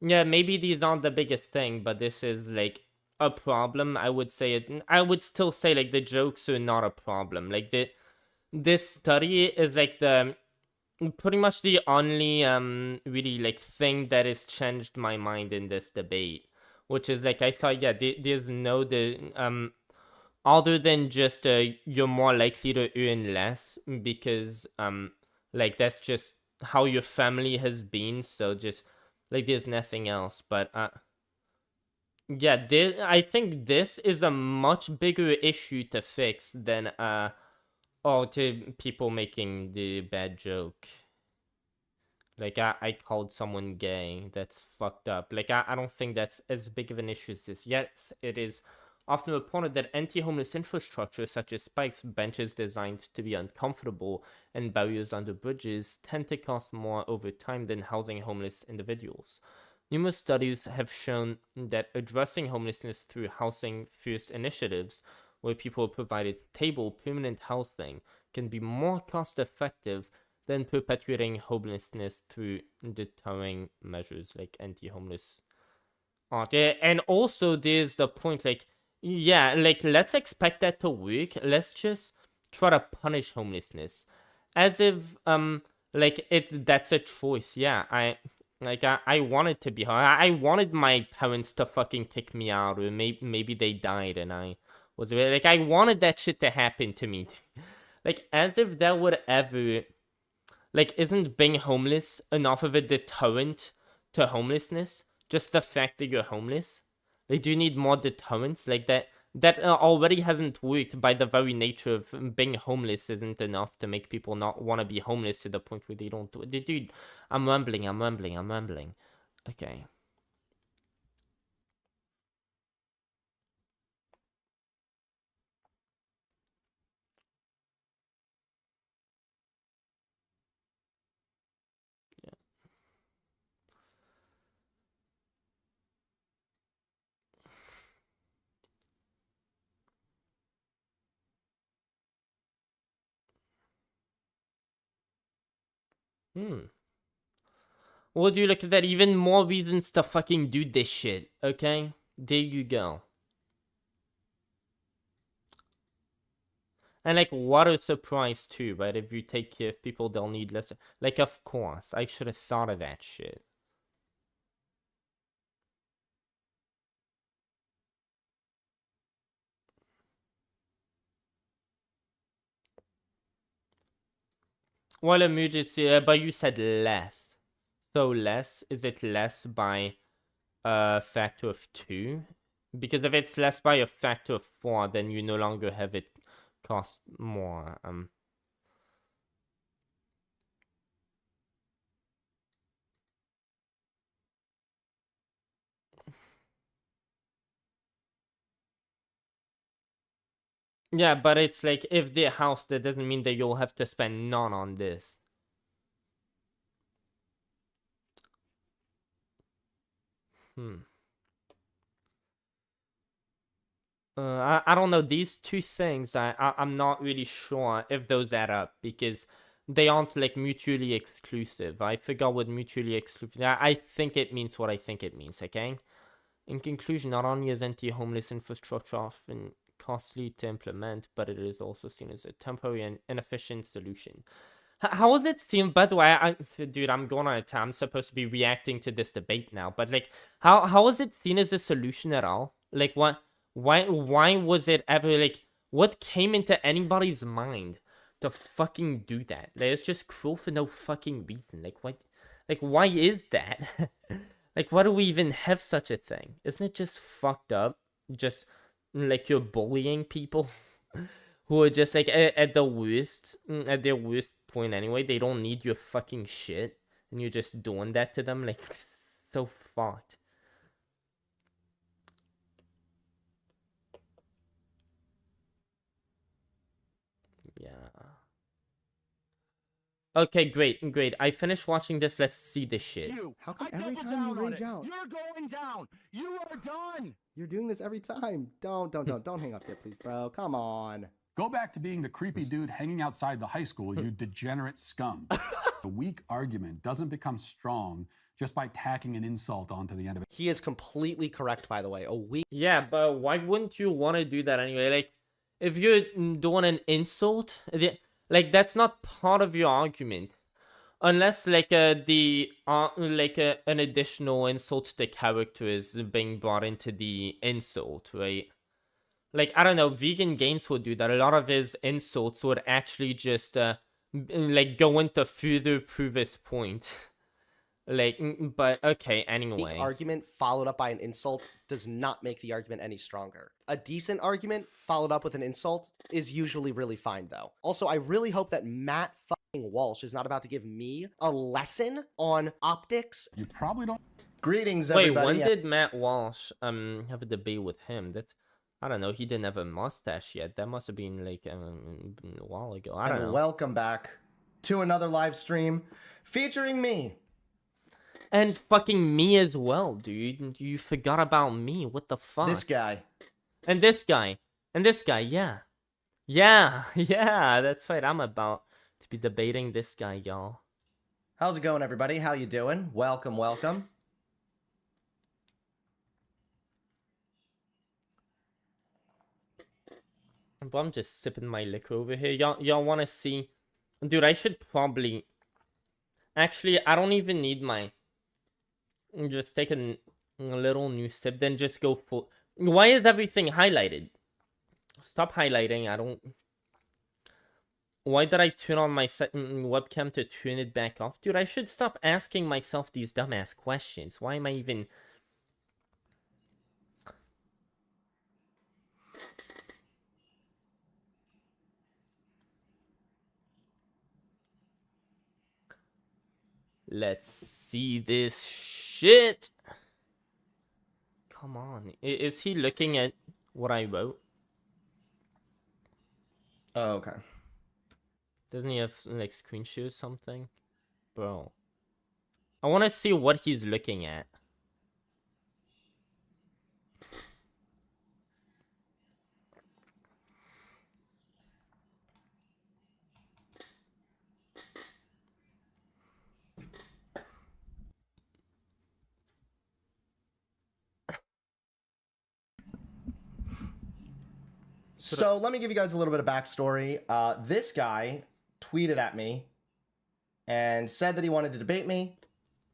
yeah, maybe these aren't the biggest thing, but this is a problem. I would I would still say the jokes are not a problem. This study is the pretty much the only really thing that has changed my mind in this debate, which is I thought, yeah, there's no other than just you're more likely to earn less because that's just how your family has been, so just there's nothing else. But yeah, I think this is a much bigger issue to fix than to people making the bad joke. I called someone gay. That's fucked up. I don't think that's as big of an issue as this. Yet, it is often reported that anti-homeless infrastructure, such as spikes, benches designed to be uncomfortable, and barriers under bridges, tend to cost more over time than housing homeless individuals. Numerous studies have shown that addressing homelessness through housing-first initiatives, where people are provided stable, permanent housing, can be more cost-effective than perpetuating homelessness through deterring measures like anti-homeless art. And also, there's the point, Yeah, like, let's expect that to work. Let's just try to punish homelessness. As if, like, that's a choice. Yeah, I wanted to be home. I wanted my parents to fucking kick me out, or maybe they died and I was, like, I wanted that shit to happen to me. Like, as if that would ever, like, isn't being homeless enough of a deterrent to homelessness? Just the fact that you're homeless? Like, do you need more deterrents? Like, that already hasn't worked by the very nature of being homeless isn't enough to make people not want to be homeless to the point where they don't do it. Dude, I'm rambling. Okay. Well, dude, look at that. Even more reasons to fucking do this shit, okay? There you go. And, like, what a surprise, too, right? If you take care of people, they'll need less. Like, of course. I should have thought of that shit. Well, emergency, but you said less. So less, is it less by a factor of 2? Because if it's less by a factor of 4, then you no longer have it cost more. Yeah, but it's like, if they're house, that doesn't mean that you'll have to spend none on this. I don't know, these two things, I'm not really sure if those add up, because they aren't, like, mutually exclusive. I forgot what mutually exclusive, I think it means what I think it means, okay? In conclusion, not only is anti-homeless infrastructure often costly to implement, but it is also seen as a temporary and inefficient solution. How is it seen? By the way, dude, I'm going on a time. I'm supposed to be reacting to this debate now, but, like, how is it seen as a solution at all? Like, what? Why was it ever, like, what came into anybody's mind to fucking do that? Like, it's just cruel for no fucking reason. Like, what? Like, why is that? Like, why do we even have such a thing? Isn't it just fucked up? Just, like, you're bullying people who are just, like, at the worst, at their worst point anyway. They don't need your fucking shit, and you're just doing that to them. Like, so fucked. Yeah. Okay, great. I finished watching this. Let's see this shit. How come every time you rage out? You're going down. You are done. You're doing this every time. Don't hang up yet, please, bro. Come on. Go back to being the creepy dude hanging outside the high school, you degenerate scum. A weak argument doesn't become strong just by tacking an insult onto the end of it. He is completely correct, by the way. Yeah, but why wouldn't you want to do that anyway? Like, if you're doing an insult, like, that's not part of your argument. Unless, like, an additional insult to the character is being brought into the insult, right? Like, I don't know, Vegan Games would do that. A lot of his insults would actually just, like, go into further prove his point. Like, but okay, anyway. Weak argument followed up by an insult does not make the argument any stronger. A decent argument followed up with an insult is usually really fine, though. Also, I really hope that Matt fucking Walsh is not about to give me a lesson on optics. You probably don't. Greetings, Wait, everybody. when did Matt Walsh have a debate with him? That's, I don't know, he didn't have a mustache yet. That must have been, like, a while ago. I don't know. Welcome back to another live stream featuring me. And fucking me as well, dude. You forgot about me. What the fuck? This guy. And this guy. And this guy, yeah. Yeah, that's right. I'm about to be debating this guy, y'all. How's it going, everybody? How you doing? Welcome. But I'm just sipping my liquor over here. Y'all want to see? Dude, I should probably... Actually, I don't even need my... Just take a little new sip, then just go full... Why is everything highlighted? Stop highlighting, I don't... Why did I turn on my webcam to turn it back off? Dude, I should stop asking myself these dumbass questions. Why am I even... Let's see this shit. Come on. Is he looking at what I wrote? Oh, okay. Doesn't he have, like, screenshot or something? Bro. I want to see what he's looking at. So let me give you guys a little bit of backstory. This guy tweeted at me and said that he wanted to debate me.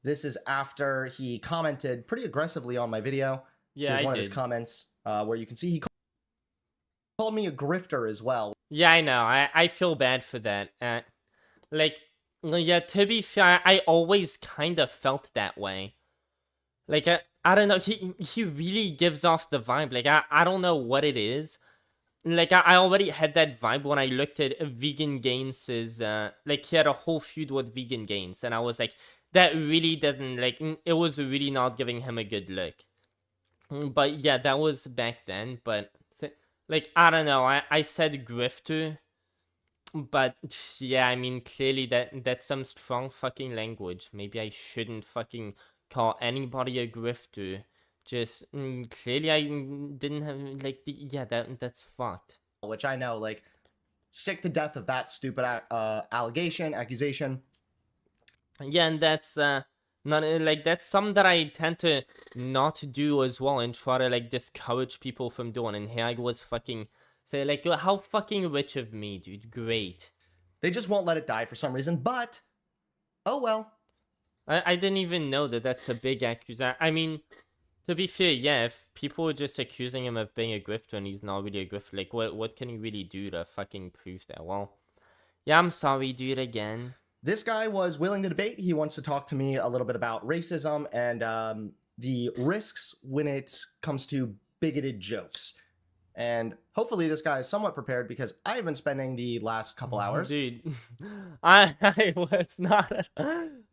This is after he commented pretty aggressively on my video. Yeah, Here's I one did. of his comments where you can see he called me a grifter as well. Yeah, I know. I feel bad for that. Like, yeah, to be fair, I always kind of felt that way. Like, I don't know. He really gives off the vibe. Like, I don't know what it is. Like, I already had that vibe when I looked at Vegan Gains' like, he had a whole feud with Vegan Gains, and I was like, that really doesn't, like, it was really not giving him a good look. But, yeah, that was back then, but, like, I don't know, I said grifter, but, yeah, I mean, clearly that's some strong fucking language. Maybe I shouldn't fucking call anybody a grifter. Just clearly I didn't have like yeah, that's fucked. Which I know, like, sick to death of that stupid accusation. Yeah, and that's not like that's something that I tend to not do as well, and try to like discourage people from doing. And here I was fucking say like, how fucking rich of me, dude. Great. They just won't let it die for some reason, but oh well. I didn't even know that that's a big accusation. I mean, to be fair, yeah, if people were just accusing him of being a grifter and he's not really a grifter, like, what can he really do to fucking prove that? Well, yeah, I'm sorry, dude, again. This guy was willing to debate. He wants to talk to me a little bit about racism and the risks when it comes to bigoted jokes. And hopefully this guy is somewhat prepared because I've been spending the last couple hours. Dude, I was not,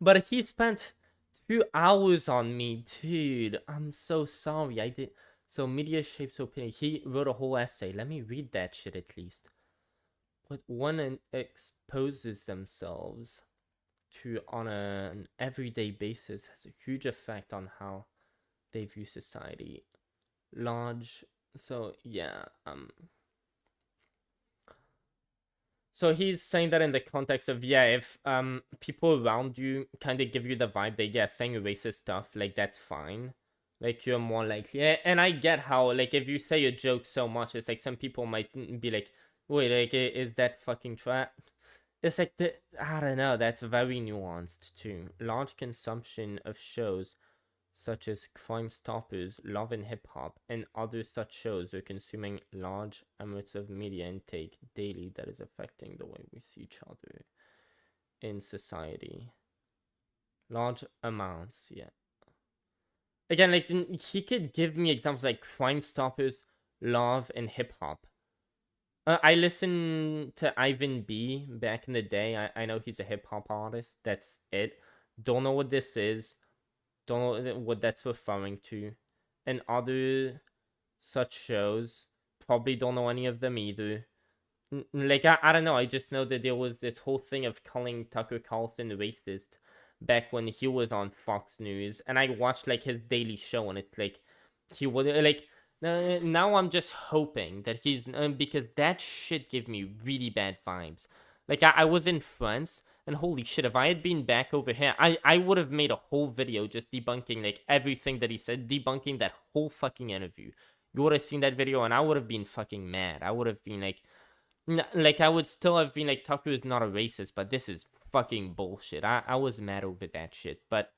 but he spent 2 hours on me, dude. I'm so sorry. I did. So media shapes opinion. He wrote a whole essay. Let me read that shit at least. But one exposes themselves to on an everyday basis has a huge effect on how they view society. Large. So yeah. So he's saying that in the context of, yeah, if people around you kind of give you the vibe that, yeah, saying racist stuff, like, that's fine. Like, you're more likely. And I get how, like, if you say a joke so much, it's like some people might be like, wait, like, is that fucking trap? It's like, I don't know, that's very nuanced, too. Large consumption of shows such as Crime Stoppers, Love and Hip Hop, and other such shows are consuming large amounts of media intake daily that is affecting the way we see each other in society. Large amounts, yeah. Again, like, he could give me examples like Crime Stoppers, Love, and Hip Hop. I listened to Ivan B back in the day. I know he's a hip hop artist. That's it. Don't know what this is. Don't know what that's referring to. And other such shows, probably don't know any of them either. Like, I don't know, I just know that there was this whole thing of calling Tucker Carlson racist back when he was on Fox News. And I watched, like, his daily show, and it's like, he would, like, now I'm just hoping that he's, because that shit gave me really bad vibes. Like, I was in France, and holy shit, if I had been back over here, I would have made a whole video just debunking, like, everything that he said, debunking that whole fucking interview. you would have seen that video and I would have been fucking mad. I would have been like, like I would still have been like, Tucker is not a racist, but this is fucking bullshit. I was mad over that shit. But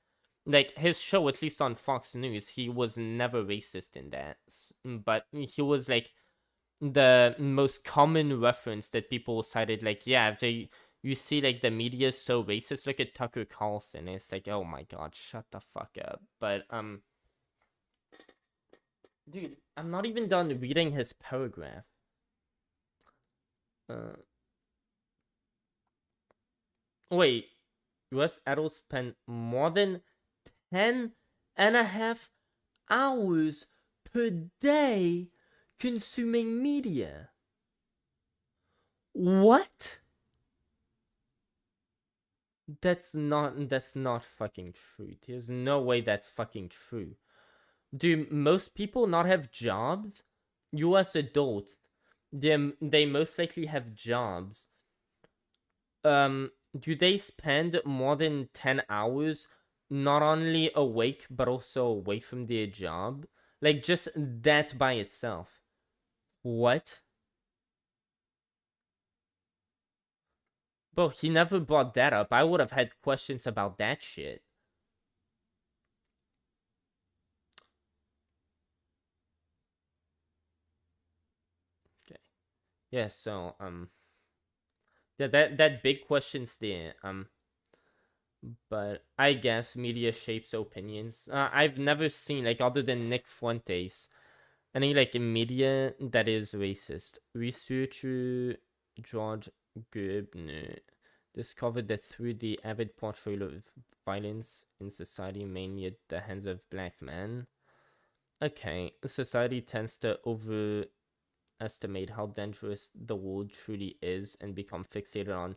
like his show, at least on Fox News, he was never racist in that. But he was like the most common reference that people cited. Like, yeah, if you see like the media is so racist, look at Tucker Carlson. It's like, oh my god, shut the fuck up. But dude, I'm not even done reading his paragraph. Wait, US adults spend more than 10.5 hours per day consuming media. What? That's not fucking true. There's no way that's fucking true. Do most people not have jobs? US adults, they most likely have jobs. Do they spend more than 10 hours not only awake but also away from their job? Like, just that by itself. What? Bro, he never brought that up. I would have had questions about that shit. Okay. Yeah, so, yeah, that big question's there. But I guess media shapes opinions. I've never seen, like, other than Nick Fuentes, any, like, media that is racist. Researcher George Gerbner discovered that through the avid portrayal of violence in society, mainly at the hands of black men. Okay, society tends to overestimate how dangerous the world truly is and become fixated on.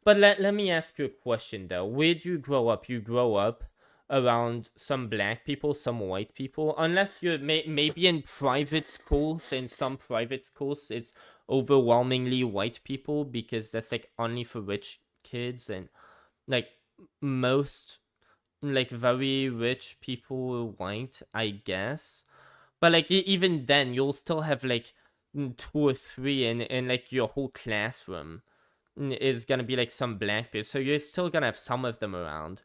But let me ask you a question though. Where do you grow up? You grow up around some black people, some white people, unless you're maybe in private schools. In some private schools it's overwhelmingly white people because that's like only for rich kids, and like most like very rich people are white, I guess. But like even then you'll still have like 2 or 3 in like your whole classroom is gonna be like some black people, so you're still gonna have some of them around.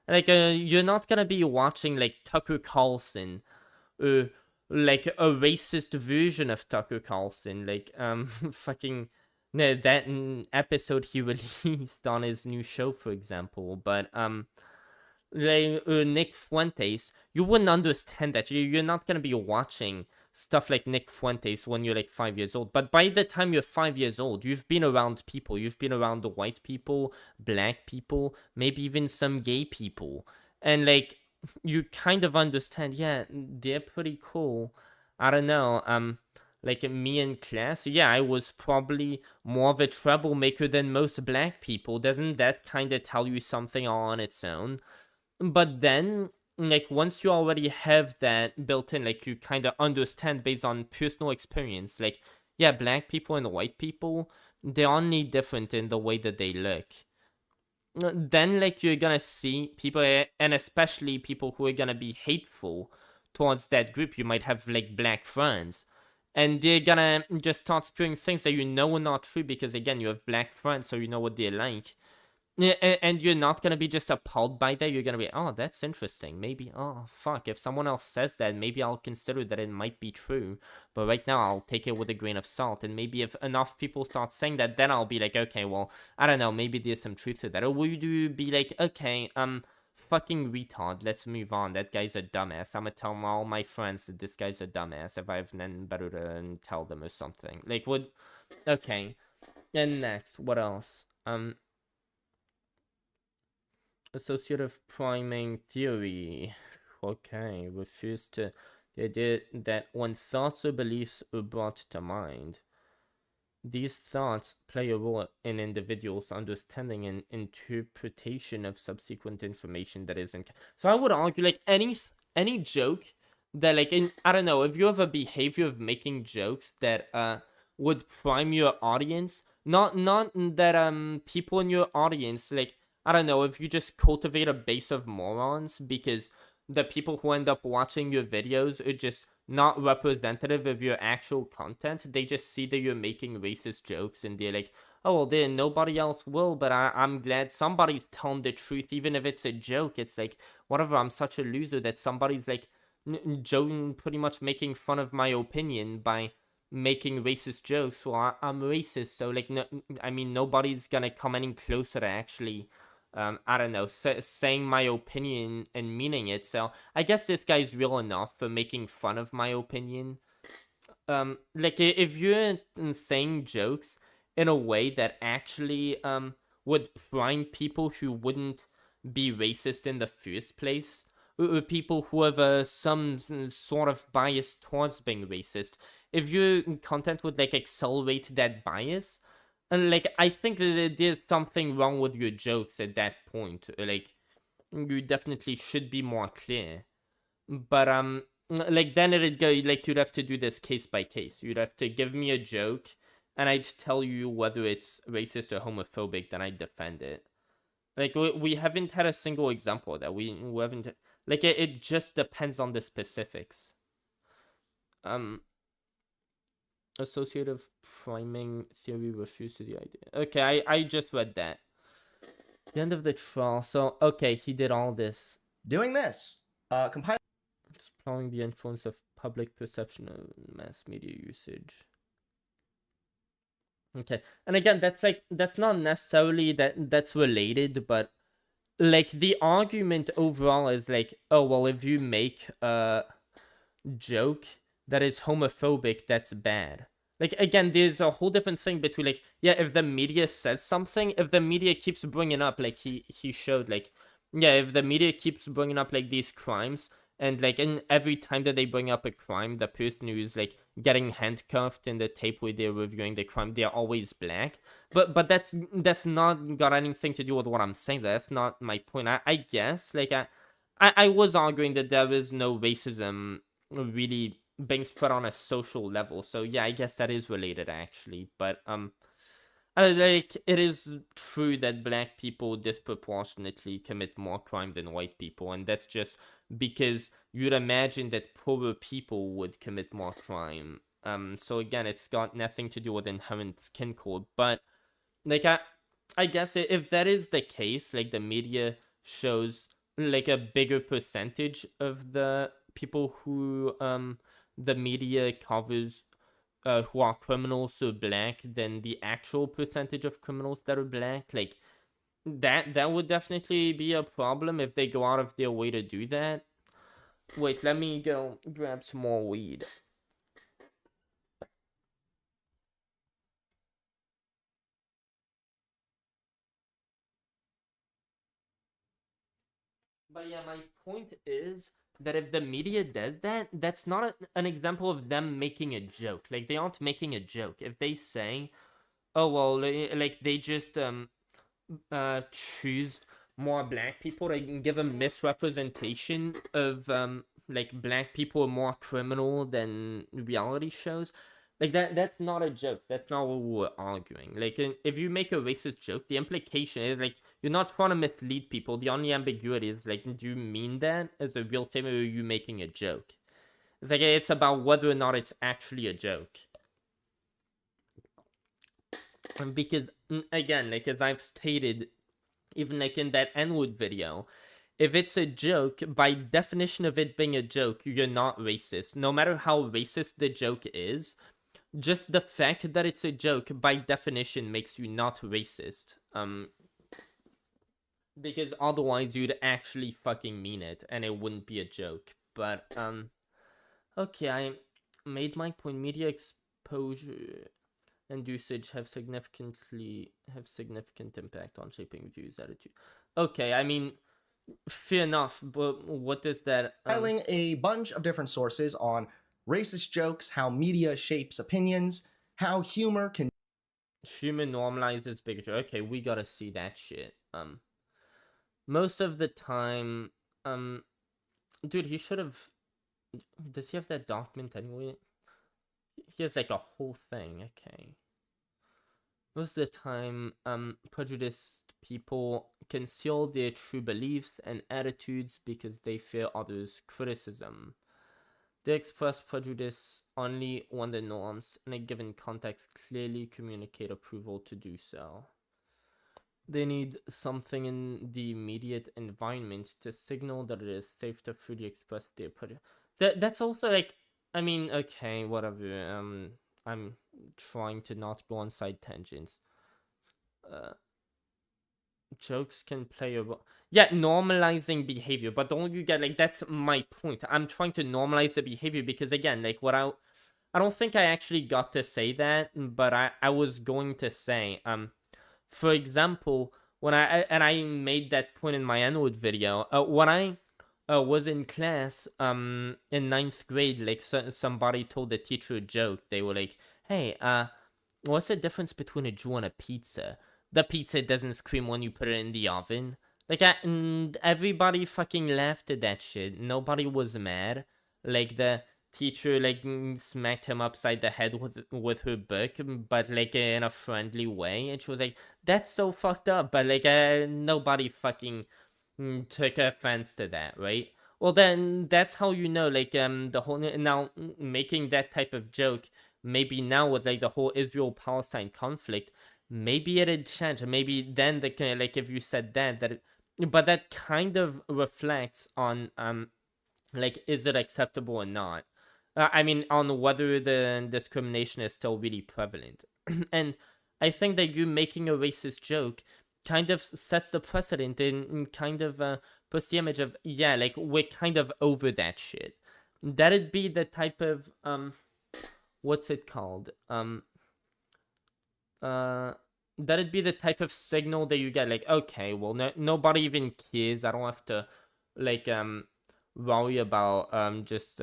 Like, you're not gonna be watching, like, Tucker Carlson, like, a racist version of Tucker Carlson, like, fucking, that episode he released on his new show, for example, but, like, Nick Fuentes, you wouldn't understand that. You're not gonna be watching stuff like Nick Fuentes when you're like 5 years old. But by the time you're 5 years old, you've been around people. You've been around the white people, black people, maybe even some gay people. And like, you kind of understand, yeah, they're pretty cool. I don't know, like me in class, yeah, I was probably more of a troublemaker than most black people. Doesn't that kind of tell you something on its own? But then, like, once you already have that built in, like, you kind of understand based on personal experience, like, yeah, black people and white people, they're only different in the way that they look. Then, like, you're gonna see people, and especially people who are gonna be hateful towards that group. You might have, like, black friends, and they're gonna just start spewing things that you know are not true because, again, you have black friends, so you know what they're like. And you're not gonna be just appalled by that. You're gonna be, oh, that's interesting. Maybe, oh, fuck, if someone else says that, maybe I'll consider that it might be true. But right now, I'll take it with a grain of salt. And maybe if enough people start saying that, then I'll be like, okay, well, I don't know, maybe there's some truth to that. Or will you be like, okay, fucking retard, let's move on. That guy's a dumbass. I'm gonna tell all my friends that this guy's a dumbass if I have nothing better to tell them or something. Like, what? Okay. And next, what else? Associative priming theory, okay, refers to the idea that when thoughts or beliefs are brought to mind, these thoughts play a role in individuals' understanding and interpretation of subsequent information that isn't. So I would argue, like, any joke that, like, I don't know, if you have a behavior of making jokes that would prime your audience, not that people in your audience, like, I don't know, if you just cultivate a base of morons because the people who end up watching your videos are just not representative of your actual content. They just see that you're making racist jokes and they're like, oh, well, then nobody else will, but I'm glad somebody's telling the truth, even if it's a joke. It's like, whatever, I'm such a loser that somebody's like joking, pretty much making fun of my opinion by making racist jokes. Well, I'm racist, so like, no, I mean, nobody's gonna come any closer to actually I don't know, saying my opinion and meaning it. So I guess this guy's real enough for making fun of my opinion. Like if you're saying jokes in a way that actually would prime people who wouldn't be racist in the first place, or people who have some sort of bias towards being racist, if your content would like accelerate that bias, and like, I think that there's something wrong with your jokes at that point. Like, you definitely should be more clear. But like then it'd go like you'd have to do this case by case. You'd have to give me a joke, and I'd tell you whether it's racist or homophobic. Then I'd defend it. Like we haven't had a single example of that. We haven't. Like it just depends on the specifics. Associative priming theory refuses the idea. Okay, I just read that. The end of the trial. So, okay, he did all this. Doing this. Compile. Exploring the influence of public perception of mass media usage. Okay, and again, that's not necessarily that's related, but like the argument overall is like, oh, well, if you make a joke that is homophobic, that's bad. Like, again, there's a whole different thing between, like, yeah, if the media says something, if the media keeps bringing up, like, he showed, like, yeah, if the media keeps bringing up, like, these crimes, and, like, in every time that they bring up a crime, the person who's, like, getting handcuffed in the tape where they're reviewing the crime, they're always black. But that's not got anything to do with what I'm saying. That's not my point. I guess, like, I was arguing that there is no racism really being spread on a social level. So yeah, I guess that is related actually. But like it is true that black people disproportionately commit more crime than white people, and that's just because you'd imagine that poorer people would commit more crime. So again, it's got nothing to do with inherent skin color. But like I guess if that is the case, like the media shows like a bigger percentage of the people who the media covers who are criminals who are black than the actual percentage of criminals that are black, like that would definitely be a problem if they go out of their way to do that. Wait, let me go grab some more weed. But yeah, my point is that if the media does that, that's not an example of them making a joke. Like, they aren't making a joke. If they say, oh, well, like, they just choose more black people to give a misrepresentation of, like, black people are more criminal than reality shows. Like, that's not a joke. That's not what we're arguing. Like, if you make a racist joke, the implication is, like, you're not trying to mislead people. The only ambiguity is, like, do you mean that as a real statement, or are you making a joke? It's like, it's about whether or not it's actually a joke. And because, again, like, as I've stated, even, like, in that N-word video, if it's a joke, by definition of it being a joke, you're not racist. No matter how racist the joke is, just the fact that it's a joke, by definition, makes you not racist. Because otherwise you'd actually fucking mean it, and it wouldn't be a joke. But, okay, I made my point. Media exposure and usage have significant impact on shaping views, attitude. Okay, I mean, fair enough, but what does that... Filing a bunch of different sources on racist jokes, how media shapes opinions, how humor can... Humor normalizes bigotry. Okay, we gotta see that shit. Most of the time, dude, he should have... Does he have that document anyway? He has, like, a whole thing. Okay. Most of the time, prejudiced people conceal their true beliefs and attitudes because they fear others' criticism. They express prejudice only when the norms in a given context clearly communicate approval to do so. They need something in the immediate environment to signal that it is safe to freely express their prejudice. That's also like, I mean, okay, whatever. I'm trying to not go on side tangents. Jokes can play a role. Yeah, normalizing behavior, but don't you get, like, that's my point. I'm trying to normalize the behavior because, again, like, what I don't think I actually got to say that, but I was going to say, for example, when I made that point in my N-word video, when I was in class, in 9th grade, like, somebody told the teacher a joke. They were like, hey, what's the difference between a Jew and a pizza? The pizza doesn't scream when you put it in the oven. Like, and everybody fucking laughed at that shit. Nobody was mad. Like, the teacher, like, smacked him upside the head with her book, but, like, in a friendly way. And she was like, that's so fucked up. But, like, nobody fucking took offense to that, right? Well, then, that's how you know, like, the whole... Now, making that type of joke, maybe now with, like, the whole Israel-Palestine conflict... Maybe it'd change. Maybe then like if you said that but that kind of reflects on like, is it acceptable or not? I mean, on whether the discrimination is still really prevalent. And I think that you making a racist joke kind of sets the precedent and kind of puts the image of, yeah, like, we're kind of over that shit. That'd be the type of what's it called? That'd be the type of signal that you get, like, okay, well, nobody even cares. I don't have to, like, worry about just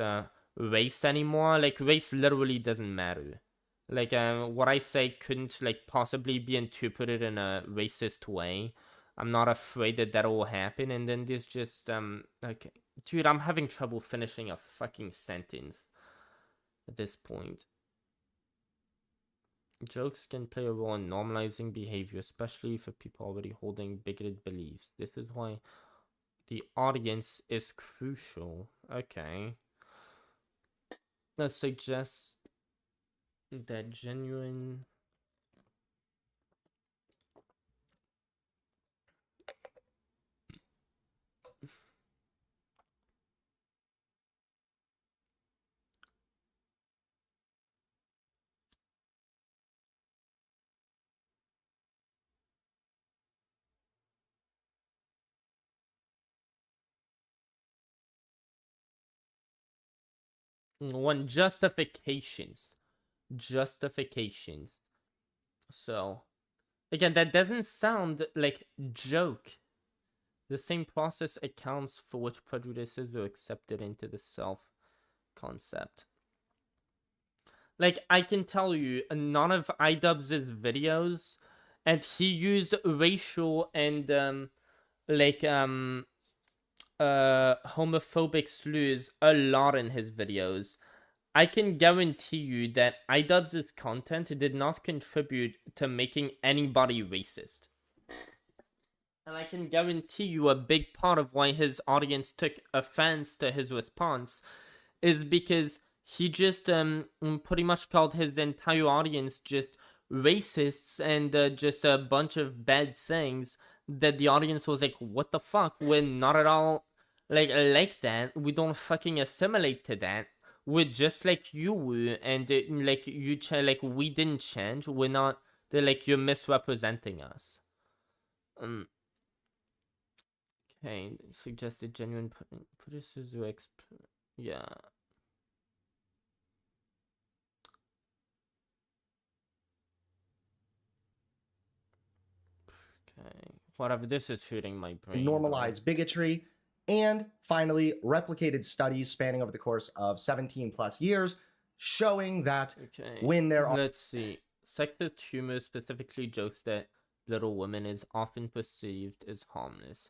race anymore. Like, race literally doesn't matter. Like, what I say couldn't, like, possibly be interpreted in a racist way. I'm not afraid that will happen. And then there's just okay, dude, I'm having trouble finishing a fucking sentence at this point. Jokes can play a role in normalizing behavior, especially for people already holding bigoted beliefs. This is why the audience is crucial. Okay. Let's suggest that genuine... One, justifications. So, again, that doesn't sound like joke. The same process accounts for which prejudices are accepted into the self-concept. Like, I can tell you, none of idubbbz's videos, and he used racial and, homophobic slurs a lot in his videos. I can guarantee you that idubbbz's content did not contribute to making anybody racist. And I can guarantee you a big part of why his audience took offense to his response is because he just pretty much called his entire audience just racists and just a bunch of bad things that the audience was like, what the fuck? We're not at all like that. We don't fucking assimilate to that. We're just like you were, and like we didn't change. We're not. They're like, you're misrepresenting us. Okay, suggested genuine producers who yeah. Okay, whatever. This is hurting my brain. Normalize bigotry. And finally, replicated studies spanning over the course of 17 plus years showing that when there are... Let's see. Sexist humor, specifically jokes that little women, is often perceived as harmless.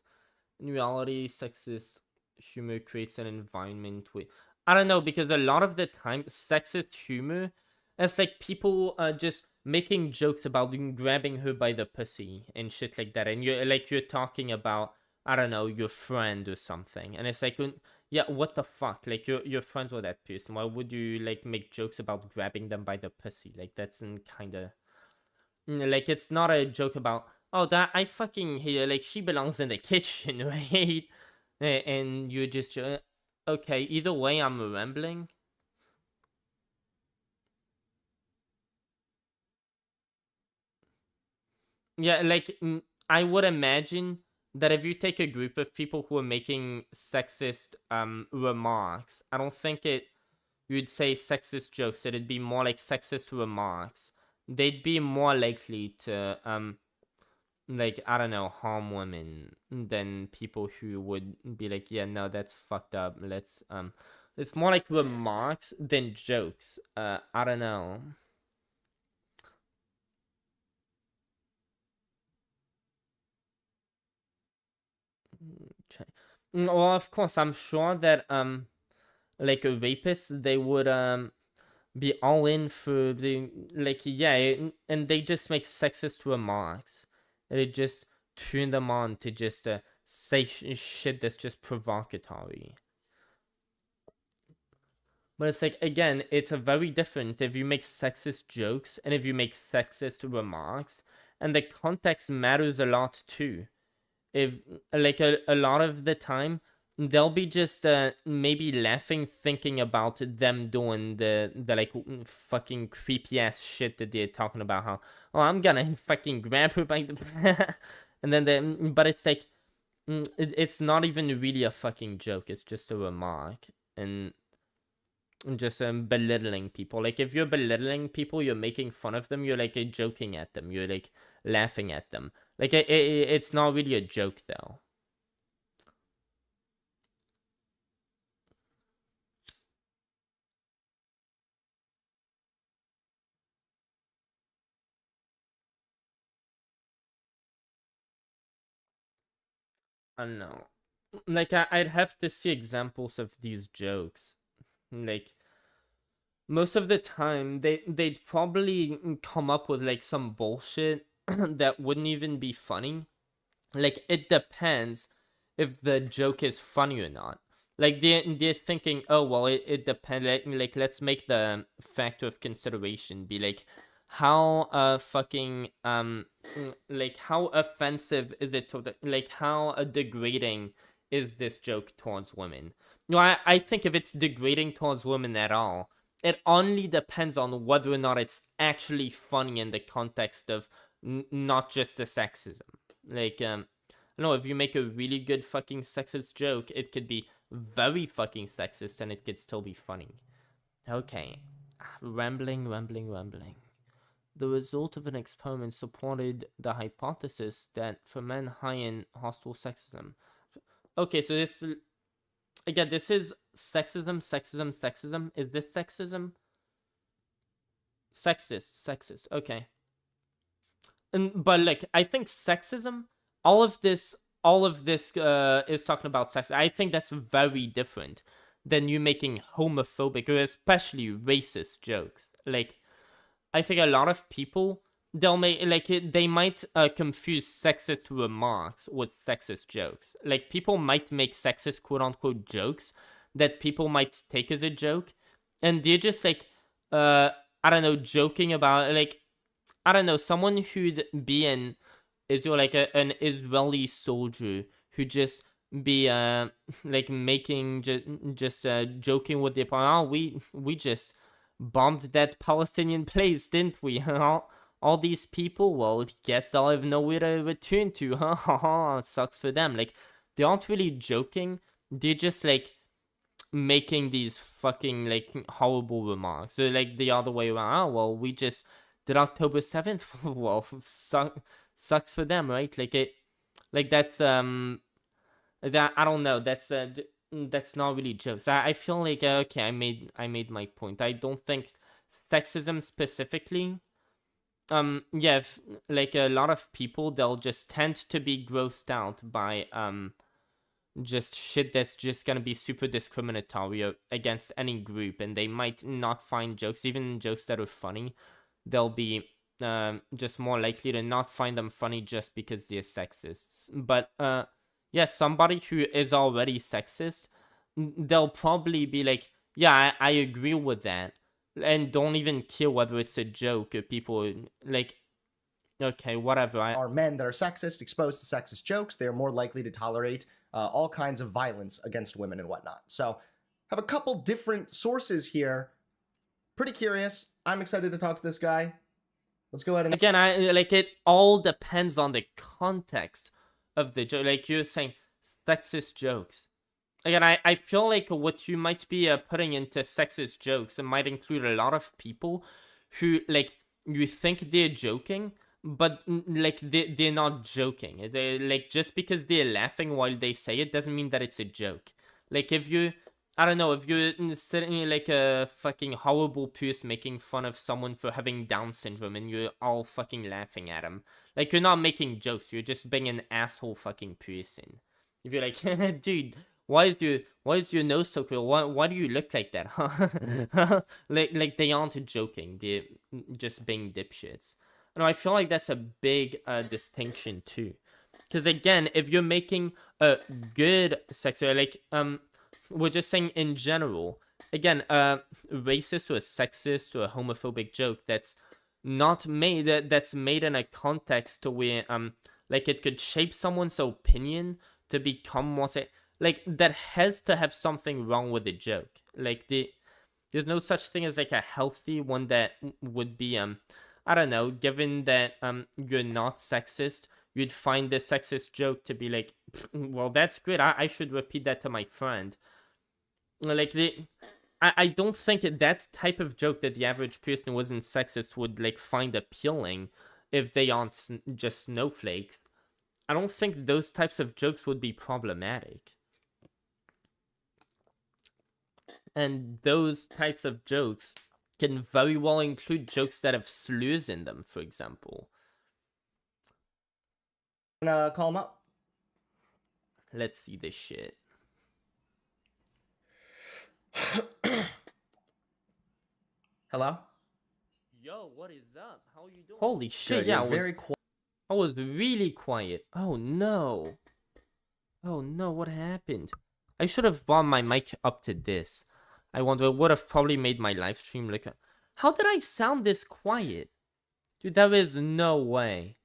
In reality, sexist humor creates an environment where... I don't know, because a lot of the time, sexist humor, it's like people just making jokes about grabbing her by the pussy and shit like that. And you're talking about I don't know, your friend or something. And it's like, yeah, what the fuck? Like, you're friends with that person. Why would you, like, make jokes about grabbing them by the pussy? Like, that's kind of... Like, it's not a joke about, oh, that I fucking hate her. Like, she belongs in the kitchen, right? And you just... okay, either way, I'm rambling. Yeah, like, I would imagine that if you take a group of people who are making sexist remarks, I don't think you'd say sexist jokes. It'd be more like sexist remarks. They'd be more likely to like, I don't know, harm women than people who would be like, yeah, no, that's fucked up. Let's it's more like remarks than jokes. I don't know. Okay. Well, of course, I'm sure that like a rapist, they would be all in for the, like, yeah, and they just make sexist remarks. They just turn them on to just say shit that's just provocatory. But it's like, again, it's a very different if you make sexist jokes and if you make sexist remarks, and the context matters a lot too. If, like, a lot of the time, they'll be just maybe laughing, thinking about them doing the like fucking creepy ass shit that they're talking about. How, oh, I'm gonna fucking grab her by the and then but it's like it's not even really a fucking joke. It's just a remark and just belittling people. Like, if you're belittling people, you're making fun of them. You're like joking at them. You're like laughing at them. Like, it's not really a joke, though. I don't know. Like, I'd have to see examples of these jokes. Like, most of the time, they'd probably come up with, like, some bullshit that wouldn't even be funny. Like, it depends if the joke is funny or not. Like, they're thinking, oh, well, it depends. Like, let's make the factor of consideration be, like, how fucking, like, how offensive is it to, like, how degrading is this joke towards women? No, I think if it's degrading towards women at all, it only depends on whether or not it's actually funny in the context of not just the sexism. Like, I know, if you make a really good fucking sexist joke, it could be very fucking sexist and it could still be funny. Okay. Rambling. The result of an experiment supported the hypothesis that for men high in hostile sexism. Okay, so this... Again, this is sexism. Is this sexism? Sexist. Okay. But, like, I think sexism... All of this is talking about sex. I think that's very different than you making homophobic or especially racist jokes. Like, I think a lot of people, they'll make, like, they might confuse sexist remarks with sexist jokes. Like, people might make sexist quote-unquote jokes that people might take as a joke, and they're just, like, I don't know, joking about, like, I don't know, someone who'd be in Israel, like an Israeli soldier who just be like making just joking with the opponent. Oh, we just bombed that Palestinian place, didn't we? All these people, well, guess they'll have nowhere to return to. Sucks for them. Like, they aren't really joking. They're just like making these fucking like horrible remarks. So like the other way around. Oh, well, we just did October 7th. Well, sucks for them, right? Like, it, like, that's that, I don't know, that's not really jokes. I feel like okay, I made my point. I don't think sexism specifically, yeah, like a lot of people, they'll just tend to be grossed out by just shit that's just gonna be super discriminatory against any group, and they might not find jokes, even jokes that are funny, they'll be just more likely to not find them funny just because they're sexists. But yeah, yeah, somebody who is already sexist, they'll probably be like, yeah, I agree with that, and don't even care whether it's a joke or people like, okay, whatever. Are men that are sexist, exposed to sexist jokes. They are more likely to tolerate all kinds of violence against women and whatnot. So, have a couple different sources here. Pretty curious. I'm excited to talk to this guy. Let's go ahead and... Again, I like, it all depends on the context of the joke. Like, you're saying sexist jokes. Again, I feel like what you might be putting into sexist jokes, it might include a lot of people who, like, you think they're joking, but like they're not joking. They, like, just because they're laughing while they say it doesn't mean that it's a joke. Like, if you, I don't know, if you're sitting like a fucking horrible person making fun of someone for having Down syndrome and you're all fucking laughing at them, like, you're not making jokes, you're just being an asshole fucking person. If you're like, dude, why is your nose so cool? Why do you look like that? Huh? like they aren't joking, they're just being dipshits. No, I feel like that's a big distinction too. Because again, if you're making a good sex, like, we're just saying in general, again, racist or a sexist or a homophobic joke that's not made, that's made in a context to where, like, it could shape someone's opinion to become more, like, that has to have something wrong with the joke. Like, there's no such thing as, like, a healthy one that would be, I don't know, given that, you're not sexist, you'd find the sexist joke to be like, well, that's great, I should repeat that to my friend. Like, I don't think that type of joke that the average person who wasn't sexist would, like, find appealing if they aren't just snowflakes. I don't think those types of jokes would be problematic. And those types of jokes can very well include jokes that have slurs in them, for example. Call him up. Let's see this shit. Hello? Yo, what is up? How you doing? Holy shit, Good, yeah, you're very quiet. I was really quiet. Oh no. Oh no, what happened? I should have brought my mic up to this. I wonder, it would have probably made my live stream look... How did I sound this quiet? Dude, there is no way.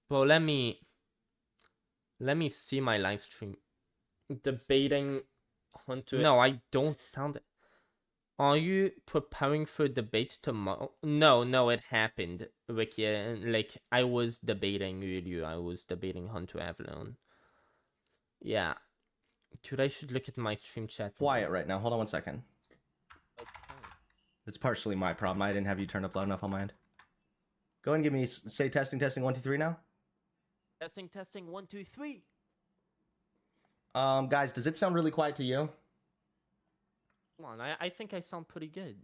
Bro, let me see my live stream. Debating Hunter... No, I don't sound... Are you preparing for debate tomorrow? No, it happened, Ricky. Like, I was debating earlier. I was debating Hunter Avallone. Yeah. Dude, I should look at my stream chat. Quiet right now. Hold on one second. Okay. It's partially my problem. I didn't have you turned up loud enough on my end. Go ahead and give me, say testing, 1, 2, 3 now. Testing, 1, 2, 3. Guys, does it sound really quiet to you? Come on, I think I sound pretty good.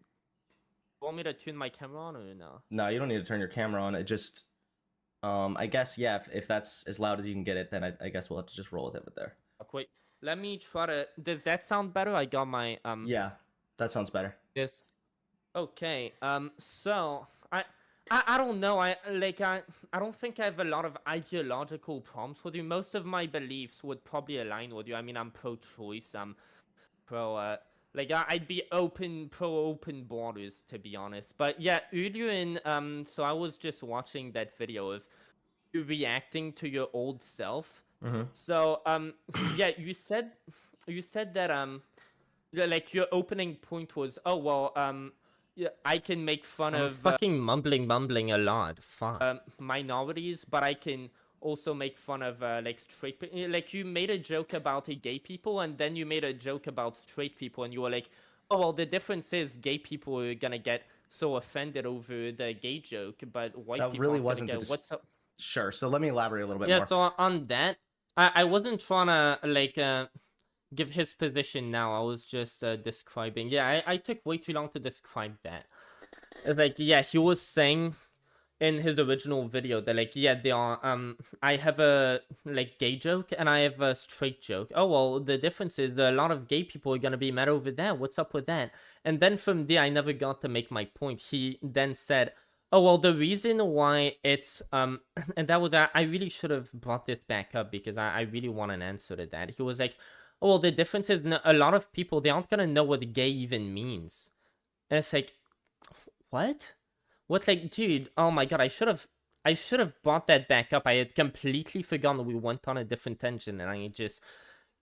Want me to tune my camera on or no? No, you don't need to turn your camera on. It just, I guess, yeah, if that's as loud as you can get it, then I guess we'll have to just roll with it there. Okay, wait. Let me try to... Does that sound better? I got my... Yeah, that sounds better. Yes. Okay, so... I don't know, I don't think I have a lot of ideological problems with you. Most of my beliefs would probably align with you. I mean, I'm pro-choice, I'm pro... I'd be pro-open borders, to be honest. But yeah, earlier in... So I was just watching that video of you reacting to your old self. Mm-hmm. So, yeah, you said that, like, your opening point was, oh, well, yeah, I can make fun of... fucking mumbling a lot, fuck. Minorities, but I can also make fun of, like, straight... Like, you made a joke about gay people, and then you made a joke about straight people, and you were like, oh, well, the difference is gay people are gonna get so offended over the gay joke, but white people really aren't wasn't gonna the get... What's up? Sure, so let me elaborate a little bit more. more. Yeah, so on that, I wasn't trying to, like, give his position now. I was just describing. Yeah, I took way too long to describe that. It's like, yeah, he was saying in his original video that, like, yeah, they are, I have a, like, gay joke and I have a straight joke. Oh, well, the difference is that a lot of gay people are gonna be mad over that. What's up with that? And then from there, I never got to make my point. He then said, oh well, the reason why it's and that was I really should have brought this back up because I really want an answer to that. He was like, oh well, the difference is a lot of people, they aren't gonna know what gay even means. And it's like, what? What, like, dude, oh my god, I should have brought that back up. I had completely forgotten we went on a different tangent, and I just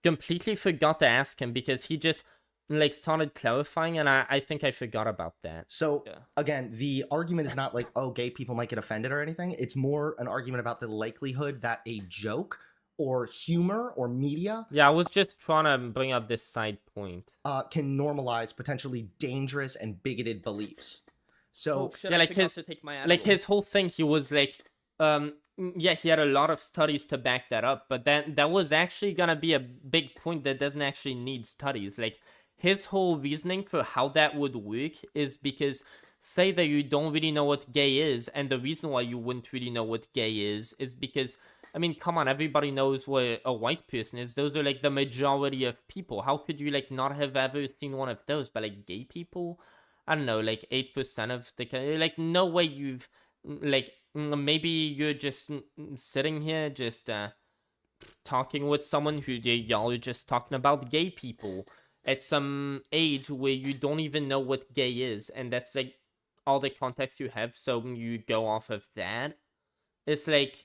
completely forgot to ask him because he just like started clarifying, and I think I forgot about that. So again, the argument is not like, oh, gay people might get offended or anything. It's more an argument about the likelihood that a joke or humor or media, yeah, I was just trying to bring up this side point, can normalize potentially dangerous and bigoted beliefs. So yeah, like his whole thing, he was like, yeah, he had a lot of studies to back that up, but that was actually gonna be a big point that doesn't actually need studies. Like, his whole reasoning for how that would work is because, say that you don't really know what gay is, and the reason why you wouldn't really know what gay is because, I mean, come on, everybody knows what a white person is. Those are like the majority of people. How could you like not have ever seen one of those? But like gay people, I don't know, like 8% of the, like, no way you've, like, maybe you're just sitting here just talking with someone who y'all are just talking about gay people at some age where you don't even know what gay is, and that's like all the context you have, so you go off of that. It's like,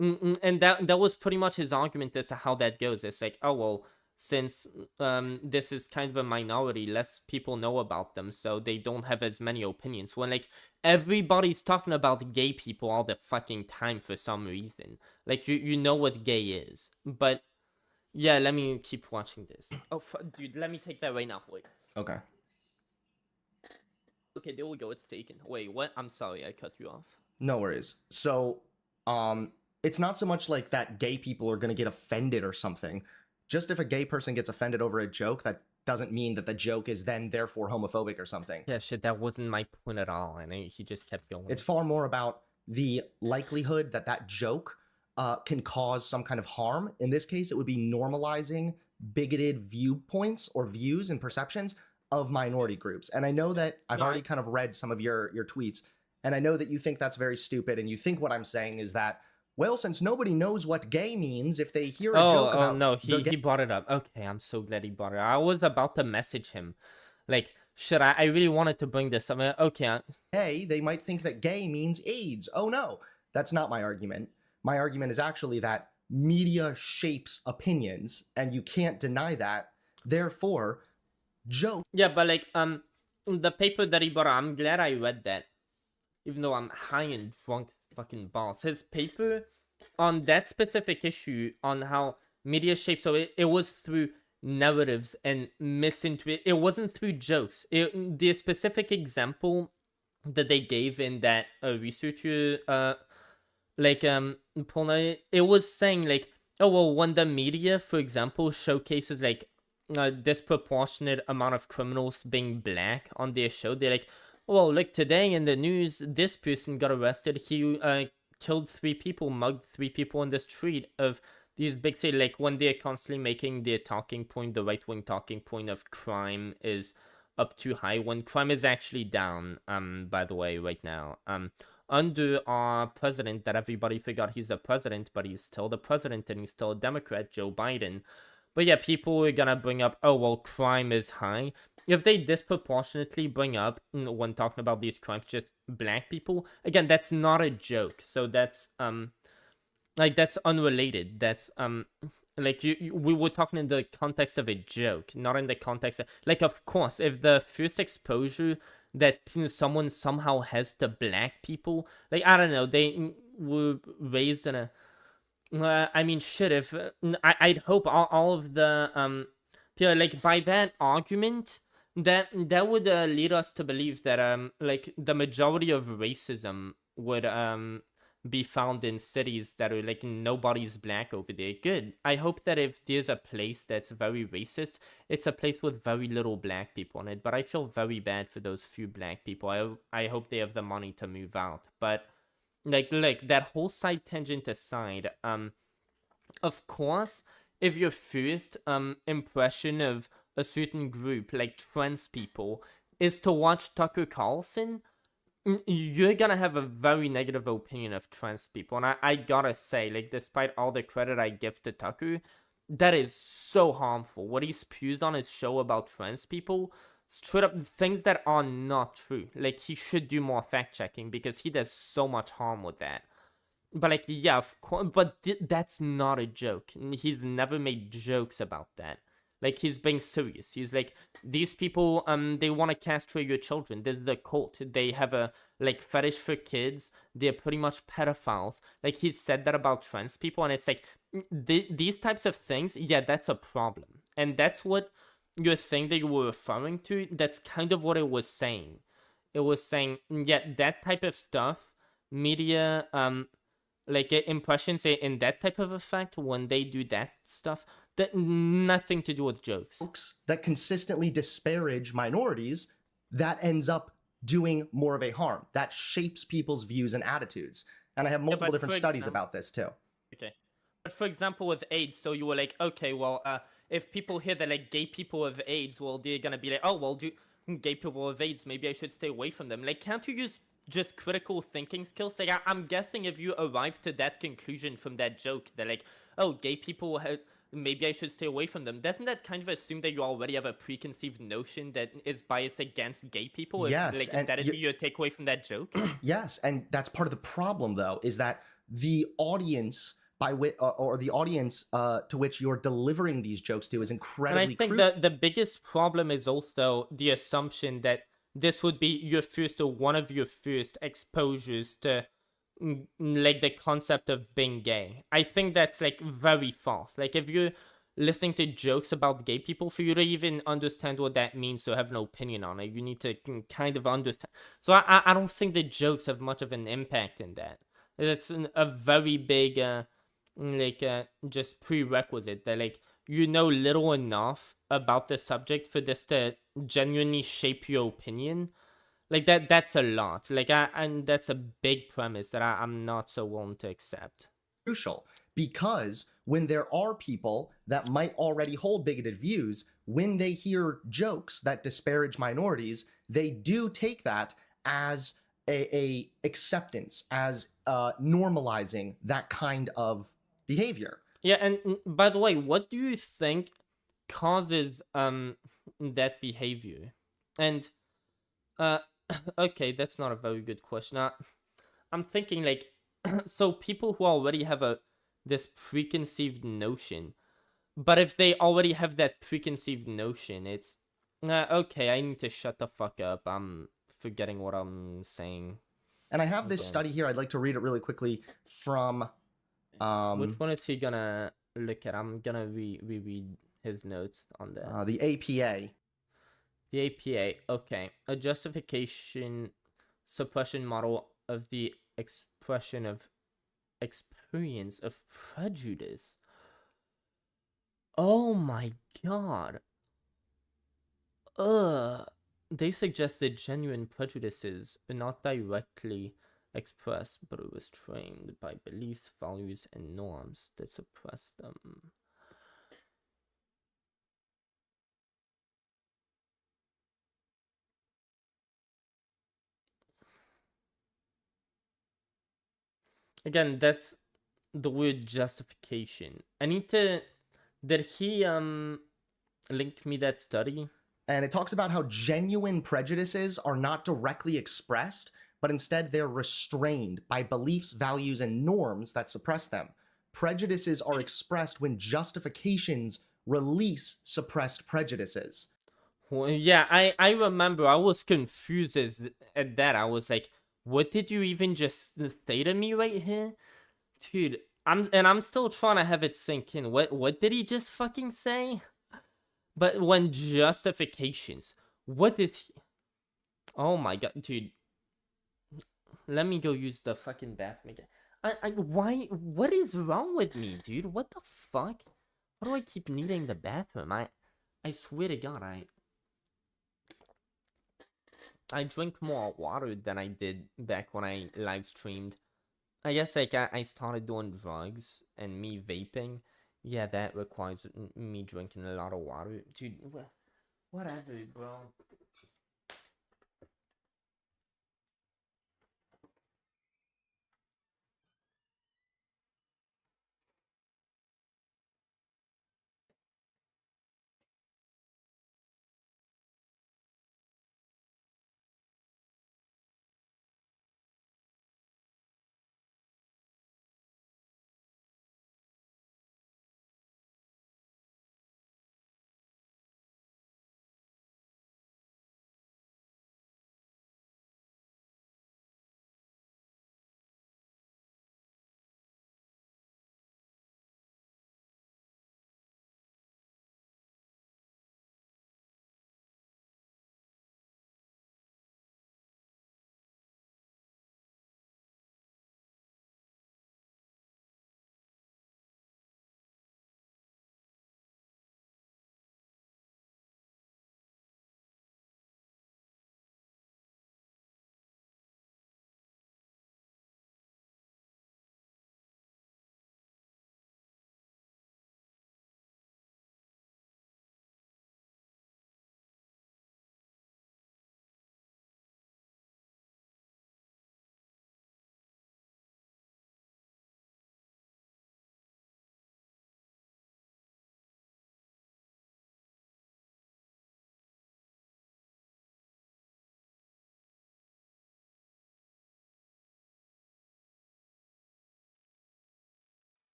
and that was pretty much his argument as to how that goes. It's like, oh well, since this is kind of a minority, less people know about them, so they don't have as many opinions. When like everybody's talking about gay people all the fucking time for some reason. Like you know what gay is, but yeah, let me keep watching this. Oh, dude, let me take that right now. Wait. Okay. Okay, there we go. It's taken. Wait, what? I'm sorry, I cut you off. no worries. So it's not so much like that gay people are going to get offended or something. Just if a gay person gets offended over a joke, that doesn't mean that the joke is then therefore homophobic or something. Yeah, shit, that wasn't my point at all, and he just kept going. It's far more about the likelihood that that joke can cause some kind of harm. In this case, it would be normalizing bigoted viewpoints or views and perceptions of minority groups. And I know that I've already kind of read some of your tweets, and I know that you think that's very stupid, and you think what I'm saying is that, well, since nobody knows what gay means, if they hear a joke about... Oh, no, he brought it up. Okay, I'm so glad he brought it up. I was about to message him. Like, should I really wanted to bring this up. Okay. Hey, they might think that gay means AIDS. Oh, no. That's not my argument. My argument is actually that media shapes opinions, and you can't deny that. Therefore, joke... Yeah, but like, the paper that he brought up, I'm glad I read that. Even though I'm high and drunk fucking balls. His paper on that specific issue on how media shapes, so it was through narratives and misinterpret. It wasn't through jokes. The specific example that they gave in that researcher, it was saying like, oh well, when the media, for example, showcases like a disproportionate amount of criminals being black on their show, they're like, well, like today in the news, this person got arrested. He killed 3 people, mugged 3 people in the street of these big cities. Like when they're constantly making their talking point, the right-wing talking point of crime is up too high, when crime is actually down, by the way, right now. Under our president, that everybody forgot he's a president, but he's still the president and he's still a Democrat, Joe Biden. But yeah, people are gonna bring up, oh, well, crime is high. If they disproportionately bring up, when talking about these crimes, just black people, again, that's not a joke. So that's, like, that's unrelated. That's, like, we were talking in the context of a joke, not in the context of, like, of course, if the first exposure that someone somehow has to black people, like, I don't know, they were raised in a, I mean, shit, if, I'd hope all of the, like, by that argument, that would lead us to believe that like the majority of racism would be found in cities that are like nobody's black over there. Good. I hope that if there's a place that's very racist, it's a place with very little black people in it. But I feel very bad for those few black people. I hope they have the money to move out. But like that whole side tangent aside, of course, if your first impression of a certain group, like trans people, is to watch Tucker Carlson, you're gonna have a very negative opinion of trans people. And I gotta say, like, despite all the credit I give to Tucker, that is so harmful. What he spews on his show about trans people, straight up things that are not true. Like, he should do more fact checking because he does so much harm with that. But like, yeah, of course, but that's not a joke. He's never made jokes about that. Like, he's being serious. He's like, these people, they want to castrate your children. This is the cult. They have a, like, fetish for kids. They're pretty much pedophiles. Like, he said that about trans people, and it's like, these types of things, yeah, that's a problem. And that's what your thing that you were referring to, that's kind of what it was saying. It was saying, yeah, that type of stuff, media, like, impressions in that type of effect, when they do that stuff, that nothing to do with jokes. That consistently disparage minorities, that ends up doing more of a harm. That shapes people's views and attitudes. And I have multiple different studies about this too. Okay. But for example, with AIDS, so you were like, okay, well, if people hear that, like, gay people have AIDS, well, they're gonna be like, oh, well, do gay people have AIDS, maybe I should stay away from them. Like, can't you use just critical thinking skills? Like, I'm guessing if you arrived to that conclusion from that joke, that like, oh, gay people have, maybe I should stay away from them, doesn't that kind of assume that you already have a preconceived notion that is biased against gay people? Yes, like, and that is your takeaway from that joke? Yes, and that's part of the problem, though, is that the audience by which, or the audience to which you're delivering these jokes to is incredibly. And I think that the biggest problem is also the assumption that this would be your first or one of your first exposures to like the concept of being gay. I think that's like very false. Like, if you're listening to jokes about gay people, for you to even understand what that means, to have an opinion on it, you need to kind of understand. So I don't think the jokes have much of an impact in that. It's a very big just prerequisite that, like, you know little enough about the subject for this to genuinely shape your opinion. Like, that's a lot. Like, and that's a big premise that I'm not so willing to accept. Crucial, because when there are people that might already hold bigoted views, when they hear jokes that disparage minorities, they do take that as a acceptance, as normalizing that kind of behavior. Yeah, and by the way, what do you think causes that behavior? And okay, that's not a very good question. I'm thinking, like, so people who already have this preconceived notion, but if they already have that preconceived notion, it's okay, I need to shut the fuck up. I'm forgetting what I'm saying. And I have this study here. I'd like to read it really quickly from which one is he gonna look at? I'm gonna reread his notes on that. The APA. The APA, okay. A justification suppression model of the expression of experience of prejudice. Oh my god. They suggested genuine prejudices are not directly expressed, but it was trained by beliefs, values, and norms that suppress them. Again, that's the word justification. I need to... Did he link me that study? And it talks about how genuine prejudices are not directly expressed, but instead they're restrained by beliefs, values, and norms that suppress them. Prejudices are expressed when justifications release suppressed prejudices. Well, yeah, I remember I was confused at that. I was like, what did you even just say to me right here? Dude, I'm still trying to have it sink in. What did he just fucking say? But when justifications, what did he... Oh my god, dude. Let me go use the fucking bathroom again. Why? What is wrong with me, dude? What the fuck? Why do I keep needing the bathroom? I swear to god, I drink more water than I did back when I live streamed. I guess, like, I started doing drugs and me vaping. Yeah, that requires me drinking a lot of water. Dude, whatever, bro.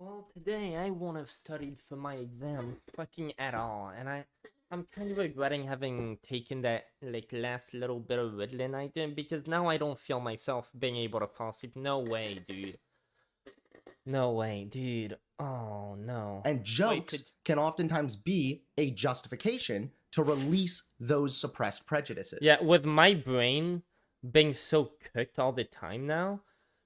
Well, today I won't have studied for my exam fucking at all, and I'm kind of regretting having taken that like last little bit of Ritalin I did, because now I don't feel myself being able to fall asleep. No way, dude. No way, dude. Oh no. And jokes can oftentimes be a justification to release those suppressed prejudices. Yeah, with my brain being so cooked all the time now,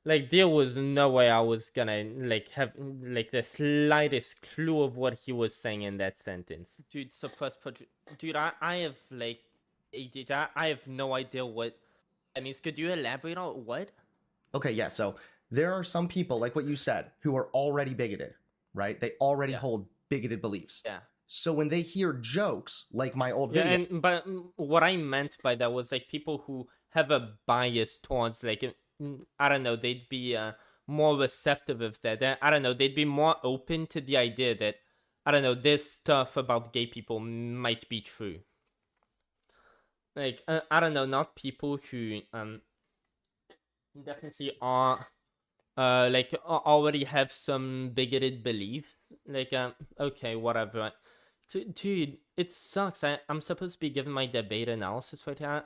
like there was no way I was gonna like have like the slightest clue of what he was saying in that sentence. Dude, suppressed prejudice. Dude, I have like ADHD. I have no idea what that means. Could you elaborate on what? Okay, yeah, so there are some people, like what you said, who are already bigoted, right? They already hold bigoted beliefs. Yeah. So when they hear jokes, like my old video... Yeah, but what I meant by that was like people who have a bias towards like, I don't know, they'd be more receptive of that. I don't know, they'd be more open to the idea that, I don't know, this stuff about gay people might be true. Like, I don't know, not people who definitely are like already have some bigoted beliefs. Like, okay, whatever. Dude, it sucks. I'm supposed to be giving my debate analysis right here.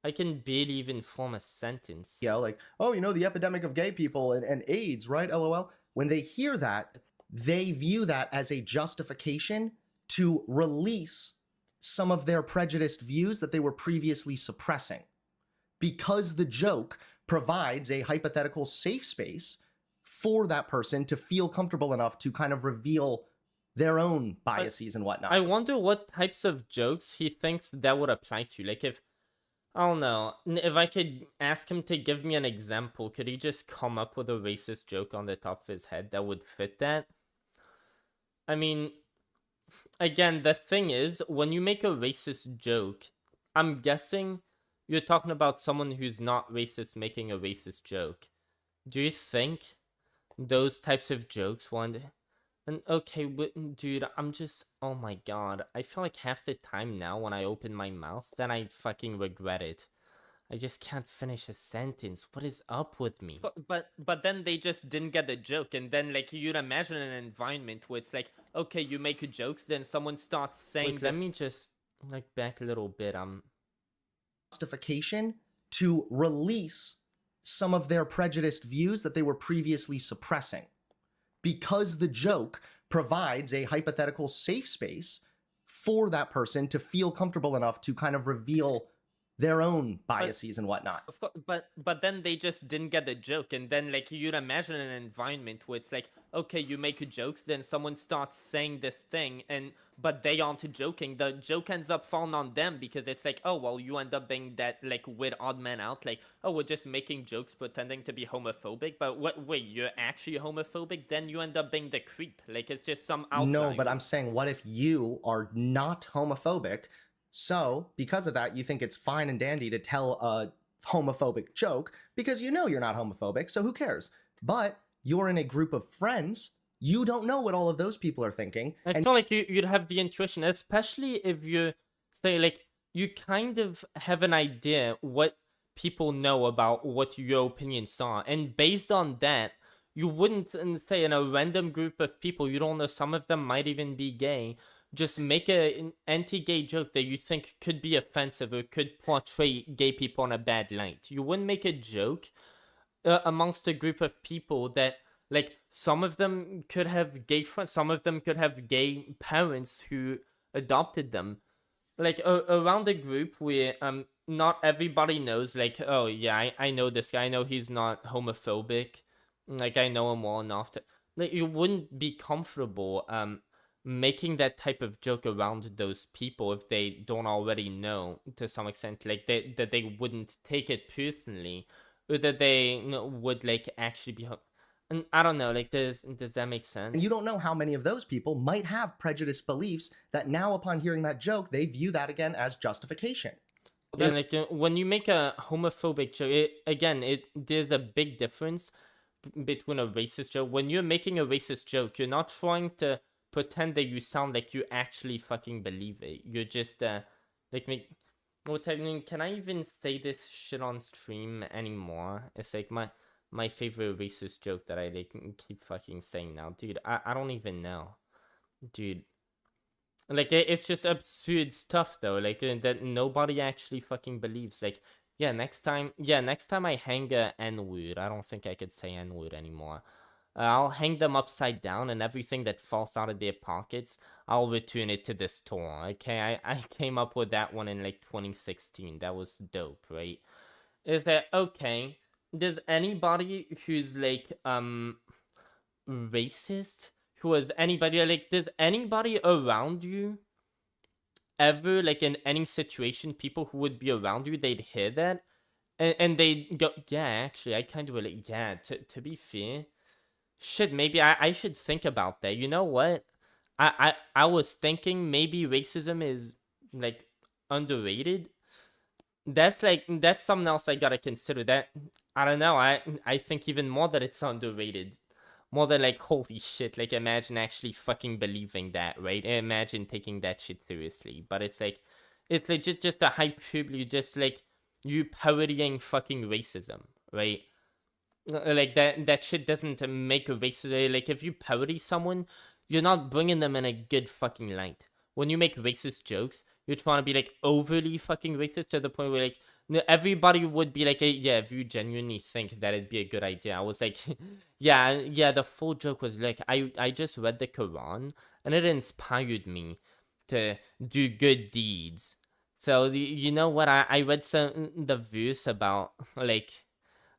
I can barely even form a sentence. Yeah, like, oh, you know, the epidemic of gay people and AIDS, right? LOL. When they hear that, they view that as a justification to release some of their prejudiced views that they were previously suppressing. Because the joke provides a hypothetical safe space for that person to feel comfortable enough to kind of reveal their own biases and whatnot. I wonder what types of jokes he thinks that would apply to. Like if, I don't know, if I could ask him to give me an example, could he just come up with a racist joke on the top of his head that would fit that? I mean, again, the thing is, when you make a racist joke, I'm guessing you're talking about someone who's not racist making a racist joke. Do you think those types of jokes want... And okay, but dude, I'm just... Oh my god. I feel like half the time now when I open my mouth, then I fucking regret it. I just can't finish a sentence. What is up with me? But then they just didn't get the joke. And then, like, you'd imagine an environment where it's like, okay, you make jokes, then someone starts saying... Wait, let me just, like, back a little bit. Justification to release some of their prejudiced views that they were previously suppressing. Because the joke provides a hypothetical safe space for that person to feel comfortable enough to kind of reveal their own biases and whatnot. Of course, but then they just didn't get the joke, and then like you'd imagine an environment where it's like, okay, you make jokes, then someone starts saying this thing, but they aren't joking. The joke ends up falling on them because it's like, oh well, you end up being that like weird odd man out, like, oh, we're just making jokes pretending to be homophobic, but wait, you're actually homophobic? Then you end up being the creep. Like it's just some outlier. No, but I'm saying, what if you are not homophobic? So, because of that, you think it's fine and dandy to tell a homophobic joke because you know you're not homophobic, so who cares? But you're in a group of friends, you don't know what all of those people are thinking. I feel like you'd have the intuition, especially if you say, like, you kind of have an idea what people know about what your opinions are, and based on that, you wouldn't say in a random group of people, you don't know, some of them might even be gay, just make an anti-gay joke that you think could be offensive or could portray gay people in a bad light. You wouldn't make a joke amongst a group of people that, like, some of them could have gay friends, some of them could have gay parents who adopted them. Like, around a group where not everybody knows, like, oh, yeah, I know this guy, I know he's not homophobic, like, I know him well enough to... Like, you wouldn't be comfortable making that type of joke around those people if they don't already know to some extent, like that they wouldn't take it personally, or that they would like actually be. And I don't know, like does that make sense? And you don't know how many of those people might have prejudiced beliefs that now, upon hearing that joke, they view that again as justification. Then, like when you make a homophobic joke, there's a big difference between a racist joke. When you're making a racist joke, you're not trying to pretend that you sound like you actually fucking believe it. You're just can I even say this shit on stream anymore? It's like my favorite racist joke that I like, keep fucking saying now, dude. I don't even know, dude. Like it's just absurd stuff though, like that nobody actually fucking believes. Like next time I hang a N-word, I don't think I could say N-word anymore. I'll hang them upside down, and everything that falls out of their pockets, I'll return it to the store. Okay, I came up with that one in like 2016. That was dope, right? Is that okay? Does anybody who's like racist, who is anybody like, does anybody around you ever, like in any situation, people who would be around you, they'd hear that and they'd go, yeah, actually I kind of really, yeah, to be fair, shit, maybe I should think about that. You know what? I was thinking maybe racism is like underrated. That's something else I gotta consider. That I don't know. I think even more that it's underrated. More than like, holy shit, like imagine actually fucking believing that, right? Imagine taking that shit seriously. But it's legit just a hyperbole, just like you parodying fucking racism, right? Like that shit doesn't make a racist. Like if you parody someone, you're not bringing them in a good fucking light. When you make racist jokes, you're trying to be like overly fucking racist to the point where like everybody would be like, hey, yeah, if you genuinely think that it'd be a good idea. I was like, yeah, the full joke was like, I just read the Quran and it inspired me to do good deeds. So you know what? I read the verse about like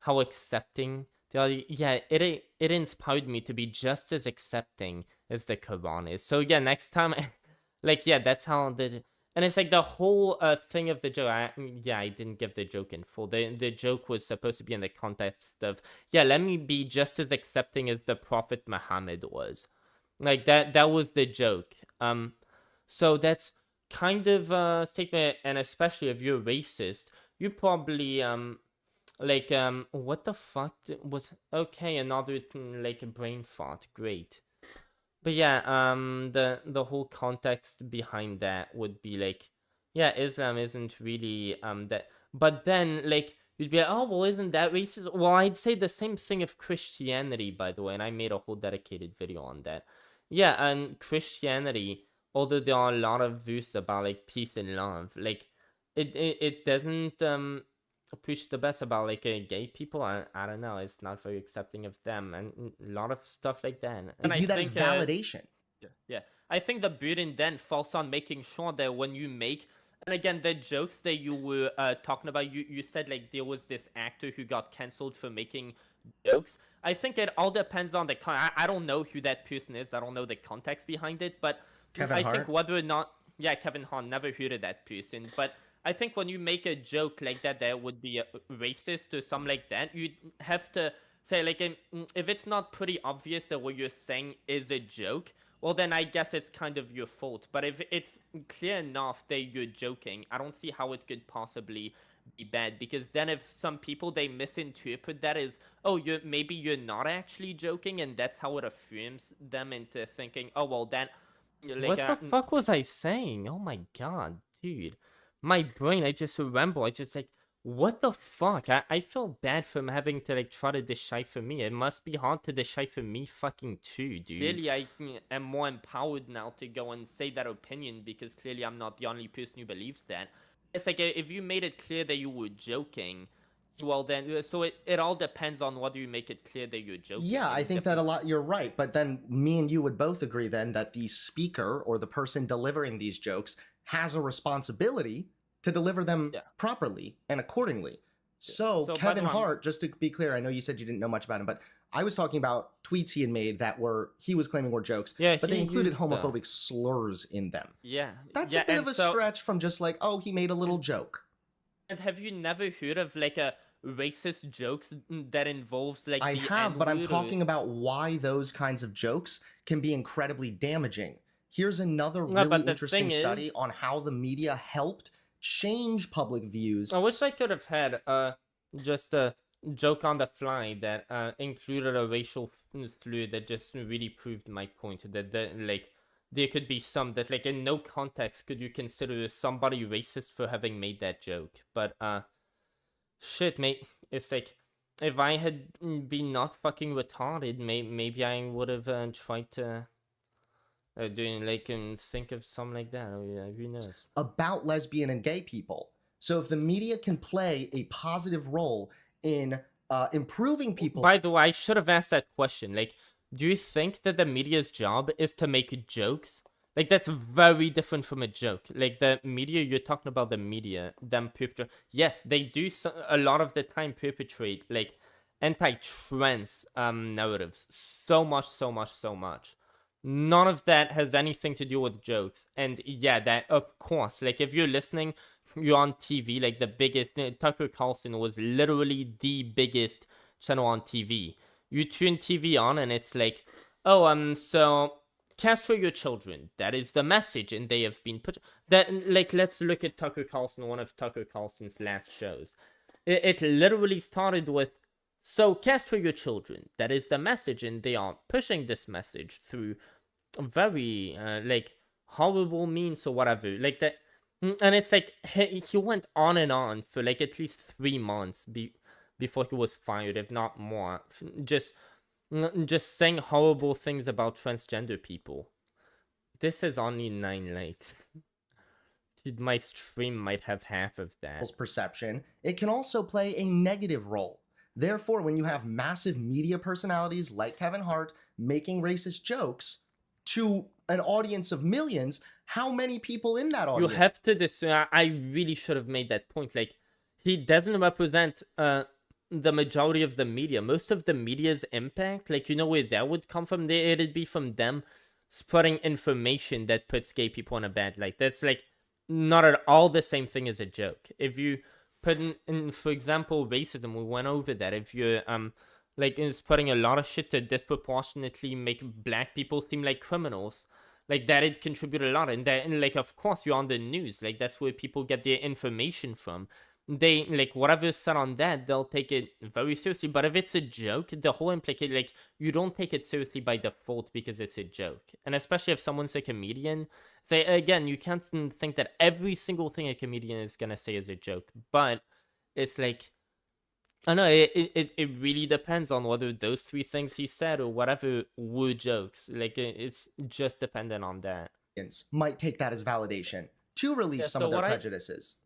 how accepting. Yeah, it inspired me to be just as accepting as the Quran is. So yeah, next time, like yeah, that's how the. And it's like the whole thing of the joke. I didn't give the joke in full. The joke was supposed to be in the context of, yeah, let me be just as accepting as the Prophet Muhammad was. Like that was the joke. So that's kind of a statement, and especially if you're racist, you probably like what the fuck was okay? Another like a brain fart. Great. But yeah, the whole context behind that would be like, yeah, Islam isn't really that. But then like you'd be like, oh well, isn't that racist? Well, I'd say the same thing of Christianity, by the way, and I made a whole dedicated video on that. Yeah, and Christianity, although there are a lot of views about like peace and love, like it doesn't push the best about like gay people. I don't know, it's not very accepting of them and a lot of stuff like that. And I view that as validation. Yeah, I think the burden then falls on making sure that when you make, and again, the jokes that you were talking about, you said like there was this actor who got cancelled for making jokes. I think it all depends on the I don't know who that person is. I don't know the context behind it, but Kevin Hart? think whether or not, yeah, Kevin Hart, never heard of that person, but I think when you make a joke like that would be racist or something like that, you'd have to say, like, if it's not pretty obvious that what you're saying is a joke, well, then I guess it's kind of your fault. But if it's clear enough that you're joking, I don't see how it could possibly be bad. Because then if some people, they misinterpret that as, oh, maybe you're not actually joking, and that's how it affirms them into thinking, oh, well, then... Like, what the fuck was I saying? Oh my god, dude. My brain, I just remember, I just like, what the fuck? I feel bad for him having to like try to decipher me. It must be hard to decipher me fucking too, dude. Clearly I am more empowered now to go and say that opinion because clearly I'm not the only person who believes that. It's like if you made it clear that you were joking, well then, so it all depends on whether you make it clear that you're joking. Yeah, I think that a lot, you're right. But then me and you would both agree then that the speaker or the person delivering these jokes has a responsibility to deliver them properly and accordingly. So Kevin Hart, just to be clear, I know you said you didn't know much about him, but I was talking about tweets he had made that he was claiming were jokes, but they included homophobic slurs in them. Yeah. That's a bit of a stretch from just like, oh, he made a little joke. And have you never heard of like a racist jokes that involves like I have, but I'm talking about why those kinds of jokes can be incredibly damaging. Here's another really interesting study on how the media helped change public views. I wish I could have had just a joke on the fly that included a racial slur that just really proved my point. That like there could be some that like in no context could you consider somebody racist for having made that joke. But shit, mate, it's like if I had been not fucking retarded, maybe I would have tried to doing like think of something like that. Oh, yeah, who knows? About lesbian and gay people. So if the media can play a positive role in improving people's... By the way, I should have asked that question. Like, do you think that the media's job is to make jokes? Like, that's very different from a joke. Like, the media, you're talking about the media, them perpetrate. Yes, they do a lot of the time perpetrate, like, anti-trans narratives. So much. None of that has anything to do with jokes. And yeah, that, of course, like, if you're listening, you're on TV, like, the biggest, Tucker Carlson was literally the biggest channel on TV. You turn TV on and it's like, oh, so... castrate your children. That is the message, and they have been put. That like, let's look at Tucker Carlson, one of Tucker Carlson's last shows. It literally started with, so castrate your children. That is the message, and they are pushing this message through very like horrible means or whatever, like that. And it's like he went on and on for like at least 3 months before he was fired, if not more. Just saying horrible things about transgender people. This is only 9 likes. Dude, my stream might have half of that. Perception. It can also play a negative role. Therefore, when you have massive media personalities like Kevin Hart making racist jokes to an audience of millions, how many people in that audience? You have to I really should have made that point. Like, he doesn't represent the majority of the media. Most of the media's impact, like, you know where that would come from? It'd be from them spreading information that puts gay people in a bad light. That's like not at all the same thing as a joke. If you put in for example, racism, we went over that. If you're like spreading a lot of shit to disproportionately make black people seem like criminals, like that'd contribute a lot. And that, and like, of course, you're on the news, like that's where people get their information from. They, like, whatever's said on that, they'll take it very seriously. But if it's a joke, the whole implication, like, you don't take it seriously by default because it's a joke. And especially if someone's a comedian, say, again, you can't think that every single thing a comedian is gonna say is a joke. But it's like, I don't know, it really depends on whether those 3 things he said or whatever were jokes. Like, it's just dependent on that. Might take that as validation to release some of their prejudices.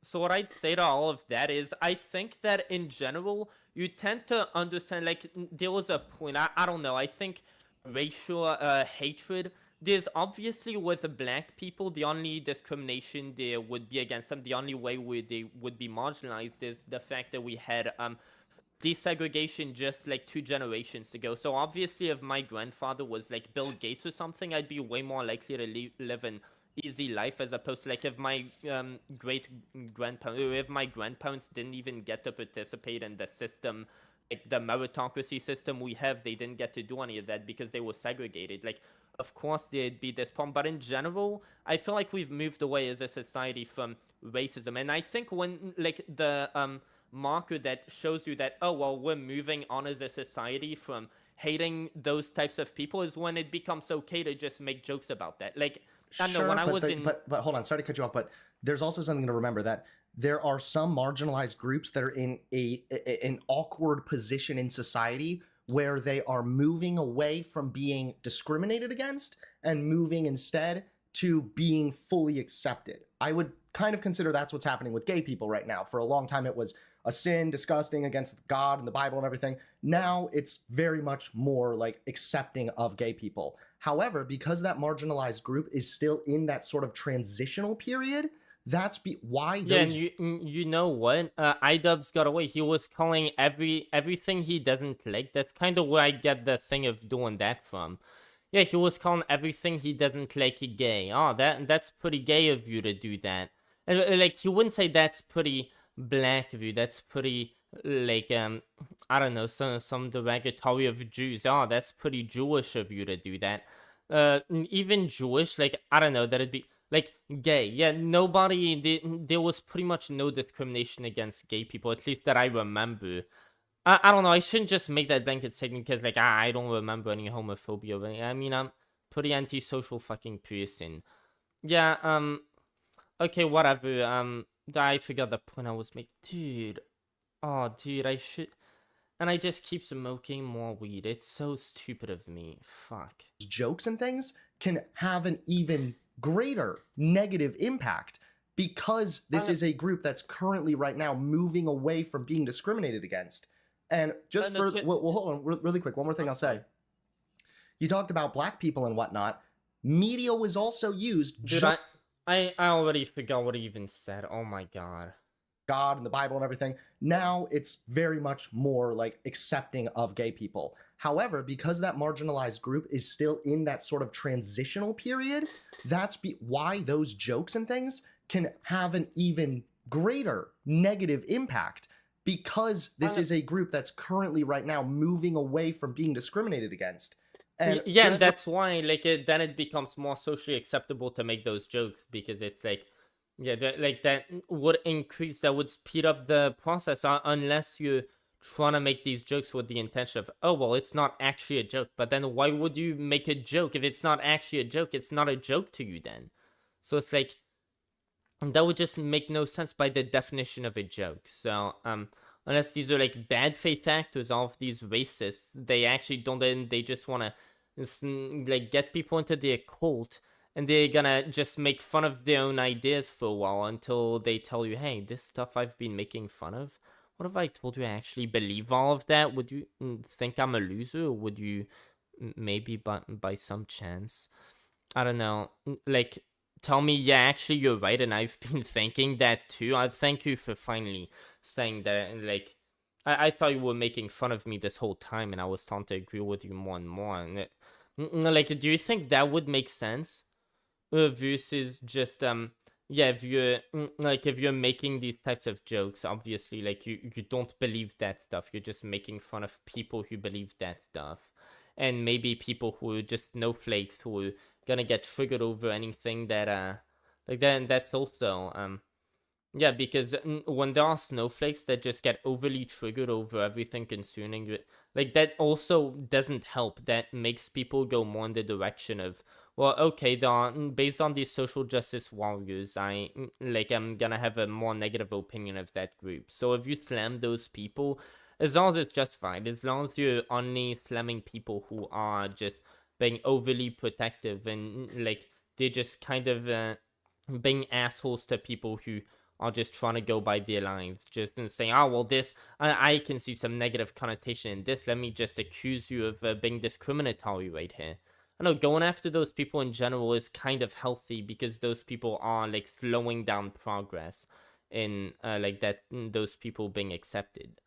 So what I'd say to all of that is, I think that in general, you tend to understand, like, there was a point, I don't know, I think racial hatred, there's obviously with the black people, the only discrimination there would be against them, the only way where they would be marginalized is the fact that we had desegregation just like 2 generations ago. So obviously if my grandfather was like Bill Gates or something, I'd be way more likely to live an easy life, as opposed to like if my great-grandparents, or if my grandparents didn't even get to participate in the system, like the meritocracy system we have, they didn't get to do any of that because they were segregated. Like, of course there'd be this problem, but in general, I feel like we've moved away as a society from racism. And I think when, like, the marker that shows you that, oh, well, we're moving on as a society from hating those types of people is when it becomes okay to just make jokes about that. Like, I don't know, when I was in... But hold on, sorry to cut you off, but there's also something to remember, that there are some marginalized groups that are in an awkward position in society where they are moving away from being discriminated against and moving instead to being fully accepted. I would kind of consider that's what's happening with gay people right now. For a long time, it was a sin, disgusting, against God and the Bible and everything. Now it's very much more like accepting of gay people. However, because that marginalized group is still in that sort of transitional period, that's why those... Yeah, and you know what? idubbbz got away. He was calling everything he doesn't like. That's kind of where I get the thing of doing that from. Yeah, he was calling everything he doesn't like gay. Oh, that's pretty gay of you to do that. And like, he wouldn't say that's pretty black of you. That's pretty, like, I don't know, some derogatory of Jews. Oh, that's pretty Jewish of you to do that. Even Jewish, like, I don't know, that'd be... Like, gay, yeah, there was pretty much no discrimination against gay people, at least that I remember. I don't know, I shouldn't just make that blanket statement because, like, I don't remember any homophobia, but I mean, I'm pretty antisocial fucking person. Yeah, okay, whatever, I forgot the point I was making. Dude, oh, dude, I should... And I just keep smoking more weed. It's so stupid of me. Fuck. Jokes and things can have an even greater negative impact because this is a group that's currently right now moving away from being discriminated against. And just for, well, hold on, really quick, one more thing I'll say. You talked about black people and whatnot. Media was also used. Dude, I already forgot what he even said. Oh my god. God and the Bible and everything. Now it's very much more like accepting of gay people. However, because that marginalized group is still in that sort of transitional period, that's why those jokes and things can have an even greater negative impact because this is a group that's currently right now moving away from being discriminated against. And yeah, that's why like then it becomes more socially acceptable to make those jokes because it's like, yeah, that would increase, that would speed up the process unless you're trying to make these jokes with the intention of, oh, well, it's not actually a joke. But then why would you make a joke? If it's not actually a joke, it's not a joke to you then. So it's like, that would just make no sense by the definition of a joke. So, unless these are like bad faith actors, all of these racists, they actually don't, they just want to like get people into their cult. And they're gonna just make fun of their own ideas for a while until they tell you, hey, this stuff I've been making fun of, what if I told you I actually believe all of that? Would you think I'm a loser? Or would you maybe by some chance, I don't know, like tell me, yeah, actually you're right and I've been thinking that too? I thank you for finally saying that. And I thought you were making fun of me this whole time and I was starting to agree with you more and more. And like, do you think that would make sense? Versus just yeah, if you're making these types of jokes, obviously like you don't believe that stuff, you're just making fun of people who believe that stuff, and maybe people who are just snowflakes who are gonna get triggered over anything that like that. And that's also yeah, because when there are snowflakes that just get overly triggered over everything concerning it, like that also doesn't help. That makes people go more in the direction of, well, okay, based on these social justice warriors, I'm gonna have a more negative opinion of that group. So if you slam those people, as long as it's justified, as long as you're only slamming people who are just being overly protective and like they're just kind of being assholes to people who are just trying to go by their lives, just and saying, oh, well, this, I can see some negative connotation in this, let me just accuse you of being discriminatory right here. I know going after those people in general is kind of healthy because those people are like slowing down progress in like that, those people being accepted.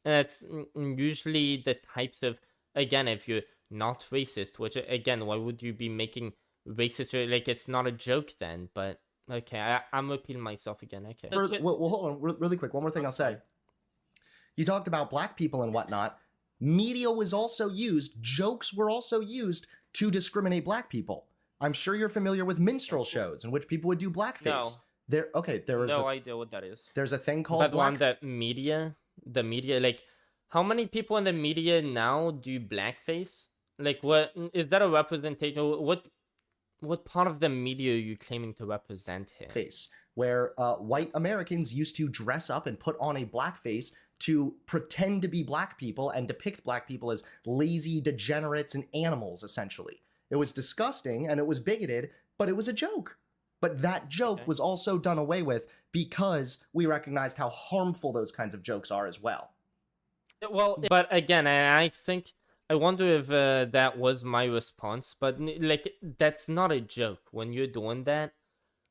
And that's usually the types of, again, if you're not racist, which again, why would you be making racist, or like it's not a joke then, but okay, I'm repeating myself again. Okay. Well, hold on, really quick. One more thing I'll say. You talked about black people and whatnot. Media was also used. Jokes were also used to discriminate black people. I'm sure you're familiar with minstrel shows in which people would do blackface. No. There was no idea what that is. There's a thing called but on the media, like, how many people in the media now do blackface? Like, what is that a representation? What part of the media are you claiming to represent here? Face, where white Americans used to dress up and put on a blackface to pretend to be black people and depict black people as lazy degenerates and animals, essentially. It was disgusting and it was bigoted, but it was a joke. But that joke was also done away with because we recognized how harmful those kinds of jokes are as well. Well, but again, I think, I wonder if that was my response, but like that's not a joke. When you're doing that,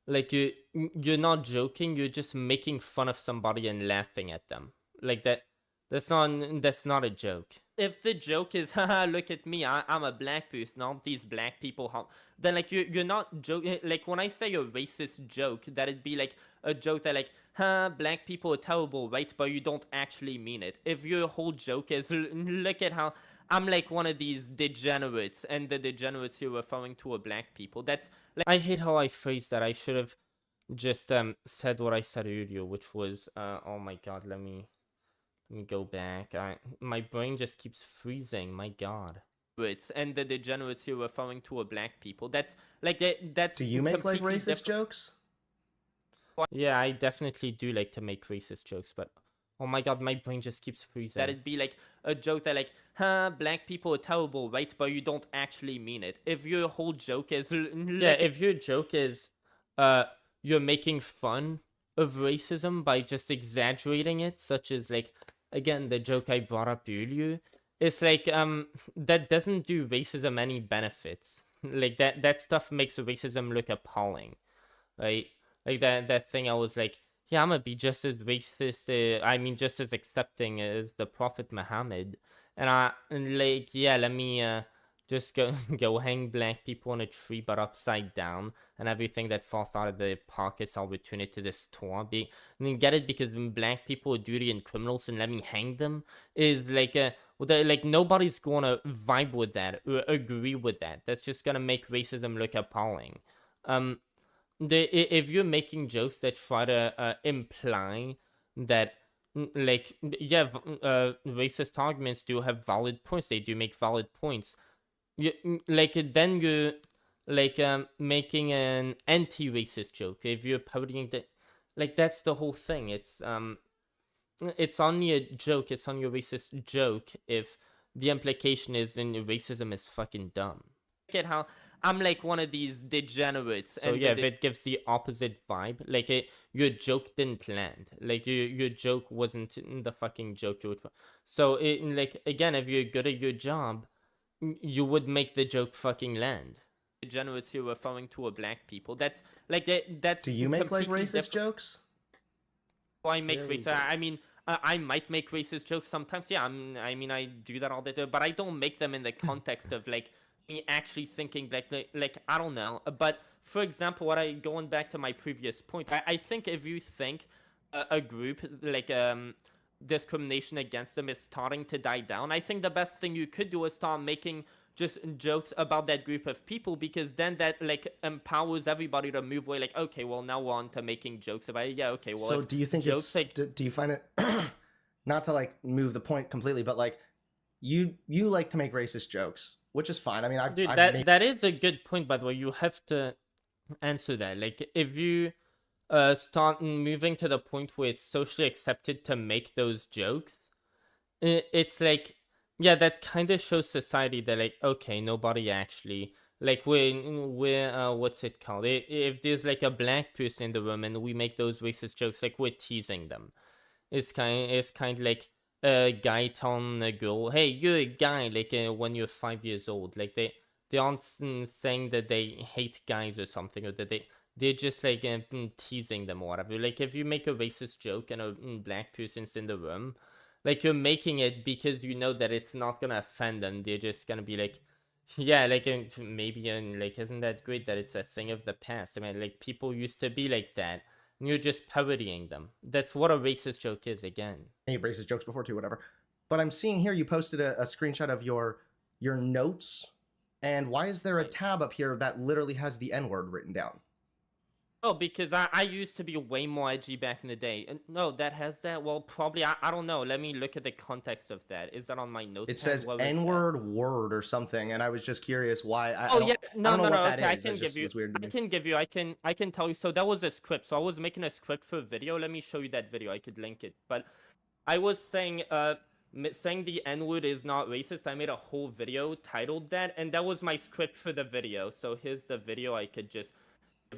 like you're not joking, you're just making fun of somebody and laughing at them. Like that's not a joke. If the joke is, haha, look at me, I'm a black person, all these black people, then like you're not joking. Like when I say a racist joke, that'd be like a joke that like, black people are terrible, right? But you don't actually mean it. If your whole joke is, look at how I'm like one of these degenerates, and the degenerates you're referring to are black people. That's like, I hate how I phrased that. I should have just said what I said earlier, which was, oh my god, let me go back. My brain just keeps freezing. My god. And the degenerates you're referring to are black people. That's like that's. Do you make like racist jokes? Yeah, I definitely do like to make racist jokes, but Oh my god, my brain just keeps freezing. That it'd be like a joke that like, huh, black people are terrible, right? But you don't actually mean it. If your whole joke is... Yeah, if your joke is, you're making fun of racism by just exaggerating it, such as like, again, the joke I brought up earlier, it's like, that doesn't do racism any benefits. Like, that stuff makes racism look appalling, right? Like, that thing I was like, yeah, I'm gonna be just as racist, I mean, just as accepting as the Prophet Muhammad. And like, yeah, let me, just go hang black people on a tree, but upside down, and everything that falls out of the pockets, I'll return it to the store. And then get it, because when black people are dirty and criminals, and let me hang them, is like, like, nobody's gonna vibe with that, or agree with that. That's just gonna make racism look appalling. If you're making jokes that try to then racist arguments do have valid points. They do make valid points. Then you're making an anti-racist joke. If you're parodying that's the whole thing. It's only a joke. It's only a racist joke if the implication is racism is fucking dumb. Look at how I'm like one of these degenerates. So yeah, if it gives the opposite vibe, your joke didn't land. Like your joke wasn't the fucking joke you were trying. So again, if you're good at your job, you would make the joke fucking land. Degenerates, you're referring to a black people. That's like that's. Do you make like racist jokes? I make racist. I mean, I might make racist jokes sometimes. Yeah, I mean, I do that all the time, but I don't make them in the context of like me actually thinking like I don't know. But for example, going back to my previous point, I think if you think a group discrimination against them is starting to die down, I think the best thing you could do is start making just jokes about that group of people, because then that empowers everybody to move away. Like, okay, well, now we're on to making jokes about it. Yeah, okay, well. So do you think jokes, do you find it not to move the point completely, but you like to make racist jokes, which is fine. I mean, that is a good point, by the way. You have to answer that. Like, if you start moving to the point where it's socially accepted to make those jokes, it's like, yeah, that kind of shows society that okay, nobody actually we're what's it called? If there's a black person in the room and we make those racist jokes, we're teasing them. It's kind of like a guy telling a girl, "Hey, you're a guy." When you're 5 years old, they aren't saying that they hate guys or something, or that they're just teasing them or whatever. If you make a racist joke and a black person's in the room, you're making it because you know that it's not gonna offend them. They're just gonna be yeah, maybe, isn't that great that it's a thing of the past? I mean, people used to be like that, and you're just parodying them. That's what a racist joke is, again. I made racist jokes before too, whatever. But I'm seeing here you posted a screenshot of your notes, and why is there a tab up here that literally has the N-word written down? Oh, because I used to be way more edgy back in the day. No, that has that? Well, probably, I don't know. Let me look at the context of that. Is that on my notes? It says N-word word or something, and I was just curious why. Okay, I can give you. I can tell you. So that was a script. So I was making a script for a video. Let me show you that video. I could link it. But I was saying the N-word is not racist. I made a whole video titled that, and that was my script for the video. So here's the video. I could just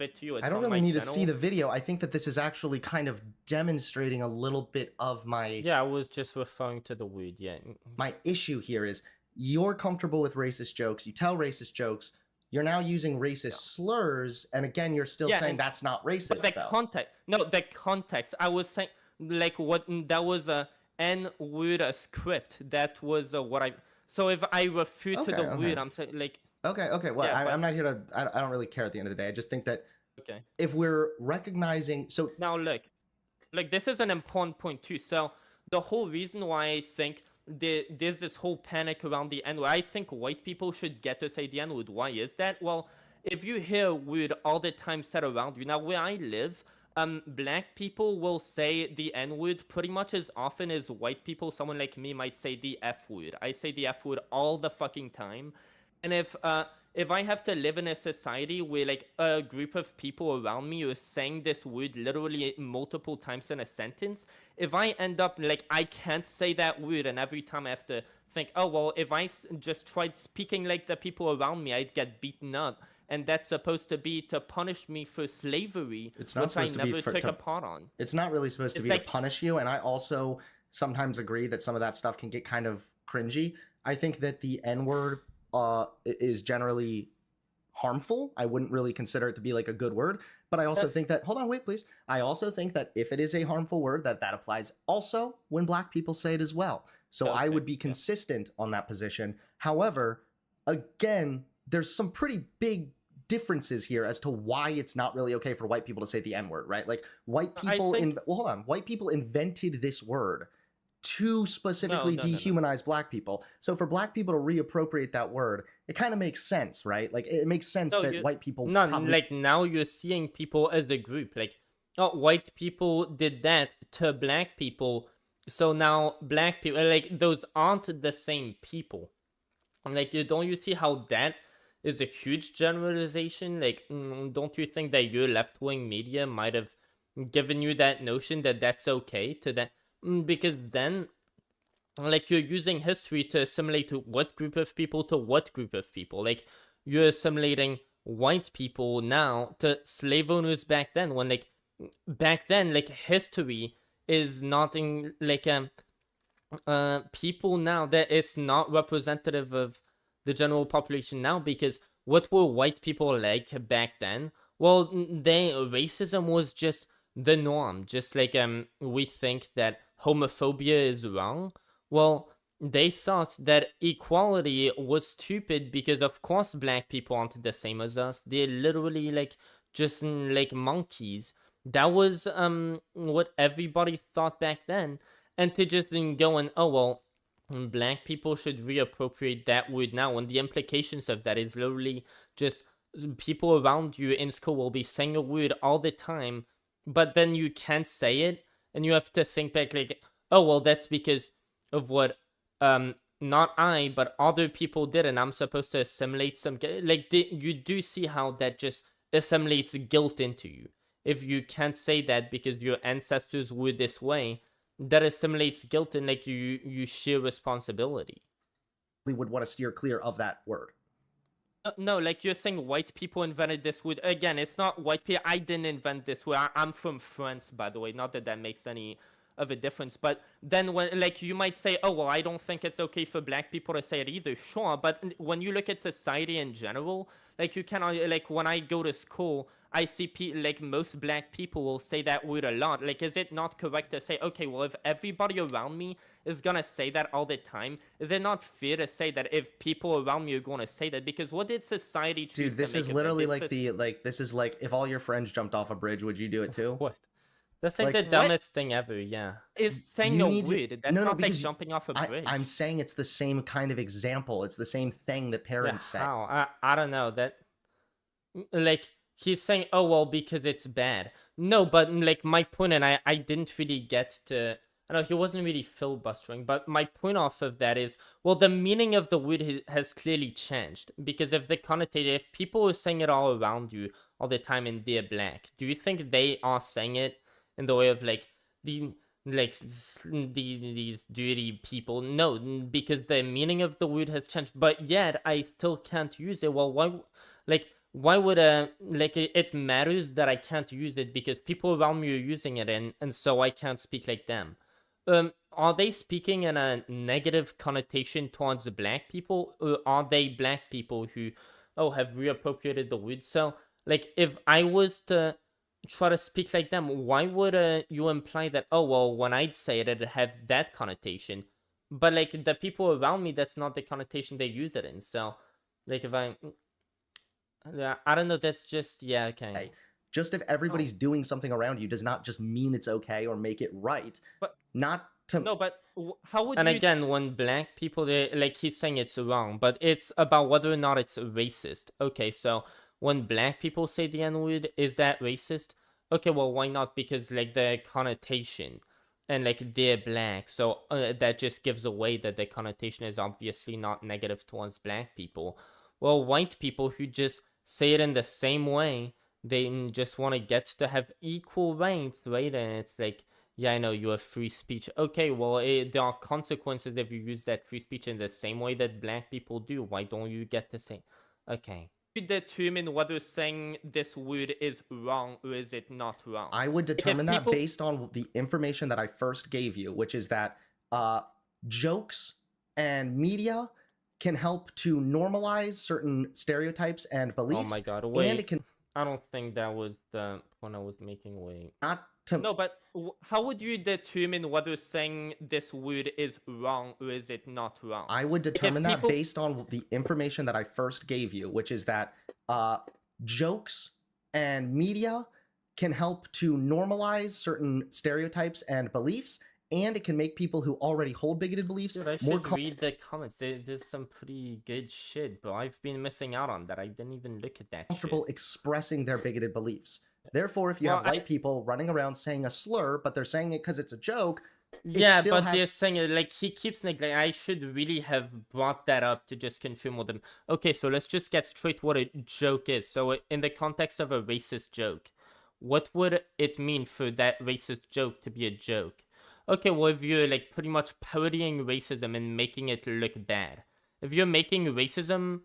it to you. I don't really need to see the video. I think that this is actually kind of demonstrating a little bit of my... Yeah, I was just referring to the word, yeah. My issue here is you're comfortable with racist jokes. You tell racist jokes. You're now using racist slurs. And again, you're still saying that's not racist. But the context. I was saying, that was a N-word script. That was what I... So if I refer to the word, I'm saying, Okay. Well, yeah, I'm not here to... I don't really care at the end of the day. I just think that if we're recognizing... So now, look, this is an important point, too. So the whole reason why I think there's this whole panic around the N-word, I think white people should get to say the N-word. Why is that? Well, if you hear a word all the time said around you, now where I live, black people will say the N-word pretty much as often as white people. Someone like me might say the F-word. I say the F-word all the fucking time. And if I have to live in a society where like a group of people around me are saying this word literally multiple times in a sentence, if I end up like I can't say that word, and every time I have to think, oh well, if I just tried speaking like the people around me, I'd get beaten up, and that's supposed to be to punish me for slavery, It's not which I supposed to be never took a part on. It's not really supposed to It's be like- to punish you, and I also sometimes agree that some of that stuff can get kind of cringy. I think that the N-word is generally harmful. I wouldn't really consider it to be like a good word, but I also think that, hold on, wait, please. I also think that if it is a harmful word, that applies also when Black people say it as well. So I would be consistent on that position. However, again, there's some pretty big differences here as to why it's not really okay for white people to say the N-word, right? Like white people white people invented this word to specifically dehumanize Black people. So for Black people to reappropriate that word, it kind of makes sense, right? Like it makes sense that white people probably... like now you're seeing people as a group, like, oh, white people did that to Black people, so now Black people, like, those aren't the same people. Like, don't you see how that is a huge generalization? Like, don't you think that your left-wing media might have given you that notion that that's okay to that? Because then, like, you're using history to assimilate to what group of people to what group of people. Like, you're assimilating white people now to slave owners back then, when, like, back then, like, history is not in, like, people now that it's not representative of the general population now, because what were white people like back then? Well, racism was just the norm, just like we think that homophobia is wrong. Well, they thought that equality was stupid because of course Black people aren't the same as us. They're literally like just like monkeys. That was what everybody thought back then. And to just go and, oh well, Black people should reappropriate that word now, and the implications of that is literally just people around you in school will be saying a word all the time, but then you can't say it, and you have to think back like, oh well, that's because of what not I but other people did, and I'm supposed to assimilate some, like, you do see how that just assimilates guilt into you. If you can't say that because your ancestors were this way, that assimilates guilt, and like you share responsibility. We would want to steer clear of that word. No, like you're saying white people invented this word. Again, it's not white people. I didn't invent this word. I'm from France, by the way. Not that that makes any of a difference. But then when, like, you might say, oh, well, I don't think it's okay for Black people to say it either. Sure, but when you look at society in general, like, you cannot, like, when I go to school, I see like most Black people will say that word a lot. Like, is it not correct to say, okay, well, if everybody around me is gonna say that all the time, is it not fair to say that if people around me are gonna say that? Because what did society choose? Dude, this is literally like this is like if all your friends jumped off a bridge, would you do it too? What? That's like the dumbest thing ever, yeah. It's saying a word. That's not like jumping off a bridge. I'm saying it's the same kind of example. It's the same thing that parents say. How? I don't know. That, like, he's saying, oh, well, because it's bad. No, but, like, my point, and I didn't really get to... I know he wasn't really filibustering, but my point off of that is, well, the meaning of the word has clearly changed. Because if the connotation, if people are saying it all around you all the time and they're Black, do you think they are saying it in the way of like these dirty people? No, because the meaning of the word has changed, but yet I still can't use it. Well, why would it matters that I can't use it because people around me are using it, and so I can't speak like them? Are they speaking in a negative connotation towards the Black people, or are they Black people who have reappropriated the word? So, like, if I was to try to speak like them, why would you imply that, oh well, when I'd say it, it'd have that connotation, but like the people around me, that's not the connotation they use it in? So, like, if I don't know, that's just, yeah, okay. Just if everybody's doing something around you does not just mean it's okay or make it right. But not to... No, but how would you... And again, when Black people, like, he's saying it's wrong, but it's about whether or not it's racist. Okay, so when Black people say the N-word, is that racist? Okay, well, why not? Because, like, the connotation, and, like, they're Black, so that just gives away that the connotation is obviously not negative towards Black people. well, white people who just say it in the same way, they just want to get to have equal rights, right? And it's like, yeah, I know you have free speech. Okay, well, there are consequences if you use that free speech in the same way that black people do. Why don't you get the same? Okay. You determine whether saying this word is wrong or is it not wrong? I would determine that based on the information that I first gave you, which is that jokes and media can help to normalize certain stereotypes and beliefs. Oh my god, wait. And it can... I don't think that was the point I was making. Wait. Not to... No, but how would you determine whether saying this word is wrong or is it not wrong? I would determine that based on the information that I first gave you, which is that jokes and media can help to normalize certain stereotypes and beliefs, and it can make people who already hold bigoted beliefs Dude, I more should read the comments. There's some pretty good shit, but I've been missing out on that. I didn't even look at that comfortable expressing their bigoted beliefs. Therefore, if you have white people running around saying a slur, but they're saying it because it's a joke, yeah, but they're saying it like he keeps neglecting. I should really have brought that up to just confirm with them. Okay, so let's just get straight what a joke is. So in the context of a racist joke, what would it mean for that racist joke to be a joke? Okay, well, if you're like pretty much parodying racism and making it look bad, if you're making racism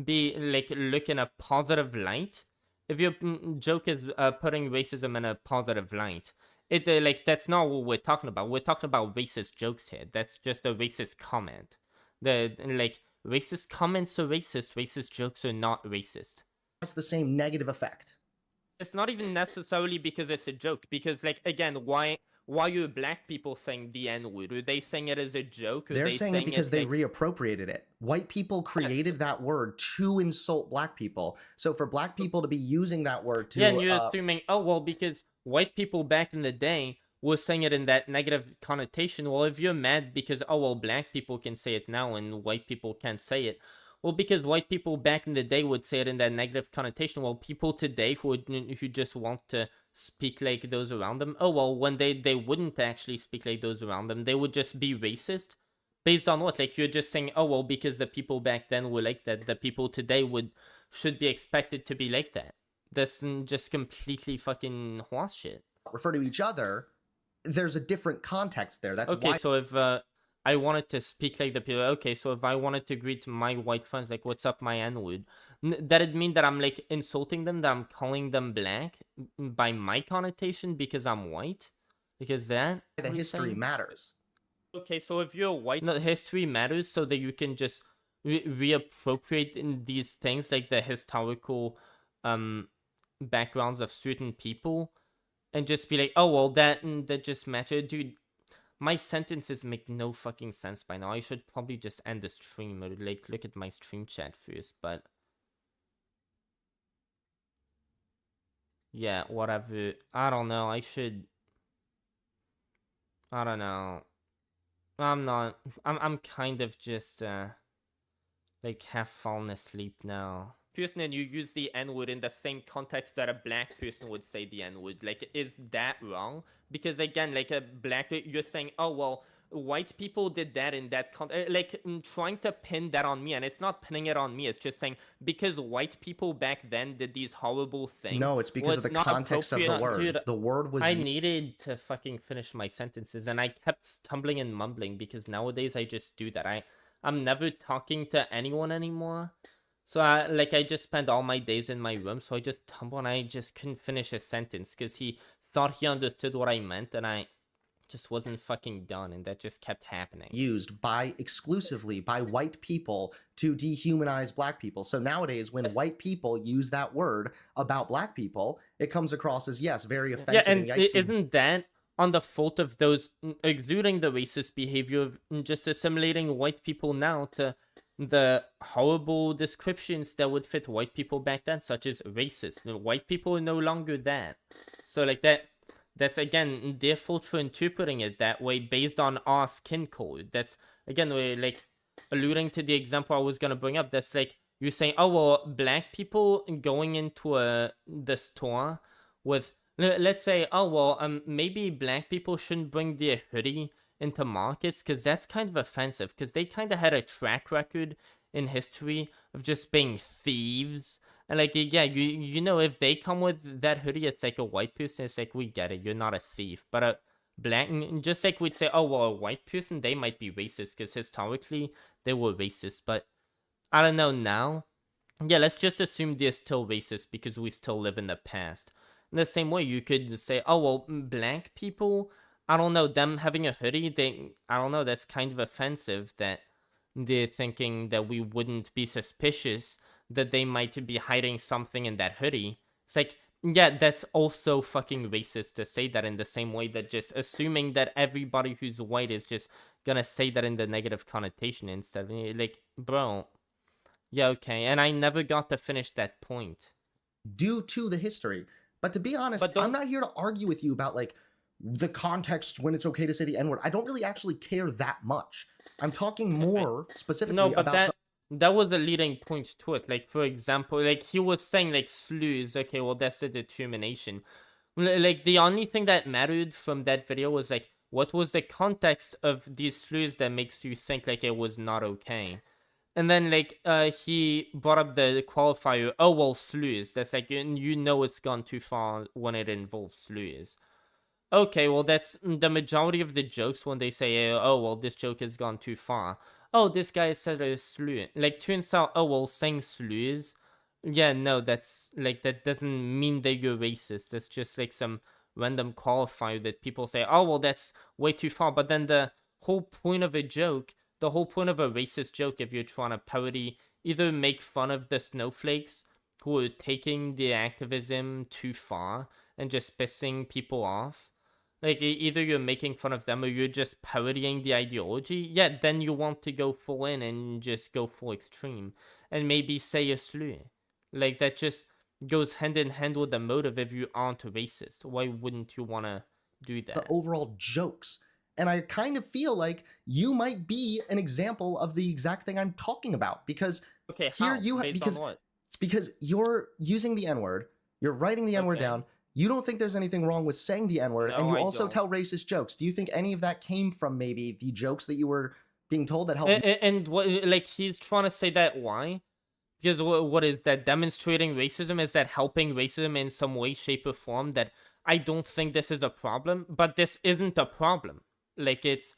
be like look in a positive light, if your joke is putting racism in a positive light, it like that's not what we're talking about. We're talking about racist jokes here. That's just a racist comment. The like racist comments are racist. Racist jokes are not racist. That's the same negative effect. It's not even necessarily because it's a joke. Because like again, why are black people saying the N-word? Are they saying it as a joke? They're saying it because they reappropriated it. White people created that word to insult black people. So for black people to be using that word to... Yeah, and you're assuming, oh, well, because white people back in the day were saying it in that negative connotation. Well, if you're mad because, oh, well, black people can say it now and white people can't say it. Well, because white people back in the day would say it in that negative connotation. Well, people today who just want to speak like those around them, oh, well, when they wouldn't actually speak like those around them, they would just be racist. Based on what? Like, you're just saying, oh, well, because the people back then were like that, the people today should be expected to be like that. That's just completely fucking horse shit. Refer to each other, there's a different context there. That's okay, why... so if I wanted to speak like the people, okay, so if I wanted to greet my white friends, like, what's up, my N-word, that'd mean that I'm, like, insulting them, that I'm calling them black by my connotation because I'm white? Because that... The history matters. Okay, so if you're white... No, history matters so that you can just reappropriate in these things, like the historical backgrounds of certain people, and just be like, oh, well, that just mattered. Dude, my sentences make no fucking sense by now. I should probably just end the stream or, like, look at my stream chat first, but... yeah, whatever. I don't know, I don't know. I'm kind of just, like, half fallen asleep now. Person, and you use the N-word in the same context that a black person would say the N-word. Like, is that wrong? Because, again, like, a black, you're saying, oh, well, white people did that in that context. Like, trying to pin that on me, and it's not pinning it on me, it's just saying, because white people back then did these horrible things. No, it's because of the context of the word. Dude, the word was... I needed to fucking finish my sentences, and I kept stumbling and mumbling, because nowadays I just do that. I'm never talking to anyone anymore. So, I just spent all my days in my room, so I just tumbled and I just couldn't finish a sentence because he thought he understood what I meant, and I just wasn't fucking done, and that just kept happening. Used exclusively by white people to dehumanize black people. So nowadays, when white people use that word about black people, it comes across as, yes, very offensive. Yeah, and isn't that on the fault of those exuding the racist behavior of just assimilating white people now to the horrible descriptions that would fit white people back then, such as racist? White people are no longer that. So, like, that's, again, their fault for interpreting it that way based on our skin color. That's, again, like, alluding to the example I was going to bring up. That's, like, you're saying, oh, well, black people going into the store with, let's say, oh, well, maybe black people shouldn't bring their hoodie into markets, because that's kind of offensive, because they kind of had a track record in history of just being thieves. And like, yeah, you know, if they come with that hoodie, it's like a white person, it's like, we get it, you're not a thief. But a black, just like we'd say, oh, well, a white person, they might be racist, because historically, they were racist. But I don't know now. Yeah, let's just assume they're still racist because we still live in the past. In the same way, you could say, oh, well, black people, I don't know, them having a hoodie, I don't know, that's kind of offensive that they're thinking that we wouldn't be suspicious that they might be hiding something in that hoodie. It's like, yeah, that's also fucking racist to say that, in the same way that just assuming that everybody who's white is just gonna say that in the negative connotation instead. Like, bro, yeah, okay, and I never got to finish that point. Due to the history. But to be honest, I'm not here to argue with you about, like, the context when it's okay to say the N-word. I don't really actually care that much. I'm talking more specifically about that was a leading point to it. Like, for example, like, he was saying, like, slurs. Okay, well, that's a determination. Like, the only thing that mattered from that video was, like, what was the context of these slurs that makes you think, like, it was not okay? And then, like, he brought up the qualifier, oh, well, slurs. That's like, you know it's gone too far when it involves slurs. Okay, well, that's the majority of the jokes when they say, oh, well, this joke has gone too far. Oh, this guy said a slur. Like, turns out, oh, well, saying slurs, yeah, no, that's, like, that doesn't mean that you're racist. That's just, like, some random qualifier that people say, oh, well, that's way too far. But then the whole point of a joke, the whole point of a racist joke, if you're trying to parody, either make fun of the snowflakes who are taking the activism too far and just pissing people off, like, either you're making fun of them or you're just parodying the ideology, yeah, then you want to go full in and just go full extreme and maybe say a slur. Like, that just goes hand in hand with the motive if you aren't racist. Why wouldn't you want to do that? The overall jokes. And I kind of feel like you might be an example of the exact thing I'm talking about, because okay, here how? you have because you're using the N-word, you're writing the N-word down. You don't think there's anything wrong with saying the N-word, and you also tell racist jokes. Do you think any of that came from maybe the jokes that you were being told that helped? And what, like, he's trying to say that why? Because what is that demonstrating racism? Is that helping racism in some way, shape, or form? That I don't think this is a problem, but this isn't a problem. Like, it's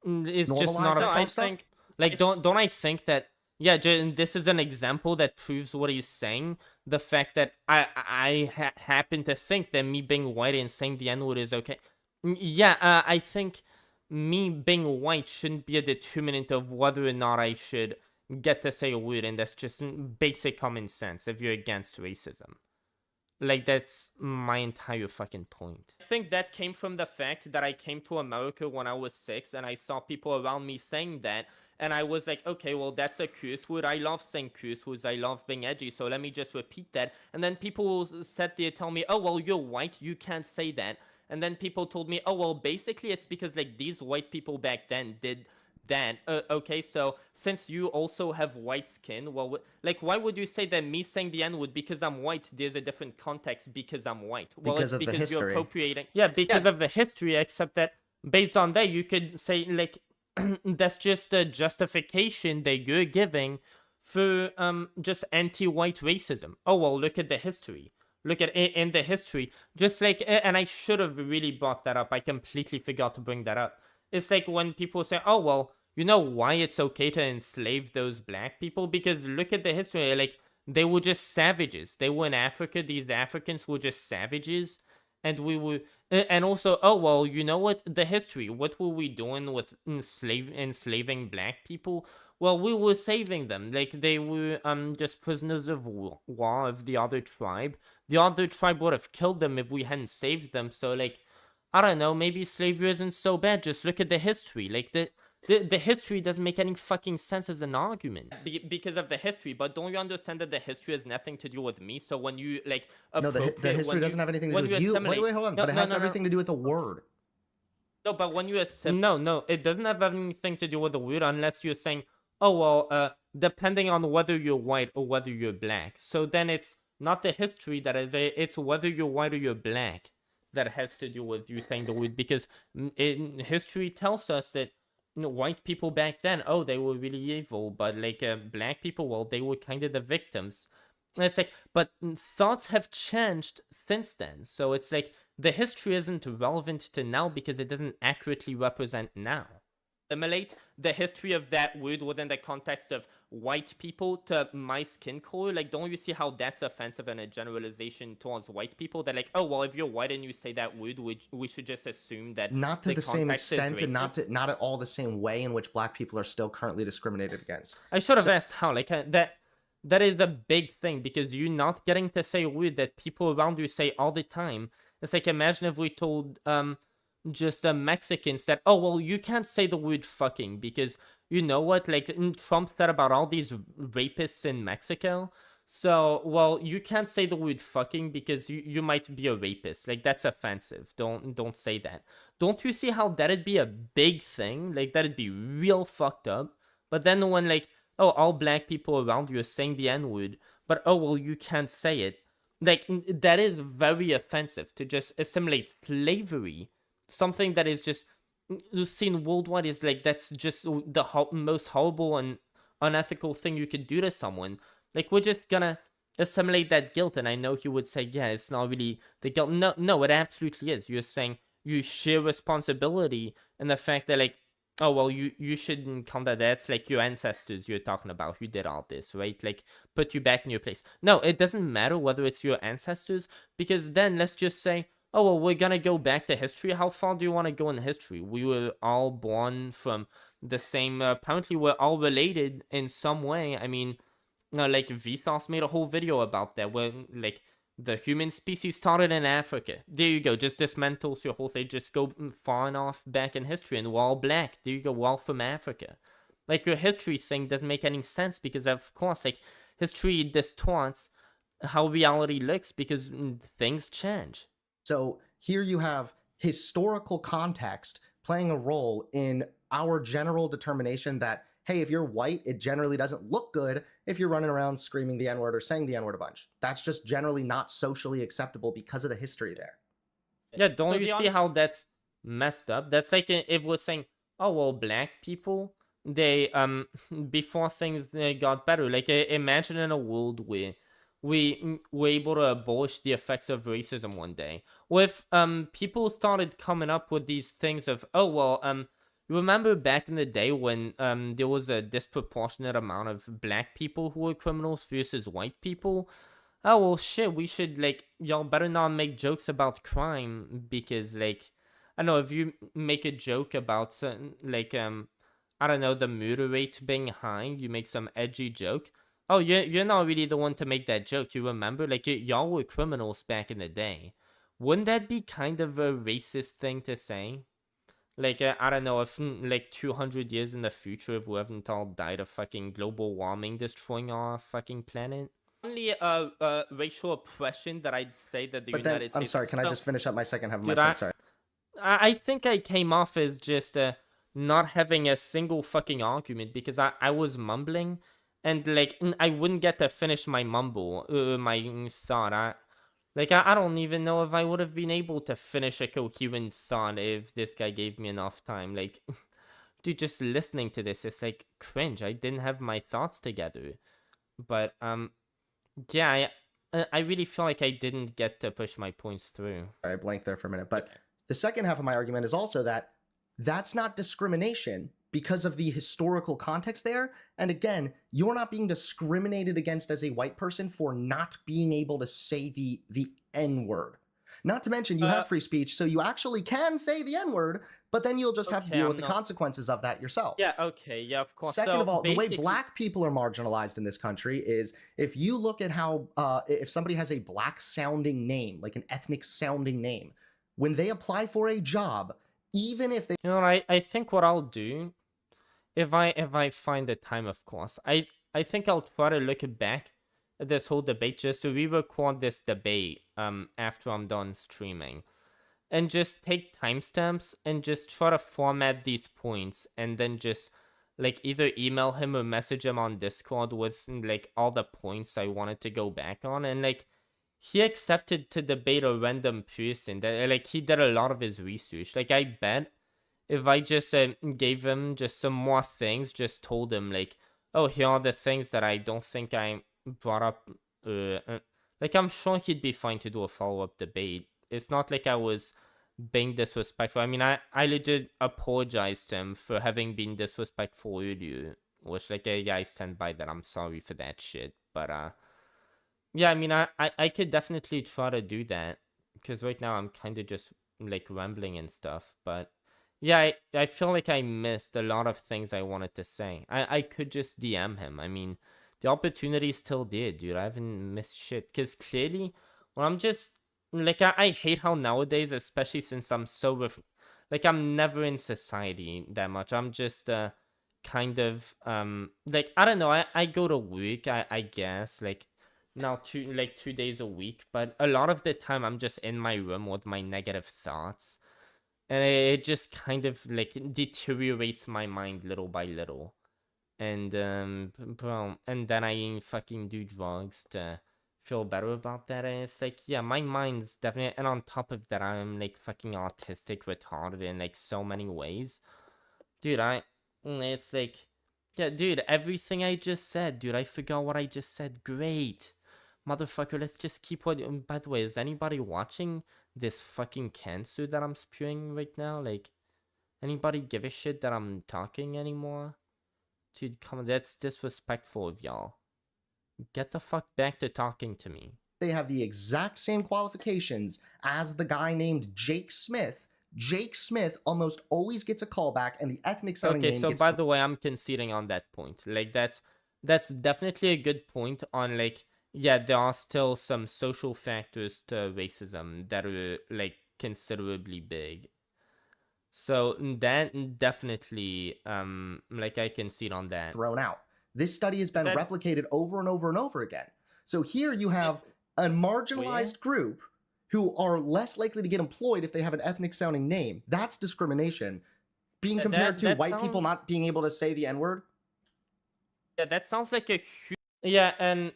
just not a problem. I think, like, don't I think that, yeah, this is an example that proves what he's saying. The fact that I happen to think that me being white and saying the N-word is okay. Yeah, I think me being white shouldn't be a determinant of whether or not I should get to say a word, and that's just basic common sense if you're against racism. Like, that's my entire fucking point. I think that came from the fact that I came to America when I was 6 and I saw people around me saying that, and I was like, okay, well, that's a curse word. I love saying curse words. I love being edgy, so let me just repeat that. And then people sat there tell me, oh, well, you're white, you can't say that. And then people told me, oh, well, basically it's because, like, these white people back then did that. Okay, so since you also have white skin, well, like, why would you say that me saying the N-word because I'm white, there's a different context because I'm white? Well, because it's of the history. You're appropriating. Yeah, because of the history, except that based on that, you could say, like, that's just a justification that you're giving for just anti-white racism. Oh, well, look at the history. Look at it in the history. Just like, and I should have really brought that up. I completely forgot to bring that up. It's like when people say, oh, well, you know why it's okay to enslave those black people? Because look at the history. Like, they were just savages. They were in Africa. These Africans were just savages. And we were, and also, oh, well, you know what? The history. What were we doing with enslaving black people? Well, we were saving them. Like, they were just prisoners of war of the other tribe. The other tribe would have killed them if we hadn't saved them. So, like, I don't know, maybe slavery isn't so bad. Just look at the history. Like, the history doesn't make any fucking sense as an argument. Because of the history, but don't you understand that the history has nothing to do with me? So when you, like, no, the history doesn't have anything to do with you. Wait, hold on. But it has everything to do with the word. No, but when you assimilate... No, it doesn't have anything to do with the word unless you're saying, oh, well, depending on whether you're white or whether you're black. So then it's not the history that is, it's whether you're white or you're black that has to do with you saying the word, because history tells us that white people back then, oh, they were really evil, but like black people, well, they were kind of the victims. And it's like, but thoughts have changed since then. So it's like the history isn't relevant to now because it doesn't accurately represent now. Assimilate the history of that word within the context of white people to my skin color. Like, don't you see how that's offensive and a generalization towards white people? That like, oh, well, if you're white and you say that word, we should just assume that not to the same context is extent and racist? not at all the same way in which black people are still currently discriminated against. I should have asked how. Like that is a big thing because you're not getting to say a word that people around you say all the time. It's like, imagine if we told just Mexicans that, oh, well, you can't say the word fucking because you know what, like Trump said about all these rapists in Mexico. So, well, you can't say the word fucking because you might be a rapist. Like, that's offensive. Don't say that. Don't you see how that'd be a big thing? Like, that'd be real fucked up. But then when, like, oh, all black people around you are saying the N-word, but oh, well, you can't say it. Like, that is very offensive to just assimilate slavery. Something that is just seen worldwide is like, that's just the most horrible and unethical thing you could do to someone. Like, we're just gonna assimilate that guilt, and I know he would say, yeah, it's not really the guilt. No, it absolutely is. You're saying you share responsibility in the fact that, like, oh, well, you shouldn't count that. That's like your ancestors you're talking about who did all this, right? Like, put you back in your place. No, it doesn't matter whether it's your ancestors, because then let's just say, oh, well, we're gonna go back to history. How far do you want to go in history? We were all born from the same, apparently we're all related in some way. I mean, like, Vsauce made a whole video about that, where, like, the human species started in Africa. There you go, just dismantles your whole thing, just go far enough back in history, and we're all black. There you go, we're all from Africa. Like, your history thing doesn't make any sense, because of course, like, history distorts how reality looks, because things change. So here you have historical context playing a role in our general determination that, hey, if you're white, it generally doesn't look good if you're running around screaming the N-word or saying the N-word a bunch. That's just generally not socially acceptable because of the history there. Yeah, don't you see how that's messed up? That's like if we're saying, oh, well, black people, they, before things got better, like, imagine in a world where we were able to abolish the effects of racism one day. Or if people started coming up with these things of, oh, well, remember back in the day when there was a disproportionate amount of black people who were criminals versus white people? Oh, well, shit, we should, like, y'all better not make jokes about crime because, like, I don't know, if you make a joke about, like, I don't know, the murder rate being high, you make some edgy joke. Oh, you're not really the one to make that joke. You remember? Like, y'all were criminals back in the day. Wouldn't that be kind of a racist thing to say? Like, I don't know, if, like, 200 years in the future, if we haven't all died of fucking global warming destroying our fucking planet? Only racial oppression that I'd say that the United States... I'm sorry, can I just finish up my second half of my Dude, point? Sorry. I think I came off as just not having a single fucking argument because I was mumbling. And, like, I wouldn't get to finish my mumble, my thought. I don't even know if I would have been able to finish a coherent thought if this guy gave me enough time. Like, dude, just listening to this, it's, like, cringe. I didn't have my thoughts together. But, yeah, I really feel like I didn't get to push my points through. I blanked there for a minute. But the second half of my argument is also that that's not discrimination because of the historical context there. And again, you're not being discriminated against as a white person for not being able to say the N-word. Not to mention, you have free speech, so you actually can say the N-word, but then you'll just have to deal with the consequences of that yourself. Yeah, okay, yeah, of course. Second of all, the way black people are marginalized in this country is if you look at how, if somebody has a black-sounding name, like an ethnic-sounding name, when they apply for a job, even if they... You know what, I think what I'll do... If I find the time, of course, I think I'll try to look back at this whole debate just to re-record this debate after I'm done streaming, and just take timestamps and just try to format these points, and then just like either email him or message him on Discord with like all the points I wanted to go back on, and like he accepted to debate a random person that like he did a lot of his research. Like I bet if I just gave him just some more things, just told him like, oh, here are the things that I don't think I brought up. Like, I'm sure he'd be fine to do a follow-up debate. It's not like I was being disrespectful. I mean, I legit apologized to him for having been disrespectful earlier. Which, like, yeah, I stand by that. I'm sorry for that shit. But, yeah, I mean, I could definitely try to do that. Because right now I'm kind of just, like, rambling and stuff. But, yeah, I feel like I missed a lot of things I wanted to say. I could just DM him. I mean, the opportunity's still there, dude. I haven't missed shit. Because clearly, well, I'm just... Like, I hate how nowadays, especially since I'm so... like, I'm never in society that much. I'm just, kind of, like, I don't know. I go to work, I guess. Like, now 2 days a week. But a lot of the time, I'm just in my room with my negative thoughts. And it just kind of, like, deteriorates my mind little by little. And, bro, and then I fucking do drugs to... feel better about that. And it's like, yeah, my mind's definitely, and on top of that, I'm like fucking autistic, retarded in like so many ways. Dude, it's like, yeah, dude, everything I just said, dude, I forgot what I just said. Great. Motherfucker, let's just keep what, by the way, is anybody watching this fucking cancer that I'm spewing right now? Like, anybody give a shit that I'm talking anymore? Dude, come on, that's disrespectful of y'all. Get the fuck back to talking to me. They have the exact same qualifications as the guy named Jake Smith. Jake Smith almost always gets a callback, and the ethnic sounding name Okay, so gets by the way, I'm conceding on that point. Like, that's definitely a good point on, like, yeah, there are still some social factors to racism that are, like, considerably big. So that definitely, like, I concede on that. thrown out. This study has been replicated over and over and over again. So here you have a marginalized group who are less likely to get employed if they have an ethnic sounding name. That's discrimination. Being compared to white people not being able to say the N-word. Yeah, that sounds like a huge... Yeah, and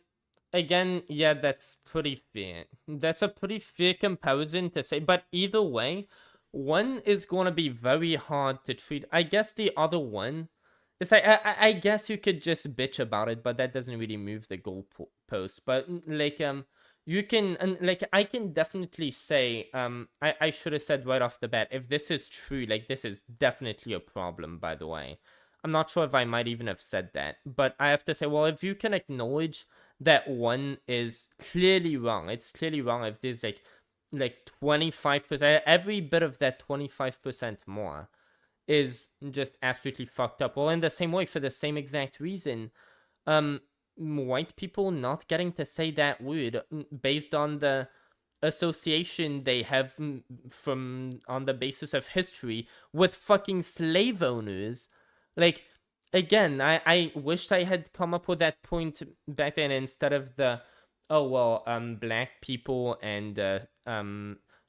again, yeah, that's pretty fair. That's a pretty fair comparison to say. But either way, one is going to be very hard to treat. I guess the other one... It's like, I guess you could just bitch about it, but that doesn't really move the goalpost. But, like, you can, like, I can definitely say, I should have said right off the bat, if this is true, like, this is definitely a problem, by the way. I'm not sure if I might even have said that. But I have to say, well, if you can acknowledge that one is clearly wrong, it's clearly wrong if there's, like 25%, every bit of that 25% more is just absolutely fucked up. Well, in the same way, for the same exact reason, white people not getting to say that word based on the association they have from on the basis of history with fucking slave owners. Like, again, I wished I had come up with that point back then instead of the, oh, well, black people and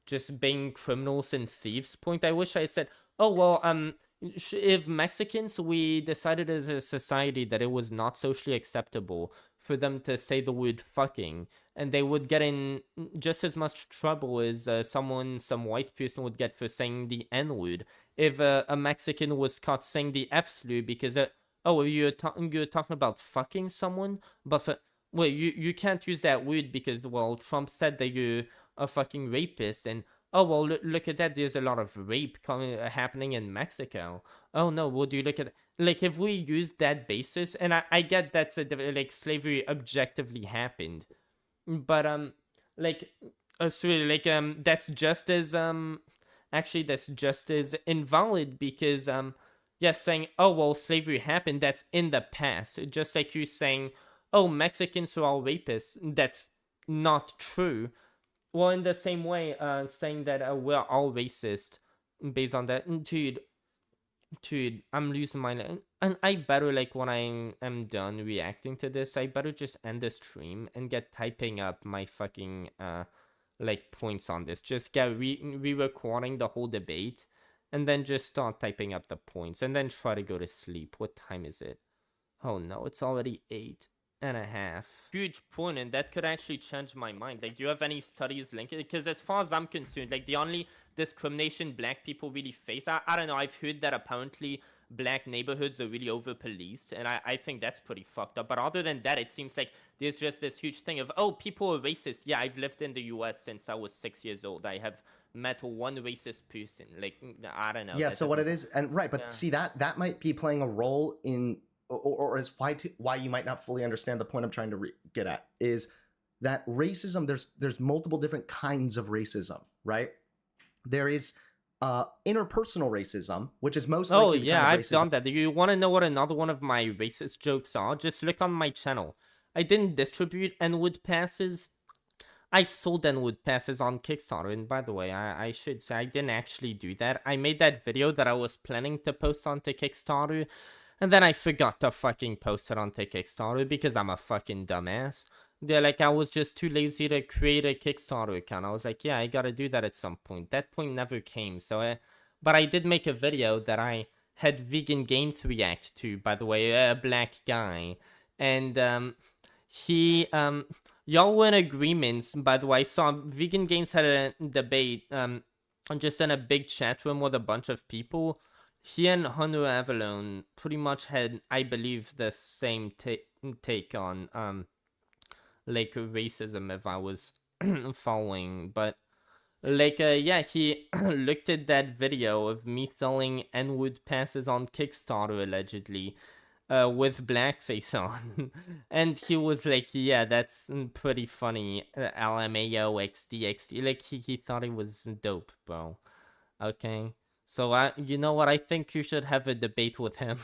just being criminals and thieves point. I wish I said, oh, well, if Mexicans, we decided as a society that it was not socially acceptable for them to say the word fucking, and they would get in just as much trouble as some white person would get for saying the N-word. If a Mexican was caught saying the F-slur because, oh, you're talking about fucking someone, but for, well, you can't use that word because, well, Trump said that you're a fucking rapist, and oh, well, look at that. There's a lot of rape happening in Mexico. Oh, no, would you look at... Like, if we use that basis... And I get that's like, slavery objectively happened. But, like... so, like, that's just as... Actually, that's just as invalid because, yes, saying, oh, well, slavery happened, that's in the past. Just like you saying, oh, Mexicans are all rapists. That's not true. Well, in the same way, saying that we're all racist based on that. Dude, I'm losing my... And I better, like, when I am done reacting to this, I better just end the stream and get typing up my fucking, like, points on this. Just get re-recording the whole debate, and then just start typing up the points, and then try to go to sleep. What time is it? Oh, no, it's already 8. Huge point, and that could actually change my mind. Like, do you have any studies linking? Because as far as I'm concerned, like, the only discrimination black people really face, I don't know, I've heard that apparently black neighborhoods are really over-policed, and I think that's pretty fucked up. But other than that, it seems like there's just this huge thing of, oh, people are racist. Yeah, I've lived in the US since I was 6 years old. I have met one racist person. Like, I don't know. Yeah, so what it is, and right, but see, that might be playing a role in, or is why you might not fully understand the point I'm trying to get at, is that racism, there's multiple different kinds of racism, right? There is interpersonal racism, which is most likely the kind of I've racism. done that. Do you want to know what another one of my racist jokes are? Just look on my channel. I didn't distribute N-word passes. I sold N-word passes on Kickstarter, and by the way, I should say I didn't actually do that. I made that video that I was planning to post onto Kickstarter, and then I forgot to fucking post it onto Kickstarter because I'm a fucking dumbass. Yeah, like, I was just too lazy to create a Kickstarter account. I was like, yeah, I gotta do that at some point. That point never came, so but I did make a video that I had Vegan Games react to, by the way, a black guy. And, he, y'all were in agreements, by the way. I saw Vegan Games had a debate, just in a big chat room with a bunch of people. He and Hunter Avallone pretty much had, I believe, the same take on, like, racism, if I was following. But, like, yeah, he looked at that video of me selling N-word passes on Kickstarter, allegedly, with blackface on. And he was like, yeah, that's pretty funny, LMAO, XD. Like, he thought it was dope, bro. Okay? So, you know what? I think you should have a debate with him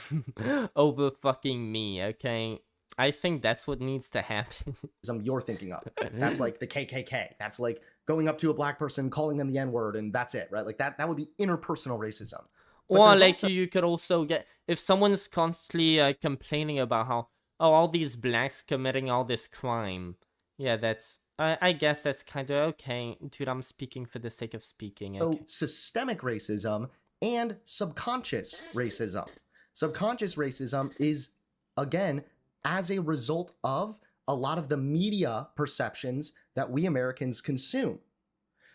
over fucking me, okay? I think that's what needs to happen. You're thinking of. That's like the KKK. That's like going up to a black person, calling them the N-word, and that's it, right? Like that would be interpersonal racism. But or like you could also get, if someone's constantly complaining about how, oh, all these blacks committing all this crime. Yeah, that's, I guess that's kind of okay. Dude, I'm speaking for the sake of speaking. So systemic racism and subconscious racism. Subconscious racism is, again, as a result of a lot of the media perceptions that we Americans consume.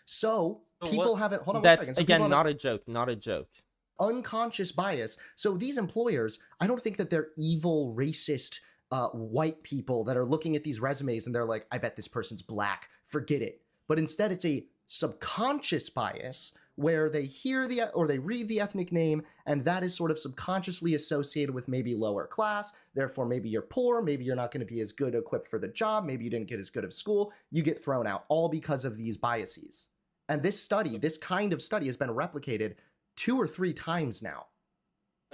So people haven't, hold on one second. That's, So again, not a joke. Unconscious bias. So these employers, I don't think that they're evil, racist, white people that are looking at these resumes and they're like, I bet this person's black, forget it. But instead it's a subconscious bias where they hear or they read the ethnic name, and that is sort of subconsciously associated with maybe lower class. Therefore, maybe you're poor, maybe you're not going to be as good equipped for the job, maybe you didn't get as good of school, you get thrown out, all because of these biases. And this study, this kind of study has been replicated 2 or 3 times now.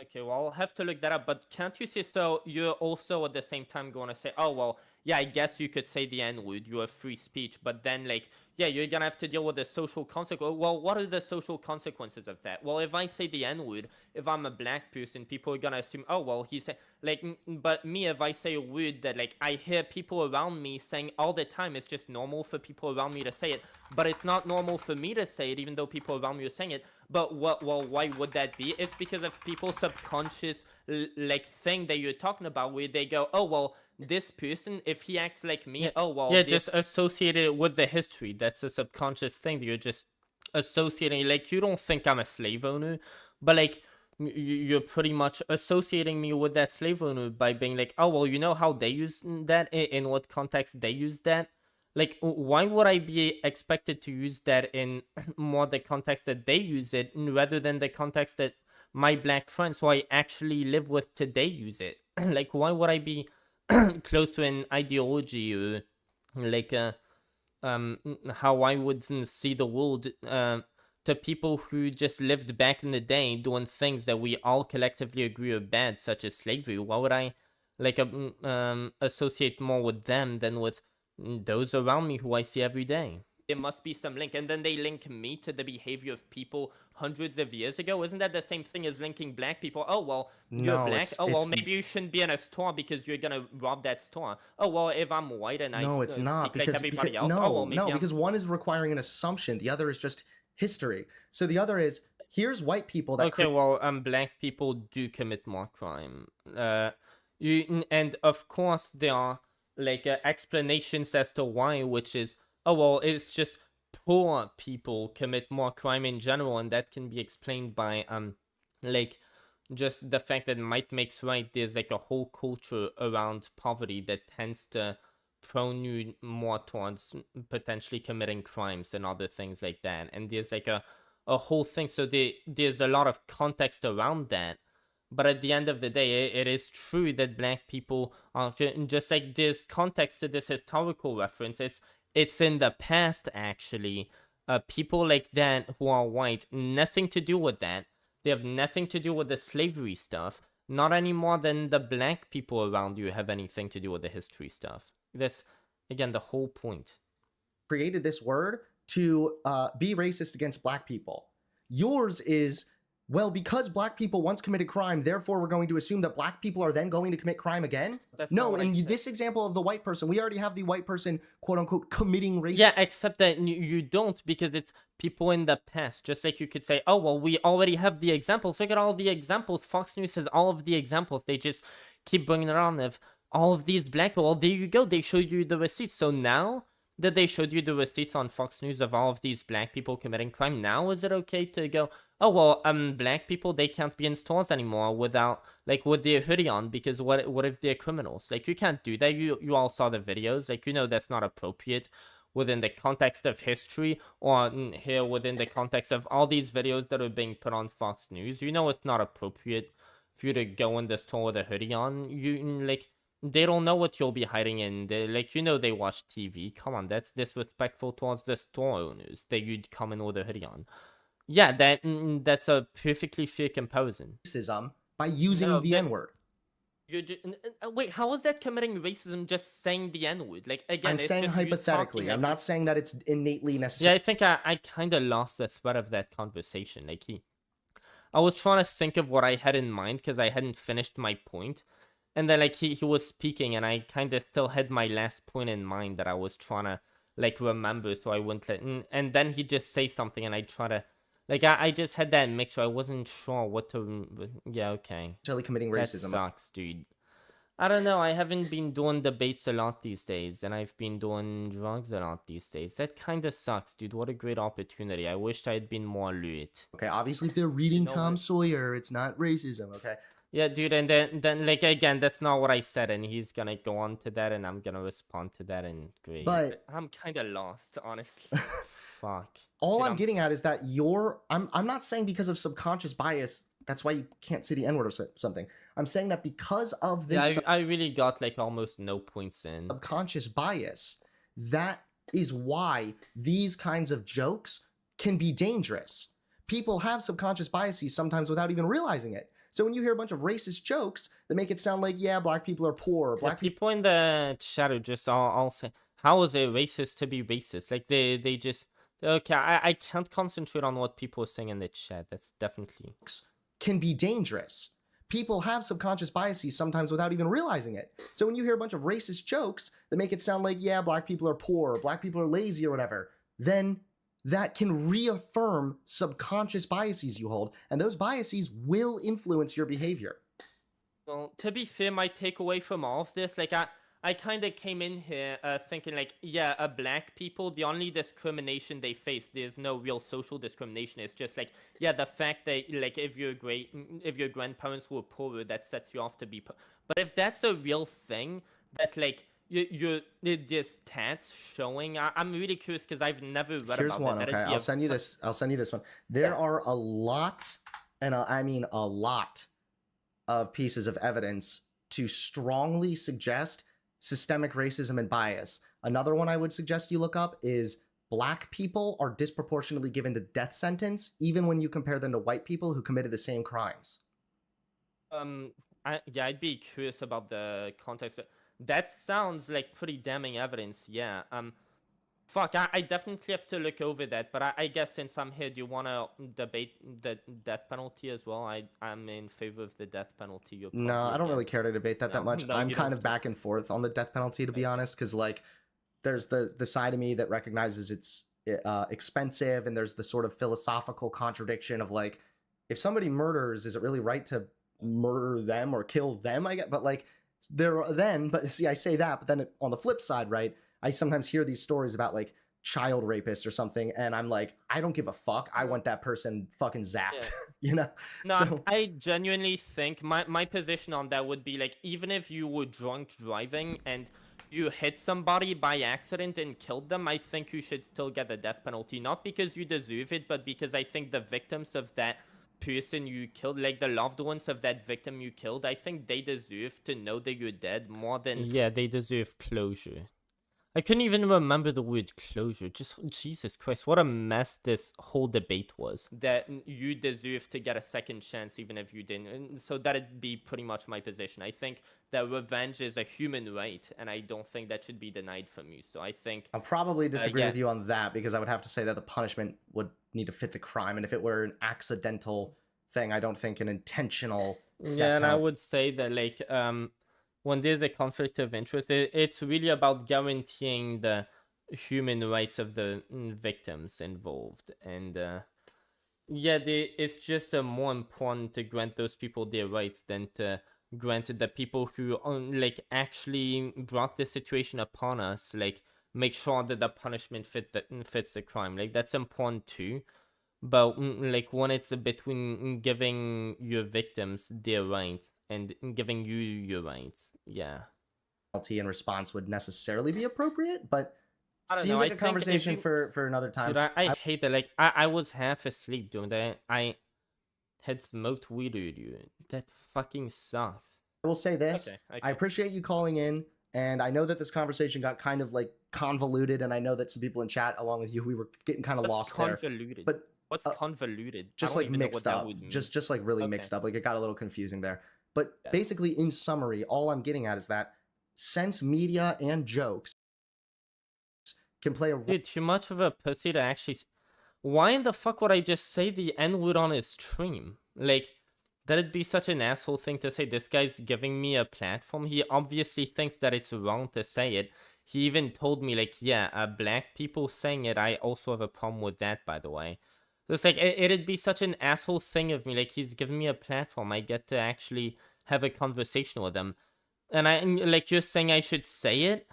Okay, well, I'll have to look that up, but can't you say, so you're also at the same time going to say, oh, well, yeah, I guess you could say the N-word, you have free speech, but then, like, yeah, you're gonna have to deal with the social consequences. Well, what are the social consequences of that? Well, if I say the N-word, if I'm a black person, people are gonna assume, oh, well, he's, like, but me, if I say a word that, like, I hear people around me saying all the time, it's just normal for people around me to say it, but it's not normal for me to say it, even though people around me are saying it. But well, why would that be? It's because of people's subconscious, like, thing that you're talking about, where they go, oh, well, this person, if he acts like me, oh, well. Yeah, just associated with the history. That's a subconscious thing that you're just associating. Like, you don't think I'm a slave owner, but, like, you're pretty much associating me with that slave owner by being like, oh, well, you know how they use that, in what context they use that? Like, why would I be expected to use that in more the context that they use it, rather than the context that my black friends who I actually live with today use it? Like, why would I be close to an ideology, or like how I would see the world, to people who just lived back in the day doing things that we all collectively agree are bad, such as slavery? Why would I, like, associate more with them than with those around me who I see every day? There must be some link, and then they link me to the behavior of people hundreds of years ago. Isn't that the same thing as linking black people? Oh, well, you're black. Oh, well, maybe you shouldn't be in a store because you're gonna rob that store. Oh, well, if I'm white and I it's not, speak like everybody else. No, oh, well, maybe because one is requiring an assumption, the other is just history. So the other is, here's white people that... Okay, well, black people do commit more crime. And of course there are like explanations as to why, which is, oh well, it's just poor people commit more crime in general, and that can be explained by like just the fact that might makes right. There's like a whole culture around poverty that tends to prone you more towards potentially committing crimes and other things like that, and there's like a whole thing. So there's a lot of context around that. But at the end of the day, it is true that black people are just like, there's context to this historical reference. It's in the past, actually. People like that who are white, nothing to do with that. They have nothing to do with the slavery stuff. Not any more than the black people around you have anything to do with the history stuff. That's, again, the whole point. Created this word to be racist against black people. Yours is, well, because black people once committed crime, therefore we're going to assume that black people are then going to commit crime again? No, in this example of the white person, we already have the white person, quote unquote, committing racism. Yeah, except that you don't, because it's people in the past. Just like you could say, oh, well, we already have the examples. Look at all the examples. Fox News has all of the examples. They just keep bringing it on of all of these black people. Well, there you go. They showed you the receipts. So now that they showed you the receipts on Fox News of all of these black people committing crime, now is it okay to go, oh, well, black people, they can't be in stores anymore without, like, with their hoodie on, because what if they're criminals? Like, you can't do that. You all saw the videos. Like, you know that's not appropriate within the context of history, or here within the context of all these videos that are being put on Fox News. You know it's not appropriate for you to go in the store with a hoodie on. Like, they don't know what you'll be hiding in. Like, you know, they watch TV. Come on, that's disrespectful towards the store owners that you'd come in with a hoodie on. Yeah, that's a perfectly fair comparison. Racism by using the N-word. Wait, how is that committing racism, just saying the N-word? Like, again, I'm saying hypothetically. I'm not saying that it's innately necessary. Yeah, I think I kind of lost the thread of that conversation. Like, I was trying to think of what I had in mind because I hadn't finished my point. And then, like, he was speaking, and I kind of still had my last point in mind that I was trying to, like, remember, so I wouldn't let... And then he just say something, and I try to... Like, I just had that mix, so I wasn't sure what to... Yeah, okay. Committing racism. That sucks, dude. I don't know, I haven't been doing debates a lot these days, and I've been doing drugs a lot these days. That kind of sucks, dude. What a great opportunity. I wished I had been more alert. Okay, obviously, if they're reading Tom Sawyer, it's not racism, okay? Yeah, dude, and then like, again, that's not what I said, and he's gonna go on to that, and I'm gonna respond to that, and great. But I'm kind of lost, honestly. Fuck. All I'm getting at is that I'm not saying because of subconscious bias, that's why you can't say the N-word or something. I'm saying that because of this... Yeah, I really got, like, almost no points in. Subconscious bias, that is why these kinds of jokes can be dangerous. People have subconscious biases sometimes without even realizing it. So when you hear a bunch of racist jokes that make it sound like, yeah, black people are poor. Or black people in the chat are just all say, how is it racist to be racist? Like, they just... Okay, I can't concentrate on what people are saying in the chat. That's definitely... Can be dangerous. People have subconscious biases sometimes without even realizing it. So when you hear a bunch of racist jokes that make it sound like, yeah, black people are poor, or black people are lazy or whatever, then that can reaffirm subconscious biases you hold, and those biases will influence your behavior. Well, to be fair, my takeaway from all of this, like, I kind of came in here thinking, like, yeah, black people, the only discrimination they face, there's no real social discrimination. It's just like, yeah, the fact that, like, if your grandparents were poorer, that sets you off to be poor. But if that's a real thing, that, like, there's stats showing, I'm really curious because I've never read Here's about one, that. okay? I'll send you this. I'll send you this one. There are a lot, and I mean a lot, of pieces of evidence to strongly suggest systemic racism and bias. Another one I would suggest you look up is black people are disproportionately given the death sentence, even when you compare them to white people who committed the same crimes. I'd be curious about the context. That sounds like pretty damning evidence, yeah. Fuck, I definitely have to look over that, but I guess since I'm here, do you want to debate the death penalty as well? I'm in favor of the death penalty. No, I don't really care to debate that much. I'm kind of back and forth on the death penalty, to be honest, because, like, there's the side of me that recognizes it's expensive, and there's the sort of philosophical contradiction of, like, if somebody murders, is it really right to murder them or kill them? I get, but, like, But see, I say that, but then on the flip side, right? I sometimes hear these stories about like child rapists or something, and I'm like, I don't give a fuck. I want that person fucking zapped, you know? No, So, I genuinely think my position on that would be like, even if you were drunk driving and you hit somebody by accident and killed them, I think you should still get the death penalty. Not because you deserve it, but because I think the victims of that person you killed, like the loved ones of that victim you killed, I think they deserve to know that you're dead more than... Yeah, they deserve closure. I couldn't even remember the word closure. Just, Jesus Christ, what a mess this whole debate was. That you deserve to get a second chance even if you didn't. And so that'd be pretty much my position. I think that revenge is a human right, and I don't think that should be denied from you. So I think... I'll probably disagree with you on that, because I would have to say that the punishment would need to fit the crime. And if it were an accidental thing, I don't think an intentional... Yeah, and I would say that, like... when there's a conflict of interest, it's really about guaranteeing the human rights of the victims involved. And yeah, it's just more important to grant those people their rights than to grant the people who like actually brought the situation upon us, like make sure that the punishment fits the crime. Like that's important too. But like when it's between giving your victims their rights and giving you your rights, yeah. Penalty in response would necessarily be appropriate, but I don't seems know. like a conversation for another time. Dude, I hate that. Like I was half asleep doing that. I had smoked weed earlier. That fucking sucks. I will say this. Okay. I appreciate you calling in, and I know that this conversation got kind of like convoluted, and I know that some people in chat along with you, we were getting kind of lost convoluted? there. But what's convoluted? Just like mixed up. Just like really mixed up. Like it got a little confusing there. But basically, in summary, all I'm getting at is that since media and jokes can play a role. Dude, too much of a pussy to actually... Why in the fuck would I just say the N-word on his stream? Like, that'd be such an asshole thing to say. This guy's giving me a platform. He obviously thinks that it's wrong to say it. He even told me, like, yeah, black people saying it, I also have a problem with that, by the way. It's like, it'd be such an asshole thing of me. Like, he's giving me a platform. I get to actually have a conversation with him. And like, you're saying I should say it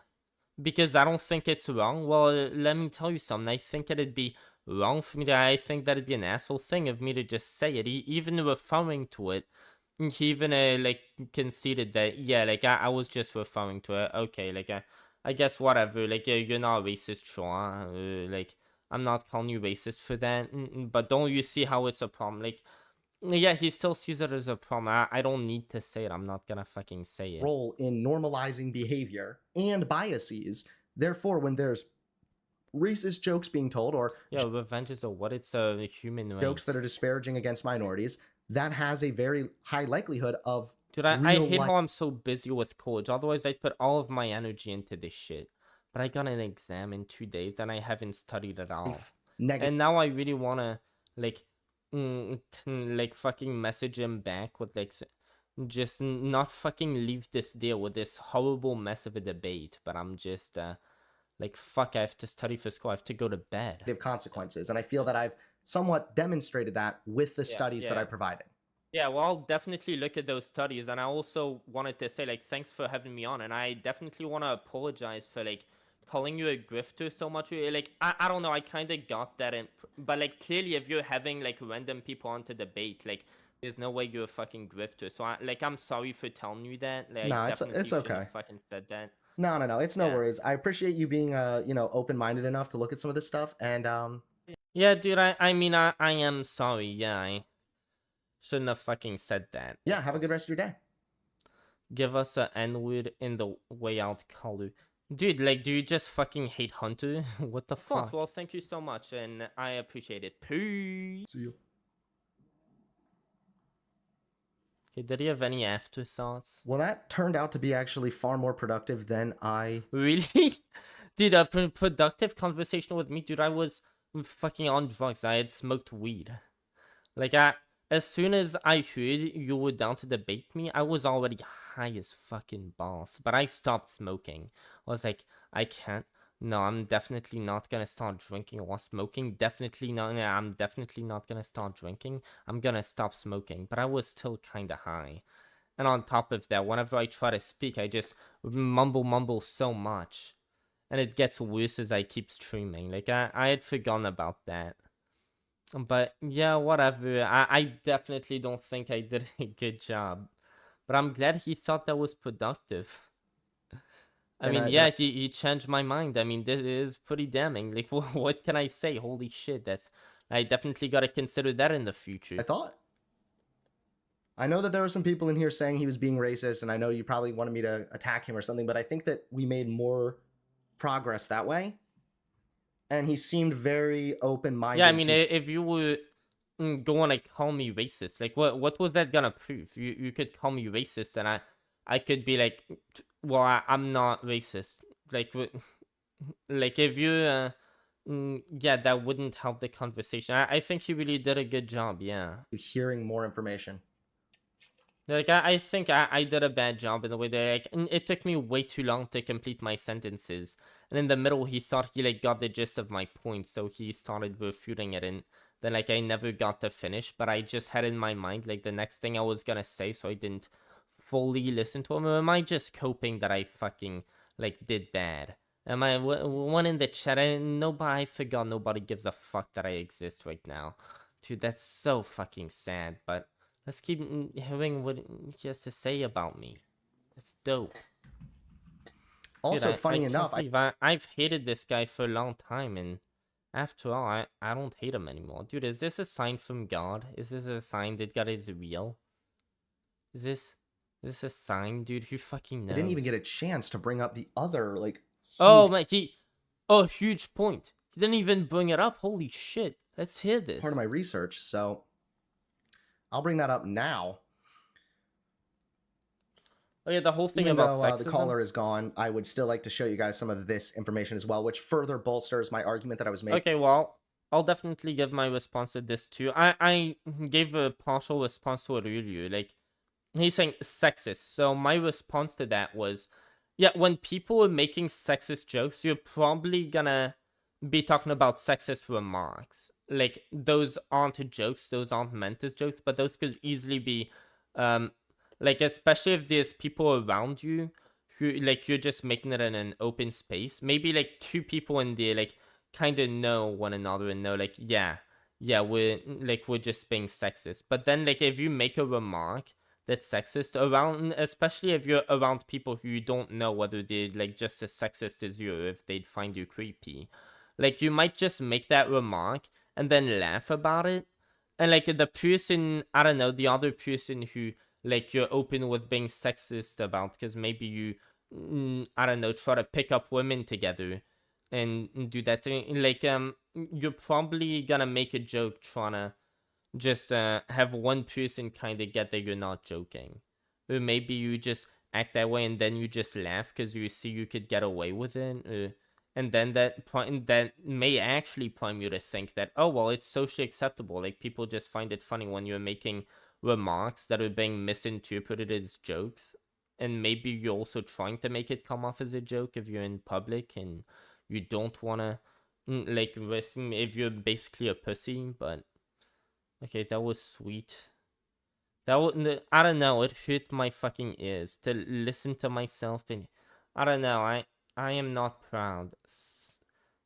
because I don't think it's wrong. Well, let me tell you something. I think it'd be wrong for me to... I think that'd be an asshole thing of me to just say it. Even referring to it, he even, like, conceded that, yeah, like, I was just referring to it. Okay, like, I guess whatever. Like, you're not racist, sure. Like... I'm not calling you racist for that, but don't you see how it's a problem? Like, yeah, he still sees it as a problem. I don't need to say it. I'm not gonna fucking say it. Role in normalizing behavior and biases. Therefore, when there's racist jokes being told or revenge is what? It's a human right. Jokes that are disparaging against minorities, that has a very high likelihood of... Dude, I hate how I'm so busy with college. Otherwise, I'd put all of my energy into this shit. But I got an exam in 2 days and I haven't studied at all. And now I really wanna like fucking message him back with like just not fucking leave this deal with this horrible mess of a debate. But I'm just like, fuck, I have to study for school. I have to go to bed. They have consequences. And I feel that I've somewhat demonstrated that with the studies that I provided. Yeah, well, I'll definitely look at those studies. And I also wanted to say, like, thanks for having me on. And I definitely want to apologize for, like, calling you a grifter so much. Like, I don't know, I kind of got that. But, like, clearly, if you're having, like, random people on to debate, like, there's no way you're a fucking grifter. So, I'm sorry for telling you that. Like, no, it's okay. Fucking said that. No, it's no worries. I appreciate you being, open-minded enough to look at some of this stuff. And, yeah, dude, I mean, I am sorry. Yeah, I shouldn't have fucking said that. Yeah, have a good rest of your day. Give us an N-word in the way out color. Dude, like, do you just fucking hate Hunter? What the fuck? Of course, well, thank you so much, and I appreciate it. Peace! See you. Okay, did he have any afterthoughts? Well, that turned out to be actually far more productive than I... Really? Dude, a productive conversation with me? Dude, I was fucking on drugs. I had smoked weed. Like, as soon as I heard you were down to debate me, I was already high as fucking balls. But I stopped smoking. I was like, I can't. No, I'm definitely not gonna start drinking or smoking. Definitely not. I'm definitely not gonna start drinking. I'm gonna stop smoking. But I was still kinda high. And on top of that, whenever I try to speak, I just mumble so much. And it gets worse as I keep streaming. Like, I had forgotten about that. But, yeah, whatever. I definitely don't think I did a good job. But I'm glad he thought that was productive. I mean, yeah, he changed my mind. I mean, this is pretty damning. Like, what can I say? Holy shit, I definitely gotta consider that in the future. I know that there were some people in here saying he was being racist, and I know you probably wanted me to attack him or something, but I think that we made more progress that way. And he seemed very open-minded. Yeah, I mean, if you were going to call me racist, like, what was that gonna prove? You could call me racist, and I could be like, well, I'm not racist. Like, like if you, yeah, that wouldn't help the conversation. I think you really did a good job, yeah. Hearing more information. Like, I think I did a bad job in the way that, like, it took me way too long to complete my sentences. And in the middle, he thought he, like, got the gist of my point, so he started refuting it, and then, like, I never got to finish, but I just had in my mind, like, the next thing I was gonna say, so I didn't fully listen to him. Or am I just coping that I fucking, like, did bad? Am I one in the chat? I forgot nobody gives a fuck that I exist right now. Dude, that's so fucking sad, but let's keep hearing what he has to say about me. It's dope. Also, Dude, funny enough, I've hated this guy for a long time, and after all, I don't hate him anymore. Dude, is this a sign from God? Is this a sign that God is real? Is this a sign, dude? Who fucking knows? I didn't even get a chance to bring up the other, like, Oh, man, huge point. He didn't even bring it up. Holy shit. Let's hear this. part of my research, so I'll bring that up now. Oh, yeah, the whole thing Even about though, sexism. the caller is gone, I would still like to show you guys some of this information as well, which further bolsters my argument that I was making. Okay, well, I'll definitely give my response to this too. I gave a partial response to it earlier. Like, he's saying sexist. So my response to that was, yeah, when people are making sexist jokes, you're probably gonna be talking about sexist remarks. Like, those aren't jokes, those aren't meant as jokes, but those could easily be, like, especially if there's people around you who, like, you're just making it in an open space. Maybe, like, two people in there, like, kind of know one another and know, like, yeah, we're just being sexist. But then, like, if you make a remark that's sexist around, especially if you're around people who you don't know whether they're, like, just as sexist as you, or if they'd find you creepy, like, you might just make that remark and then laugh about it. And, like, the person, I don't know, the other person who, like, you're open with being sexist about, because maybe you, I don't know, try to pick up women together and do that thing. Like, you're probably gonna make a joke trying to just have one person kind of get that you're not joking. Or maybe you just act that way and then you just laugh because you see you could get away with it. And then that may actually prime you to think that, oh, well, it's socially acceptable. Like, people just find it funny when you're making remarks that are being misinterpreted as jokes. And maybe you're also trying to make it come off as a joke if you're in public and you don't want to, like, risk if you're basically a pussy. But okay, that was sweet. That was, I don't know, it hurt my fucking ears to listen to myself, and I don't know, I am not proud.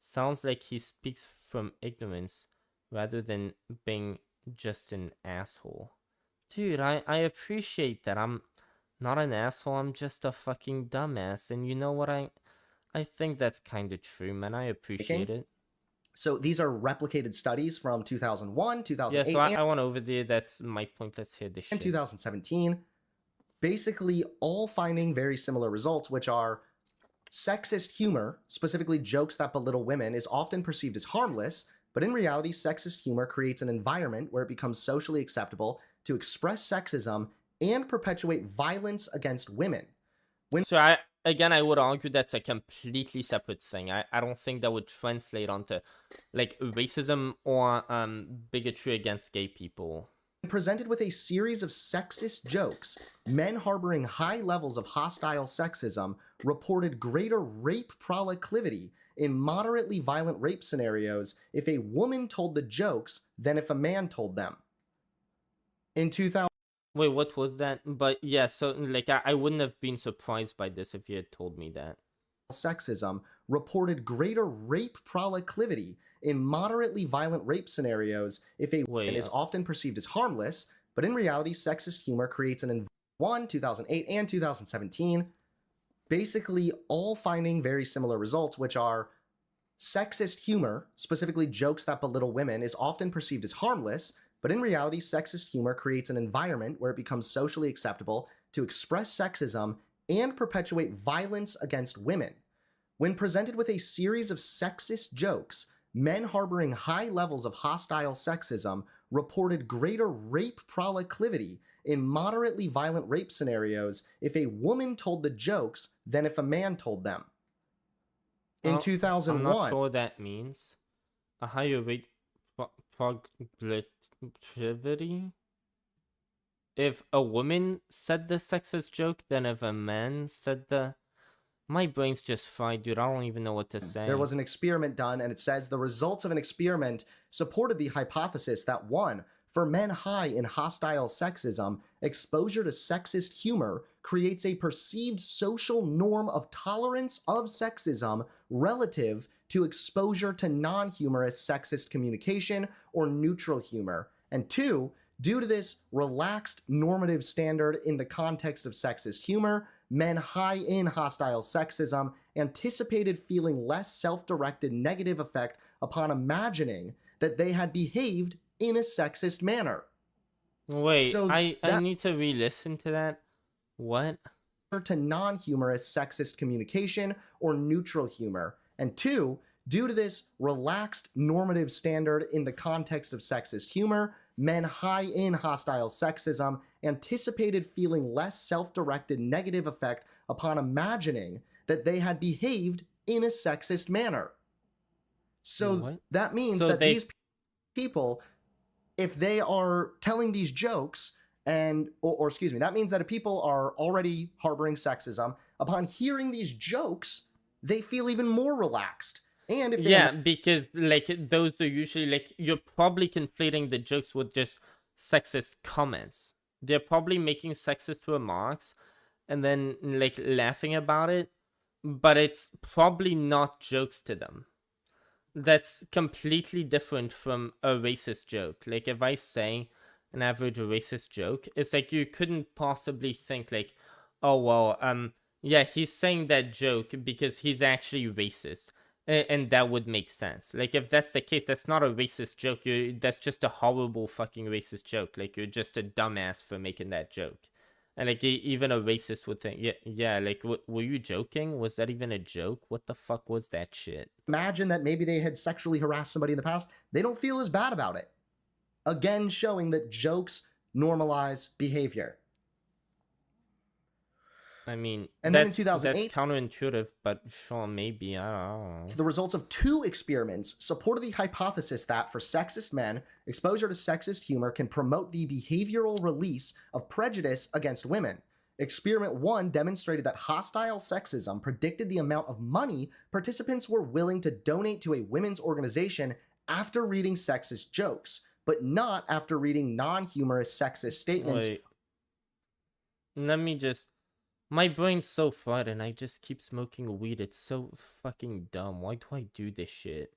Sounds like he speaks from ignorance rather than being just an asshole. Dude, I appreciate that. I'm not an asshole, I'm just a fucking dumbass. And you know what, I think that's kind of true, man. I appreciate it. So these are replicated studies from 2001, 2008, yeah, so I went over there. That's my point. Let's hear this shit. And 2017. Basically all finding very similar results, which are sexist humor, specifically jokes that belittle women, is often perceived as harmless, but in reality, sexist humor creates an environment where it becomes socially acceptable to express sexism and perpetuate violence against women. So I would argue that's a completely separate thing. I don't think that would translate onto, like, racism or bigotry against gay people. Presented with a series of sexist jokes, men harboring high levels of hostile sexism reported greater rape proclivity in moderately violent rape scenarios if a woman told the jokes than if a man told them. In 2000, Wait, what was that? But yeah, so like I wouldn't have been surprised by this if you had told me that. Sexism reported greater rape proclivity in moderately violent rape scenarios if a woman is often perceived as harmless, but in reality, sexist humor creates an 2008, and 2017, basically all finding very similar results, which are sexist humor, specifically jokes that belittle women, is often perceived as harmless, but in reality, sexist humor creates an environment where it becomes socially acceptable to express sexism and perpetuate violence against women. When presented with a series of sexist jokes, men harboring high levels of hostile sexism reported greater rape proclivity in moderately violent rape scenarios if a woman told the jokes than if a man told them. In 2001... I'm not sure what that means. A higher rate proclivity? If a woman said the sexist joke than if a man said the... My brain's just fried, dude. I don't even know what to say. There was an experiment done, and it says the results of an experiment supported the hypothesis that 1, for men high in hostile sexism, exposure to sexist humor creates a perceived social norm of tolerance of sexism relative to exposure to non-humorous sexist communication or neutral humor. And 2, due to this relaxed normative standard in the context of sexist humor, men high in hostile sexism anticipated feeling less self-directed negative effect upon imagining that they had behaved in a sexist manner. Wait, so I need to re-listen to that. What? To non-humorous sexist communication or neutral humor. And 2, due to this relaxed normative standard in the context of sexist humor, men high in hostile sexism anticipated feeling less self-directed negative effect upon imagining that they had behaved in a sexist manner. So that means that these people, if they are telling these jokes, and or excuse me, that means that if people are already harboring sexism, upon hearing these jokes, they feel even more relaxed. And if they because like those are usually like you're probably conflating the jokes with just sexist comments. They're probably making sexist remarks and then like laughing about it, but it's probably not jokes to them. That's completely different from a racist joke. Like if I say an average racist joke, it's like you couldn't possibly think like, oh well, yeah, he's saying that joke because he's actually racist. And that would make sense. Like, if that's the case, that's not a racist joke. That's just a horrible fucking racist joke. Like, you're just a dumbass for making that joke. And, like, even a racist would think, yeah, like, were you joking? Was that even a joke? What the fuck was that shit? Imagine that maybe they had sexually harassed somebody in the past. They don't feel as bad about it. Again, showing that jokes normalize behavior. I mean, and then in 2008, that's counterintuitive, but sure, maybe, I don't know. The results of 2 experiments supported the hypothesis that for sexist men, exposure to sexist humor can promote the behavioral release of prejudice against women. Experiment 1 demonstrated that hostile sexism predicted the amount of money participants were willing to donate to a women's organization after reading sexist jokes, but not after reading non-humorous sexist statements. Wait. Let me just... My brain's so fried and I just keep smoking weed. It's so fucking dumb. Why do I do this shit?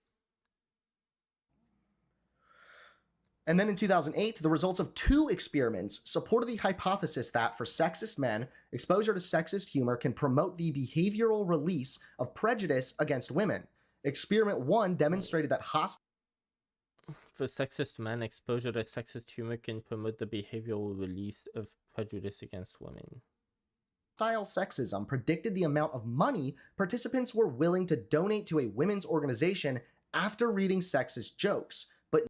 And then in 2008, the results of 2 experiments supported the hypothesis that for sexist men, exposure to sexist humor can promote the behavioral release of prejudice against women. Experiment 1 demonstrated that For sexist men, exposure to sexist humor can promote the behavioral release of prejudice against women. Hostile sexism predicted the amount of money participants were willing to donate to a women's organization after reading sexist jokes, but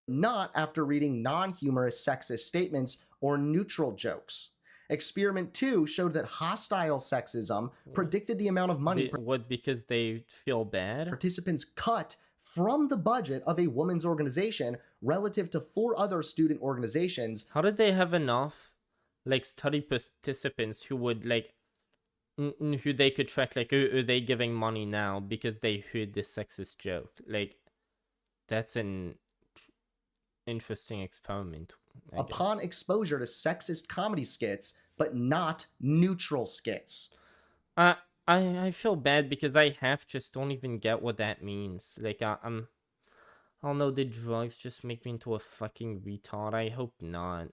not after reading non-humorous sexist statements or neutral jokes. Experiment 2 showed that hostile sexism predicted the amount of money because they feel bad? Participants cut from the budget of a women's organization relative to 4 other student organizations. How did they have enough like study participants who would like who they could track, like are they giving money now because they heard this sexist joke? Like that's an interesting experiment. upon exposure to sexist comedy skits, but not neutral skits. I feel bad because I just don't even get what that means. Like, I don't know, did drugs just make me into a fucking retard? I hope not.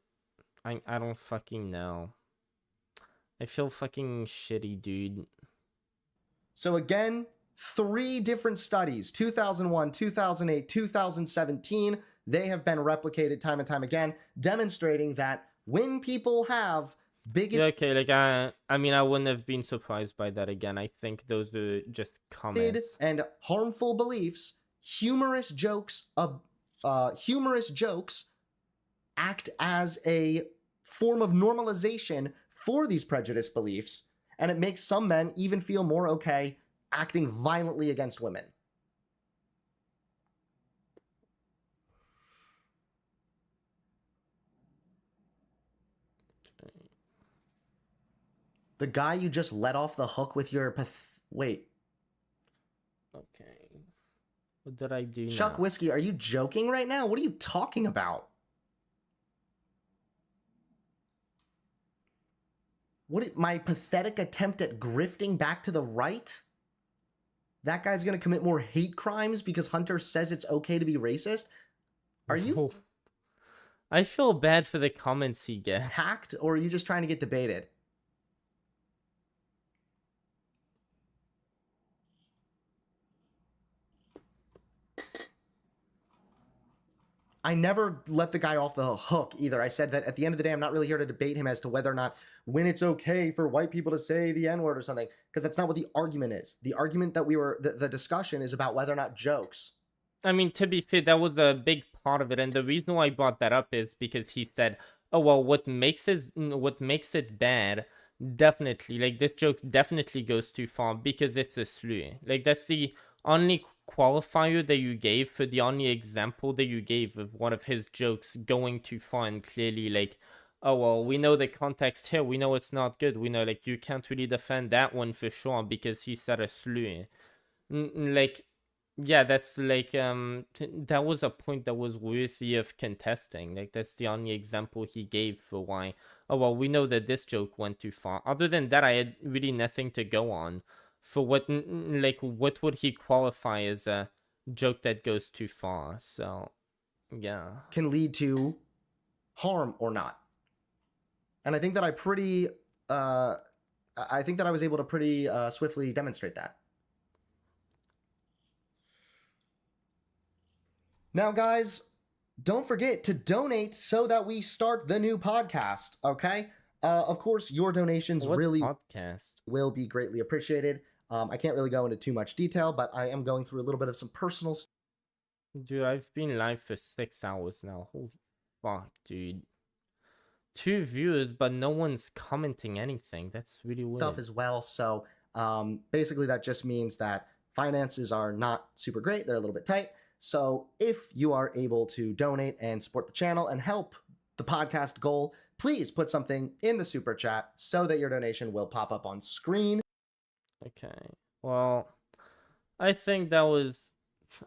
I don't fucking know. I feel fucking shitty, dude. So again, 3 different studies, 2001, 2008, 2017, they have been replicated time and time again, demonstrating that when people have big... Yeah, okay, like, I mean, I wouldn't have been surprised by that again. I think those are just comments. And harmful beliefs, humorous jokes act as a form of normalization for these prejudice beliefs, and it makes some men even feel more okay acting violently against women. The guy you just let off the hook with your wait. Okay. What did I do Chuck now? Whiskey, are you joking right now? What are you talking about? My pathetic attempt at grifting back to the right? That guy's gonna commit more hate crimes because Hunter says it's okay to be racist? Are you... I feel bad for the comments he gets. Hacked, or are you just trying to get debated? I never let the guy off the hook either. I said that at the end of the day, I'm not really here to debate him as to whether or not when it's okay for white people to say the N-word or something, because that's not what the argument is. The argument that the discussion is about whether or not jokes. I mean, to be fair, that was a big part of it, and the reason why I brought that up is because he said, oh, well, what makes it bad, definitely, like, this joke definitely goes too far because it's a slur. Like, that's the only qualifier that you gave for the only example that you gave of one of his jokes going too far, and clearly, like, oh, well, we know the context here, we know it's not good, we know, like, you can't really defend that one for sure because he said a slur. Like, yeah, that's like, that was a point that was worthy of contesting. Like, that's the only example he gave for why, oh, well, we know that this joke went too far. Other than that, I had really nothing to go on for what would he qualify as a joke that goes too far. So, yeah. Can lead to harm or not. And I think that I was able to pretty swiftly demonstrate that. Now, guys, don't forget to donate so that we start the new podcast, okay? Of course, your donations will be greatly appreciated. I can't really go into too much detail, but I am going through a little bit of some personal stuff. Dude, I've been live for 6 hours now. Holy fuck, dude. 2 viewers, but no one's commenting anything. That's really weird. Stuff as well. So basically, that just means that finances are not super great. They're a little bit tight. So if you are able to donate and support the channel and help the podcast goal, please put something in the super chat so that your donation will pop up on screen. Okay. Well, I think that was,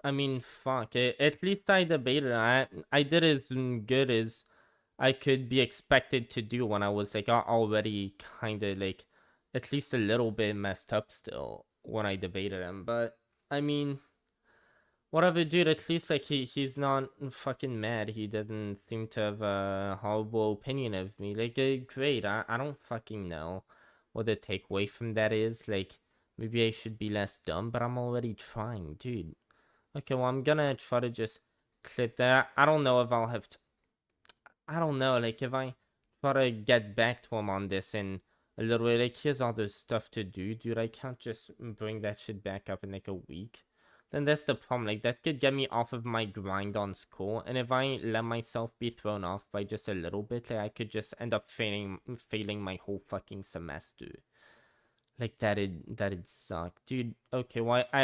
I mean, fuck it. At least I debated. I did as good as I could be expected to do when I was like already kind of like at least a little bit messed up still when I debated him. But I mean, whatever, dude, at least, like, he's not fucking mad. He doesn't seem to have a horrible opinion of me. Like, great. I don't fucking know what the takeaway from that is. Like, maybe I should be less dumb, but I'm already trying, dude. Okay, well, I'm gonna try to just clip that. I don't know if I'll have to... I don't know, like, if I try to get back to him on this in a little bit, like, here's other stuff to do, dude. I can't just bring that shit back up in, like, a week. Then that's the problem. Like, that could get me off of my grind on school, and if I let myself be thrown off by just a little bit, like, I could just end up failing my whole fucking semester. Like, that'd suck, dude. Okay, well, I